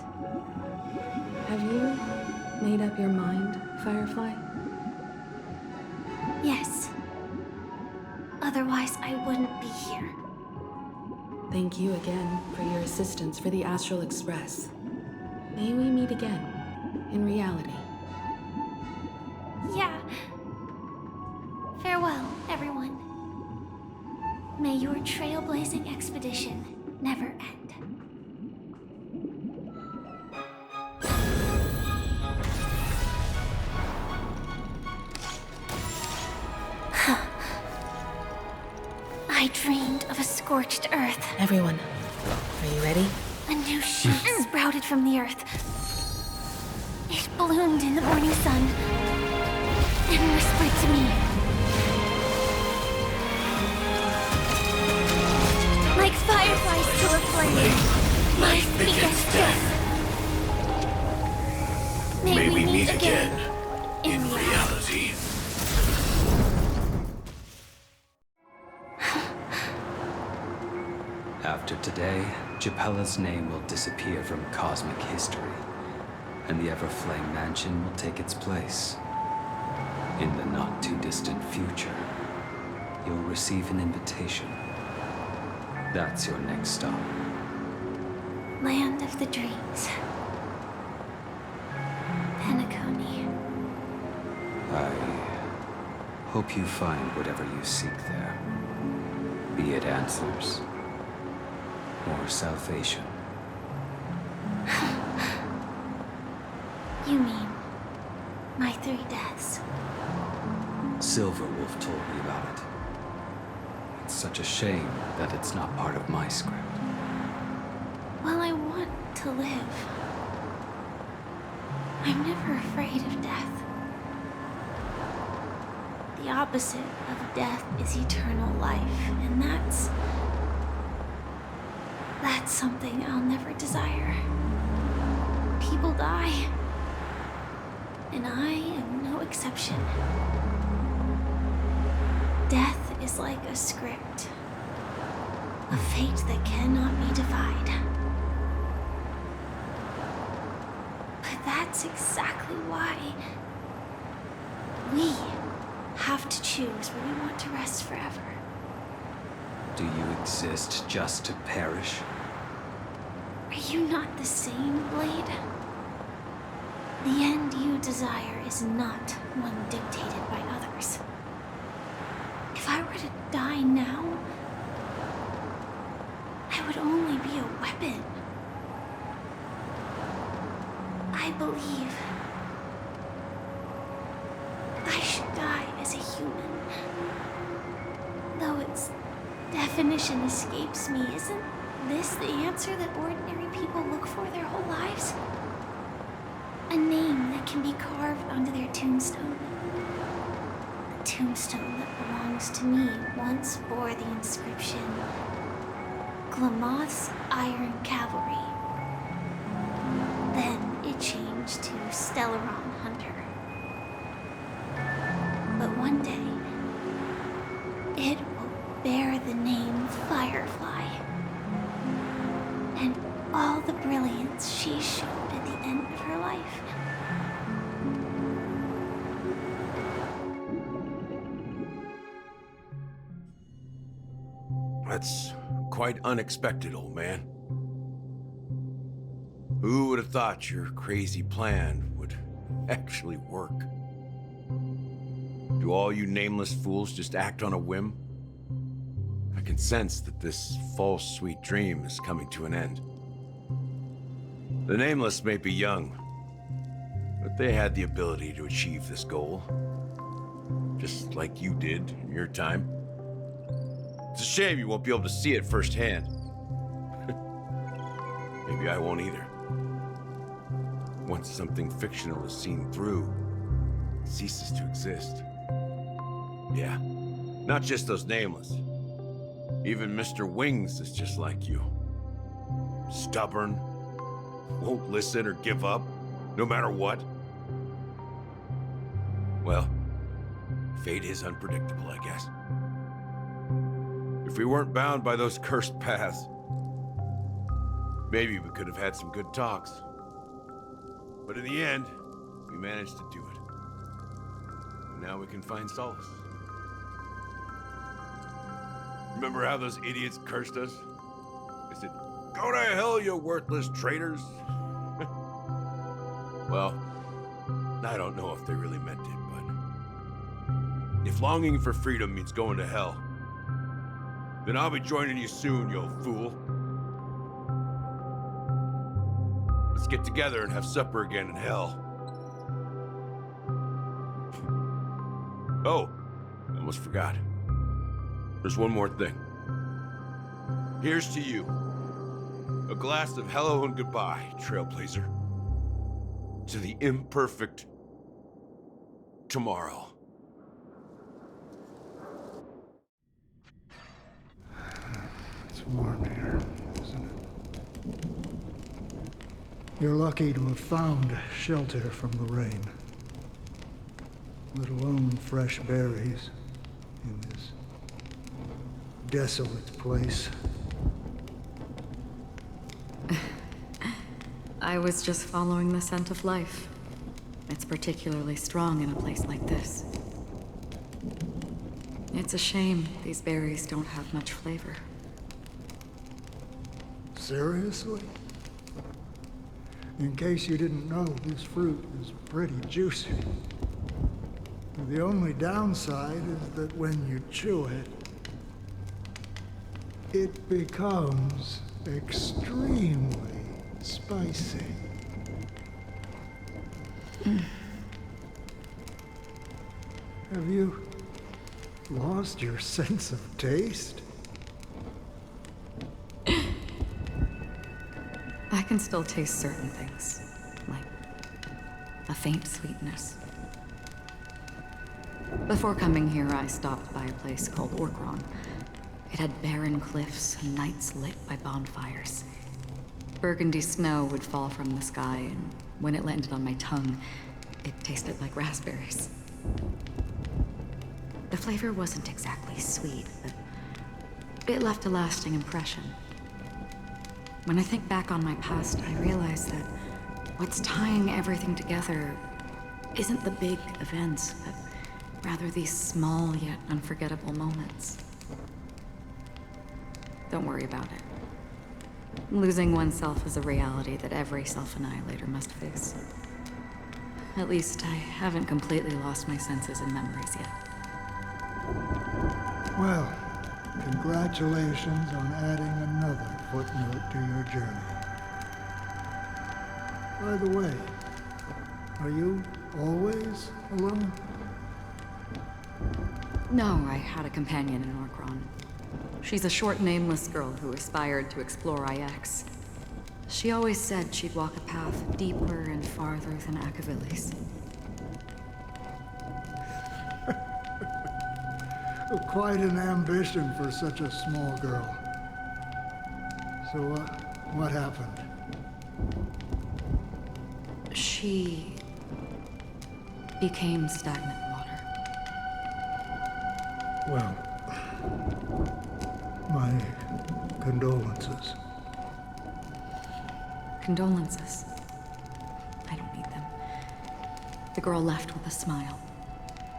Have you made up your mind, Firefly? Yes. Otherwise, I wouldn't be here. Thank you again for your assistance for the Astral Express. May we meet again, in reality. Yeah. Farewell, everyone. May your trailblazing expedition never end. I dreamed of a scorched earth. Everyone, are you ready? A new shoot sprouted from the earth. It bloomed in the morning sun and whispered to me. Like fireflies to a flame, life begets death. May we meet again in reality. After today, Japella's name will disappear from cosmic history, and the Everflame Mansion will take its place. In the not-too-distant future, you'll receive an invitation. That's your next stop. Land of the dreams. Penacony. I hope you find whatever you seek there. Be it answers or salvation. You mean my 3 deaths? Silverwolf told me about it. It's such a shame that it's not part of my script. Well, I want to live. I'm never afraid of death. The opposite of death is eternal life, and that's something I'll never desire. People die, and I am no exception. Death is like a script, a fate that cannot be defied. But that's exactly why we have to choose where we want to rest forever. Do you exist just to perish? Are you not the same, Blade? The end you desire is not one dictated by others. If I were to die now, I would only be a weapon. I believe I should die as a human. Though its definition escapes me, isn't this the answer that ordinary people look for their whole lives? A name that can be carved onto their tombstone. The tombstone that belongs to me once bore the inscription, Glamoth's Iron Cavalry. Then it changed to Stellaron Hunter. But one day, it will bear the name Firefly. And all the brilliance she showed at the end of her life. That's quite unexpected, old man. Who would have thought your crazy plan would actually work? Do all you nameless fools just act on a whim? I can sense that this false sweet dream is coming to an end. The Nameless may be young, but they had the ability to achieve this goal. Just like you did in your time. It's a shame you won't be able to see it firsthand. Maybe I won't either. Once something fictional is seen through, it ceases to exist. Yeah, not just those nameless. Even Mr. Wings is just like you. Stubborn, won't listen or give up, no matter what. Well, fate is unpredictable, I guess. If we weren't bound by those cursed paths, maybe we could have had some good talks. But in the end, we managed to do it. And now we can find solace. Remember how those idiots cursed us? They said, "Go to hell, you worthless traitors." Well, I don't know if they really meant it, but if longing for freedom means going to hell, then I'll be joining you soon, you old fool. Let's get together and have supper again in hell. Oh, I almost forgot. There's one more thing. Here's to you. A glass of hello and goodbye, Trailblazer. To the imperfect tomorrow. It's warm here, isn't it? You're lucky to have found shelter from the rain. Let alone fresh berries in this desolate place. I was just following the scent of life. It's particularly strong in a place like this. It's a shame these berries don't have much flavor. Seriously? In case you didn't know, this fruit is pretty juicy. The only downside is that when you chew it, it becomes extremely spicy. Have you lost your sense of taste? I can still taste certain things, like a faint sweetness. Before coming here, I stopped by a place called Orkron. It had barren cliffs and nights lit by bonfires. Burgundy snow would fall from the sky, and when it landed on my tongue, it tasted like raspberries. The flavor wasn't exactly sweet, but it left a lasting impression. When I think back on my past, I realize that what's tying everything together isn't the big events, but rather these small yet unforgettable moments. Don't worry about it. Losing oneself is a reality that every self-annihilator must face. At least I haven't completely lost my senses and memories yet. Well, congratulations on adding another footnote to your journey. By the way, are you always alone? No, I had a companion in Orkron. She's a short, nameless girl who aspired to explore IX. She always said she'd walk a path deeper and farther than Akavilis. Quite an ambition for such a small girl. So, what happened? She became stagnant water. Well, my condolences. Condolences. I don't need them. The girl left with a smile.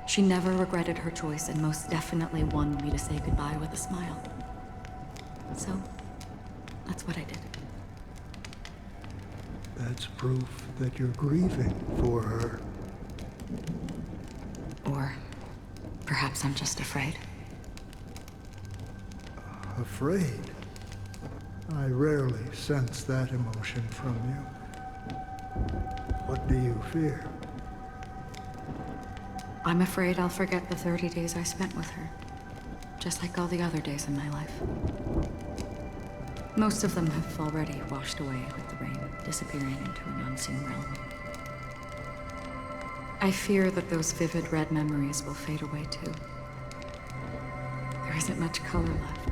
She never regretted her choice and most definitely wanted me to say goodbye with a smile. So, that's what I did. That's proof that you're grieving for her. Or perhaps I'm just afraid. Afraid? I rarely sense that emotion from you. What do you fear? I'm afraid I'll forget the 30 days I spent with her. Just like all the other days in my life. Most of them have already washed away with the rain, disappearing into an unseen realm. I fear that those vivid red memories will fade away too. There isn't much color left.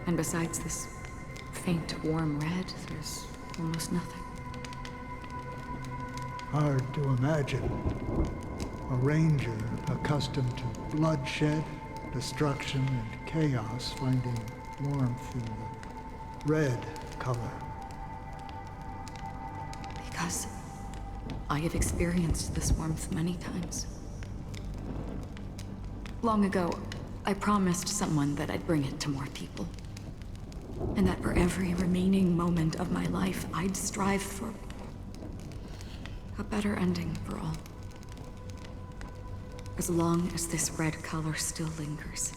And besides this faint, warm red, there's almost nothing. Hard to imagine. A ranger accustomed to bloodshed, destruction, and chaos finding warmth in the red color. Because I have experienced this warmth many times. Long ago, I promised someone that I'd bring it to more people. And that for every remaining moment of my life, I'd strive for a better ending for all. As long as this red color still lingers,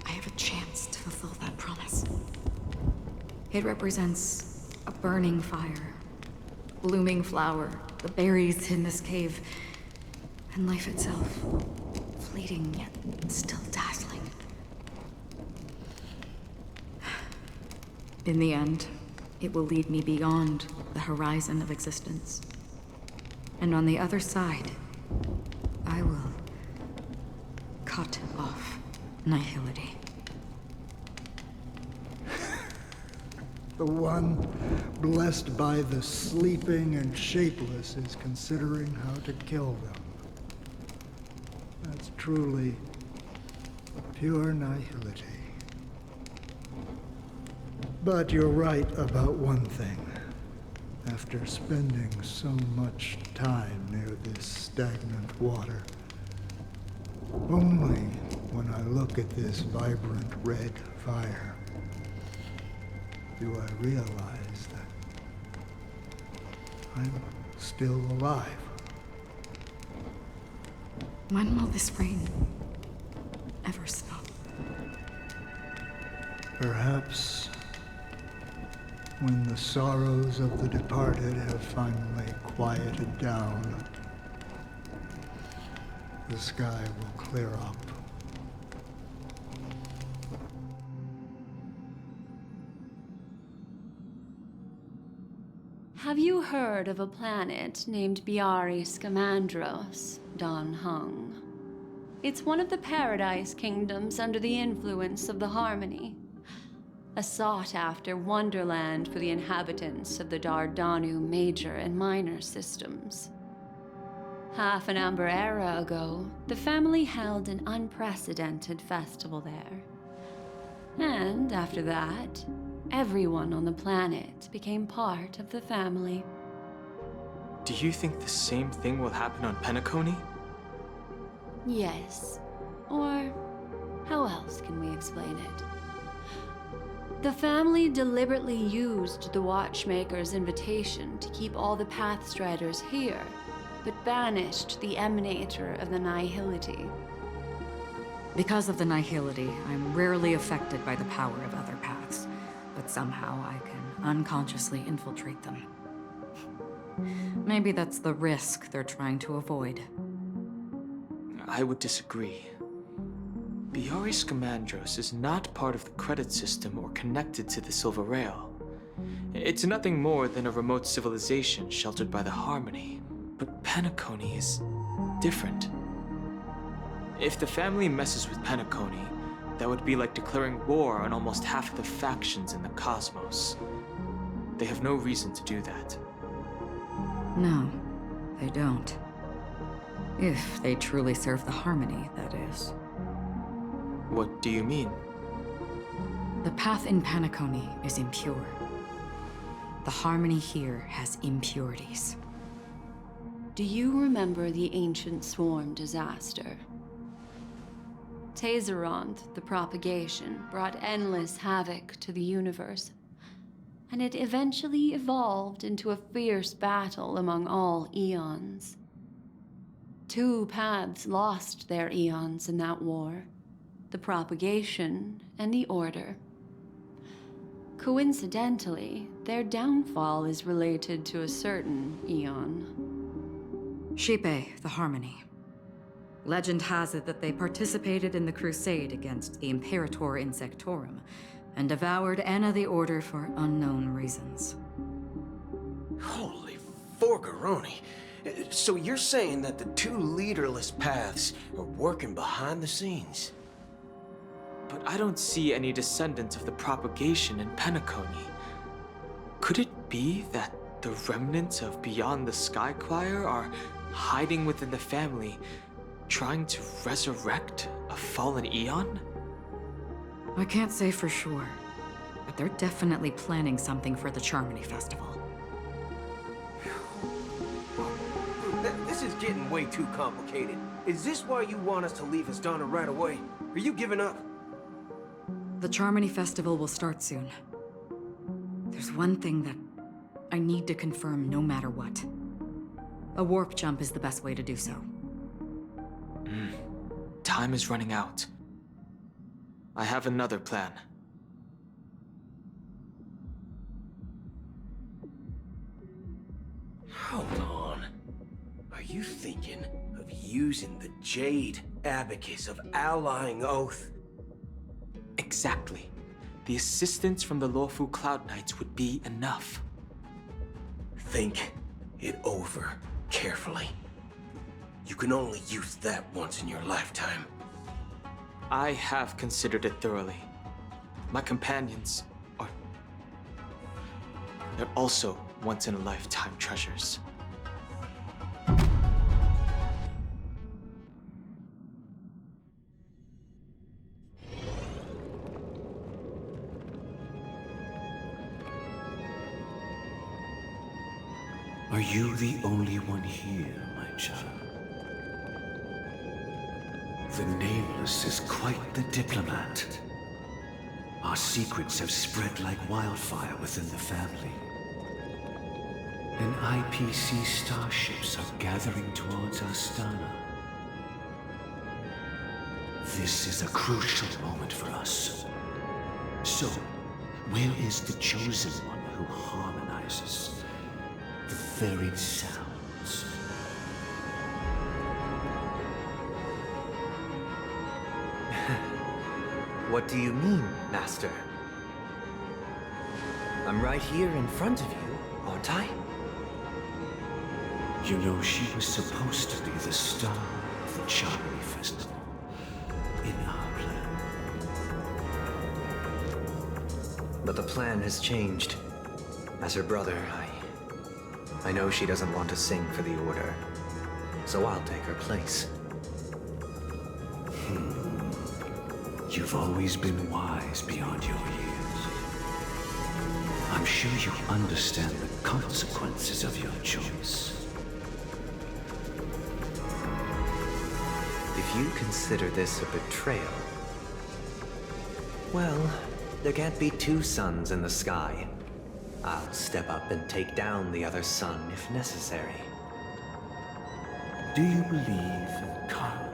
I have a chance to fulfill that promise. It represents a burning fire, a blooming flower, the berries in this cave, and life itself, fleeting yet still dazzling. In the end, it will lead me beyond the horizon of existence. And on the other side, I will cut off nihility. The one blessed by the sleeping and shapeless is considering how to kill them. That's truly pure nihility. But you're right about one thing. After spending so much time near this stagnant water, only when I look at this vibrant red fire do I realize that I'm still alive. When will this rain ever stop? Perhaps when the sorrows of the departed have finally quieted down, the sky will clear up. Have you heard of a planet named Biari Scamandros, Don Hung? It's one of the Paradise Kingdoms under the influence of the Harmony. A sought-after wonderland for the inhabitants of the Dardanu major and minor systems. Half an Amber era ago, the family held an unprecedented festival there. And after that, everyone on the planet became part of the family. Do you think the same thing will happen on Penacony? Yes. Or how else can we explain it? The family deliberately used the Watchmaker's invitation to keep all the Pathstriders here, but banished the Emanator of the Nihility. Because of the Nihility, I'm rarely affected by the power of other paths, but somehow I can unconsciously infiltrate them. Maybe that's the risk they're trying to avoid. I would disagree. Biari Scamandros is not part of the credit system or connected to the Silver Rail. It's nothing more than a remote civilization sheltered by the Harmony. But Penacony is different. If the family messes with Penacony, that would be like declaring war on almost half of the factions in the cosmos. They have no reason to do that. No, they don't. If they truly serve the Harmony, that is. What do you mean? The path in Penacony is impure. The Harmony here has impurities. Do you remember the Ancient Swarm disaster? Tazerond, the propagation, brought endless havoc to the universe, and it eventually evolved into a fierce battle among all eons. 2 paths lost their eons in that war, the propagation and the order. Coincidentally, their downfall is related to a certain eon. Shipe, the Harmony. Legend has it that they participated in the crusade against the Imperator Insectorum and devoured Anna the Order for unknown reasons. Holy Forgaroni! So you're saying that the two leaderless paths are working behind the scenes? But I don't see any descendants of the propagation in Penacony. Could it be that the remnants of Beyond the Sky Choir are hiding within the family, trying to resurrect a fallen eon? I can't say for sure, but they're definitely planning something for the Charmony Festival. This is getting way too complicated. Is this why you want us to leave Astana right away? Are you giving up? The Charmony Festival will start soon. There's one thing that I need to confirm no matter what. A warp jump is the best way to do so. Time is running out. I have another plan. Hold on. Are you thinking of using the Jade Abacus of Allying Oath? Exactly. The assistance from the Lawful Cloud Knights would be enough. Think it over carefully. You can only use that once in your lifetime. I have considered it thoroughly. My companions are... they're also once-in-a-lifetime treasures. Are you the only one here, my child? The Nameless is quite the diplomat. Our secrets have spread like wildfire within the family. And IPC starships are gathering towards Astana. This is a crucial moment for us. So, where is the chosen one who harmonizes the varied sounds? What do you mean, Master? I'm right here in front of you, aren't I? You know, she was supposed to be the star of the Charmony Festival in our plan. But the plan has changed. As her brother, I know she doesn't want to sing for the Order, so I'll take her place. You've always been wise beyond your years. I'm sure you understand the consequences of your choice. If you consider this a betrayal, well, there can't be two suns in the sky. I'll step up and take down the other sun if necessary. Do you believe in karma?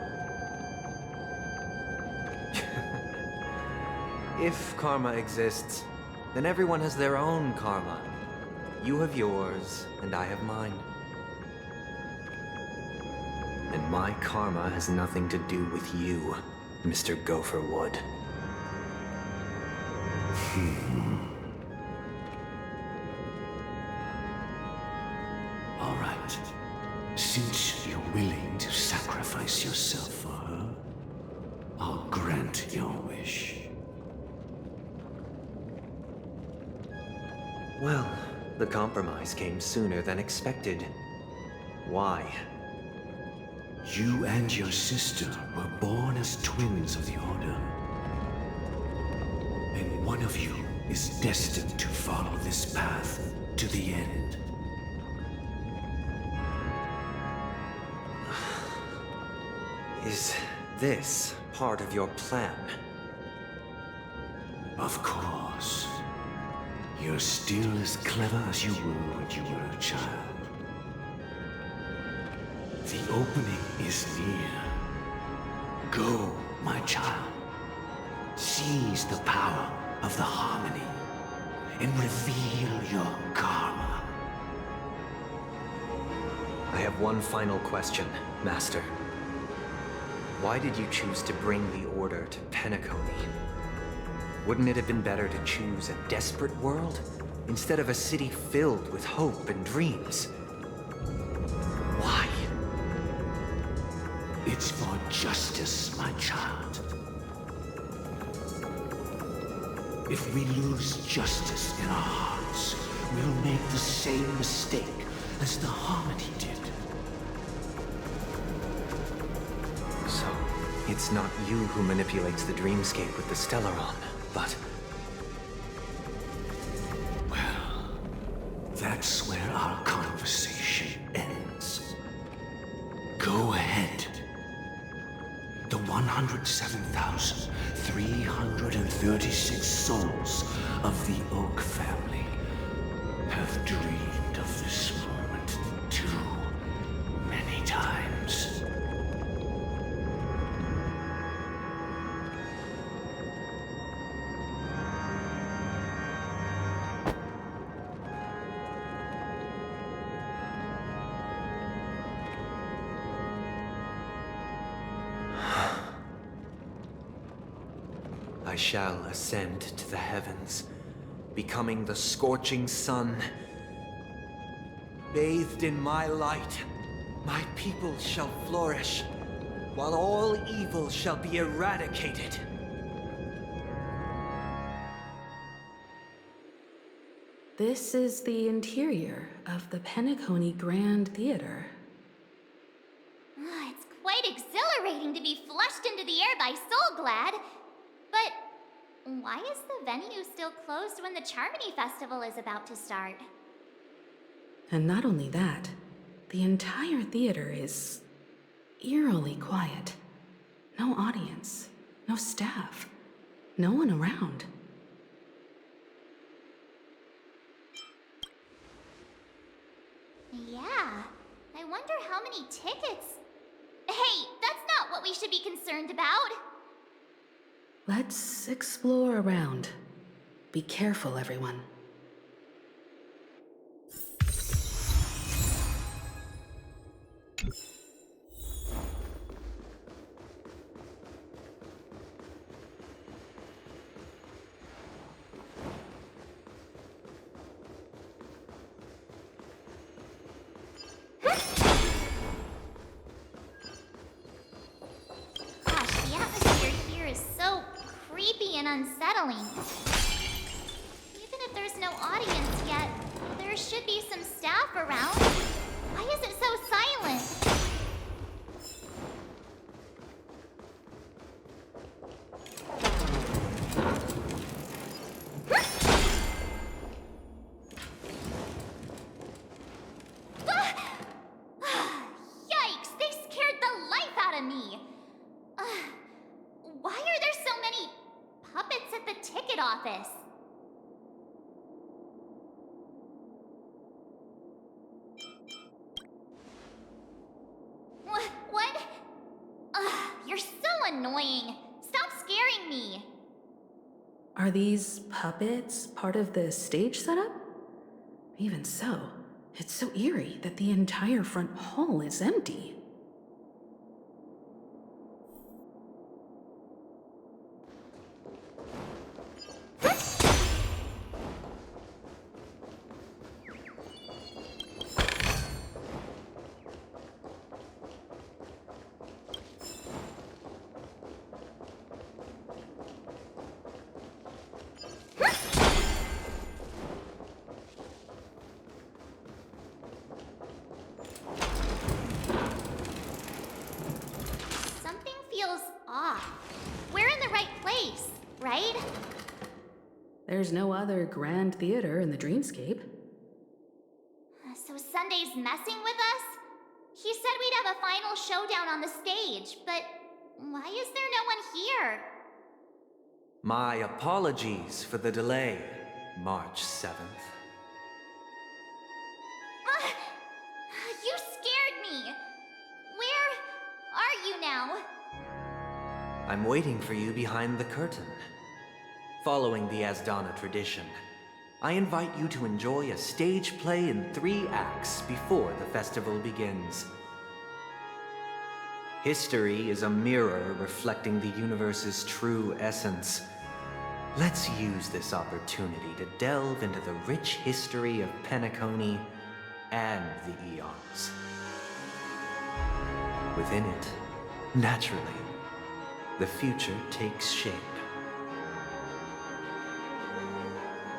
If karma exists, then everyone has their own karma. You have yours, and I have mine. And my karma has nothing to do with you, Mr. Gopherwood. All right. Since you're willing to sacrifice yourself for her, I'll grant your wish. Well, the compromise came sooner than expected. Why? You and your sister were born as twins of the Order. And one of you is destined to follow this path to the end. Is this part of your plan? Of course. You're still as clever as you were when you were a child. The opening is near. Go, my child. Seize the power of the harmony and reveal your karma. I have one final question, Master. Why did you choose to bring the Order to Penacony? Wouldn't it have been better to choose a desperate world instead of a city filled with hope and dreams? What? It's for justice, my child. If we lose justice in our hearts, we'll make the same mistake as the Harmony did. So, it's not you who manipulates the dreamscape with the Stellaron, but... Well, that's where our conversation ends. Go ahead. The 107,336 souls of the Oak family have dreamed of this moment too many times. I shall ascend to the heavens, becoming the scorching sun. Bathed in my light, my people shall flourish, while all evil shall be eradicated. This is the interior of the Penacony Grand Theater. It's quite exhilarating to be flushed into the air by Soulglad. But why is the venue still closed when the Charmony Festival is about to start? And not only that, the entire theater is eerily quiet. No audience, no staff, no one around. Yeah, I wonder how many tickets... Hey, that's not what we should be concerned about! Let's explore around. Be careful, everyone. Gosh, the atmosphere here is so creepy and unsettling. Even if there's no audience yet, there should be some staff around. Why is it so silent? Yikes, they scared the life out of me. Why are there so many puppets at the ticket office? What? You're so annoying. Stop scaring me. Are these puppets part of the stage setup? Even so, it's so eerie that the entire front hall is empty. Something feels off. We're in the right place, right? There's no other grand theater in the dreamscape. So Sunday's messing with us? He said we'd have a final showdown on the stage, but why is there no one here? My apologies for the delay, March 7th. You scared me. Where are you now? I'm waiting for you behind the curtain. Following the Asdana tradition, I invite you to enjoy a stage play in 3 acts before the festival begins. History is a mirror reflecting the universe's true essence. Let's use this opportunity to delve into the rich history of Penacony and the eons. Within it, Naturally, the future takes shape.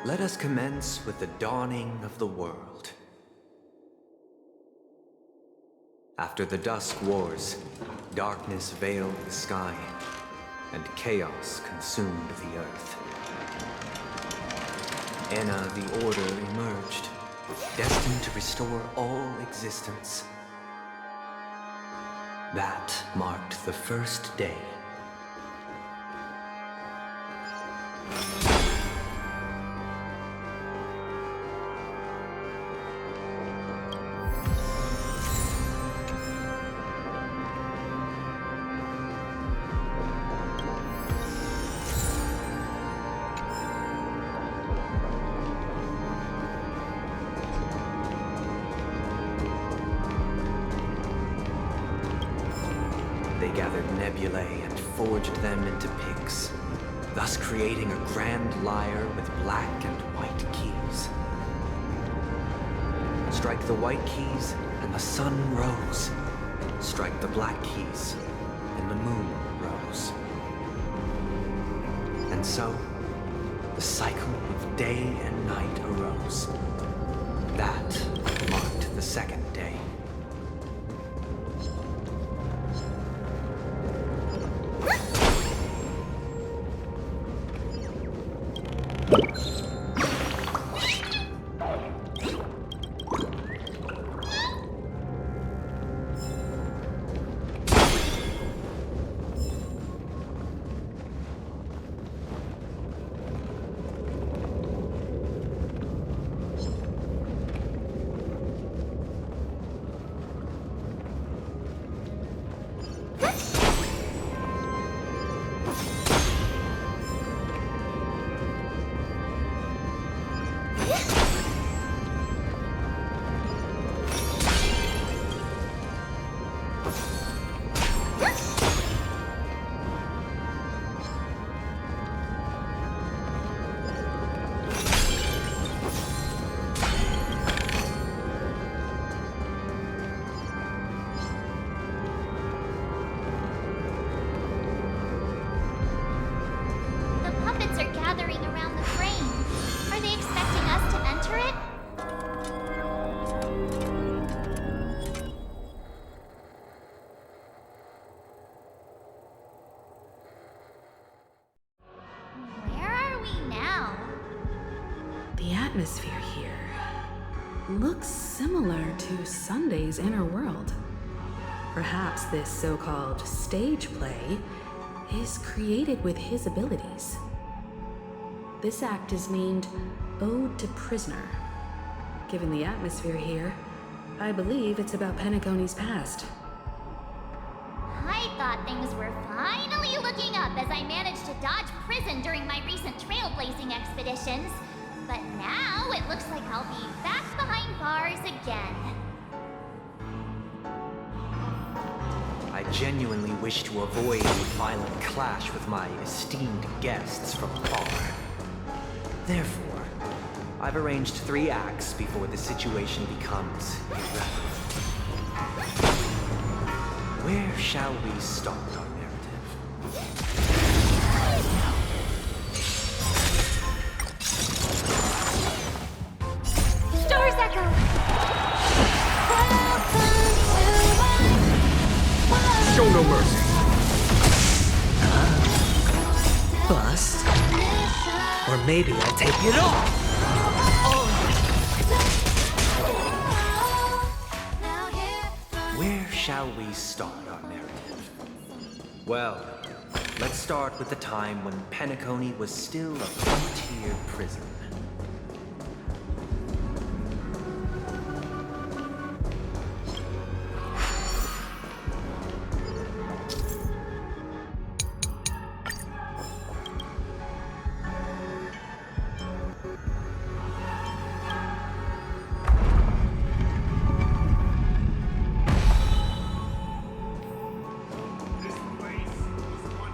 Let us commence with the dawning of the world. After the Dusk Wars, darkness veiled the sky, and chaos consumed the earth. Enna the Order emerged, destined to restore all existence. That marked the first day. They gathered nebulae and forged them into pigs, thus creating a grand lyre with black and white keys. Strike the white keys, and the sun rose. Strike the black keys, and the moon rose. And so, the cycle of day and night arose. That marked the second day. The atmosphere here looks similar to Sunday's inner world. Perhaps this so-called stage play is created with his abilities. This act is named Ode to Prisoner. Given the atmosphere here, I believe it's about Penacony's past. I thought things were finally looking up as I managed to dodge prison during my recent trailblazing expeditions. But now it looks like I'll be back behind bars again. I genuinely wish to avoid a violent clash with my esteemed guests from afar. Therefore, I've arranged 3 acts before the situation becomes irreparable. Where shall we start our narrative? Stars Echo! Show no mercy. Bust? Or maybe I'll take it off! Where shall we start our narrative? Well, let's start with the time when Penacony was still a frontier prison.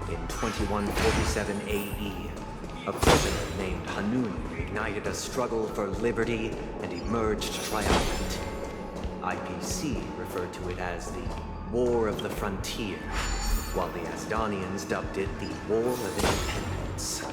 In 2147 AE, a prisoner named Hanunu ignited a struggle for liberty and emerged triumphant. IPC referred to it as the War of the Frontier. while the Asdanians dubbed it the War of Independence.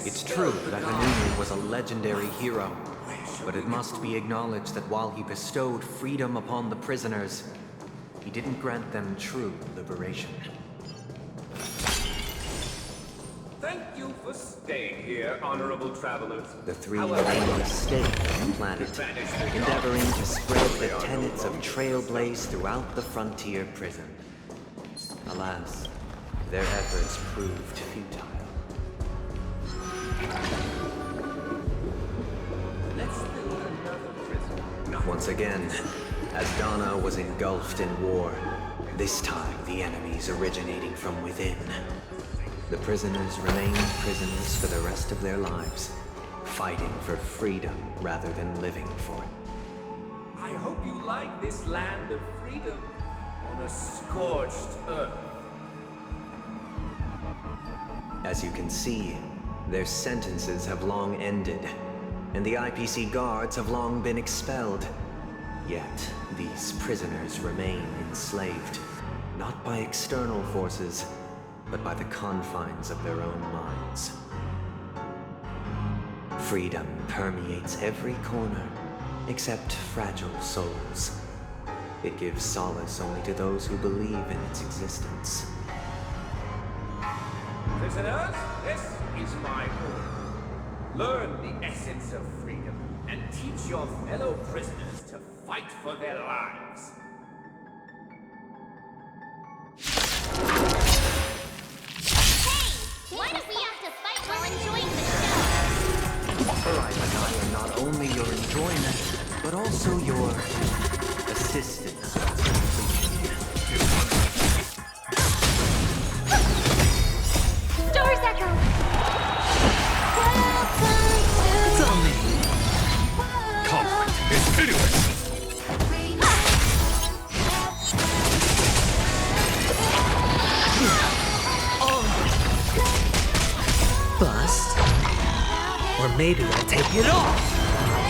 It's true that Hanunu was a legendary hero, but it must be acknowledged that while he bestowed freedom upon the prisoners, he didn't grant them true liberation. Thank you for staying here, honorable travelers. The three remained stayed on the planet, endeavoring to spread the tenets of Trailblaze throughout the frontier prison. Alas, their efforts proved futile. Once again, Asdana was engulfed in war. This time, the enemies originating from within. The prisoners remained prisoners for the rest of their lives, fighting for freedom rather than living for it. I hope you like this land of freedom on a scorched earth. As you can see, their sentences have long ended, and the IPC guards have long been expelled. Yet, these prisoners remain enslaved, not by external forces, but by the confines of their own minds. Freedom permeates every corner, except fragile souls. It gives solace only to those who believe in its existence. Prisoners, this is my order. Learn the essence of freedom and teach your fellow prisoners to fight for their lives. Hey! Why don't we have to fight while enjoying the show? Horizon and I are not only your enjoyment, but also your assistance. Stars Echo! Conflict is pitiless! Bust. Or maybe I'll take it off!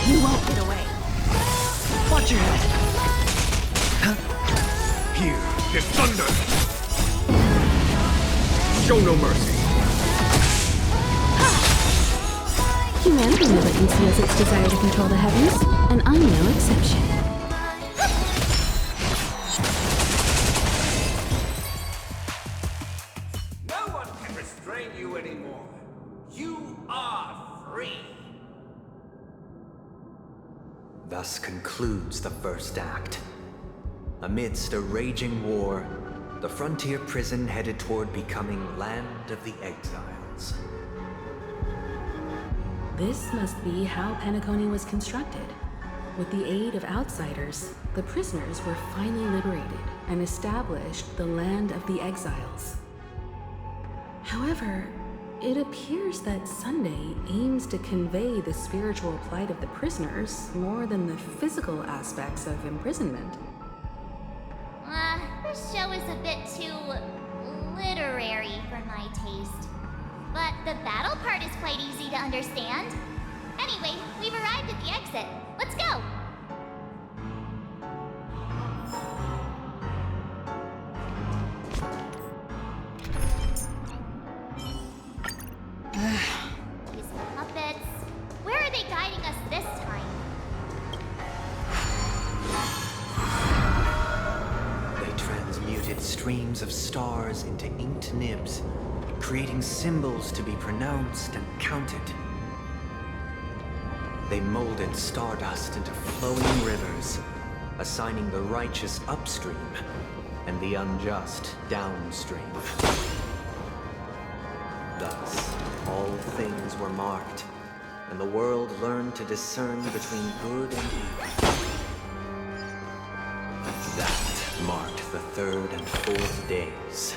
You won't get away. Watch your head! Here is thunder! Show no mercy! Humanity never conceals its desire to control the heavens, and I'm no exception. No one can restrain you anymore. You are free. Thus concludes the first act. Amidst a raging war, the frontier prison headed toward becoming Land of the Exiles. This must be how Penacony was constructed. With the aid of outsiders, the prisoners were finally liberated and established the Land of the Exiles. However, it appears that Sunday aims to convey the spiritual plight of the prisoners more than the physical aspects of imprisonment. This show is a bit too literary for my taste. But the battle part is quite easy to understand. Anyway, we've arrived at the exit. Let's go! These puppets. Where are they guiding us this time? They transmuted streams of stars into inked nibs, creating symbols to be pronounced and counted. They molded stardust into flowing rivers, assigning the righteous upstream and the unjust downstream. Thus, all things were marked, and the world learned to discern between good and evil. That marked the third and fourth days.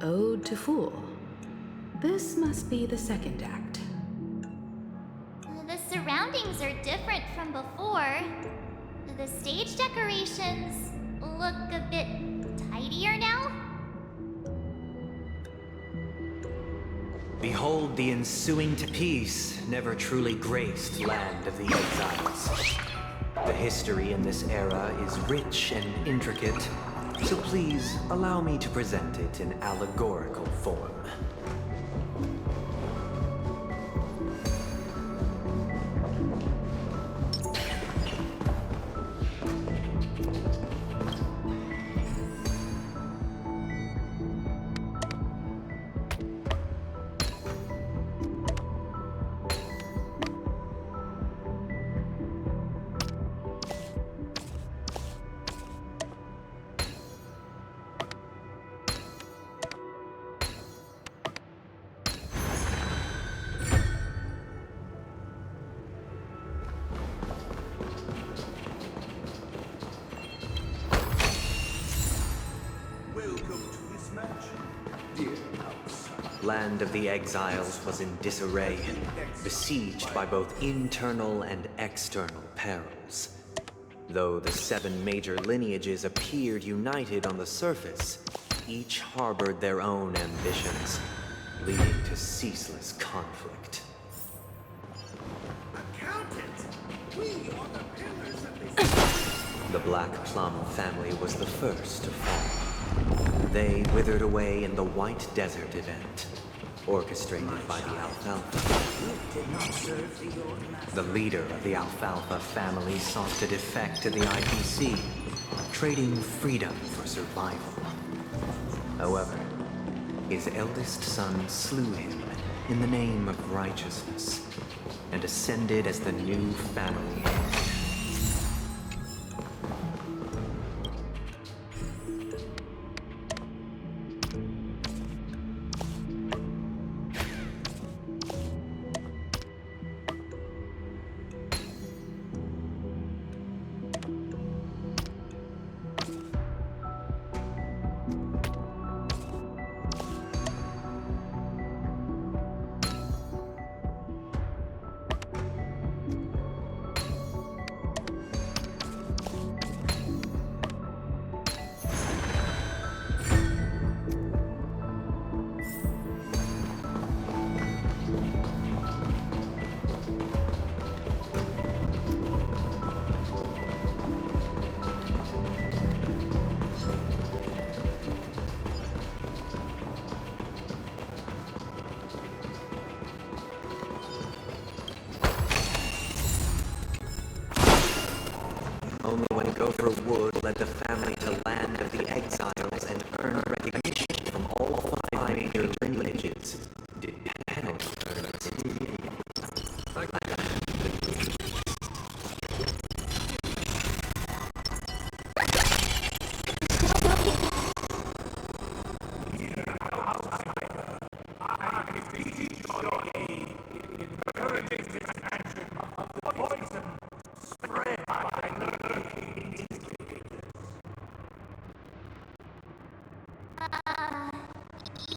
Ode to Fool. This must be the second act. The surroundings are different from before. The stage decorations look a bit tidier now. Behold, the ensuing to peace never truly graced land of the exiles. The history in this era is rich and intricate, so please allow me to present it in allegorical form. Land of the Exiles was in disarray, besieged by both internal and external perils. Though the 7 major lineages appeared united on the surface, each harbored their own ambitions, leading to ceaseless conflict. Accountant! We are the pillars of this... The Black Plum family was the first to fall. They withered away in the White Desert event, orchestrated by the Alfalfa. The leader of the Alfalfa family sought to defect to the IPC, trading freedom for survival. However, his eldest son slew him in the name of righteousness, and ascended as the new family head. Only when Gopher Wood led the family to land of the exiles and earned recognition from all 5 major lineages did penance earn its name.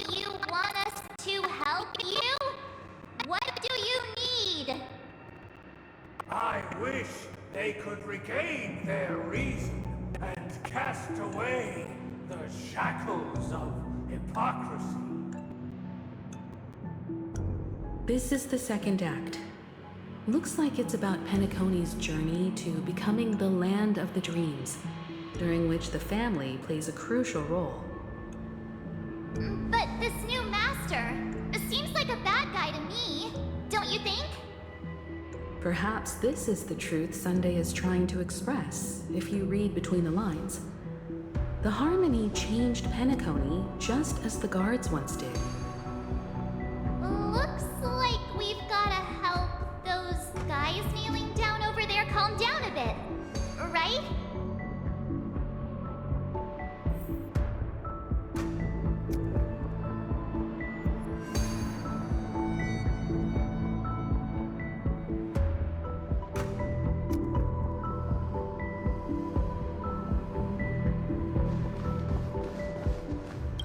You want us to help you? What do you need? I wish they could regain their reason and cast away the shackles of hypocrisy. This is the second act. Looks like it's about Penacony's journey to becoming the land of the dreams, during which the family plays a crucial role. But this new master seems like a bad guy to me, don't you think? Perhaps this is the truth Sunday is trying to express, if you read between the lines. The Harmony changed Penacony just as the guards once did. Looks like we've gotta help those guys kneeling down over there calm down a bit, right?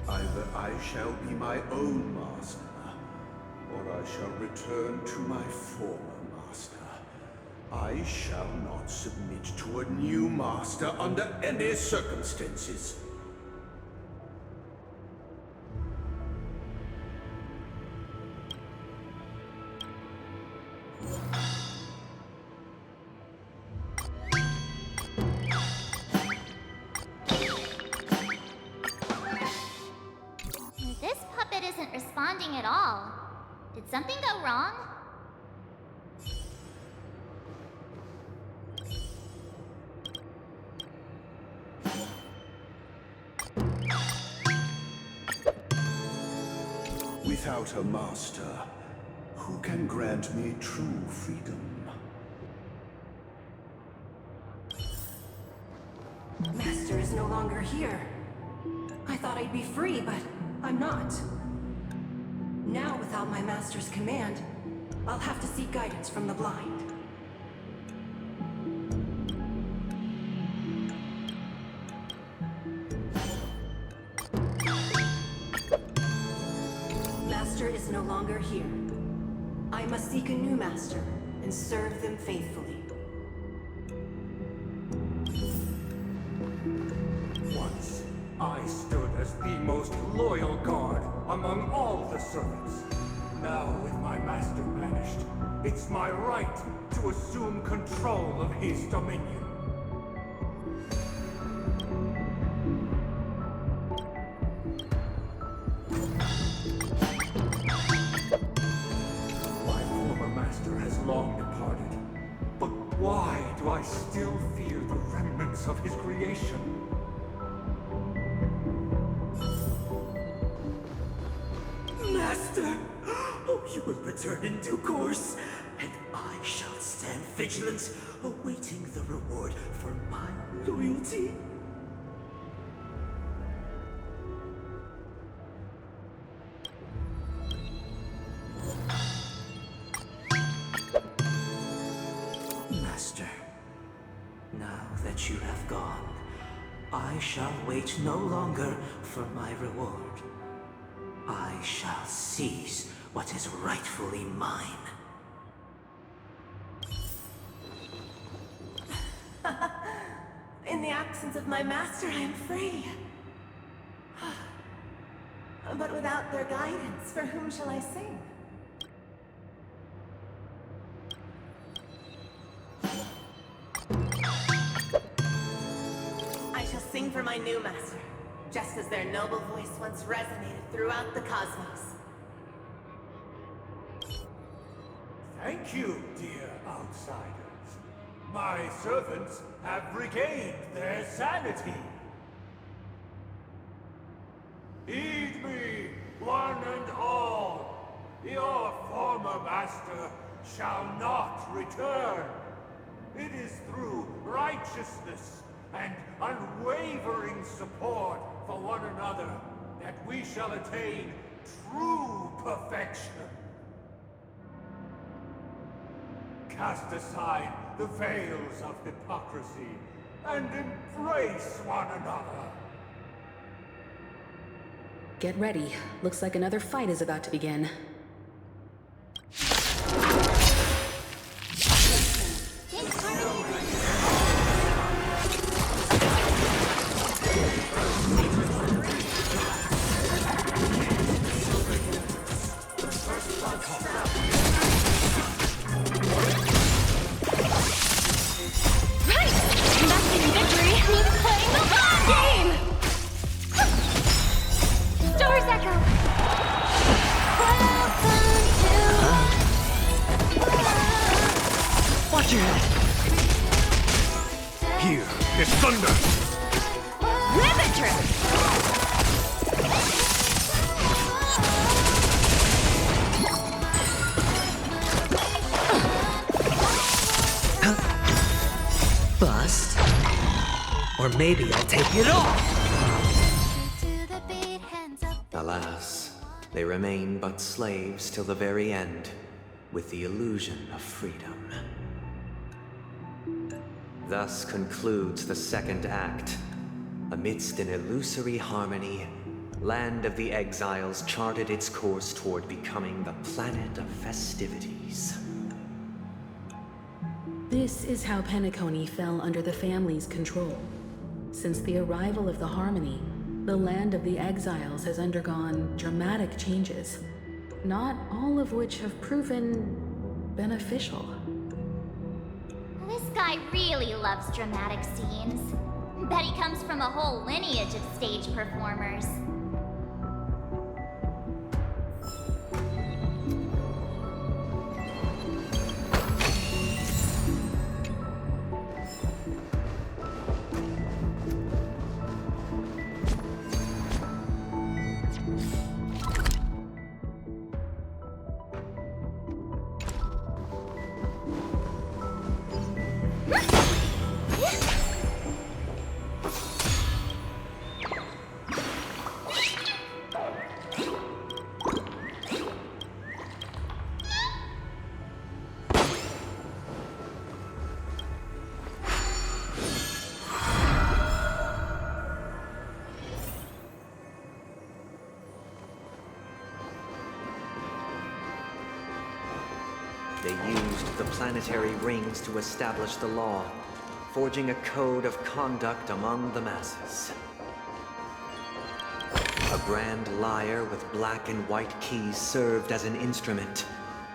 Either I shall be my own master, or I shall return to my former master. I shall not submit to a new master under any circumstances. This puppet isn't responding at all. Did something go wrong? Without a master, who can grant me true freedom? Master is no longer here. I thought I'd be free, but I'm not. Now, without my master's command, I'll have to seek guidance from the blind. Master is no longer here. I must seek a new master and serve them faithfully. Once, I stood as the most loyal guard among all the servants. Now, with my master banished, it's my right to assume control of his dominion. My former master has long departed, but why do I still fear the remnants of his creation? Master! Oh, you will return in due course, and I shall stand vigilant, awaiting the reward for my loyalty. Master, now that you have gone, I shall wait no longer for my reward. I shall seize what is rightfully mine. In the absence of my master, I am free. But without their guidance, for whom shall I sing? I shall sing for my new master, just as their noble voice once resonated throughout the cosmos. Thank you, dear outsiders. My servants have regained their sanity. Heed me, one and all. Your former master shall not return. It is through righteousness and unwavering support for one another that we shall attain true perfection. Cast aside the veils of hypocrisy and embrace one another. Get ready. Looks like another fight is about to begin. First blood. Watch your head. Here is thunder! Ravager! Bust. Or maybe I'll take it off! Alas, they remain but slaves till the very end, with the illusion of freedom. Thus concludes the second act. Amidst an illusory harmony, Land of the Exiles charted its course toward becoming the planet of festivities. This is how Penacony fell under the family's control. Since the arrival of the Harmony, the Land of the Exiles has undergone dramatic changes, not all of which have proven beneficial. This guy really loves dramatic scenes. Bet he comes from a whole lineage of stage performers. They used the planetary rings to establish the law, forging a code of conduct among the masses. A grand lyre with black and white keys served as an instrument,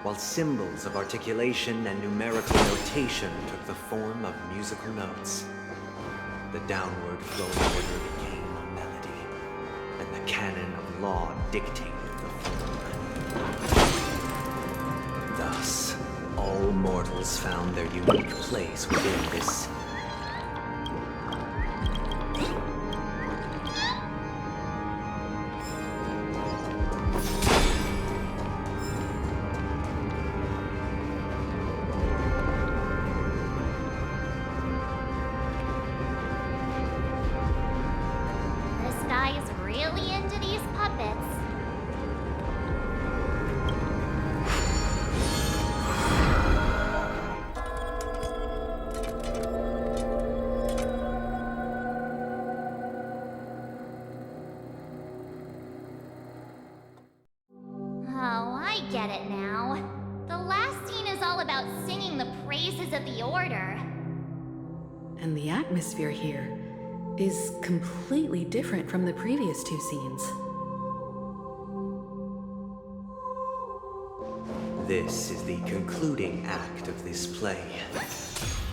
while symbols of articulation and numerical notation took the form of musical notes. The downward flowing order became a melody, and the canon of law dictated the form. Thus, all mortals found their unique place within this This guy is really into these puppets. Oh, I get it now. The last scene is all about singing the praises of the Order. And the atmosphere here is completely different from the previous two scenes. This is the concluding act of this play.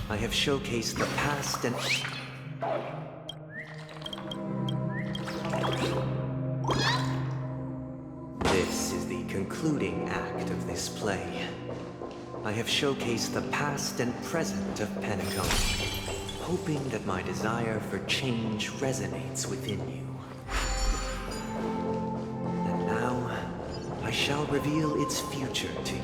I have showcased the past and... This is the concluding act of this play. I have showcased the past and present of Penacony, hoping that my desire for change resonates within you. And now, I shall reveal its future to you.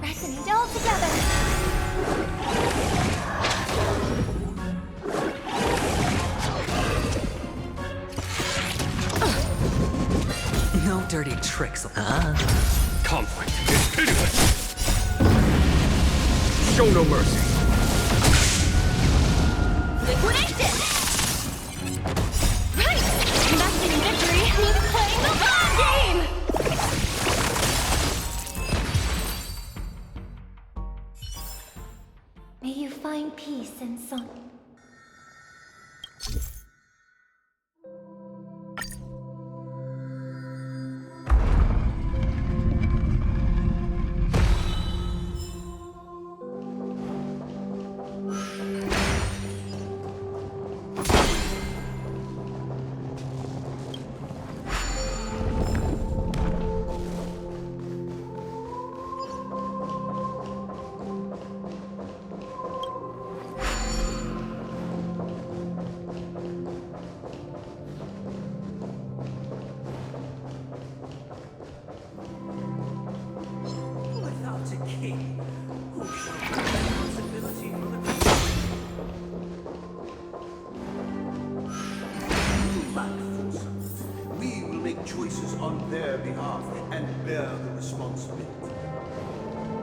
Resonate all together. No dirty tricks, huh? Conflict is pitiless! Show no mercy! Liquidation! Right! Investing in victory means playing the long game! May you find peace and some. on their behalf and bear the responsibility.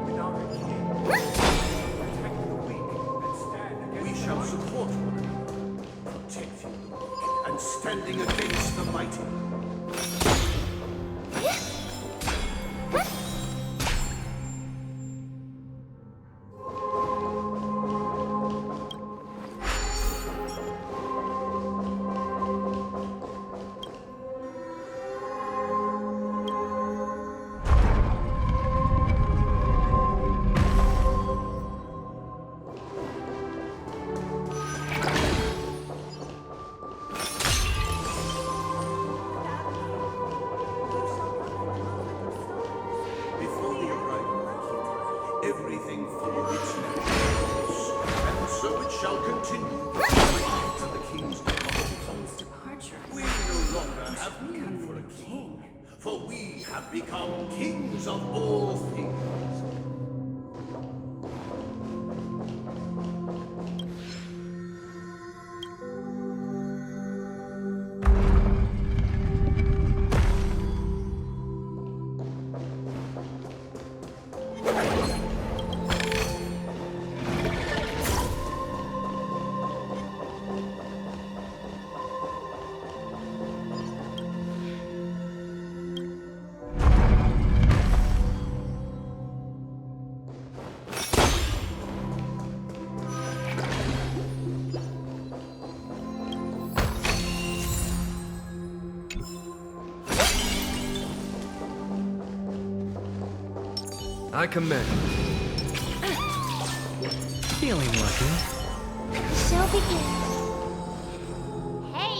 Without a king, protect the weak and stand against we shall support one another, protecting the weak and standing against the mighty. Everything followed its natural course, and so it shall continue until the king's departure. We no longer have need for a king, for we have become kings of all things. I commend. Feeling lucky. Show begin. Hey,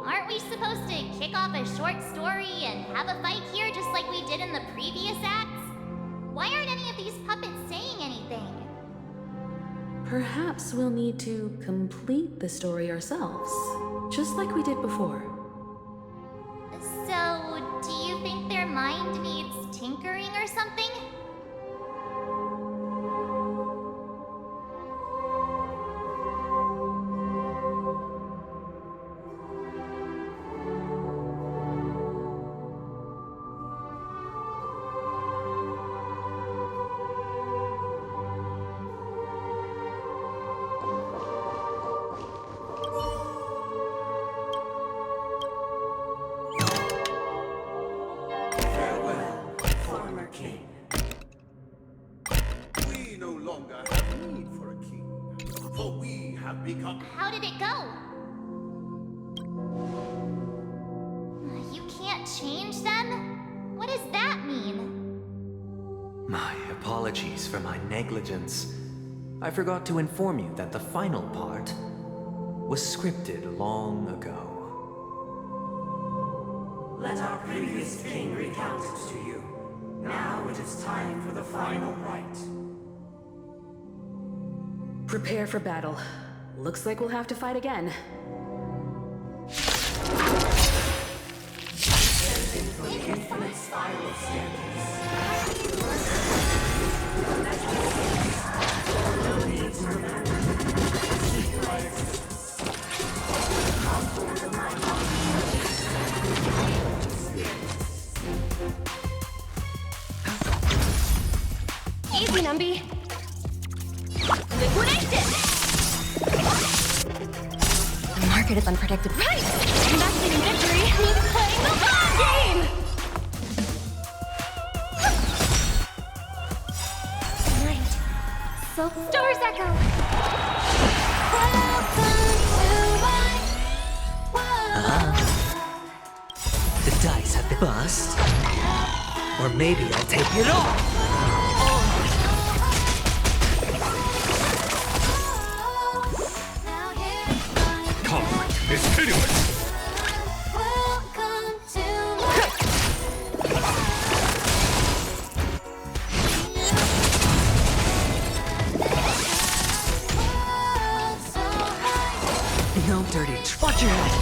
aren't we supposed to kick off a short story and have a fight here just like we did in the previous acts? Why aren't any of these puppets saying anything? Perhaps we'll need to complete the story ourselves, just like we did before. So, do you think their mind needs tinkering or something? How did it go? You can't change them? What does that mean? My apologies for my negligence. I forgot to inform you that the final part was scripted long ago. Let our previous king recount it to you. Now it is time for the final rite. Prepare for battle. Looks like we'll have to fight again. Infinite spiral staircase. No need to remember. Easy, Numby. Liquidation! The market is unpredictable. Right! Investing in victory means playing the long game! Right. Silk Stars Echo! The dice have been bust. Or maybe I'll take it all. It's hideous! No dirty. Watch your head.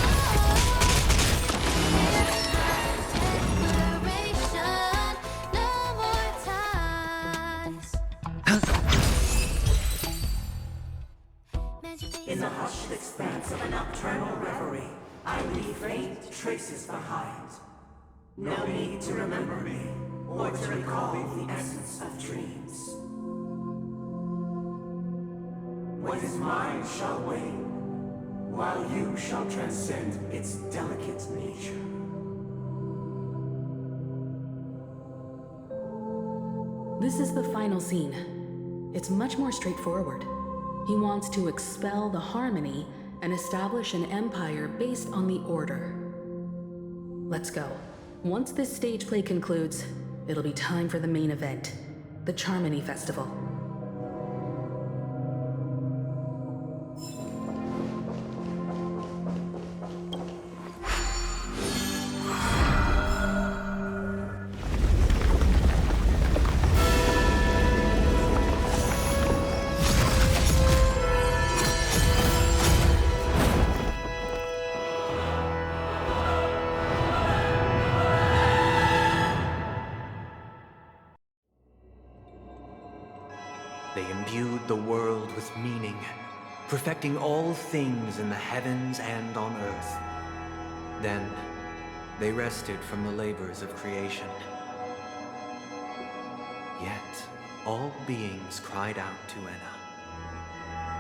In the hushed expanse of a nocturnal reverie, I leave faint traces behind. No need to remember me, or to recall the essence of dreams. What is mine shall wane, while you shall transcend its delicate nature. This is the final scene. It's much more straightforward. He wants to expel the Harmony and establish an empire based on the Order. Let's go. Once this stage play concludes, it'll be time for the main event, the Charmony Festival. They imbued the world with meaning, perfecting all things in the heavens and on earth. Then, they rested from the labors of creation. Yet, all beings cried out to Enna.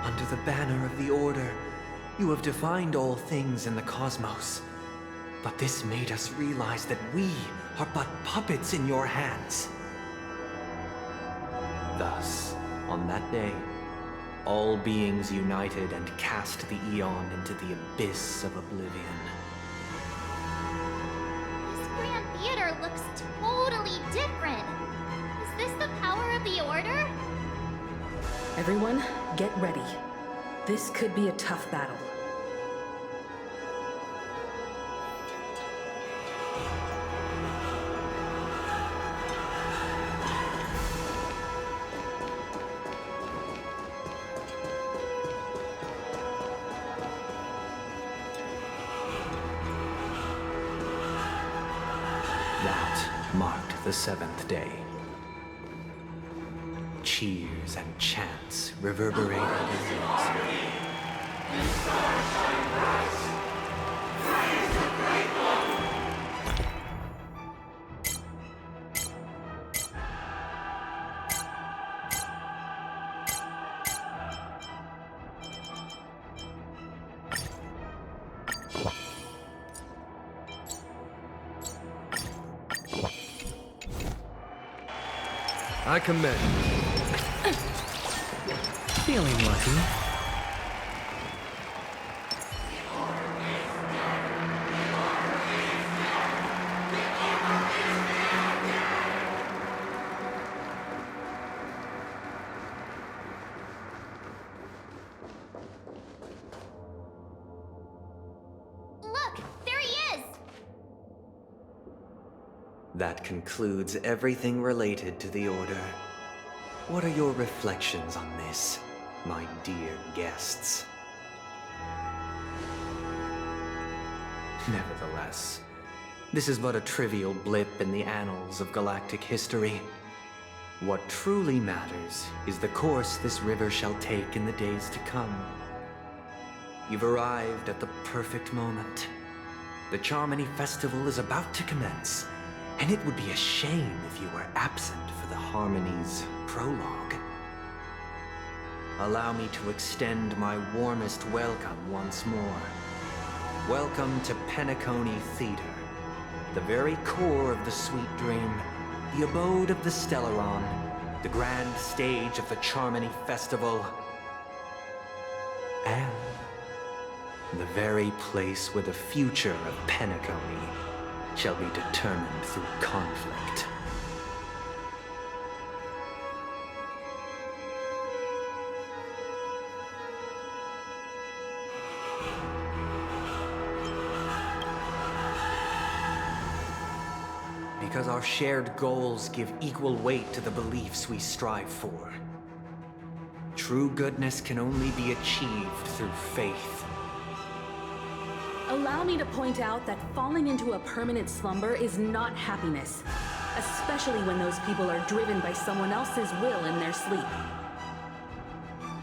Under the banner of the Order, you have defined all things in the cosmos. But this made us realize that we are but puppets in your hands. Thus, on that day, all beings united and cast the Eon into the abyss of oblivion. This Grand Theater looks totally different. Is this the power of the Order? Everyone, get ready. This could be a tough battle. That marked the seventh day. Cheers and chants reverberated in the I commend. Feeling lucky. Look, there he is! That concludes everything related to the Order. What are your reflections on this, my dear guests? Nevertheless, this is but a trivial blip in the annals of galactic history. What truly matters is the course this river shall take in the days to come. You've arrived at the perfect moment. The Charmony Festival is about to commence, and it would be a shame if you were absent for the Harmony's prologue. Allow me to extend my warmest welcome once more. Welcome to Penacony Theater, the very core of the Sweet Dream, the abode of the Stellaron, the grand stage of the Charmony Festival, and the very place where the future of Penacony shall be determined through conflict. Because our shared goals give equal weight to the beliefs we strive for. True goodness can only be achieved through faith. Allow me to point out that falling into a permanent slumber is not happiness, especially when those people are driven by someone else's will in their sleep.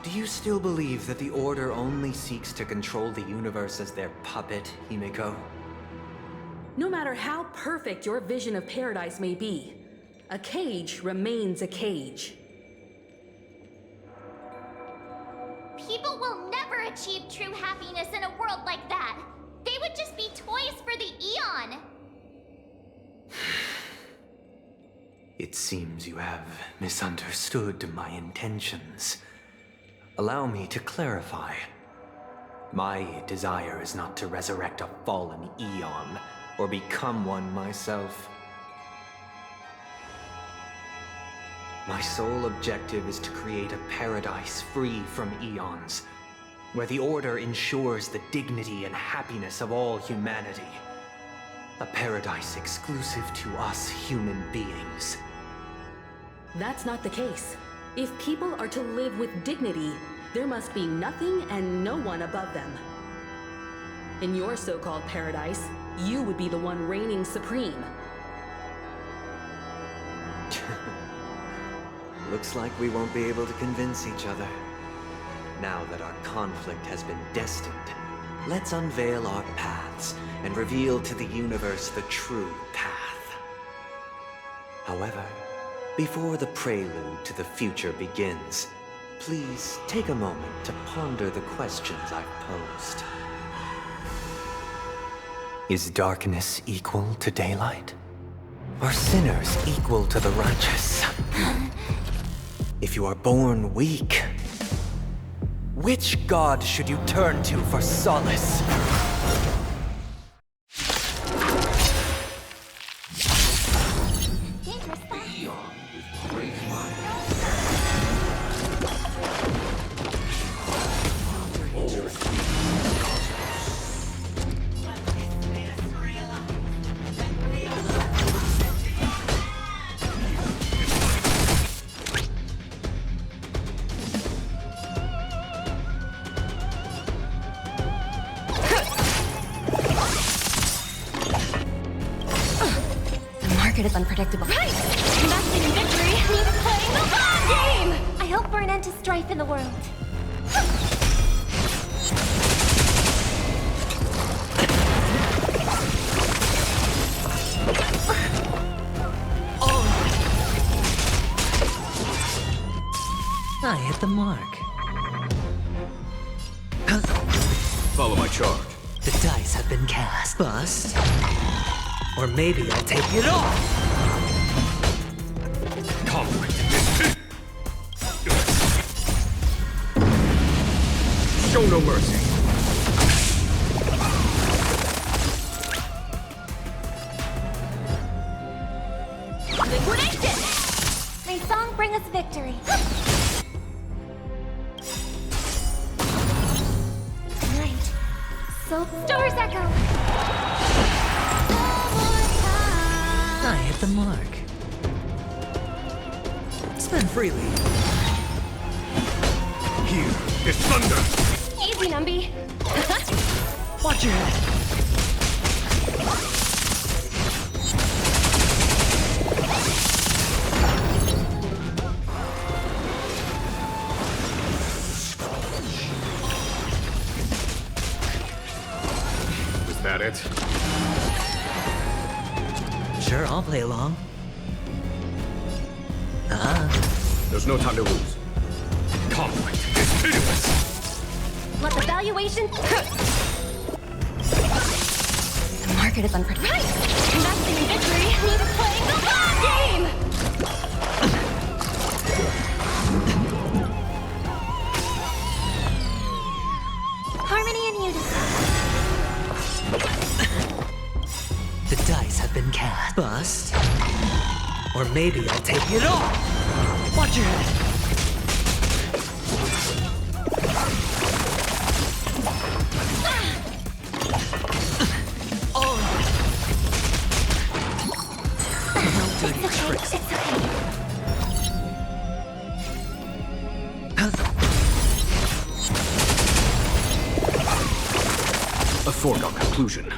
Do you still believe that the Order only seeks to control the universe as their puppet, Himiko? No matter how perfect your vision of paradise may be, a cage remains a cage. People will never achieve true happiness in a world like that. They would just be toys for the Eon. It seems you have misunderstood my intentions. Allow me to clarify. My desire is not to resurrect a fallen Eon, or become one myself. My sole objective is to create a paradise free from Eons, where the Order ensures the dignity and happiness of all humanity. A paradise exclusive to us human beings. That's not the case. If people are to live with dignity, there must be nothing and no one above them. In your so-called paradise, you would be the one reigning supreme. Looks like we won't be able to convince each other. Now that our conflict has been destined, let's unveil our paths and reveal to the universe the true path. However, before the prelude to the future begins, please take a moment to ponder the questions I've posed. Is darkness equal to daylight? Are sinners equal to the righteous? If you are born weak, which god should you turn to for solace? It is unpredictable. Right! Investing in victory means playing the long game! I hope for an end to strife in the world. I hit the mark. Follow my charge. The dice have been cast. Bust. Or maybe I'll take it off! Conflict is show no mercy. Liquidation! May song bring us victory. Night. So stars echo. I hit the mark. Spend freely. Here is thunder! Easy, Numby. Watch your head. Was that it? Sure, I'll play along. There's no time to lose. Conflict is pitiless! Let the valuation... The market is unpredictable. Right! Investing in victory means playing the long game! Harmony and unity. The dice have been cast. Bust. Or maybe I'll take it off! Watch your head! A foregone conclusion.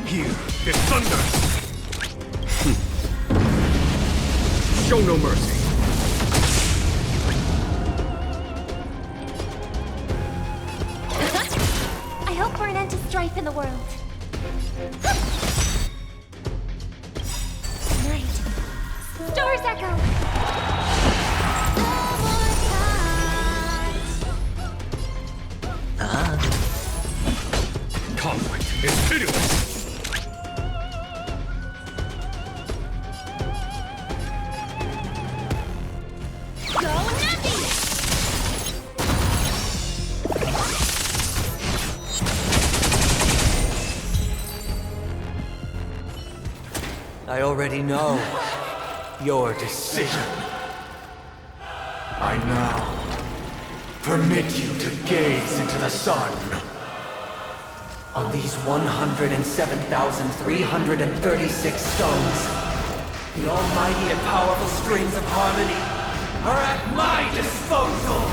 Here is thunder! Show no mercy. I hope for an end to strife in the world. Stars Echo! Conflict is pitiless! I already know your decision. I now permit you to gaze into the sun. On these 107,336 stones, the almighty and powerful strings of harmony are at my disposal!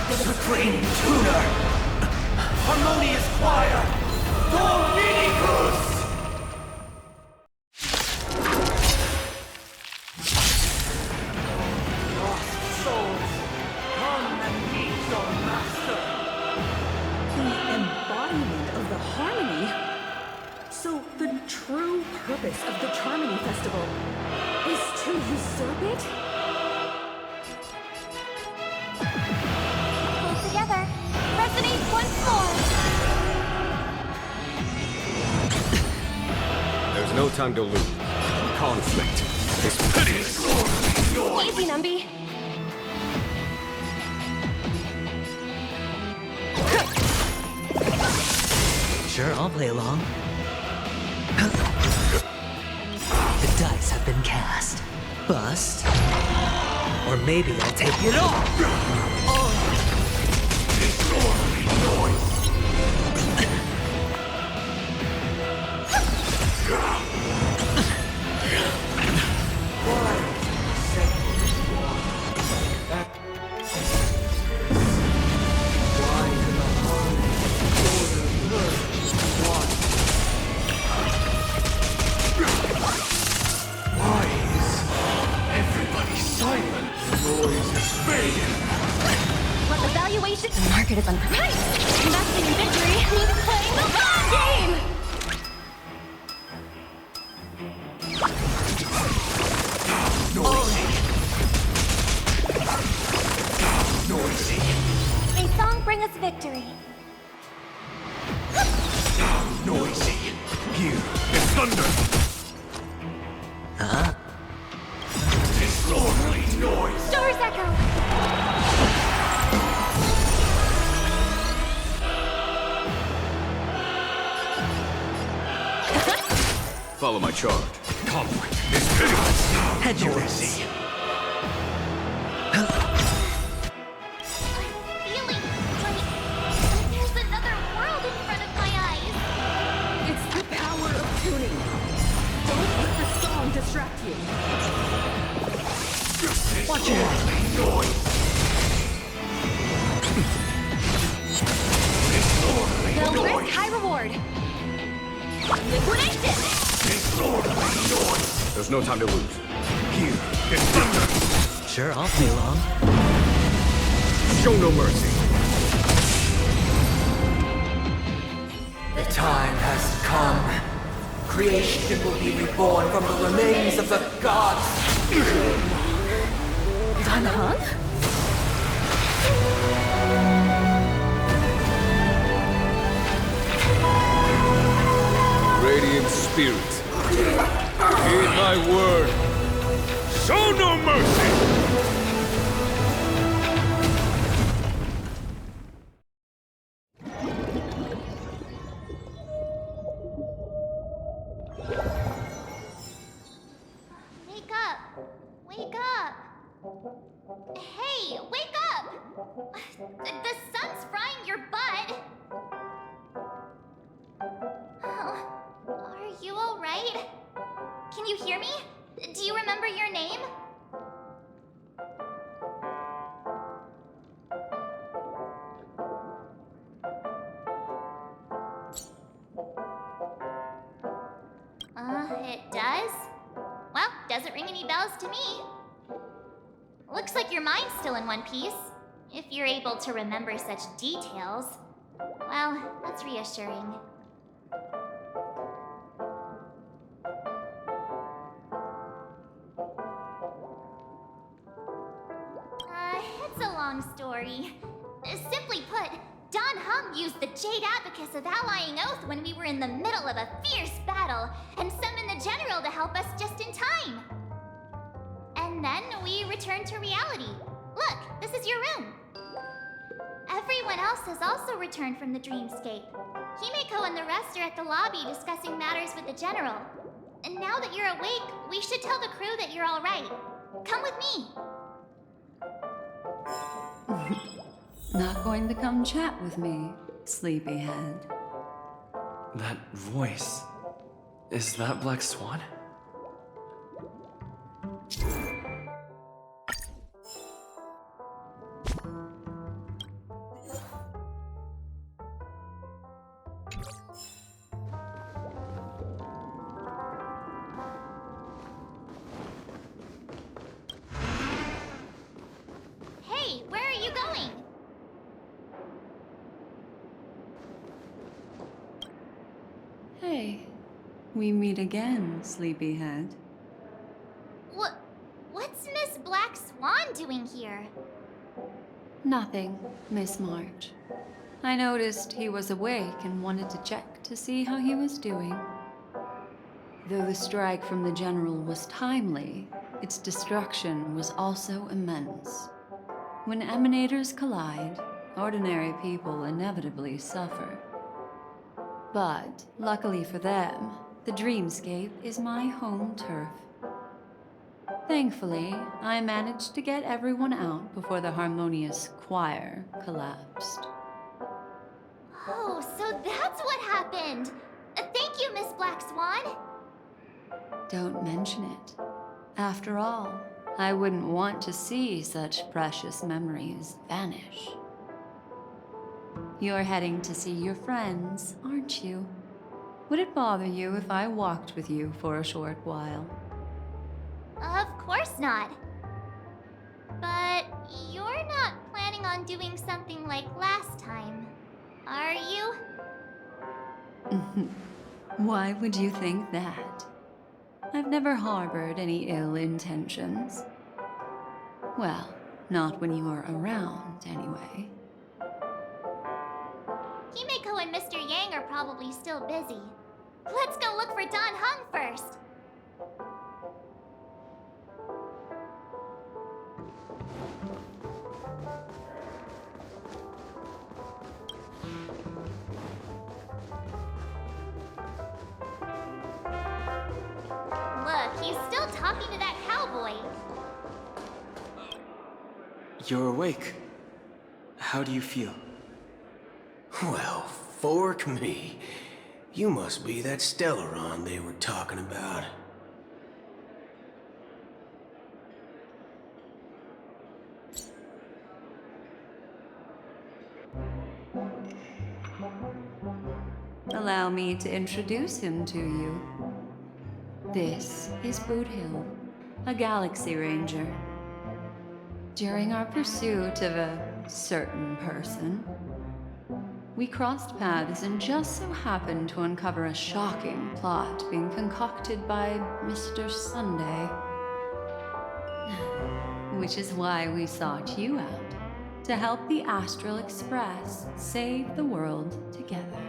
The supreme tuner, harmonious choir, Dominicus! True purpose of the Charmony Festival is to usurp it? Pull together. Resonate once more. There's no time to lose. Conflict is pitiless! Easy, Numby. Sure, I'll play along. The dice have been cast. Bust. Or maybe I'll take it all! The market is unpredictable. Investing in victory means playing the long game! Noisy. May song bring us victory. Noisy. Here is thunder. Huh? Disorderly noise. Stars Echo! Follow my charge. Conflict is pitiless! Head yours. Feeling like there's another world in front of my eyes. It's the power of tuning. Don't let the song distract you. Watch it! They'll risk high reward. Liquidation! There's no time to lose. Here is thunder! Sure, I'll play along. Show no mercy! The time has come. Creation will be reborn from the remains of the gods. Dan Heng? Radiant spirit, heed my word. Show no mercy! Wake up! Wake up! Hey, wake up! The sun's frying your butt! Are you alright? Can you hear me? Do you remember your name? It does? Well, doesn't ring any bells to me. Looks like your mind's still in one piece. If you're able to remember such details. Well, that's reassuring. long story. Simply put, Don Hung used the Jade Abacus of Allying Oath when we were in the middle of a fierce battle and summoned the General to help us just in time. And then we returned to reality. Look, this is your room. Everyone else has also returned from the dreamscape. Himeko and the rest are at the lobby discussing matters with the General. And now that you're awake, we should tell the crew that you're all right. Come with me. Not going to come chat with me, sleepyhead. That voice. Is that Black Swan? Hey, where are you going? Hey, we meet again, sleepyhead. What's Miss Black Swan doing here? Nothing, Miss March. I noticed he was awake and wanted to check to see how he was doing. Though the strike from the General was timely, its destruction was also immense. When emanators collide, ordinary people inevitably suffer. But, luckily for them, the dreamscape is my home turf. Thankfully, I managed to get everyone out before the harmonious choir collapsed. Oh, so that's what happened! Thank you, Miss Black Swan! Don't mention it. After all, I wouldn't want to see such precious memories vanish. You're heading to see your friends, aren't you? Would it bother you if I walked with you for a short while? Of course not. But you're not planning on doing something like last time, are you? Why would you think that? I've never harbored any ill intentions. Well, not when you are around, anyway. Himeko and Mr. Yang are probably still busy. Let's go look for Don Hung first. Look, he's still talking to that cowboy. You're awake. How do you feel? Well, fork me. You must be that Stellaron they were talking about. Allow me to introduce him to you. This is Boot Hill, a Galaxy Ranger. During our pursuit of a certain person, we crossed paths and just so happened to uncover a shocking plot being concocted by Mr. Sunday. Which is why we sought you out, to help the Astral Express save the world together.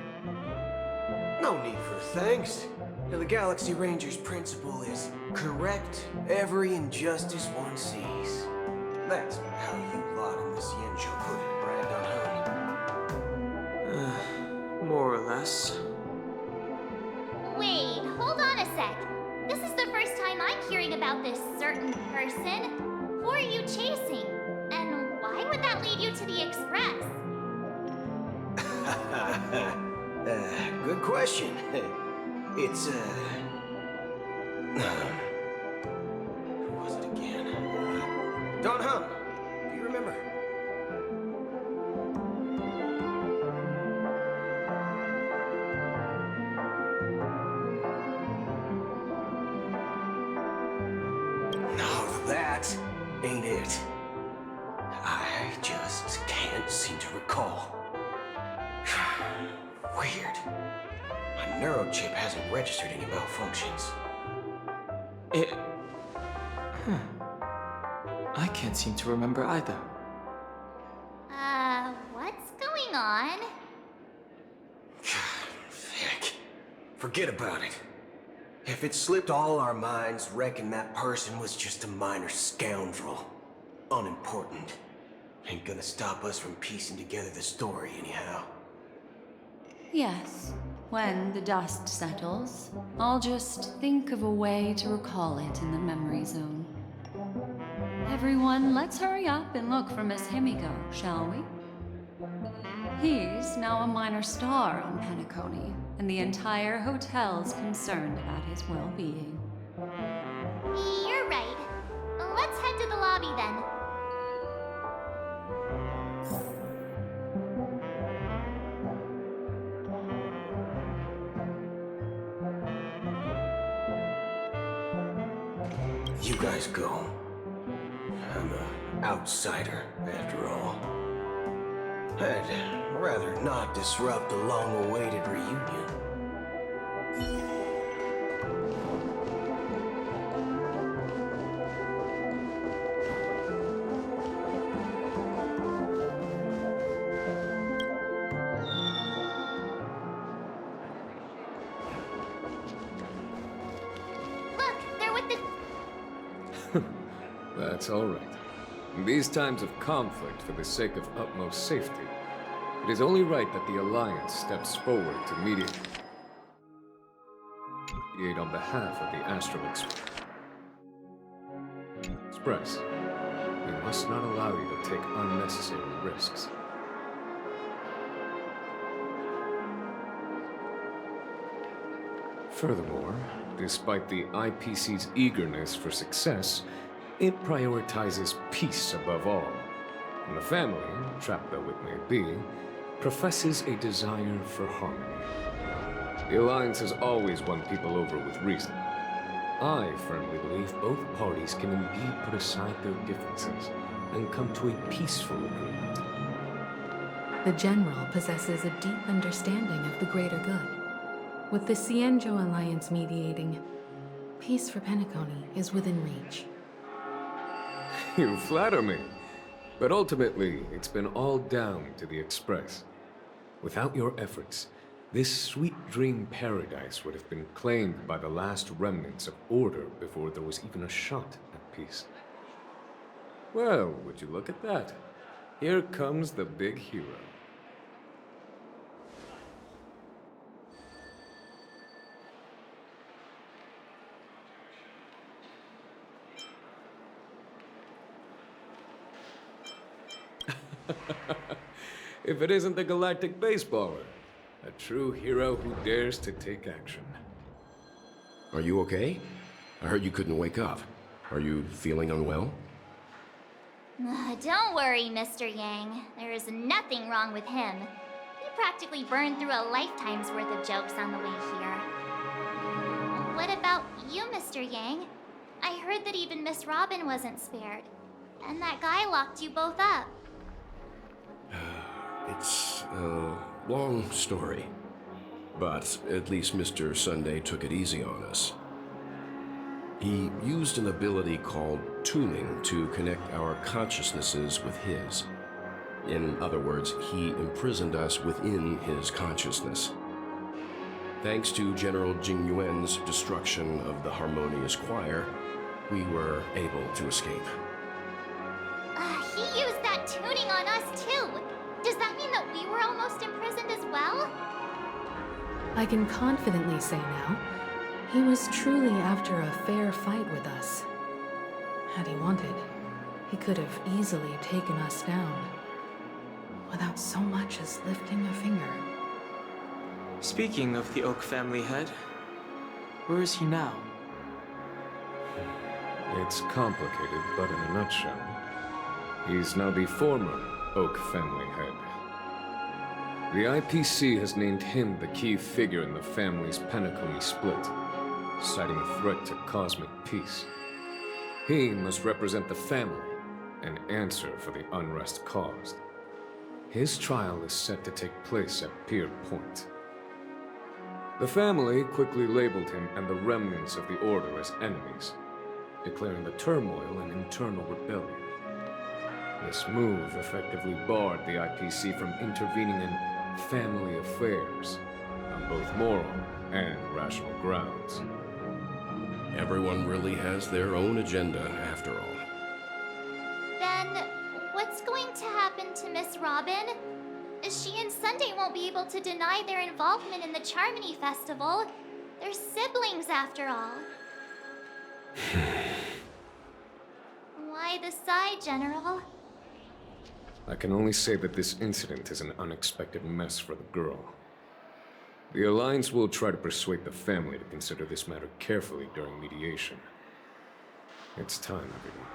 No need for thanks. The Galaxy Ranger's principle is correct every injustice one sees. That's how you lot in the Xianzhou put it, Brad. More or less. Wait, hold on a sec. This is the first time I'm hearing about this certain person. Who are you chasing? And why would that lead you to the Express? Good question. It's, who was it again? Don Hung. Do you remember? No, that ain't it. I just can't seem to recall. Weird. My neurochip hasn't registered any malfunctions. I can't seem to remember either. hang on. Heck, forget about it. If it slipped all our minds, reckon that person was just a minor scoundrel. Unimportant. Ain't gonna stop us from piecing together the story anyhow. Yes. When the dust settles, I'll just think of a way to recall it in the memory zone. Everyone, let's hurry up and look for Miss Himiko, shall we? He's now a minor star on Penacony, and the entire hotel's concerned about his well-being. You're right. Let's head to the lobby then. You guys go. I'm an outsider, after all. I'd rather not disrupt the long-awaited reunion. Look, they're with the... That's all right. In these times of conflict for the sake of utmost safety, it is only right that the Alliance steps forward to mediate on behalf of the Astral Express. We must not allow you to take unnecessary risks. Furthermore, despite the IPC's eagerness for success, it prioritizes peace above all. And the family, trapped though it may be, professes a desire for harmony. The Alliance has always won people over with reason. I firmly believe both parties can indeed put aside their differences and come to a peaceful agreement. The General possesses a deep understanding of the greater good. With the Cienjo Alliance mediating, peace for Penacony is within reach. You flatter me. But ultimately, it's been all down to the Express. Without your efforts, this sweet dream paradise would have been claimed by the last remnants of order before there was even a shot at peace. Well, would you look at that? Here comes the big hero. If it isn't the galactic baseballer, a true hero who dares to take action. Are you okay? I heard you couldn't wake up. Are you feeling unwell? Don't worry, Mr. Yang. There is nothing wrong with him. He practically burned through a lifetime's worth of jokes on the way here. What about you, Mr. Yang? I heard that even Miss Robin wasn't spared. And that guy locked you both up. It's a long story. But at least Mr. Sunday took it easy on us. He used an ability called tuning to connect our consciousnesses with his. In other words, he imprisoned us within his consciousness. Thanks to General Jing Yuan's destruction of the Harmonious Choir, we were able to escape. He used that tuning on us too. Does that mean that we were almost imprisoned as well? I can confidently say now, he was truly after a fair fight with us. Had he wanted, he could have easily taken us down, without so much as lifting a finger. Speaking of the Oak family head, where is he now? It's complicated, but in a nutshell, he's now the former Oak family head. The IPC has named him the key figure in the family's Penacony split, citing a threat to cosmic peace. He must represent the family and answer for the unrest caused. His trial is set to take place at Pier Point. The family quickly labeled him and the remnants of the Order as enemies, declaring the turmoil an internal rebellion. This move effectively barred the IPC from intervening in family affairs on both moral and rational grounds. Everyone really has their own agenda, after all. Then, what's going to happen to Miss Robin? She and Sunday won't be able to deny their involvement in the Charmony Festival. They're siblings, after all. Why the sigh, General? I can only say that this incident is an unexpected mess for the girl. The Alliance will try to persuade the family to consider this matter carefully during mediation. It's time, everyone.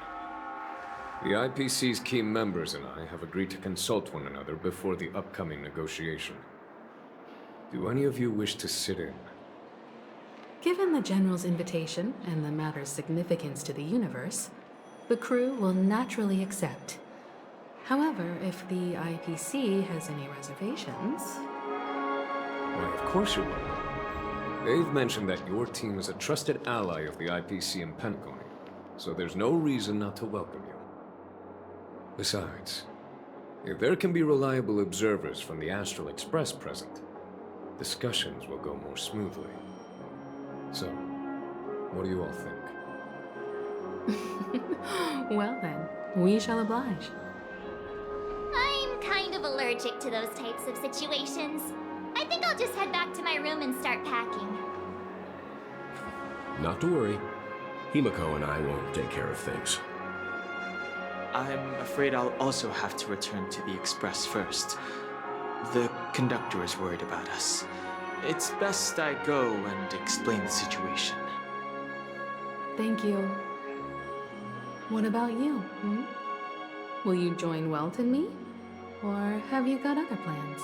The IPC's key members and I have agreed to consult one another before the upcoming negotiation. Do any of you wish to sit in? Given the General's invitation and the matter's significance to the universe, the crew will naturally accept. However, if the IPC has any reservations... Why, of course you will. They've mentioned that your team is a trusted ally of the IPC in Penacony, so there's no reason not to welcome you. Besides, if there can be reliable observers from the Astral Express present, discussions will go more smoothly. So, what do you all think? Well then, we shall oblige. I'm kind of allergic to those types of situations. I think I'll just head back to my room and start packing. Not to worry. Himiko and I will take care of things. I'm afraid I'll also have to return to the Express first. The conductor is worried about us. It's best I go and explain the situation. Thank you. What about you? Will you join Welt and me? Or have you got other plans?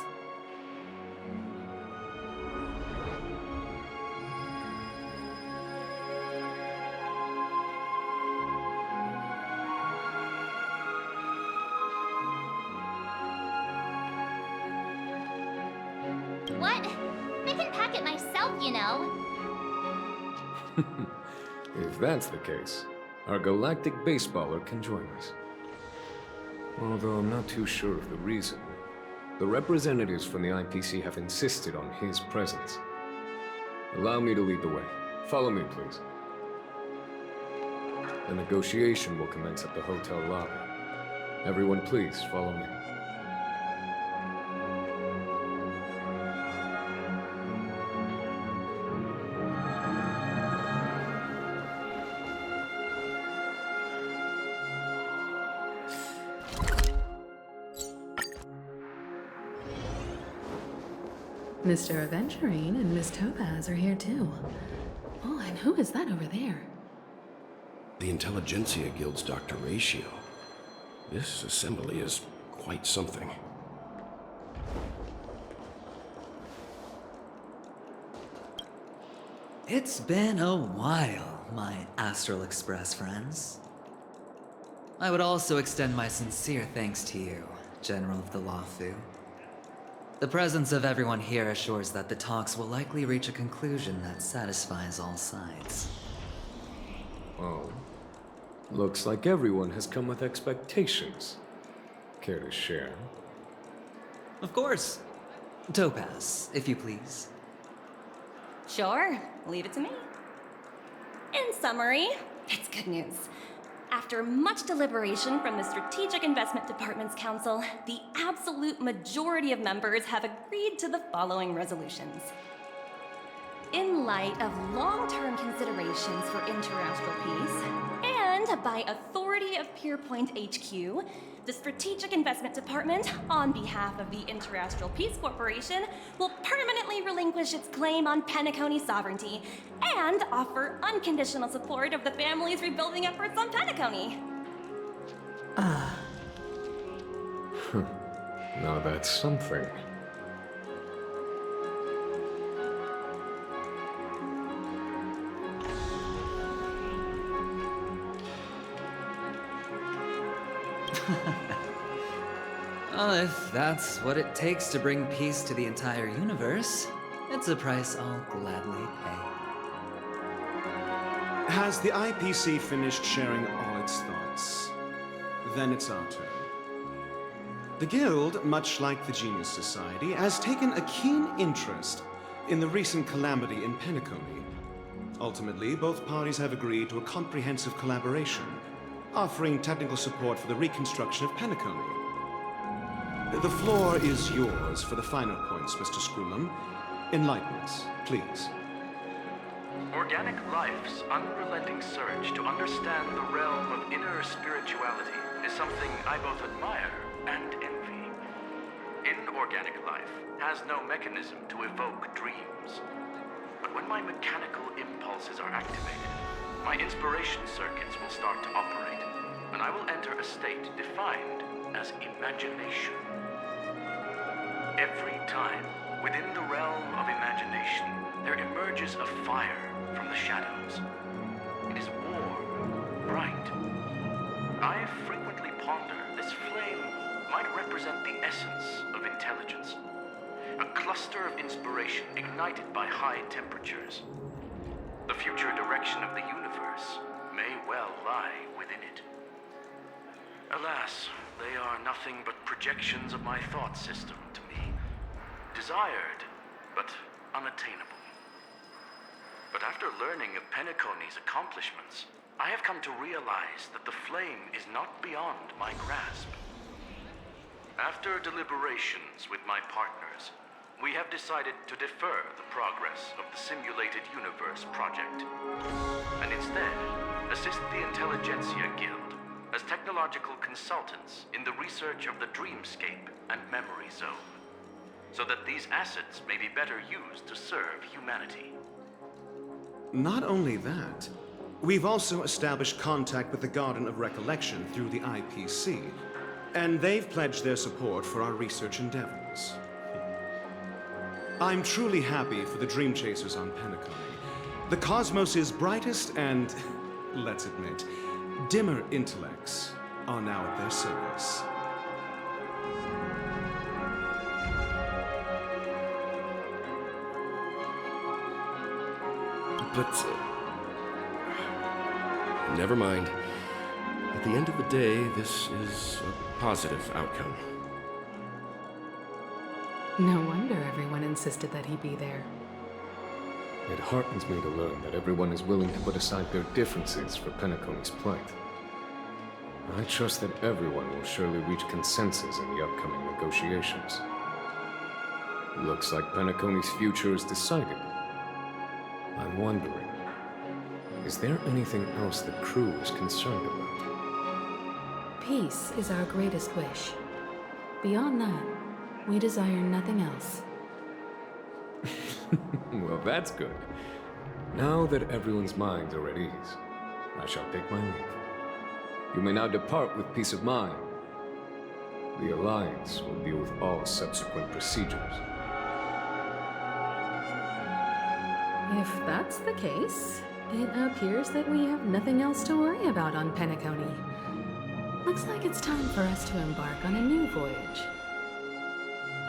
What? I can pack it myself, you know. If that's the case, our galactic baseballer can join us. Although I'm not too sure of the reason. The representatives from the IPC have insisted on his presence. Allow me to lead the way. Follow me, please. The negotiation will commence at the hotel lobby. Everyone, please follow me. Mr. Aventurine and Miss Topaz are here too. Oh, and who is that over there? The Intelligentsia Guild's Dr. Ratio. This assembly is quite something. It's been a while, my Astral Express friends. I would also extend my sincere thanks to you, General of the Lawfu. The presence of everyone here assures that the talks will likely reach a conclusion that satisfies all sides. Oh. Looks like everyone has come with expectations. Care to share? Of course. Topaz, if you please. Sure, leave it to me. In summary, it's good news. After much deliberation from the Strategic Investment Department's council, the absolute majority of members have agreed to the following resolutions. In light of long-term considerations for interastral peace, and by authority of Pierpoint HQ, the Strategic Investment Department, on behalf of the Interastral Peace Corporation, will permanently relinquish its claim on Penacony sovereignty and offer unconditional support of the family's rebuilding efforts on Penacony. Now that's something. Well, if that's what it takes to bring peace to the entire universe, it's a price I'll gladly pay. Has the IPC finished sharing all its thoughts? Then it's our turn. The Guild, much like the Genius Society, has taken a keen interest in the recent calamity in Penacony. Ultimately, both parties have agreed to a comprehensive collaboration, offering technical support for the reconstruction of Penacony. The floor is yours for the final points, Mr. Screwlam. Enlighten us, please. Organic life's unrelenting surge to understand the realm of inner spirituality is something I both admire and envy. Inorganic life has no mechanism to evoke dreams. But when my mechanical impulses are activated, my inspiration circuits will start to operate, and I will enter a state defined as imagination. Every time, within the realm of imagination, there emerges a fire from the shadows. It is warm, bright. I frequently ponder this flame might represent the essence of intelligence. A cluster of inspiration ignited by high temperatures. The future direction of the universe may well lie within it. Alas, they are nothing but projections of my thought system to me. Desired, but unattainable. But after learning of Penacony's accomplishments, I have come to realize that the flame is not beyond my grasp. After deliberations with my partners, we have decided to defer the progress of the Simulated Universe project, and instead assist the Intelligentsia Guild as technological consultants in the research of the Dreamscape and Memory Zone, so that these assets may be better used to serve humanity. Not only that, we've also established contact with the Garden of Recollection through the IPC, and they've pledged their support for our research endeavors. I'm truly happy for the Dream Chasers on Penacony. The cosmos' brightest and, let's admit, dimmer intellects are now at their service. But never mind. At the end of the day, this is a positive outcome. No wonder everyone insisted that he be there. It heartens me to learn that everyone is willing to put aside their differences for Penacony's plight. I trust that everyone will surely reach consensus in the upcoming negotiations. Looks like Penacony's future is decided. I'm wondering, is there anything else the crew is concerned about? Peace is our greatest wish. Beyond that, we desire nothing else. Well, that's good. Now that everyone's minds are at ease, I shall take my leave. You may now depart with peace of mind. The Alliance will deal with all subsequent procedures. If that's the case, it appears that we have nothing else to worry about on Penacony. Looks like it's time for us to embark on a new voyage.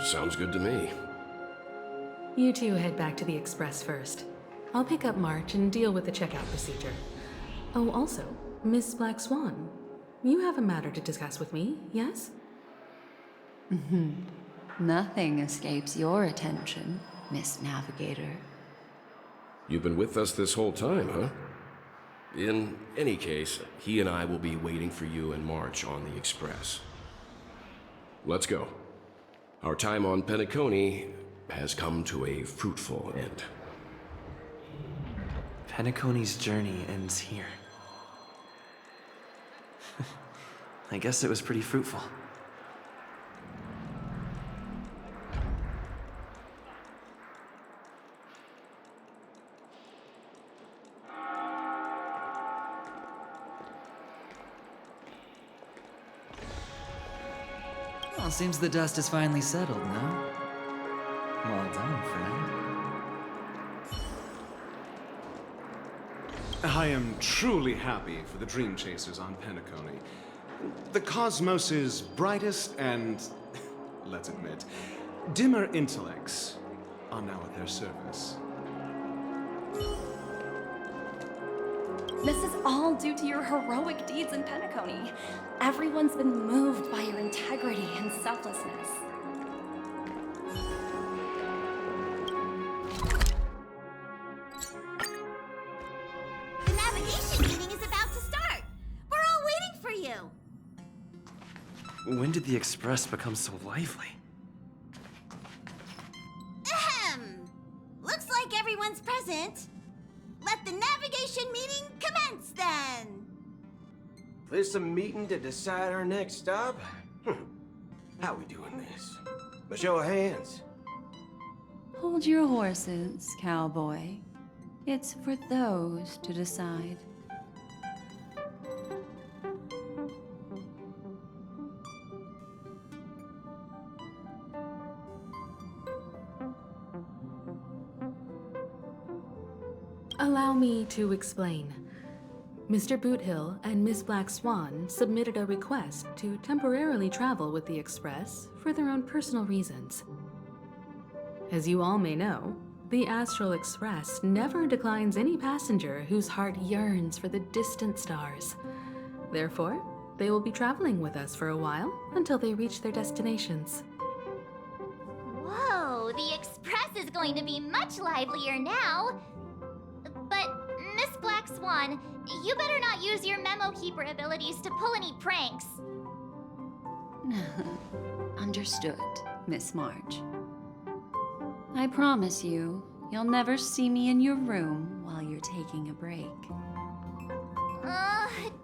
Sounds good to me. You two head back to the Express first. I'll pick up March and deal with the checkout procedure. Oh, also, Miss Black Swan, you have a matter to discuss with me, yes? Nothing escapes your attention, Miss Navigator. You've been with us this whole time, huh? In any case, he and I will be waiting for you in March on the Express. Let's go. Our time on Penacony has come to a fruitful end. Penacony's journey ends here. I guess it was pretty fruitful. Well, seems the dust is finally settled, no? Well done, friend. I am truly happy for the Dream Chasers on Penacony. The cosmos' brightest and, let's admit, dimmer intellects are now at their service. This is all due to your heroic deeds in Penacony. Everyone's been moved by your integrity and selflessness. The navigation meeting is about to start. We're all waiting for you. When did the Express become so lively? Ahem. Looks like everyone's present. Let the navigation meeting commence then. This a meeting to decide our next stop? How we doing this? A show of hands. Hold your horses, cowboy. It's for those to decide. Allow me to explain. Mr. Boothill and Miss Black Swan submitted a request to temporarily travel with the Express for their own personal reasons. As you all may know, the Astral Express never declines any passenger whose heart yearns for the distant stars. Therefore, they will be traveling with us for a while until they reach their destinations. Whoa, the Express is going to be much livelier now. But, Miss Black Swan, you better not use your memo keeper abilities to pull any pranks. Understood, Miss March. I promise you, you'll never see me in your room while you're taking a break.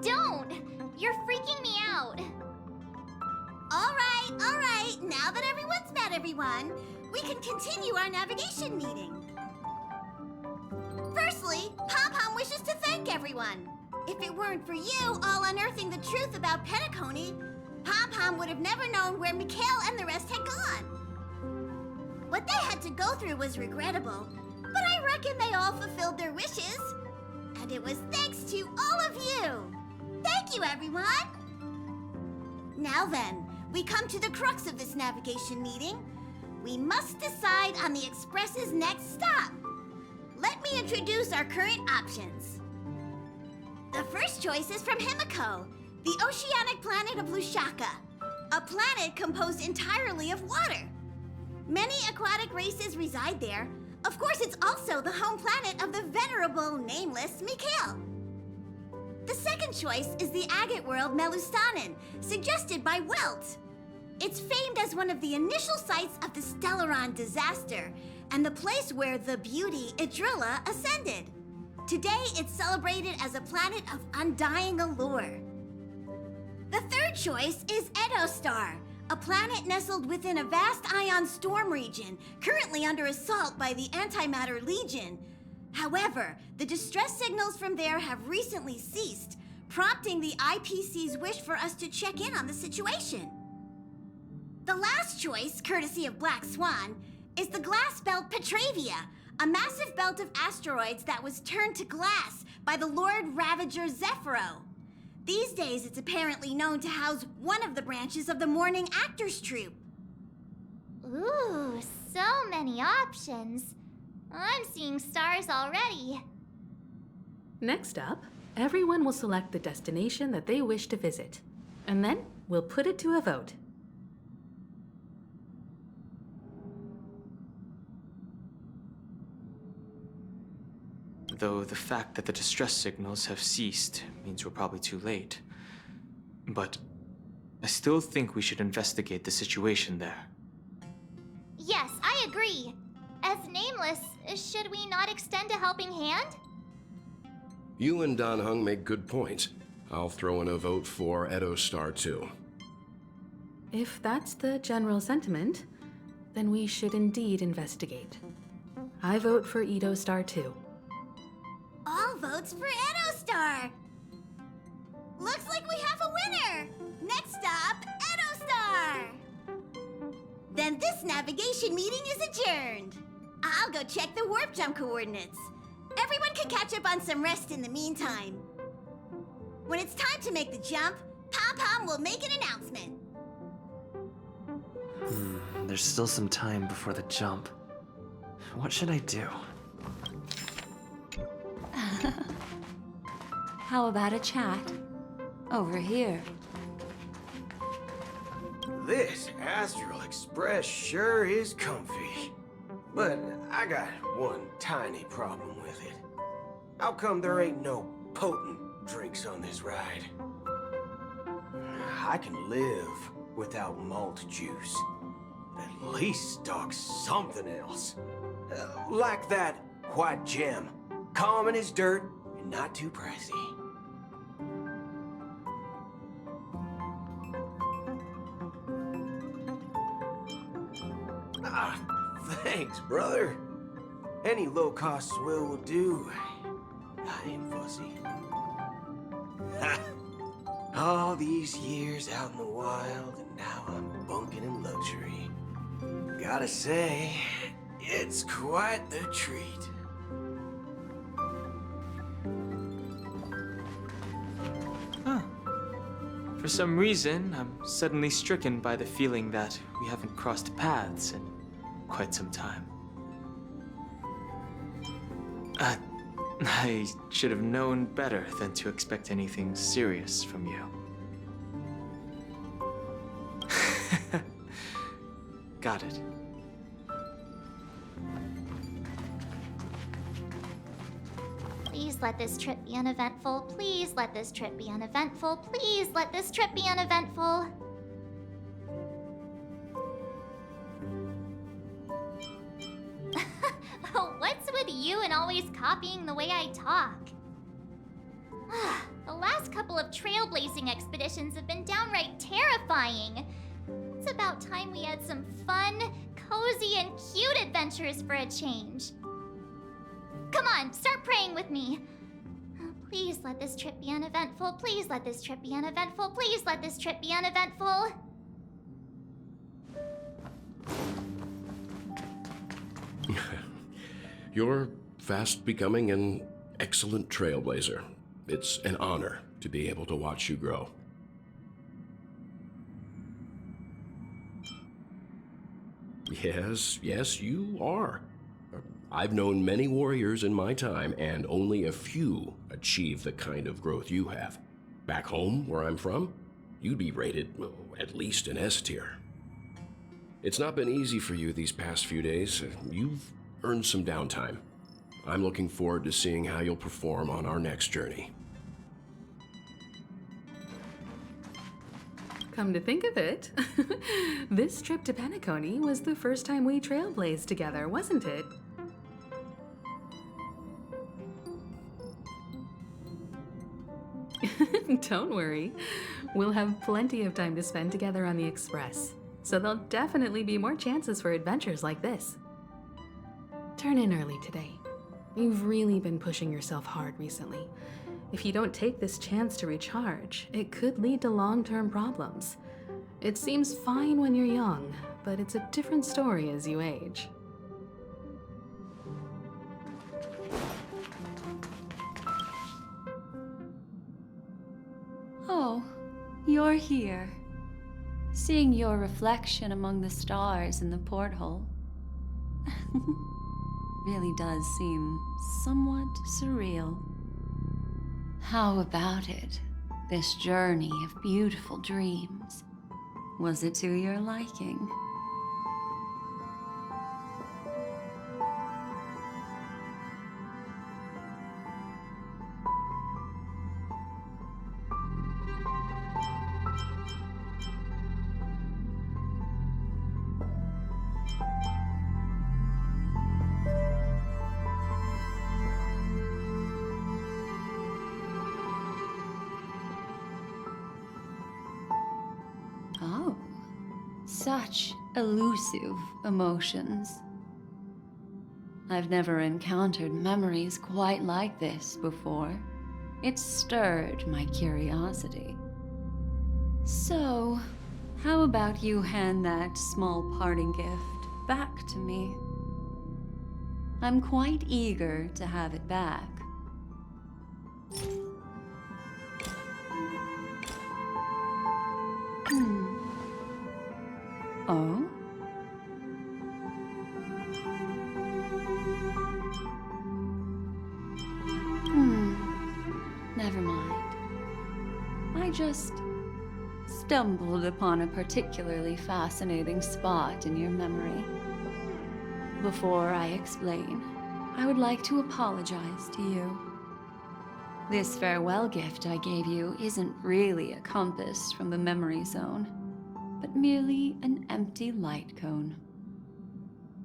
Don't! You're freaking me out. All right. Now that everyone's met everyone, we can continue our navigation meeting. Firstly, Pom-Pom wishes to thank everyone. If it weren't for you all unearthing the truth about Penacony, Pom-Pom would have never known where Mikhail and the rest had gone. What they had to go through was regrettable, but I reckon they all fulfilled their wishes. And it was thanks to all of you. Thank you, everyone. Now then, we come to the crux of this navigation meeting. We must decide on the Express's next stop. Let me introduce our current options. The first choice is from Himiko, the oceanic planet of Lushaka, a planet composed entirely of water. Many aquatic races reside there. Of course, it's also the home planet of the venerable, nameless Mikhail. The second choice is the agate world Melustanen, suggested by Welt. It's famed as one of the initial sites of the Stellaron disaster, and the place where the beauty Idrilla ascended. Today, it's celebrated as a planet of undying allure. The third choice is Edostar, a planet nestled within a vast ion storm region, currently under assault by the Antimatter Legion. However, the distress signals from there have recently ceased, prompting the IPC's wish for us to check in on the situation. The last choice, courtesy of Black Swan, is the glass belt Petravia, a massive belt of asteroids that was turned to glass by the Lord Ravager Zephyro. These days, it's apparently known to house one of the branches of the Morning Actors Troupe. Ooh, so many options. I'm seeing stars already. Next up, everyone will select the destination that they wish to visit, and then we'll put it to a vote. Though the fact that the distress signals have ceased means we're probably too late. But I still think we should investigate the situation there. Yes, I agree. As Nameless, should we not extend a helping hand? You and Dan Heng make good points. I'll throw in a vote for Edostar too. If that's the general sentiment, then we should indeed investigate. I vote for Edostar too. All votes for Edostar! Looks like we have a winner! Next stop, Edostar! Then this navigation meeting is adjourned. I'll go check the warp jump coordinates. Everyone can catch up on some rest in the meantime. When it's time to make the jump, Pom-Pom will make an announcement. There's still some time before the jump. What should I do? how about a chat? Over here. This Astral Express sure is comfy. But I got one tiny problem with it. How come there ain't no potent drinks on this ride? I can live without malt juice. At least stock something else. Like that white gem. Calm as dirt and not too pricey. Ah, thanks, brother. Any low-cost swill will do. I ain't fussy. All these years out in the wild, and now I'm bunking in luxury. Gotta say, it's quite the treat. Huh. For some reason, I'm suddenly stricken by the feeling that we haven't crossed paths in quite some time. I should have known better than to expect anything serious from you. Got it. Please let this trip be uneventful. Please let this trip be uneventful. Please let this trip be uneventful. What's with you and always copying the way I talk? The last couple of trailblazing expeditions have been downright terrifying. It's about time we had some fun, cozy, and cute adventures for a change. Come on, start praying with me. Please let this trip be uneventful. Please let this trip be uneventful. Please let this trip be uneventful. You're fast becoming an excellent trailblazer. It's an honor to be able to watch you grow. Yes, you are. I've known many warriors in my time, and only a few achieve the kind of growth you have. Back home, where I'm from, you'd be rated at least an S tier. It's not been easy for you these past few days. You've earned some downtime. I'm looking forward to seeing how you'll perform on our next journey. Come to think of it, this trip to Penacony was the first time we trailblazed together, wasn't it? Don't worry. We'll have plenty of time to spend together on the Express, so there'll definitely be more chances for adventures like this. Turn in early today. You've really been pushing yourself hard recently. If you don't take this chance to recharge, it could lead to long-term problems. It seems fine when you're young, but it's a different story as you age. Oh, you're here. Seeing your reflection among the stars in the porthole really does seem somewhat surreal. How about it? This journey of beautiful dreams. Was it to your liking? Oh, such elusive emotions. I've never encountered memories quite like this before. It stirred my curiosity. So, how about you hand that small parting gift back to me? I'm quite eager to have it back. Oh? Never mind. I just stumbled upon a particularly fascinating spot in your memory. Before I explain, I would like to apologize to you. This farewell gift I gave you isn't really a compass from the memory zone, but merely an empty light cone.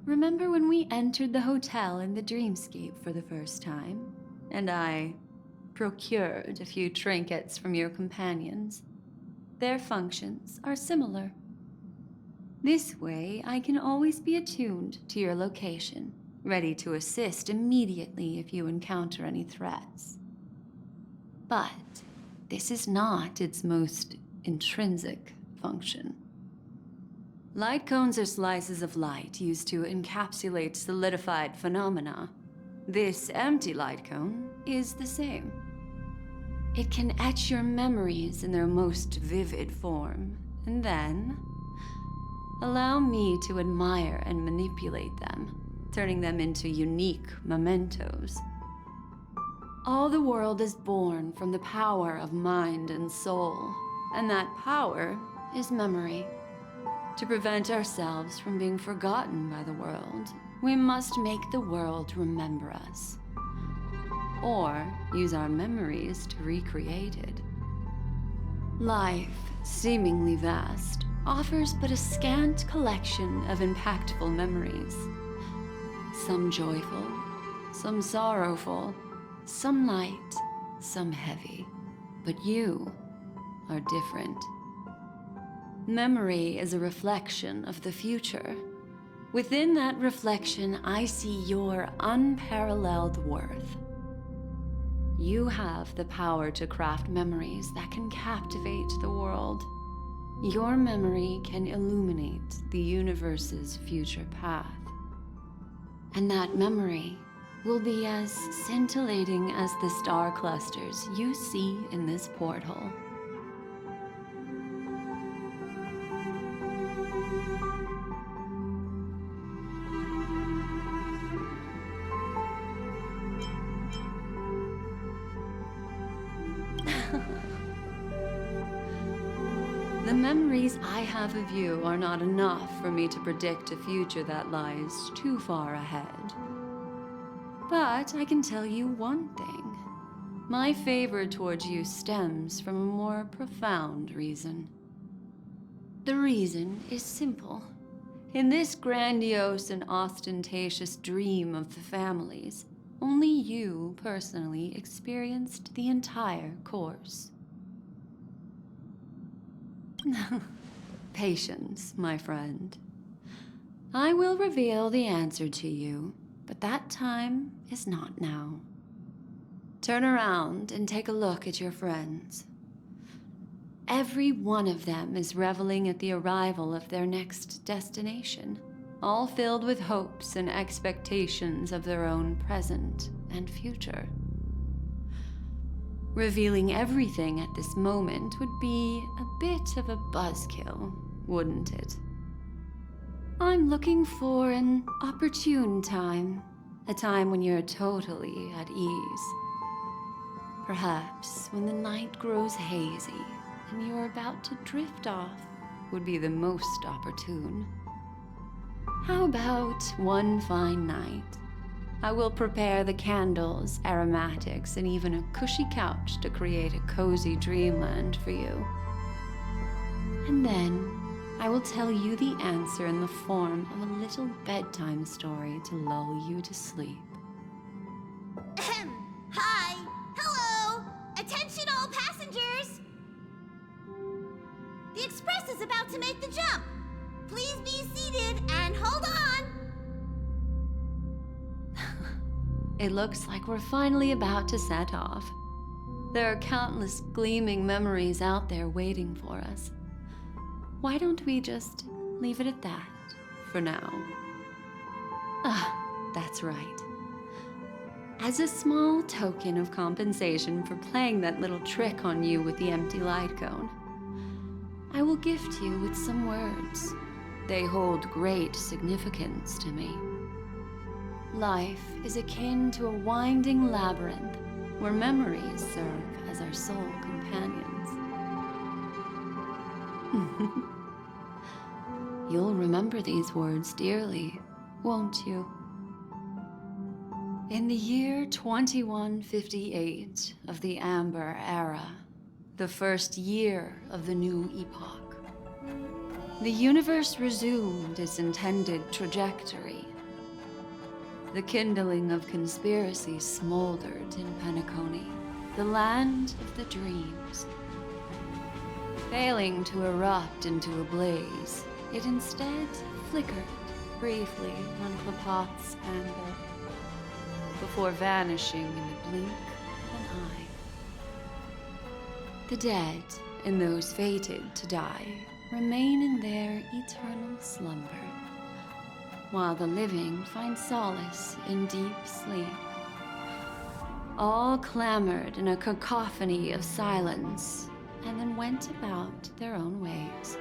Remember when we entered the hotel in the dreamscape for the first time, and I procured a few trinkets from your companions? Their functions are similar. This way, I can always be attuned to your location, ready to assist immediately if you encounter any threats. But this is not its most intrinsic function. Light cones are slices of light used to encapsulate solidified phenomena. This empty light cone is the same. It can etch your memories in their most vivid form, and then allow me to admire and manipulate them, turning them into unique mementos. All the world is born from the power of mind and soul, and that power is memory. To prevent ourselves from being forgotten by the world, we must make the world remember us, or use our memories to recreate it. Life, seemingly vast, offers but a scant collection of impactful memories. Some joyful, some sorrowful, some light, some heavy. But you are different. Memory is a reflection of the future. Within that reflection, I see your unparalleled worth. You have the power to craft memories that can captivate the world. Your memory can illuminate the universe's future path. And that memory will be as scintillating as the star clusters you see in this porthole. The memories I have of you are not enough for me to predict a future that lies too far ahead. But I can tell you one thing. My favor towards you stems from a more profound reason. The reason is simple. In this grandiose and ostentatious dream of the families, only you personally experienced the entire course. Patience, my friend. I will reveal the answer to you, but that time is not now. Turn around and take a look at your friends. Every one of them is reveling at the arrival of their next destination, all filled with hopes and expectations of their own present and future. Revealing everything at this moment would be a bit of a buzzkill, wouldn't it? I'm looking for an opportune time, a time when you're totally at ease. Perhaps when the night grows hazy and you're about to drift off would be the most opportune. How about one fine night? I will prepare the candles, aromatics, and even a cushy couch to create a cozy dreamland for you. And then I will tell you the answer in the form of a little bedtime story to lull you to sleep. Hi! Hello! Attention all passengers! The express is about to make the jump. Please be seated and hold on! It looks like we're finally about to set off. There are countless gleaming memories out there waiting for us. Why don't we just leave it at that for now? That's right. As a small token of compensation for playing that little trick on you with the empty light cone, I will gift you with some words. They hold great significance to me. Life is akin to a winding labyrinth where memories serve as our sole companions. You'll remember these words dearly, won't you? In the year 2158 of the Amber Era, the first year of the new epoch, the universe resumed its intended trajectory. The kindling of conspiracy smoldered in Penacony, the land of the dreams. Failing to erupt into a blaze, it instead flickered briefly on Klapoth's anvil, before vanishing in the blink of an eye. The dead, and those fated to die, remain in their eternal slumber, while the living find solace in deep sleep. All clamored in a cacophony of silence, and then went about their own ways.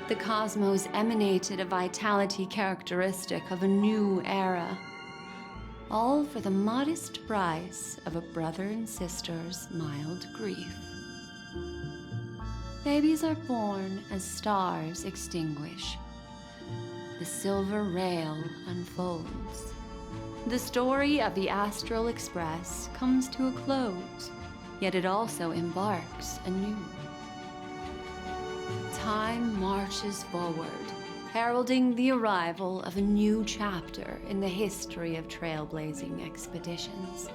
The cosmos emanated a vitality characteristic of a new era, all for the modest price of a brother and sister's mild grief. Babies are born as stars extinguish. The silver rail unfolds. The story of the Astral Express comes to a close, yet it also embarks anew. Time marches forward, heralding the arrival of a new chapter in the history of trailblazing expeditions.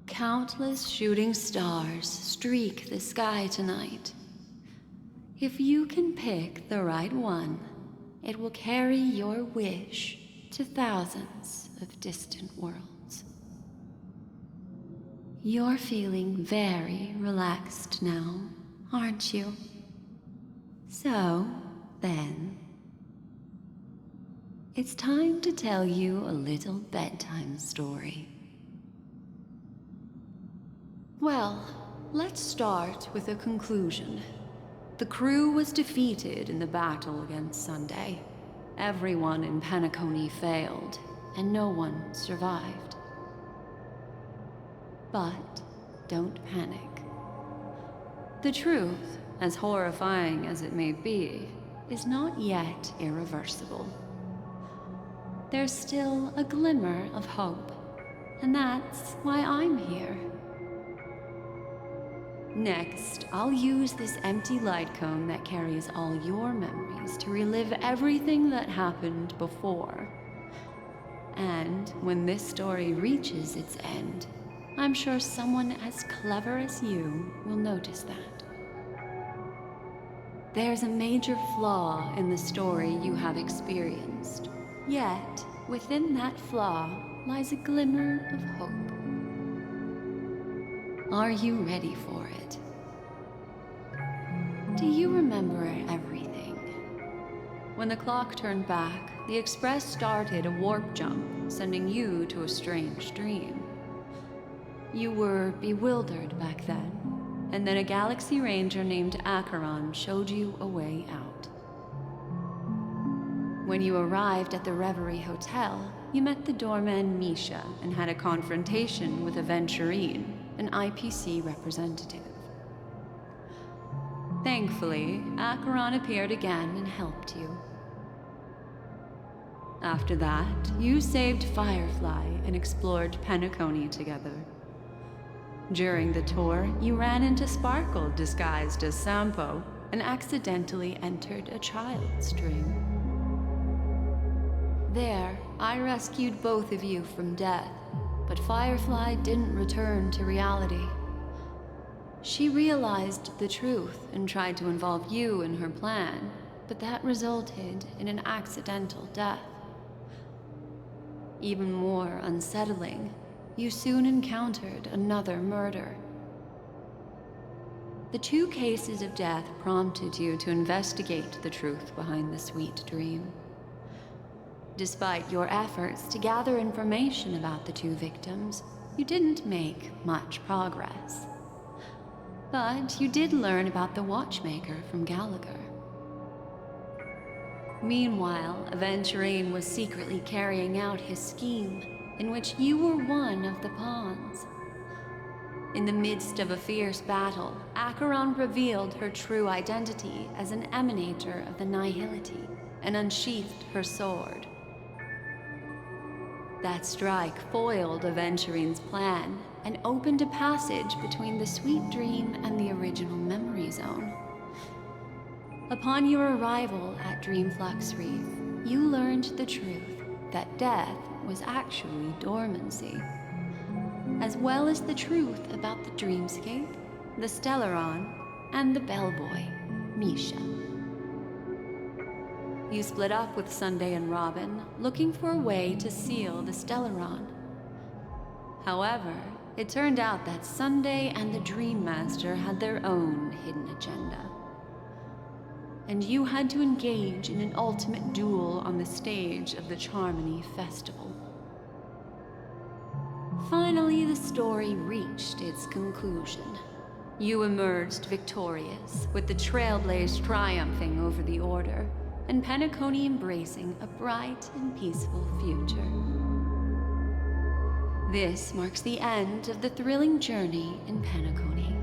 Countless shooting stars streak the sky tonight. If you can pick the right one, it will carry your wish to thousands of distant worlds. You're feeling very relaxed now, aren't you? So, then, it's time to tell you a little bedtime story. Well, let's start with a conclusion. The crew was defeated in the battle against Sunday. Everyone in Penacony failed, and no one survived. But don't panic. The truth, as horrifying as it may be, is not yet irreversible. There's still a glimmer of hope, and that's why I'm here. Next, I'll use this empty light cone that carries all your memories to relive everything that happened before. And when this story reaches its end, I'm sure someone as clever as you will notice that. There's a major flaw in the story you have experienced, yet within that flaw lies a glimmer of hope. Are you ready for it? Do you remember everything? When the clock turned back, the Express started a warp jump, sending you to a strange dream. You were bewildered back then, and then a Galaxy Ranger named Acheron showed you a way out. When you arrived at the Reverie Hotel, you met the doorman Misha and had a confrontation with Aventurine, an IPC representative. Thankfully, Acheron appeared again and helped you. After that, you saved Firefly and explored Penacony together. During the tour, you ran into Sparkle disguised as Sampo and accidentally entered a child's dream. There, I rescued both of you from death, but Firefly didn't return to reality. She realized the truth and tried to involve you in her plan, but that resulted in an accidental death. Even more unsettling, you soon encountered another murder. The 2 cases of death prompted you to investigate the truth behind the sweet dream. Despite your efforts to gather information about the 2 victims, you didn't make much progress. But you did learn about the watchmaker from Gallagher. Meanwhile, Aventurine was secretly carrying out his scheme, in which you were one of the pawns. In the midst of a fierce battle, Acheron revealed her true identity as an emanator of the Nihility and unsheathed her sword. That strike foiled Aventurine's plan and opened a passage between the sweet dream and the original memory zone. Upon your arrival at Dreamflux Reef, you learned the truth that death was actually dormancy, as well as the truth about the dreamscape, the Stellaron, and the bellboy, Misha. You split up with Sunday and Robin, looking for a way to seal the Stellaron. However, it turned out that Sunday and the Dream Master had their own hidden agenda. And you had to engage in an ultimate duel on the stage of the Charmony Festival. Finally, the story reached its conclusion. You emerged victorious, with the Trailblaze triumphing over the Order, and Penacony embracing a bright and peaceful future. This marks the end of the thrilling journey in Penacony.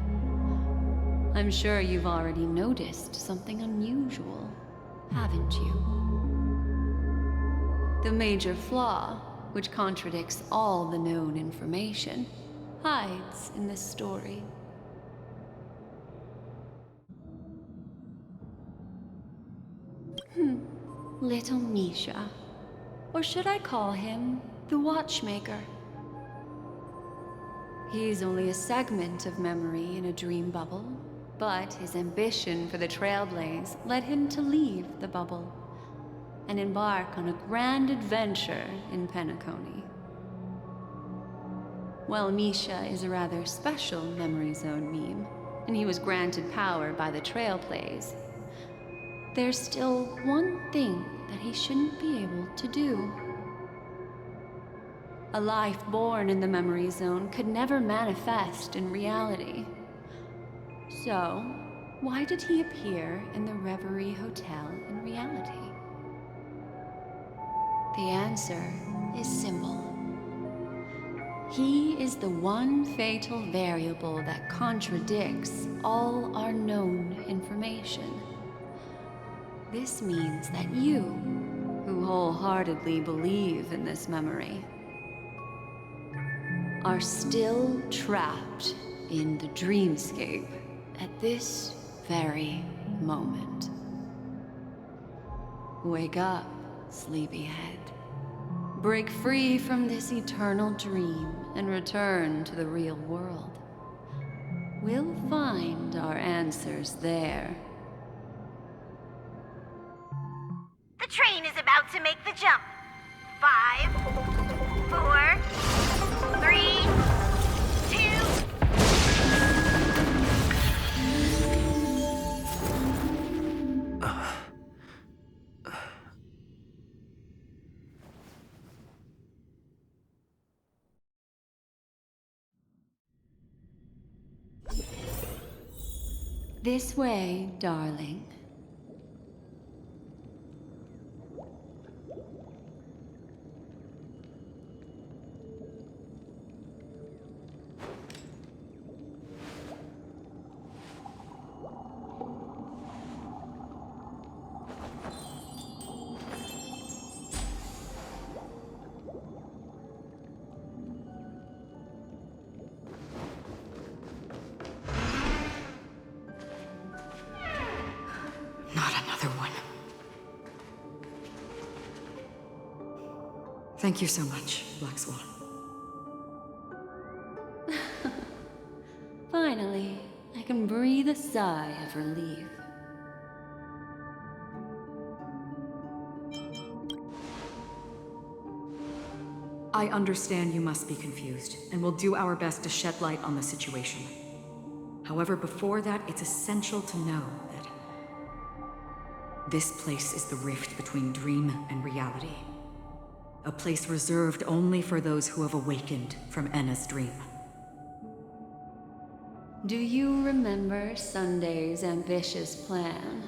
I'm sure you've already noticed something unusual, haven't you? The major flaw, which contradicts all the known information, hides in this story. Little Misha. Or should I call him the Watchmaker? He's only a segment of memory in a dream bubble, but his ambition for the Trailblaze led him to leave the bubble and embark on a grand adventure in Penacony. While Misha is a rather special memory zone meme, and he was granted power by the Trailblaze, there's still one thing that he shouldn't be able to do. A life born in the memory zone could never manifest in reality. So, why did he appear in the Reverie Hotel in reality? The answer is simple. He is the one fatal variable that contradicts all our known information. This means that you, who wholeheartedly believe in this memory, are still trapped in the dreamscape at this very moment. Wake up, sleepyhead. Break free from this eternal dream and return to the real world. We'll find our answers there. The train is about to make the jump. 5, 4, 3, 2... This way, darling. Thank you so much, Black Swan. Finally, I can breathe a sigh of relief. I understand you must be confused, and we'll do our best to shed light on the situation. However, before that, it's essential to know that this place is the rift between dream and reality. A place reserved only for those who have awakened from Enna's dream. Do you remember Sunday's ambitious plan?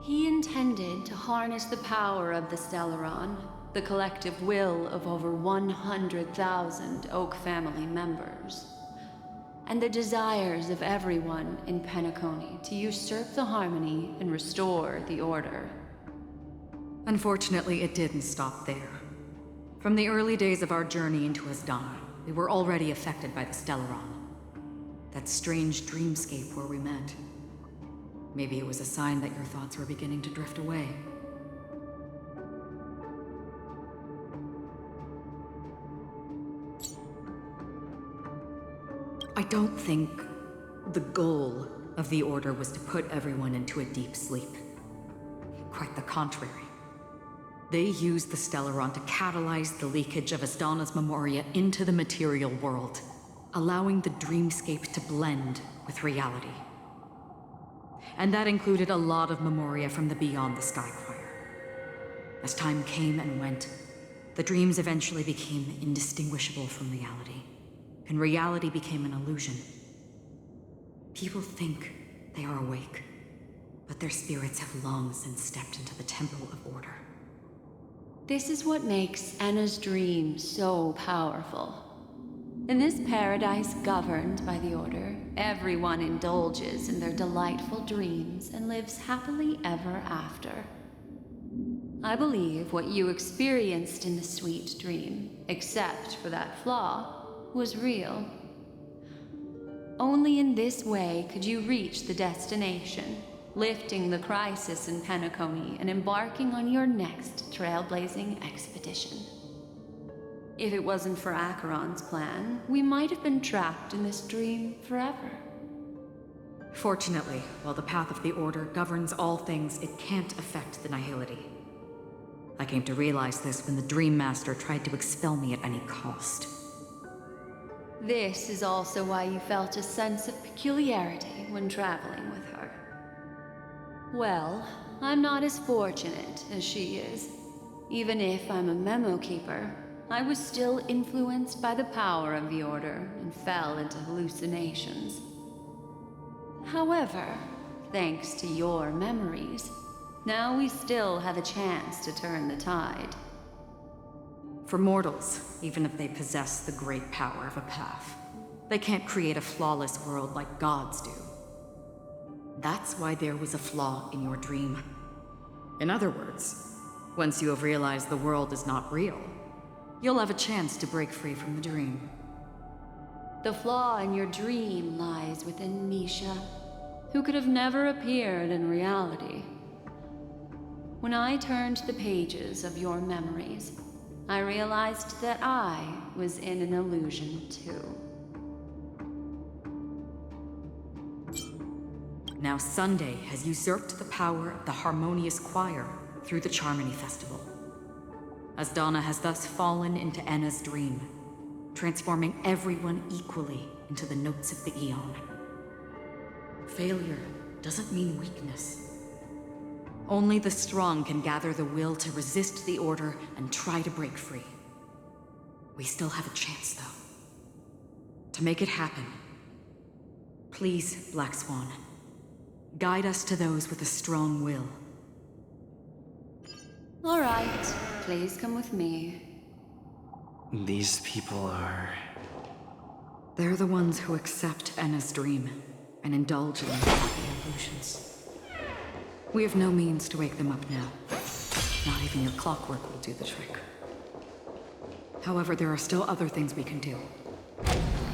He intended to harness the power of the Stellaron, the collective will of over 100,000 Oak family members, and the desires of everyone in Penacony to usurp the harmony and restore the order. Unfortunately, it didn't stop there. From the early days of our journey into Asdana, we were already affected by the Stellaron. That strange dreamscape where we met. Maybe it was a sign that your thoughts were beginning to drift away. I don't think the goal of the Order was to put everyone into a deep sleep. Quite the contrary. They used the Stellaron to catalyze the leakage of Asdana's Memoria into the material world, allowing the dreamscape to blend with reality. And that included a lot of Memoria from the Beyond the Skychoir. As time came and went, the dreams eventually became indistinguishable from reality, and reality became an illusion. People think they are awake, but their spirits have long since stepped into the Temple of Order. This is what makes Enna's dream so powerful. In this paradise governed by the Order, everyone indulges in their delightful dreams and lives happily ever after. I believe what you experienced in the sweet dream, except for that flaw, was real. Only in this way could you reach the destination, lifting the crisis in Penacony and embarking on your next trailblazing expedition. If it wasn't for Acheron's plan, we might have been trapped in this dream forever. Fortunately, while the path of the Order governs all things, it can't affect the Nihility. I came to realize this when the Dream Master tried to expel me at any cost. This is also why you felt a sense of peculiarity when traveling with her. Well, I'm not as fortunate as she is. Even if I'm a memo keeper, I was still influenced by the power of the Order and fell into hallucinations. However, thanks to your memories, now we still have a chance to turn the tide. For mortals, even if they possess the great power of a path, they can't create a flawless world like gods do. That's why there was a flaw in your dream. In other words, once you have realized the world is not real, you'll have a chance to break free from the dream. The flaw in your dream lies within Misha, who could have never appeared in reality. When I turned the pages of your memories, I realized that I was in an illusion too. Now Sunday has usurped the power of the Harmonious Choir through the Charmony Festival. Asdana has thus fallen into Enna's dream, transforming everyone equally into the notes of the Aeon. Failure doesn't mean weakness. Only the strong can gather the will to resist the Order and try to break free. We still have a chance, though. To make it happen, please, Black Swan, guide us to those with a strong will. All right, please come with me. These people are... They're the ones who accept Enna's dream and indulge in happy illusions. We have no means to wake them up now. Not even your clockwork will do the trick. However, there are still other things we can do.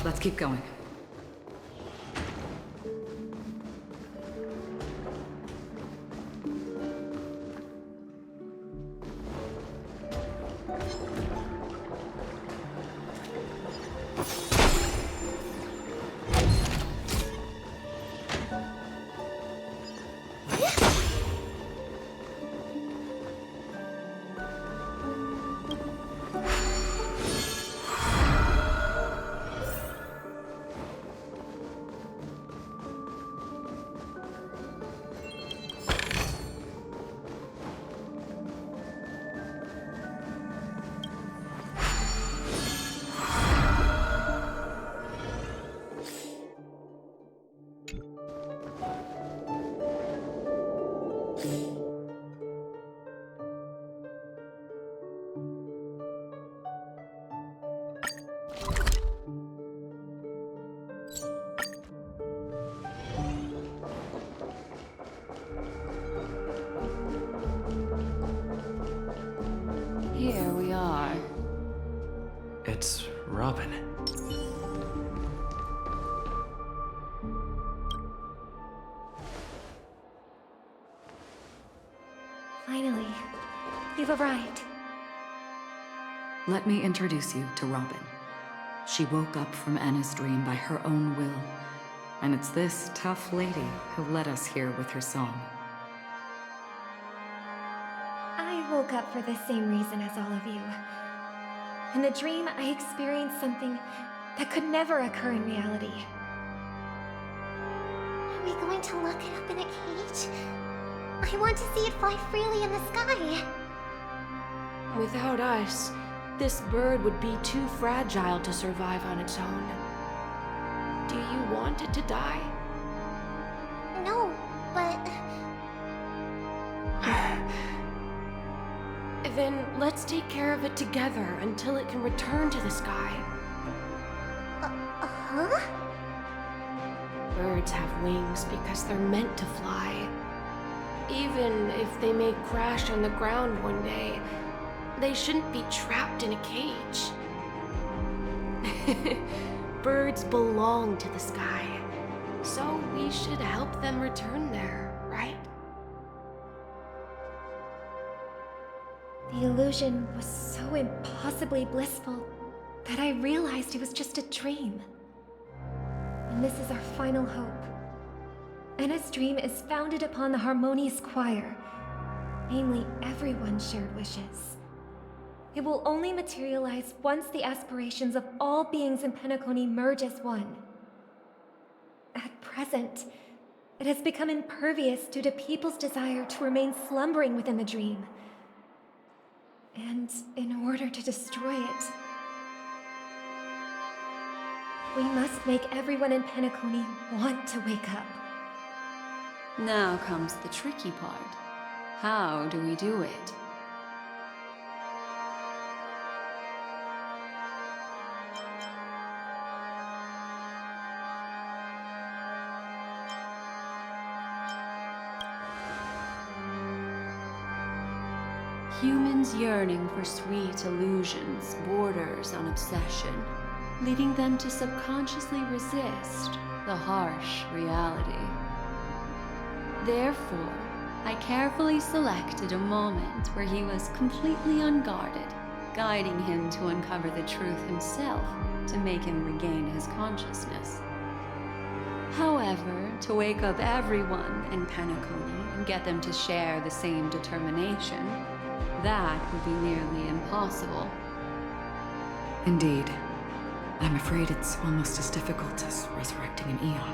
Let's keep going. Robin. Finally, you've arrived. Let me introduce you to Robin. She woke up from Anna's dream by her own will, and it's this tough lady who led us here with her song. I woke up for the same reason as all of you. In the dream, I experienced something that could never occur in reality. Are we going to lock it up in a cage? I want to see it fly freely in the sky. Without us, this bird would be too fragile to survive on its own. Do you want it to die? No, but... Then let's take care of it together until it can return to the sky. Huh? Birds have wings because they're meant to fly. Even if they may crash on the ground one day, they shouldn't be trapped in a cage. Birds belong to the sky, so we should help them return there, right? The illusion was so impossibly blissful that I realized it was just a dream. And this is our final hope. Anna's dream is founded upon the harmonious choir, namely everyone's shared wishes. It will only materialize once the aspirations of all beings in Penacony merge as one. At present, it has become impervious due to people's desire to remain slumbering within the dream. And in order to destroy it, we must make everyone in Penacony want to wake up. Now comes the tricky part. How do we do it? Humans yearning for sweet illusions borders on obsession, leading them to subconsciously resist the harsh reality. Therefore, I carefully selected a moment where he was completely unguarded, guiding him to uncover the truth himself to make him regain his consciousness. However, to wake up everyone in Penacony and get them to share the same determination, that would be nearly impossible. Indeed. I'm afraid it's almost as difficult as resurrecting an Eon.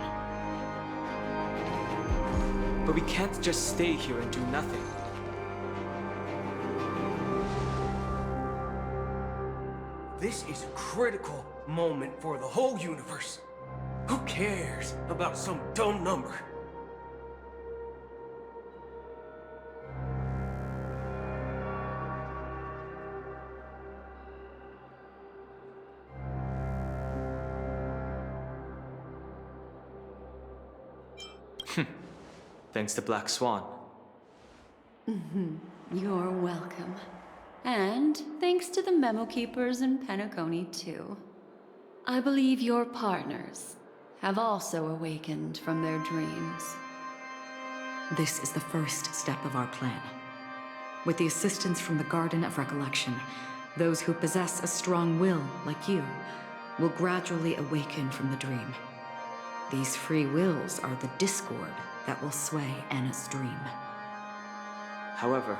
But we can't just stay here and do nothing. This is a critical moment for the whole universe. Who cares about some dumb number? Thanks to Black Swan. You're welcome. And thanks to the Memo Keepers in Penacony, too. I believe your partners have also awakened from their dreams. This is the first step of our plan. With the assistance from the Garden of Recollection, those who possess a strong will, like you, will gradually awaken from the dream. These free wills are the discord that will sway Anna's dream. However,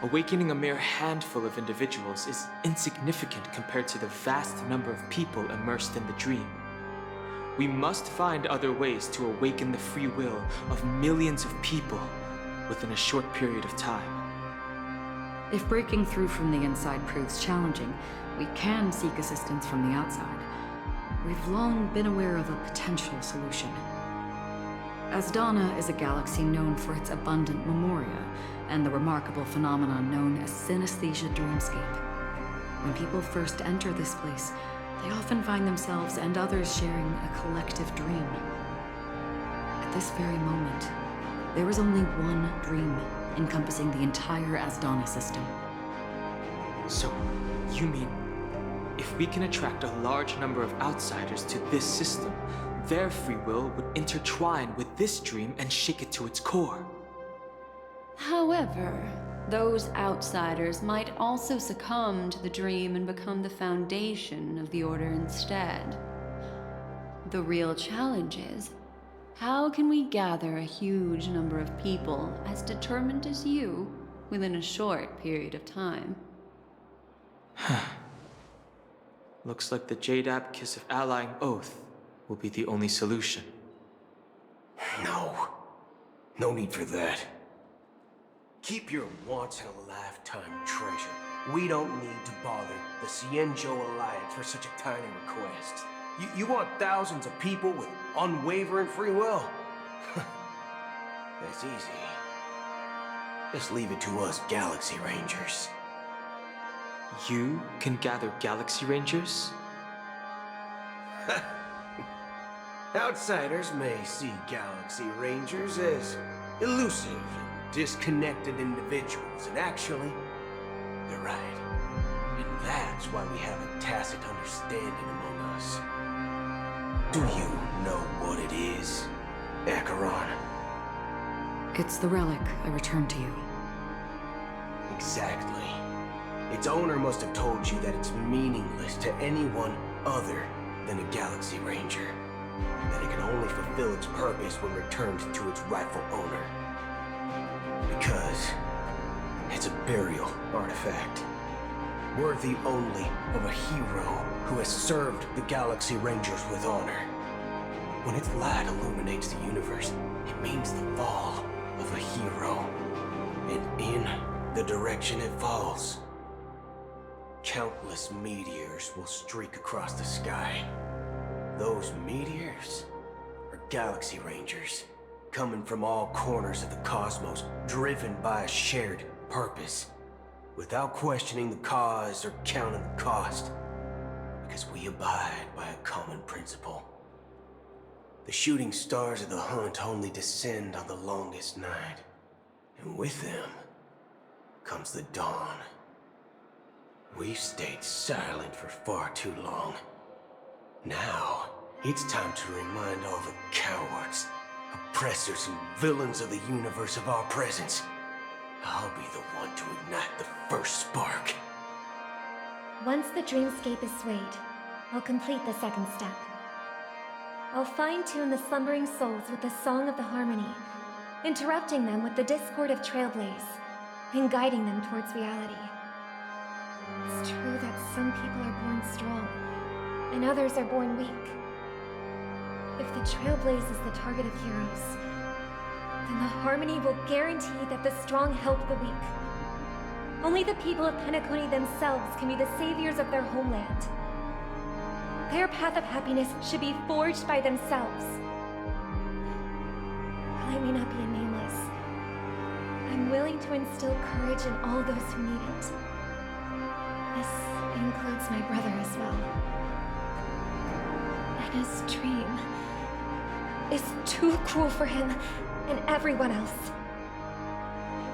awakening a mere handful of individuals is insignificant compared to the vast number of people immersed in the dream. We must find other ways to awaken the free will of millions of people within a short period of time. If breaking through from the inside proves challenging, we can seek assistance from the outside. We've long been aware of a potential solution. Asdana is a galaxy known for its abundant memoria and the remarkable phenomenon known as synesthesia dreamscape. When people first enter this place, they often find themselves and others sharing a collective dream. At this very moment, there is only one dream encompassing the entire Asdana system. So, you mean If we can attract a large number of outsiders to this system, their free will would intertwine with this dream and shake it to its core. However, those outsiders might also succumb to the dream and become the foundation of the Order instead. The real challenge is, how can we gather a huge number of people as determined as you within a short period of time? Looks like the Jade Abacus of Allying Oath will be the only solution. No need for that. Keep your once-in-a-lifetime treasure. We don't need to bother the Cienjo Alliance for such a tiny request. You want thousands of people with unwavering free will? That's easy. Just leave it to us Galaxy Rangers. You can gather Galaxy Rangers? Outsiders may see Galaxy Rangers as elusive and disconnected individuals, and actually, they're right. And that's why we have a tacit understanding among us. Do you know what it is, Acheron? It's the relic I returned to you. Exactly. Its owner must have told you that it's meaningless to anyone other than a Galaxy Ranger. That it can only fulfill its purpose when returned to its rightful owner. Because it's a burial artifact. Worthy only of a hero who has served the Galaxy Rangers with honor. When its light illuminates the universe, it means the fall of a hero. And in the direction it falls, countless meteors will streak across the sky. Those meteors are Galaxy Rangers, coming from all corners of the cosmos, driven by a shared purpose, without questioning the cause or counting the cost, because we abide by a common principle. The shooting stars of the hunt only descend on the longest night, and with them comes the dawn. We've stayed silent for far too long. Now, it's time to remind all the cowards, oppressors, and villains of the universe of our presence. I'll be the one to ignite the first spark. Once the dreamscape is swayed, I'll complete the second step. I'll fine-tune the slumbering souls with the Song of the Harmony, interrupting them with the discord of Trailblaze, and guiding them towards reality. It's true that some people are born strong, and others are born weak. If the Trailblaze is the target of heroes, then the Harmony will guarantee that the strong help the weak. Only the people of Penacony themselves can be the saviors of their homeland. Their path of happiness should be forged by themselves. While I may not be a nameless, I'm willing to instill courage in all those who need it. This includes my brother as well. And his dream is too cruel for him and everyone else.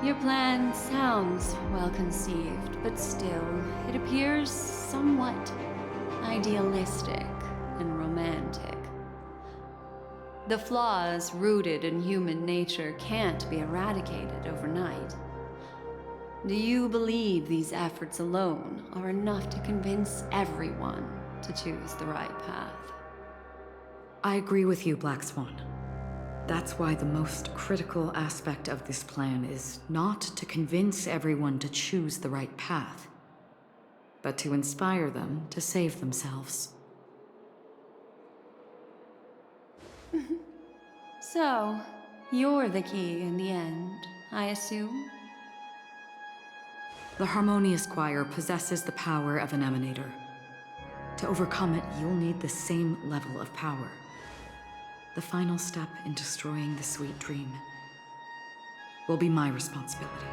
Your plan sounds well conceived, but still, it appears somewhat idealistic and romantic. The flaws rooted in human nature can't be eradicated overnight. Do you believe these efforts alone are enough to convince everyone to choose the right path? I agree with you, Black Swan. That's why the most critical aspect of this plan is not to convince everyone to choose the right path, but to inspire them to save themselves. So, you're the key in the end, I assume? The Harmonious Choir possesses the power of an emanator. To overcome it, you'll need the same level of power. The final step in destroying the sweet dream will be my responsibility.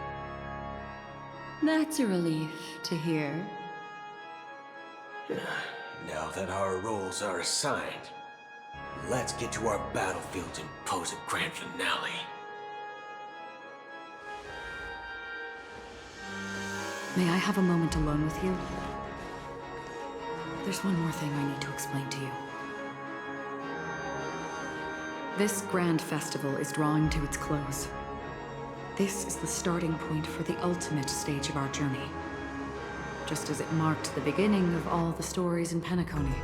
That's a relief to hear. Now that our roles are assigned, let's get to our battlefields and pose a grand finale. May I have a moment alone with you? There's one more thing I need to explain to you. This grand festival is drawing to its close. This is the starting point for the ultimate stage of our journey. Just as it marked the beginning of all the stories in Penacony.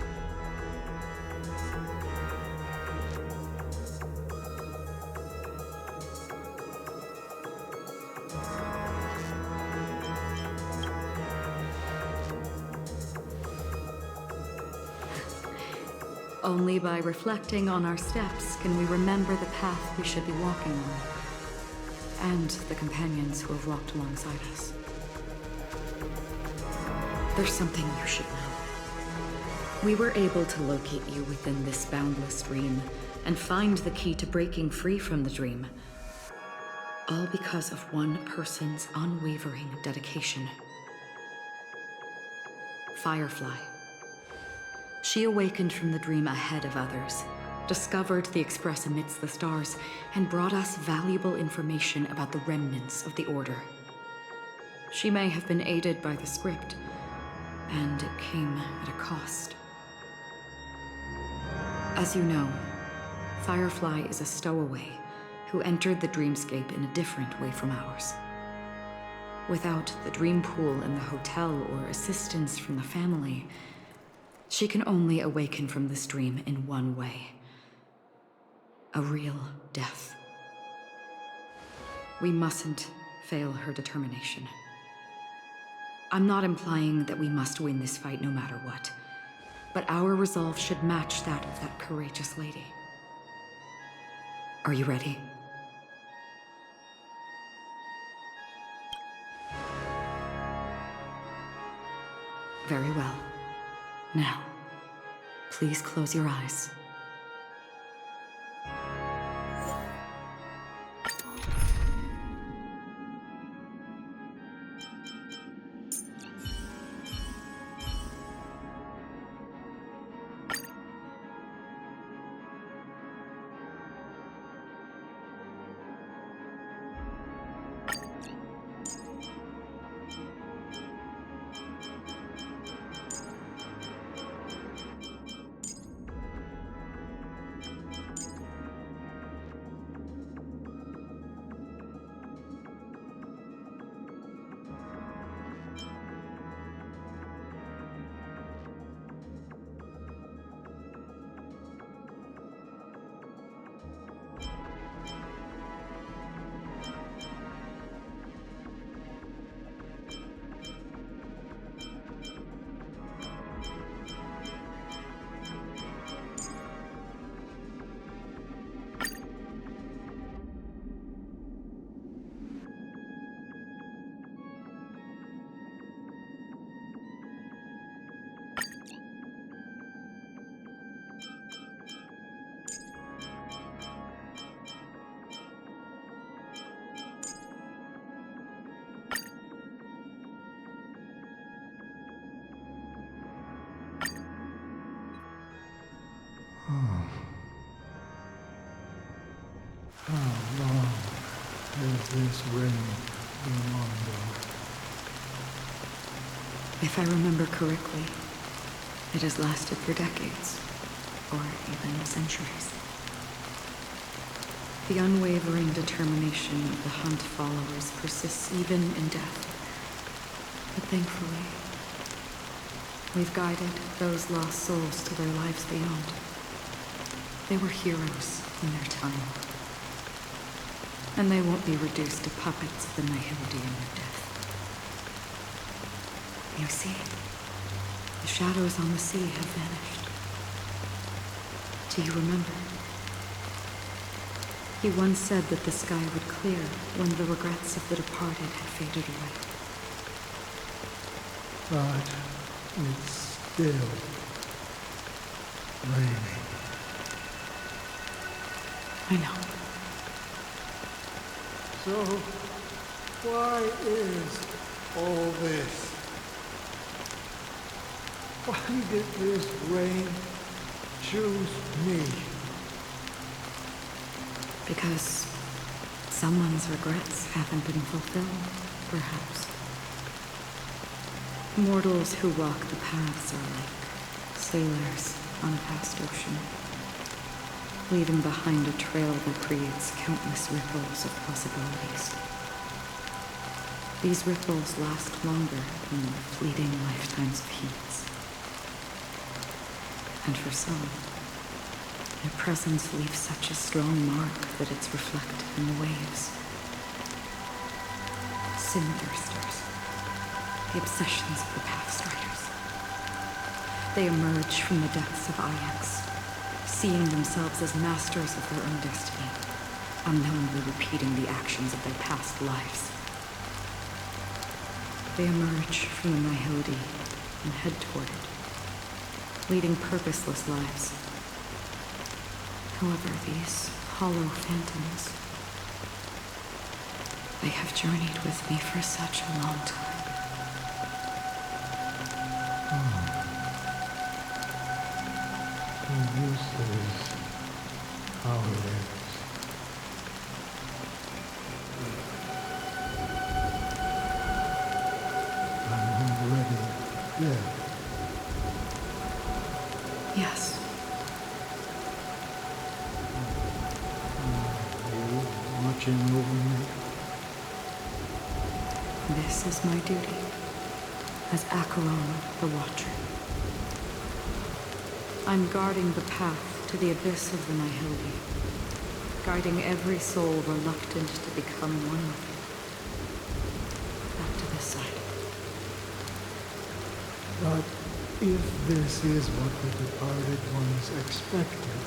Only by reflecting on our steps can we remember the path we should be walking on, and the companions who have walked alongside us. There's something you should know. We were able to locate you within this boundless dream, and find the key to breaking free from the dream. All because of one person's unwavering dedication. Firefly. She awakened from the dream ahead of others, discovered the Express amidst the stars, and brought us valuable information about the remnants of the Order. She may have been aided by the script, and it came at a cost. As you know, Firefly is a stowaway who entered the dreamscape in a different way from ours. Without the dream pool in the hotel or assistance from the family, she can only awaken from this dream in one way. A real death. We mustn't fail her determination. I'm not implying that we must win this fight no matter what, but our resolve should match that of that courageous lady. Are you ready? Very well. Now, please close your eyes. How long has this reign been on, though? If I remember correctly, it has lasted for decades, or even centuries. The unwavering determination of the Hunt followers persists even in death. But thankfully, we've guided those lost souls to their lives beyond. They were heroes in their time. And they won't be reduced to puppets of the Nihildian of death. You see, the shadows on the sea have vanished. Do you remember? He once said that the sky would clear when the regrets of the departed had faded away. But it's still raining. I know. So, why is all this? Why did this rain choose me? Because someone's regrets haven't been fulfilled, perhaps. Mortals who walk the paths are like Sailors on a vast ocean, leaving behind a trail that creates countless ripples of possibilities. These ripples last longer than fleeting lifetimes of heats. And for some, their presence leaves such a strong mark that it's reflected in the waves. Sin-thirsters, the obsessions of the Pathstriders. They emerge from the depths of Ix, seeing themselves as masters of their own destiny, unknowingly repeating the actions of their past lives. They emerge from the nihility and head toward it, leading purposeless lives. However, these hollow phantoms, they have journeyed with me for such a long time. And this is how it is. I'm already dead. Yes. You watching over me? This is my duty as Acheron the Watcher. I'm guarding the path to the abyss of the nihility, guiding every soul reluctant to become one with it. Back to this side. But if this is what the departed ones expected,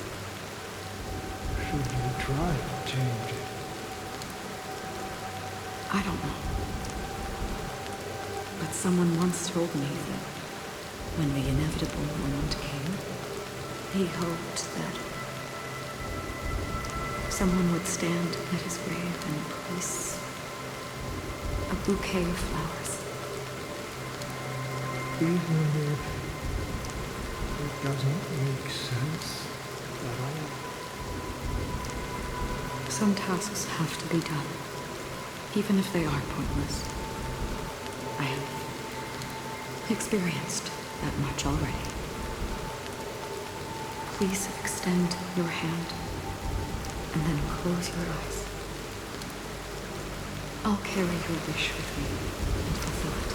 should you try to change it? I don't know. But someone once told me that when the inevitable moment came, he hoped that someone would stand at his grave and place a bouquet of flowers. Even if it doesn't make sense at all. Some tasks have to be done, even if they are pointless. I have experienced that much already. Please extend your hand and then close your eyes. I'll carry your wish with me and fulfill it.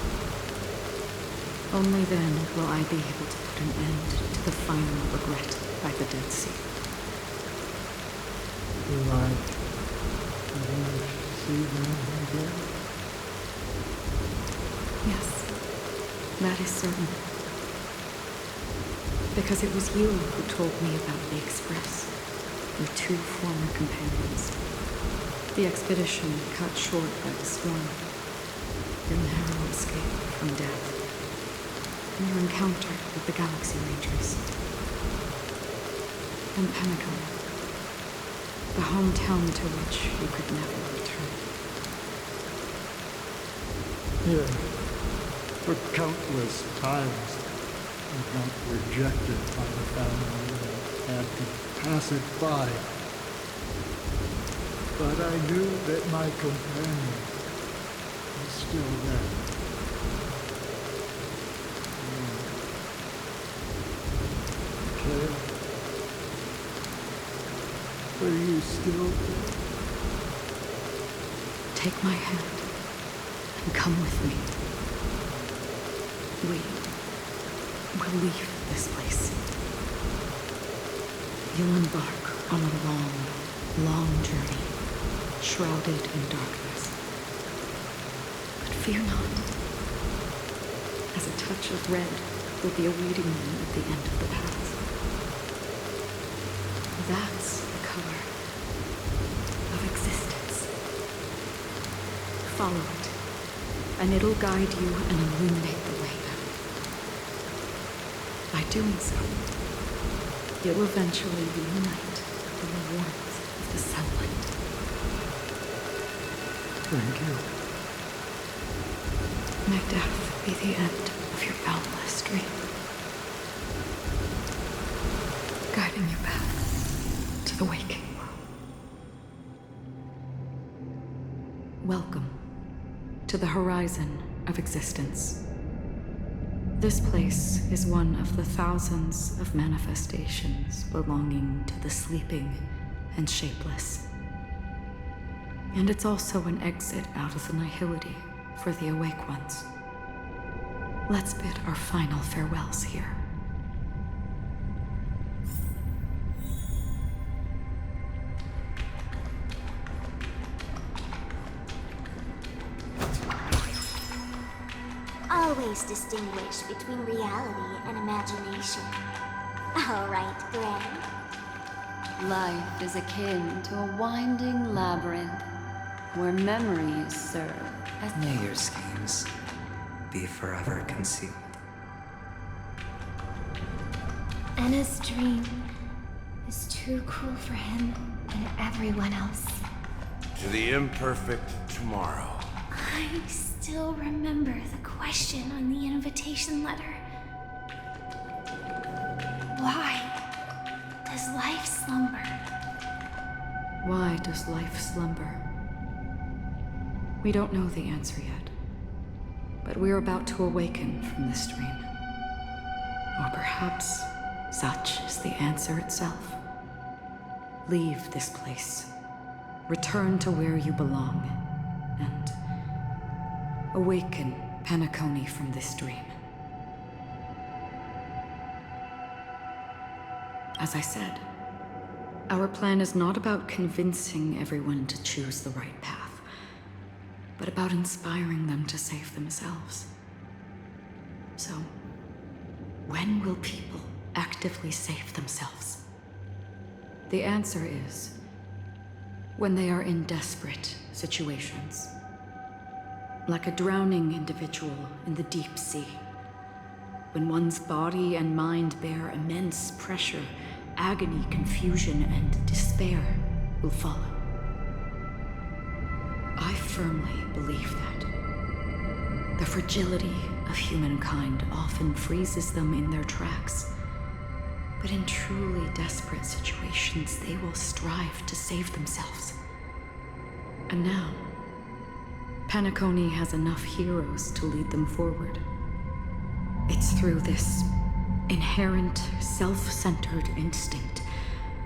Only then will I be able to put an end to the final regret by the Dead Sea. Do I wish to see them again? Yes, that is certain. Because it was you who told me about the Express, your two former companions. The expedition cut short by the storm, your narrow escape from death, and your encounter with the Galaxy Rangers. And Penacony, the hometown to which you could never return. Yeah, for countless times I felt rejected by the family and had to pass it by. But I knew that my companion was still there. Claire, are you still there? Take my hand and come with me. We'll leave this place. You'll embark on a long, long journey, shrouded in darkness. But fear not, as a touch of red will be awaiting you at the end of the path. That's the color of existence. Follow it, and it'll guide you and illuminate the way out. By doing so, you'll eventually reunite in the warmth of the sunlight. Thank you. May death be the end of your boundless dream, guiding you back to the waking world. Welcome to the horizon of existence. This place is one of the thousands of manifestations belonging to the sleeping and shapeless. And it's also an exit out of the nihility for the awake ones. Let's bid our final farewells here. Always distinguish between reality and imagination. All right, Gren. Life is akin to a winding labyrinth where memories serve as... May your schemes be forever concealed. Anna's dream is too cruel for him and everyone else. To the imperfect tomorrow. I still remember the question on the invitation letter. Why does life slumber? Why does life slumber? We don't know the answer yet, but we're about to awaken from this dream. Or perhaps such is the answer itself. Leave this place. Return to where you belong, and awaken Penacony from this dream. As I said, our plan is not about convincing everyone to choose the right path, but about inspiring them to save themselves. So, when will people actively save themselves? The answer is when they are in desperate situations. Like a drowning individual in the deep sea. When one's body and mind bear immense pressure, agony, confusion, and despair will follow. I firmly believe that. The fragility of humankind often freezes them in their tracks. But in truly desperate situations, they will strive to save themselves. And now, Penacony has enough heroes to lead them forward. It's through this inherent, self-centered instinct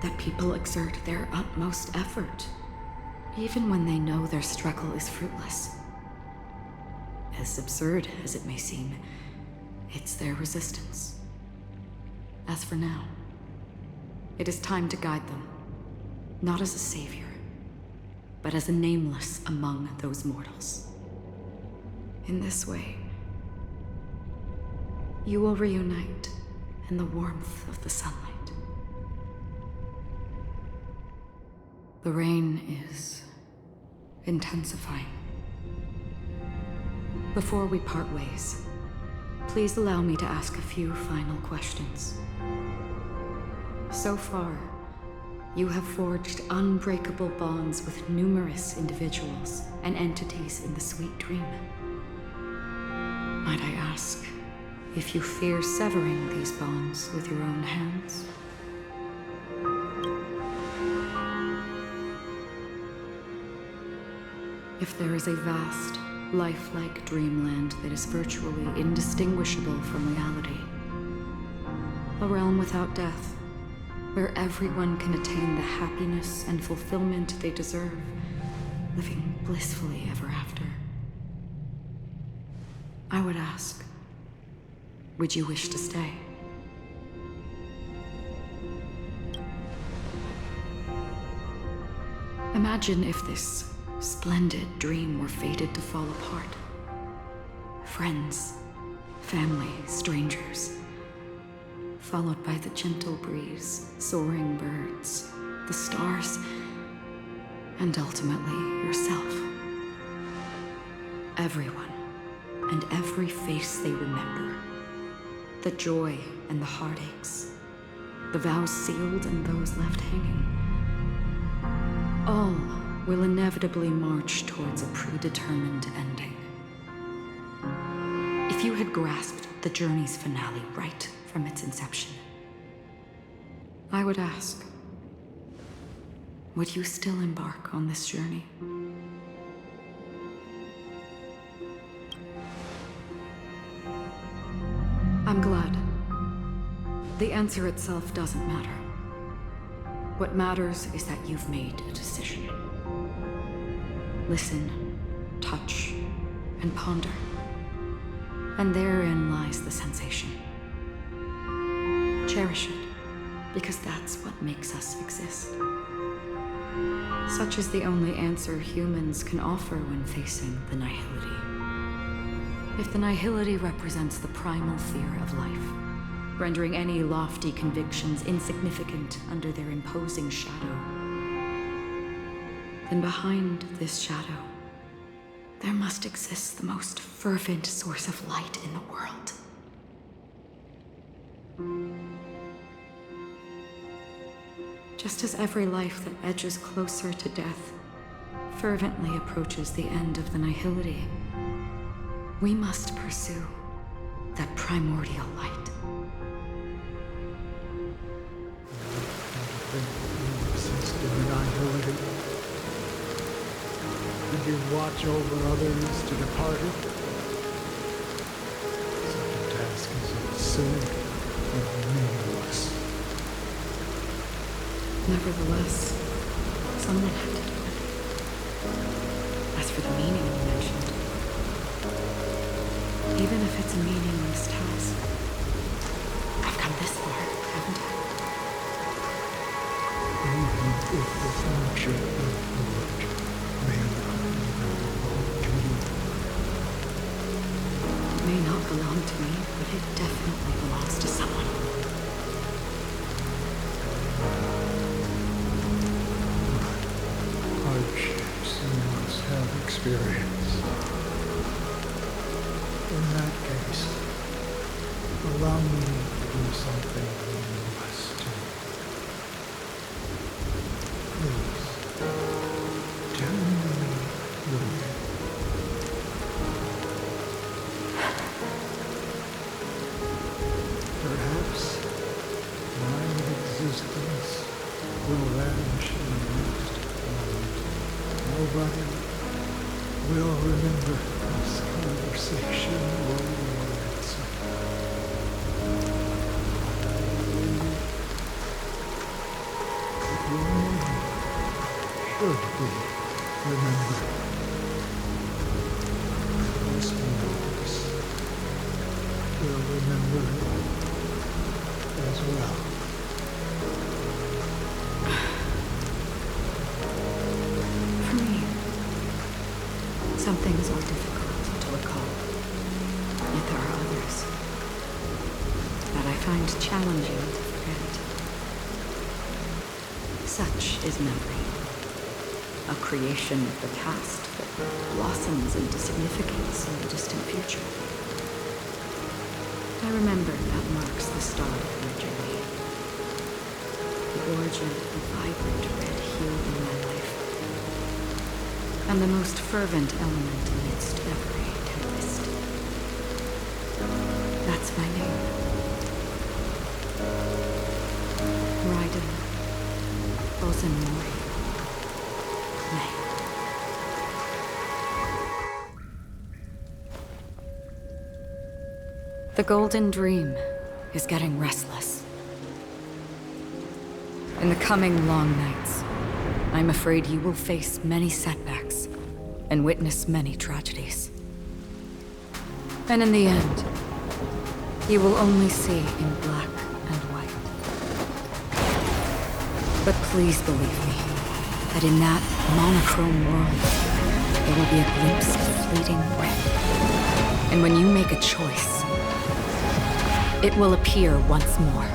that people exert their utmost effort, even when they know their struggle is fruitless. As absurd as it may seem, it's their resistance. As for now, it is time to guide them, not as a savior, but as a nameless among those mortals. In this way, you will reunite in the warmth of the sunlight. The rain is intensifying. Before we part ways, please allow me to ask a few final questions. So far, you have forged unbreakable bonds with numerous individuals and entities in the Sweet Dream. Might I ask if you fear severing these bonds with your own hands? If there is a vast, lifelike dreamland that is virtually indistinguishable from reality, a realm without death, where everyone can attain the happiness and fulfillment they deserve, living blissfully ever after, I would ask, would you wish to stay? Imagine if this splendid dream were fated to fall apart. Friends, family, strangers, followed by the gentle breeze, soaring birds, the stars, and ultimately yourself. Everyone, and every face they remember. The joy and the heartaches, the vows sealed and those left hanging. All will inevitably march towards a predetermined ending. If you had grasped the journey's finale right from its inception, I would ask, would you still embark on this journey? The answer itself doesn't matter. What matters is that you've made a decision. Listen, touch, and ponder. And therein lies the sensation. Cherish it, because that's what makes us exist. Such is the only answer humans can offer when facing the nihility. If the nihility represents the primal fear of life, rendering any lofty convictions insignificant under their imposing shadow, then behind this shadow, there must exist the most fervent source of light in the world. Just as every life that edges closer to death fervently approaches the end of the nihility, we must pursue that primordial light. Exist in the nihility. Did you watch over others to depart it? Such a task is absurd and meaningless. Nevertheless, someone had to do it. As for the meaning you mentioned, even if it's a meaningless task, I've come this far, haven't I? Even if the future of Forge may not belong to you. It may not belong to me, but it definitely belongs to someone. Hardships you must have experienced. In that case, allow me to do something you must do. Please, tell me your name. Perhaps my existence will vanish in the next moment. Nobody will remember this conversation or your answer. But your name should be remembered. This voice will remember it as well. For me, some things are difficult to recall. Yet there are others that I find challenging to forget. Such is memory, a creation of the past that blossoms into significance in the distant future. I remember that marks the start of my journey, the origin of the vibrant red hue in my life, and the most fervent element amidst every tempest. That's my name. Raiden Ozenmori. May. The Golden Dream is getting restless. In the coming long nights, I'm afraid you will face many setbacks and witness many tragedies. And in the end, you will only see in black and white. But please believe me, that in that monochrome world, there will be a glimpse of fleeting red. And when you make a choice, it will appear once more.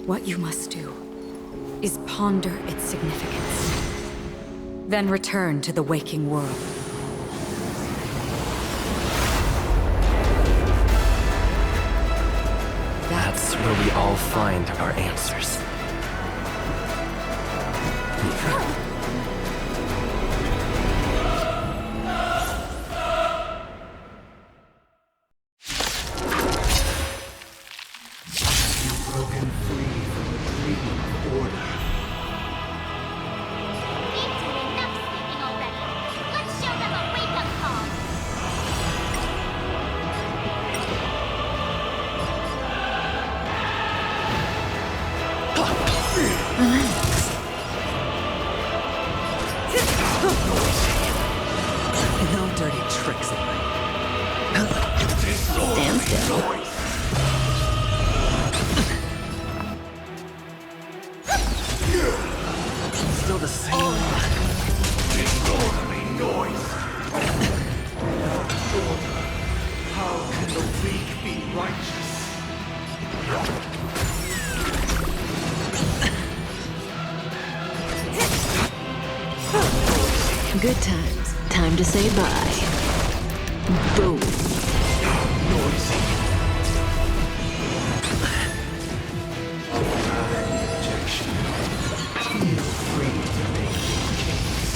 What you must do is ponder its significance, then return to the waking world. That's where we all find our answers. Good times. Time to say bye. Boom. Noisy. Objection. Feel free to make your case.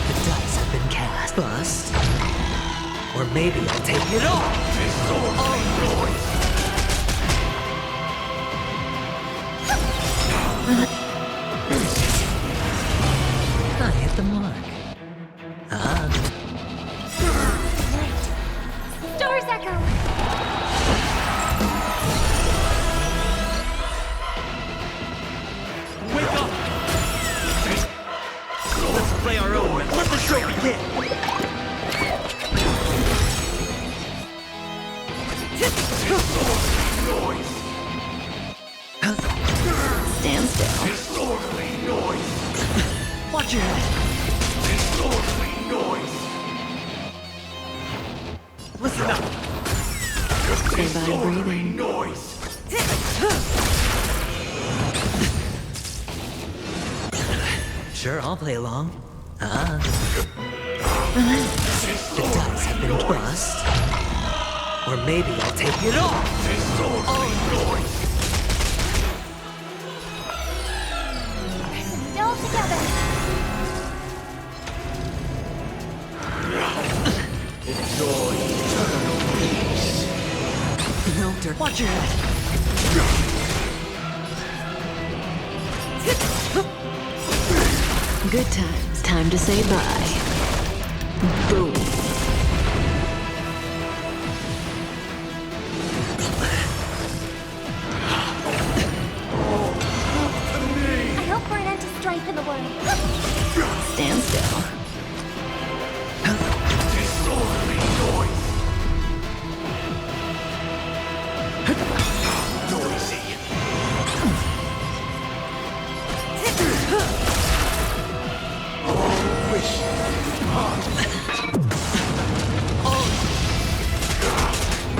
The dice have been cast. Bust. Or maybe I'll take it all. Disorderly noise. I hit the mark. Stars echo! Wake up! Let's play our own. Let the show begin! Noise. Stand still. Disorderly noise. Watch your head. Disorderly noise. Listen up! Stay by breathing. Noise. Sure, I'll play along. The dice have been bust. Or maybe I'll take it all. Disorderly noise. Still together. Enjoy eternal peace. No dirt. Watch your head. Good times. Time to say bye. Boom. I hope we're an end to strife in the world. Stand still. Disorderly noise. Noisy. All wishes depart.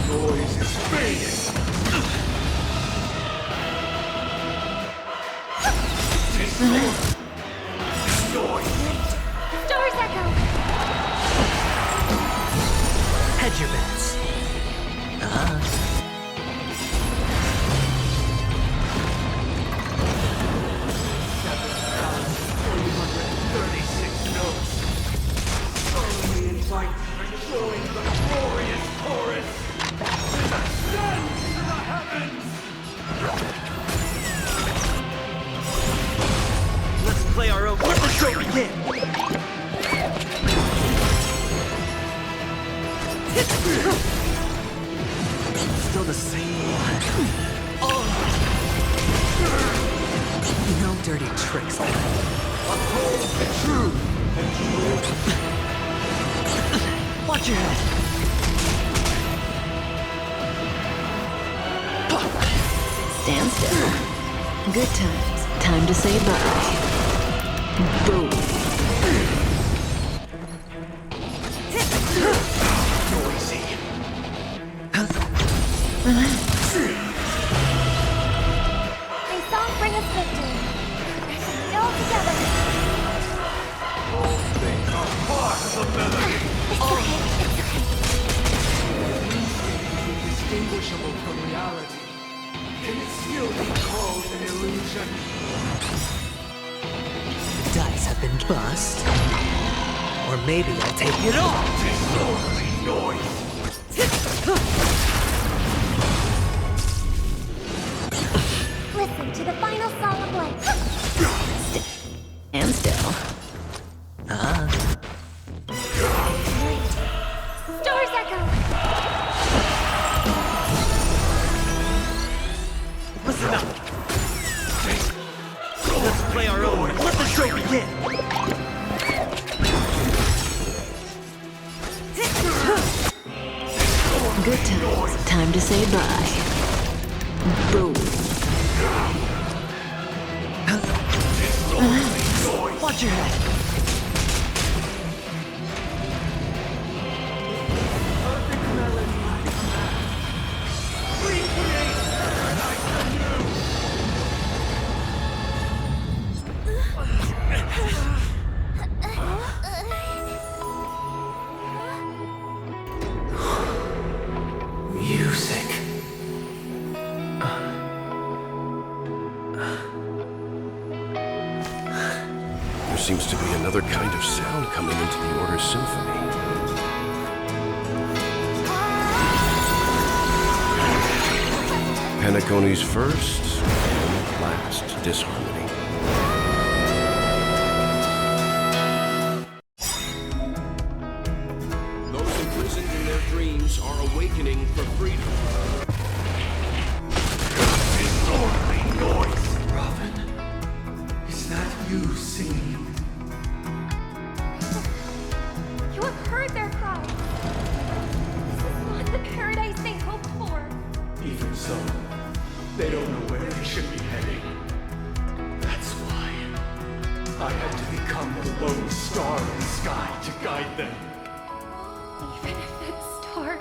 Noise is fading. Noise. Stars echo! Hedge your bets. Let's play our own. Let the show begin! Still the same one. No dirty tricks. Uphold the truth and truth. Watch your head. Stand still. Good times. Time to say bye. Boom. Noisy. May song bring us victory. Still together. All things are part of the melody. It's okay. It's okay. Indistinguishable from reality. Can it still be called an illusion? The dice have been bust. Or maybe I'll take it all. Disorderly noise. Listen to the final song of life. Stand still. Stars echo! Listen up! Let's play our own. Let the show begin! Good times. Time to say bye. Boom. Watch your head. seems to be another kind of sound coming into the Order's symphony. Penacony's first and last disharmony. Those imprisoned in their dreams are awakening for freedom. Disorderly noise! Robin, is that you singing? You have heard their cries. This is not the paradise they hoped for. Even so, they don't know where they should be heading. That's why I had to become the lone star in the sky to guide them. Even if that star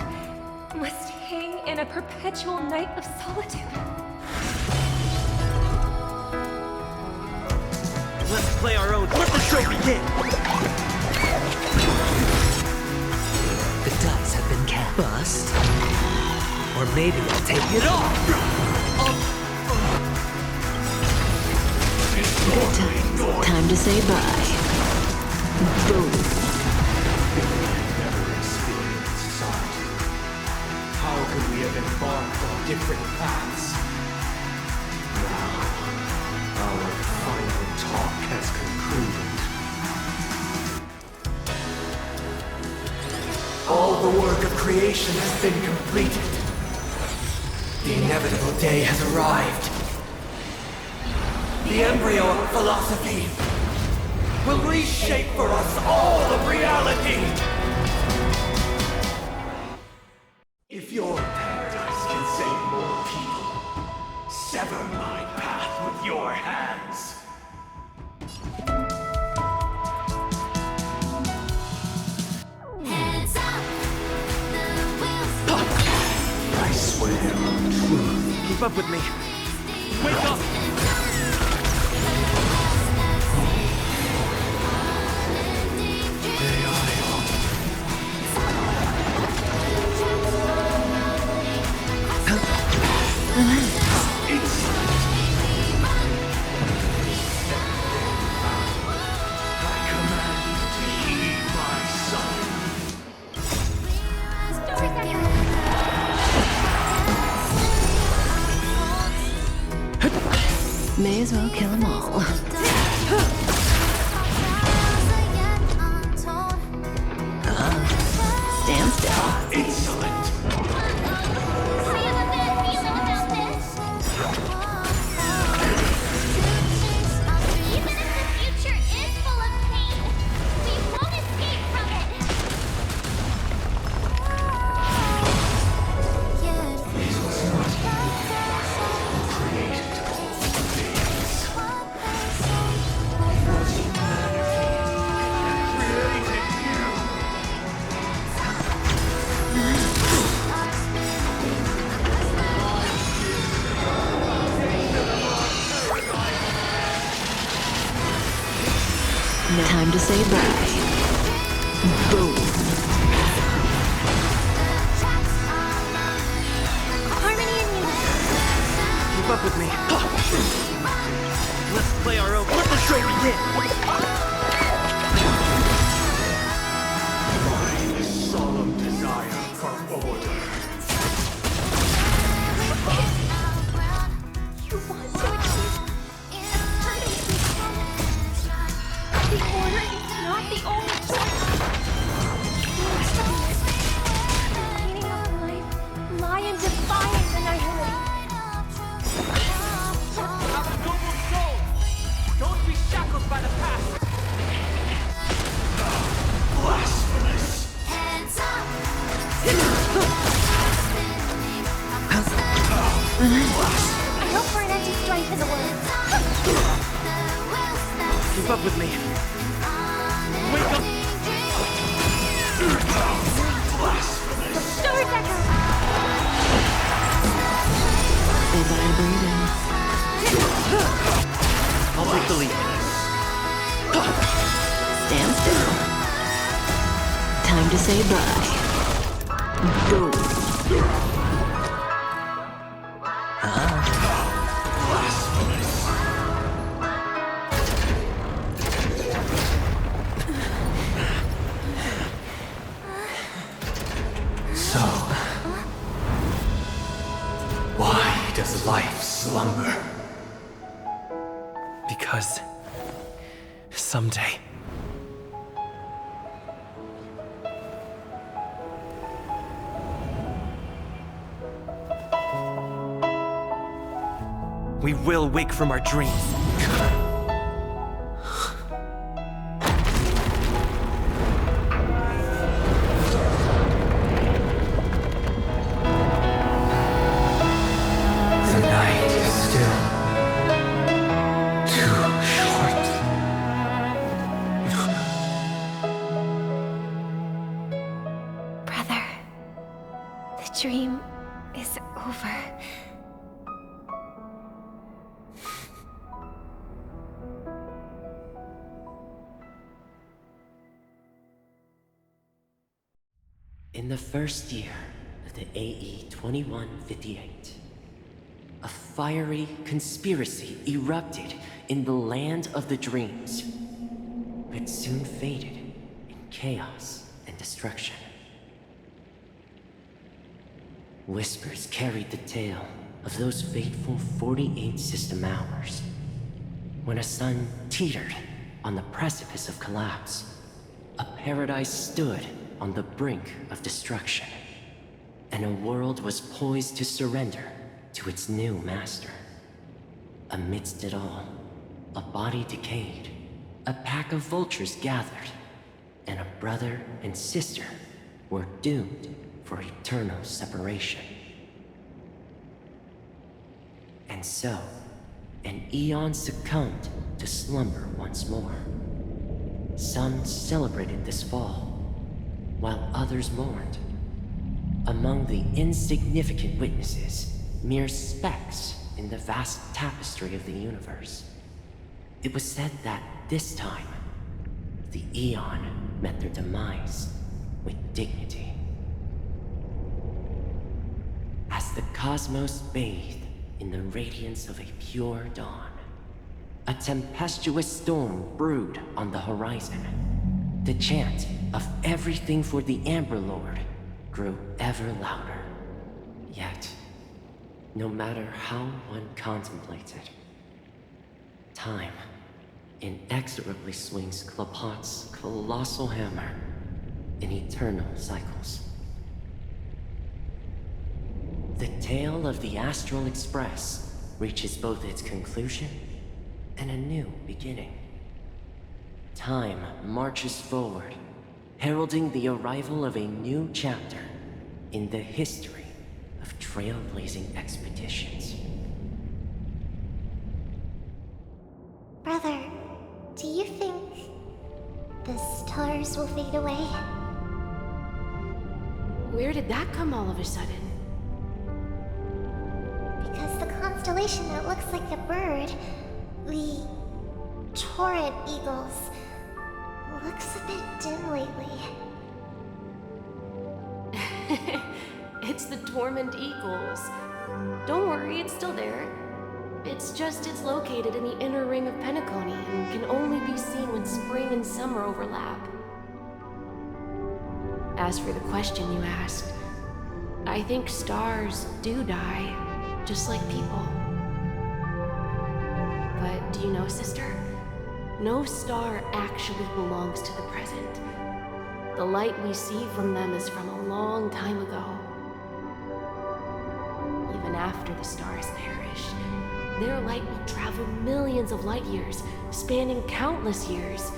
must hang in a perpetual night of solitude. Let's play our own. Let the show begin! The dice have been cast. Bust. Or maybe I'll take it off! Good times. Time to say bye. Boom. Never experienced sight. How could we have embarked on different paths? Now, our final talk has concluded. All the work of creation has been completed. The inevitable day has arrived. The embryo of philosophy will reshape for us all of reality. If your paradise can save more people, sever my path with your hands. Hands up! The wheels I swear on truth. Keep up with me. Wake up! May as well kill them all. Stand still. Insolent. Even if the future is full of pain, we won't escape from it. It was not you who created all things. It was humanity that created you. Now time to say bye. Boom. Harmony and unity. Keep up with me. Let's play our own. Let the show begin! My solemn desire for order. You want to achieve the order is not the only choice. The meaning of life lie in defying annihility. Have a noble soul! Don't be shackled by the past! Blasphemous! hands up! I hope for an end to strife in the world. Keep up with me. Wake up! Blasphemous! Stars echo. Say bye, breathing. I'll take the lead. Stand still. Time to say bye. Boom. Blasphemous! Because someday, we will wake from our dreams. The night is still too short. Brother, the dream is over. In the first year of the AE 2158, a fiery conspiracy erupted in the land of the dreams, but soon faded in chaos and destruction. Whispers carried the tale of those fateful 48 system hours, when a sun teetered on the precipice of collapse. A paradise stood on the brink of destruction, and a world was poised to surrender to its new master. Amidst it all, a body decayed, a pack of vultures gathered, and a brother and sister were doomed for eternal separation. And so, an eon succumbed to slumber once more. Some celebrated this fall, while others mourned. Among the insignificant witnesses, mere specks in the vast tapestry of the universe, it was said that this time, the Eon met their demise with dignity. As the cosmos bathed in the radiance of a pure dawn, a tempestuous storm brewed on the horizon. The chant of everything for the Amber Lord grew ever louder. Yet, no matter how one contemplated, time inexorably swings Klapot's colossal hammer in eternal cycles. The tale of the Astral Express reaches both its conclusion and a new beginning. Time marches forward, heralding the arrival of a new chapter in the history of trailblazing expeditions. Brother, do you think the stars will fade away? Where did that come all of a sudden? Because the constellation that looks like a bird, the Torrent Eagles, looks a bit dim lately. It's the Torment Eagles. Don't worry, it's still there. It's just it's located in the inner ring of Penacony and can only be seen when spring and summer overlap. As for the question you asked, I think stars do die, just like people. But do you know, sister? No star actually belongs to the present. The light we see from them is from a long time ago. Even after the stars perish, their light will travel millions of light years, spanning countless years,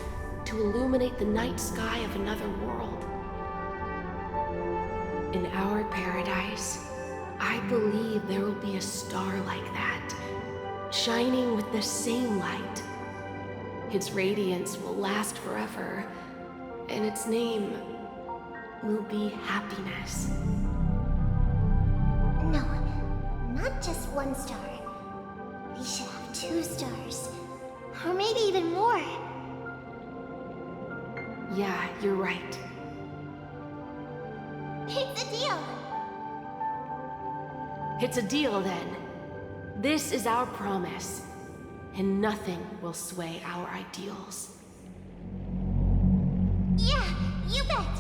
to illuminate the night sky of another world. In our paradise, I believe there will be a star like that, shining with the same light. Its radiance will last forever, and its name will be happiness. No, not just one star. We should have 2 stars. Or maybe even more. Yeah, you're right. It's a deal. It's a deal then. This is our promise, and nothing will sway our ideals. Yeah, you bet.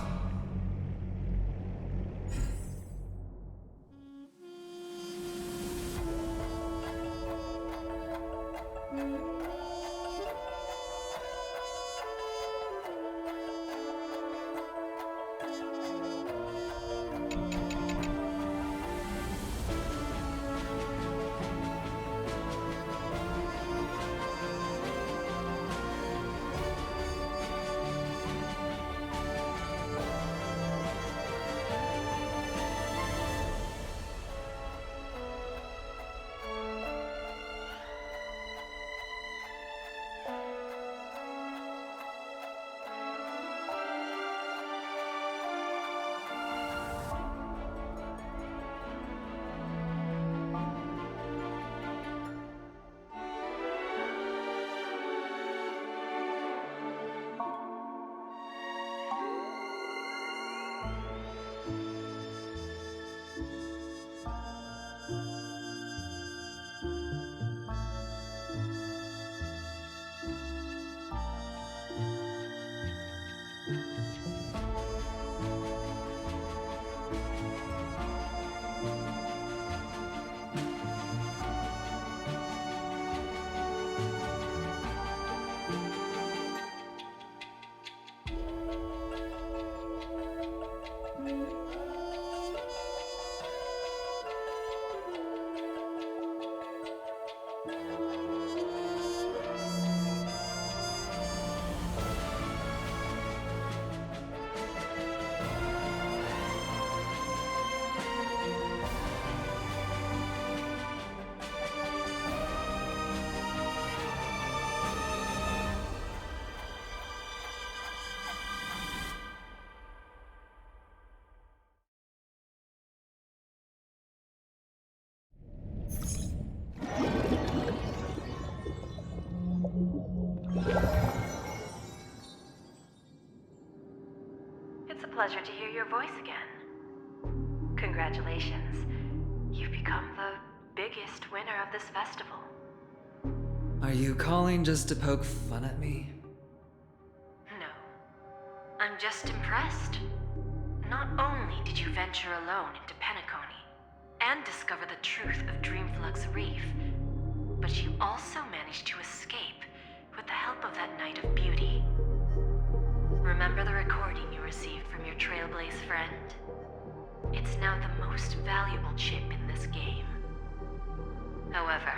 It's a pleasure to hear your voice again. Congratulations. You've become the biggest winner of this festival. Are you calling just to poke fun at me? No. I'm just impressed. Not only did you venture alone into Penacony and discover the truth of Dreamflux Reef, but you also managed to escape with the help of that Knight of Beauty. Remember the recording you received from your Trailblaze friend? It's now the most valuable chip in this game. However,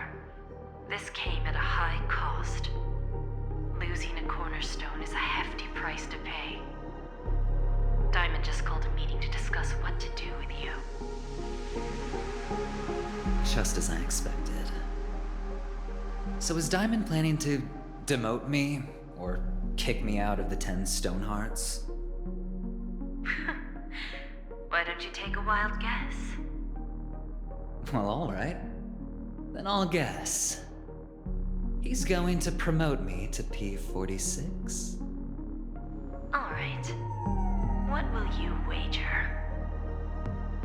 this came at a high cost. Losing a cornerstone is a hefty price to pay. Diamond just called a meeting to discuss what to do with you. Just as I expected. So is Diamond planning to demote me or kick me out of the 10 Stonehearts? Why don't you take a wild guess? Well, alright. Then I'll guess. He's going to promote me to P46. Alright. What will you wager?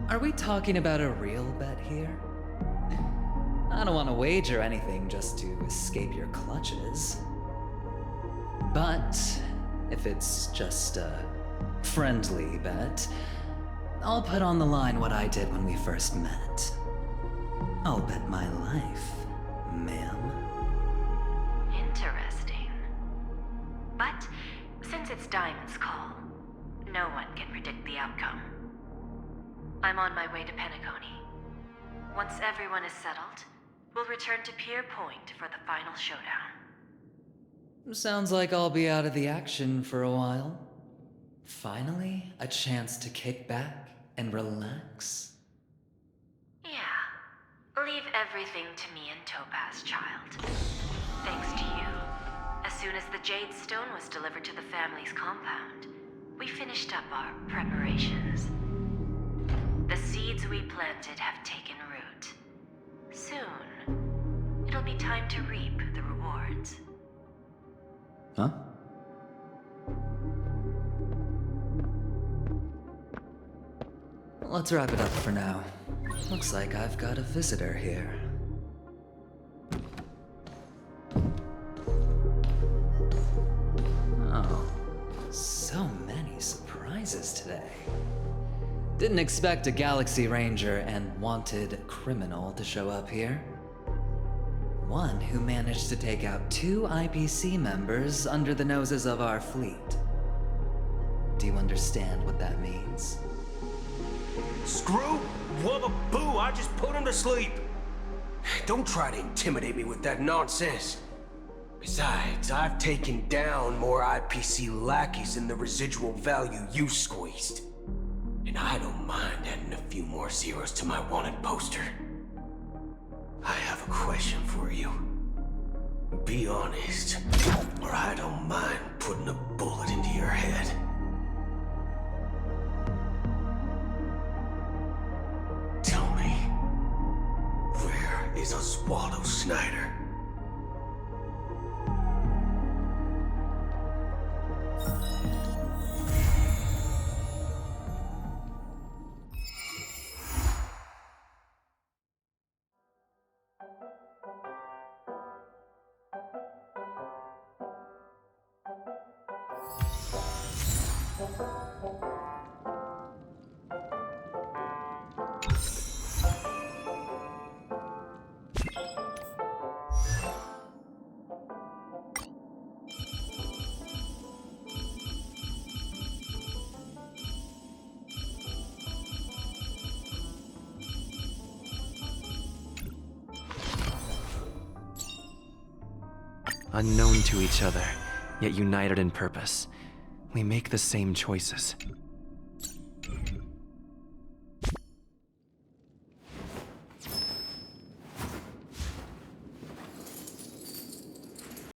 Are we talking about a real bet here? I don't want to wager anything just to escape your clutches. But if it's just a friendly bet, I'll put on the line what I did when we first met. I'll bet my life, ma'am. Interesting. But since it's Diamond's call, no one can predict the outcome. I'm on my way to Penacony. Once everyone is settled, we'll return to Pier Point for the final showdown. Sounds like I'll be out of the action for a while. Finally, a chance to kick back and relax. Yeah. Leave everything to me and Topaz, child. Thanks to you, as soon as the Jade Stone was delivered to the family's compound, we finished up our preparations. The seeds we planted have taken root. Soon, it'll be time to reap the rewards. Huh? Let's wrap it up for now. Looks like I've got a visitor here. Oh, so many surprises today. Didn't expect a Galaxy Ranger and wanted criminal to show up here. One who managed to take out 2 IPC members under the noses of our fleet. Do you understand what that means? Screw? Wubba boo, I just put him to sleep. Don't try to intimidate me with that nonsense. Besides, I've taken down more IPC lackeys than the residual value you squeezed. And I don't mind adding a few more zeros to my wanted poster. I have a question for you. Be honest, or I don't mind putting a bullet into your head. Tell me, where is Oswaldo Snyder? Unknown to each other, yet united in purpose. We make the same choices.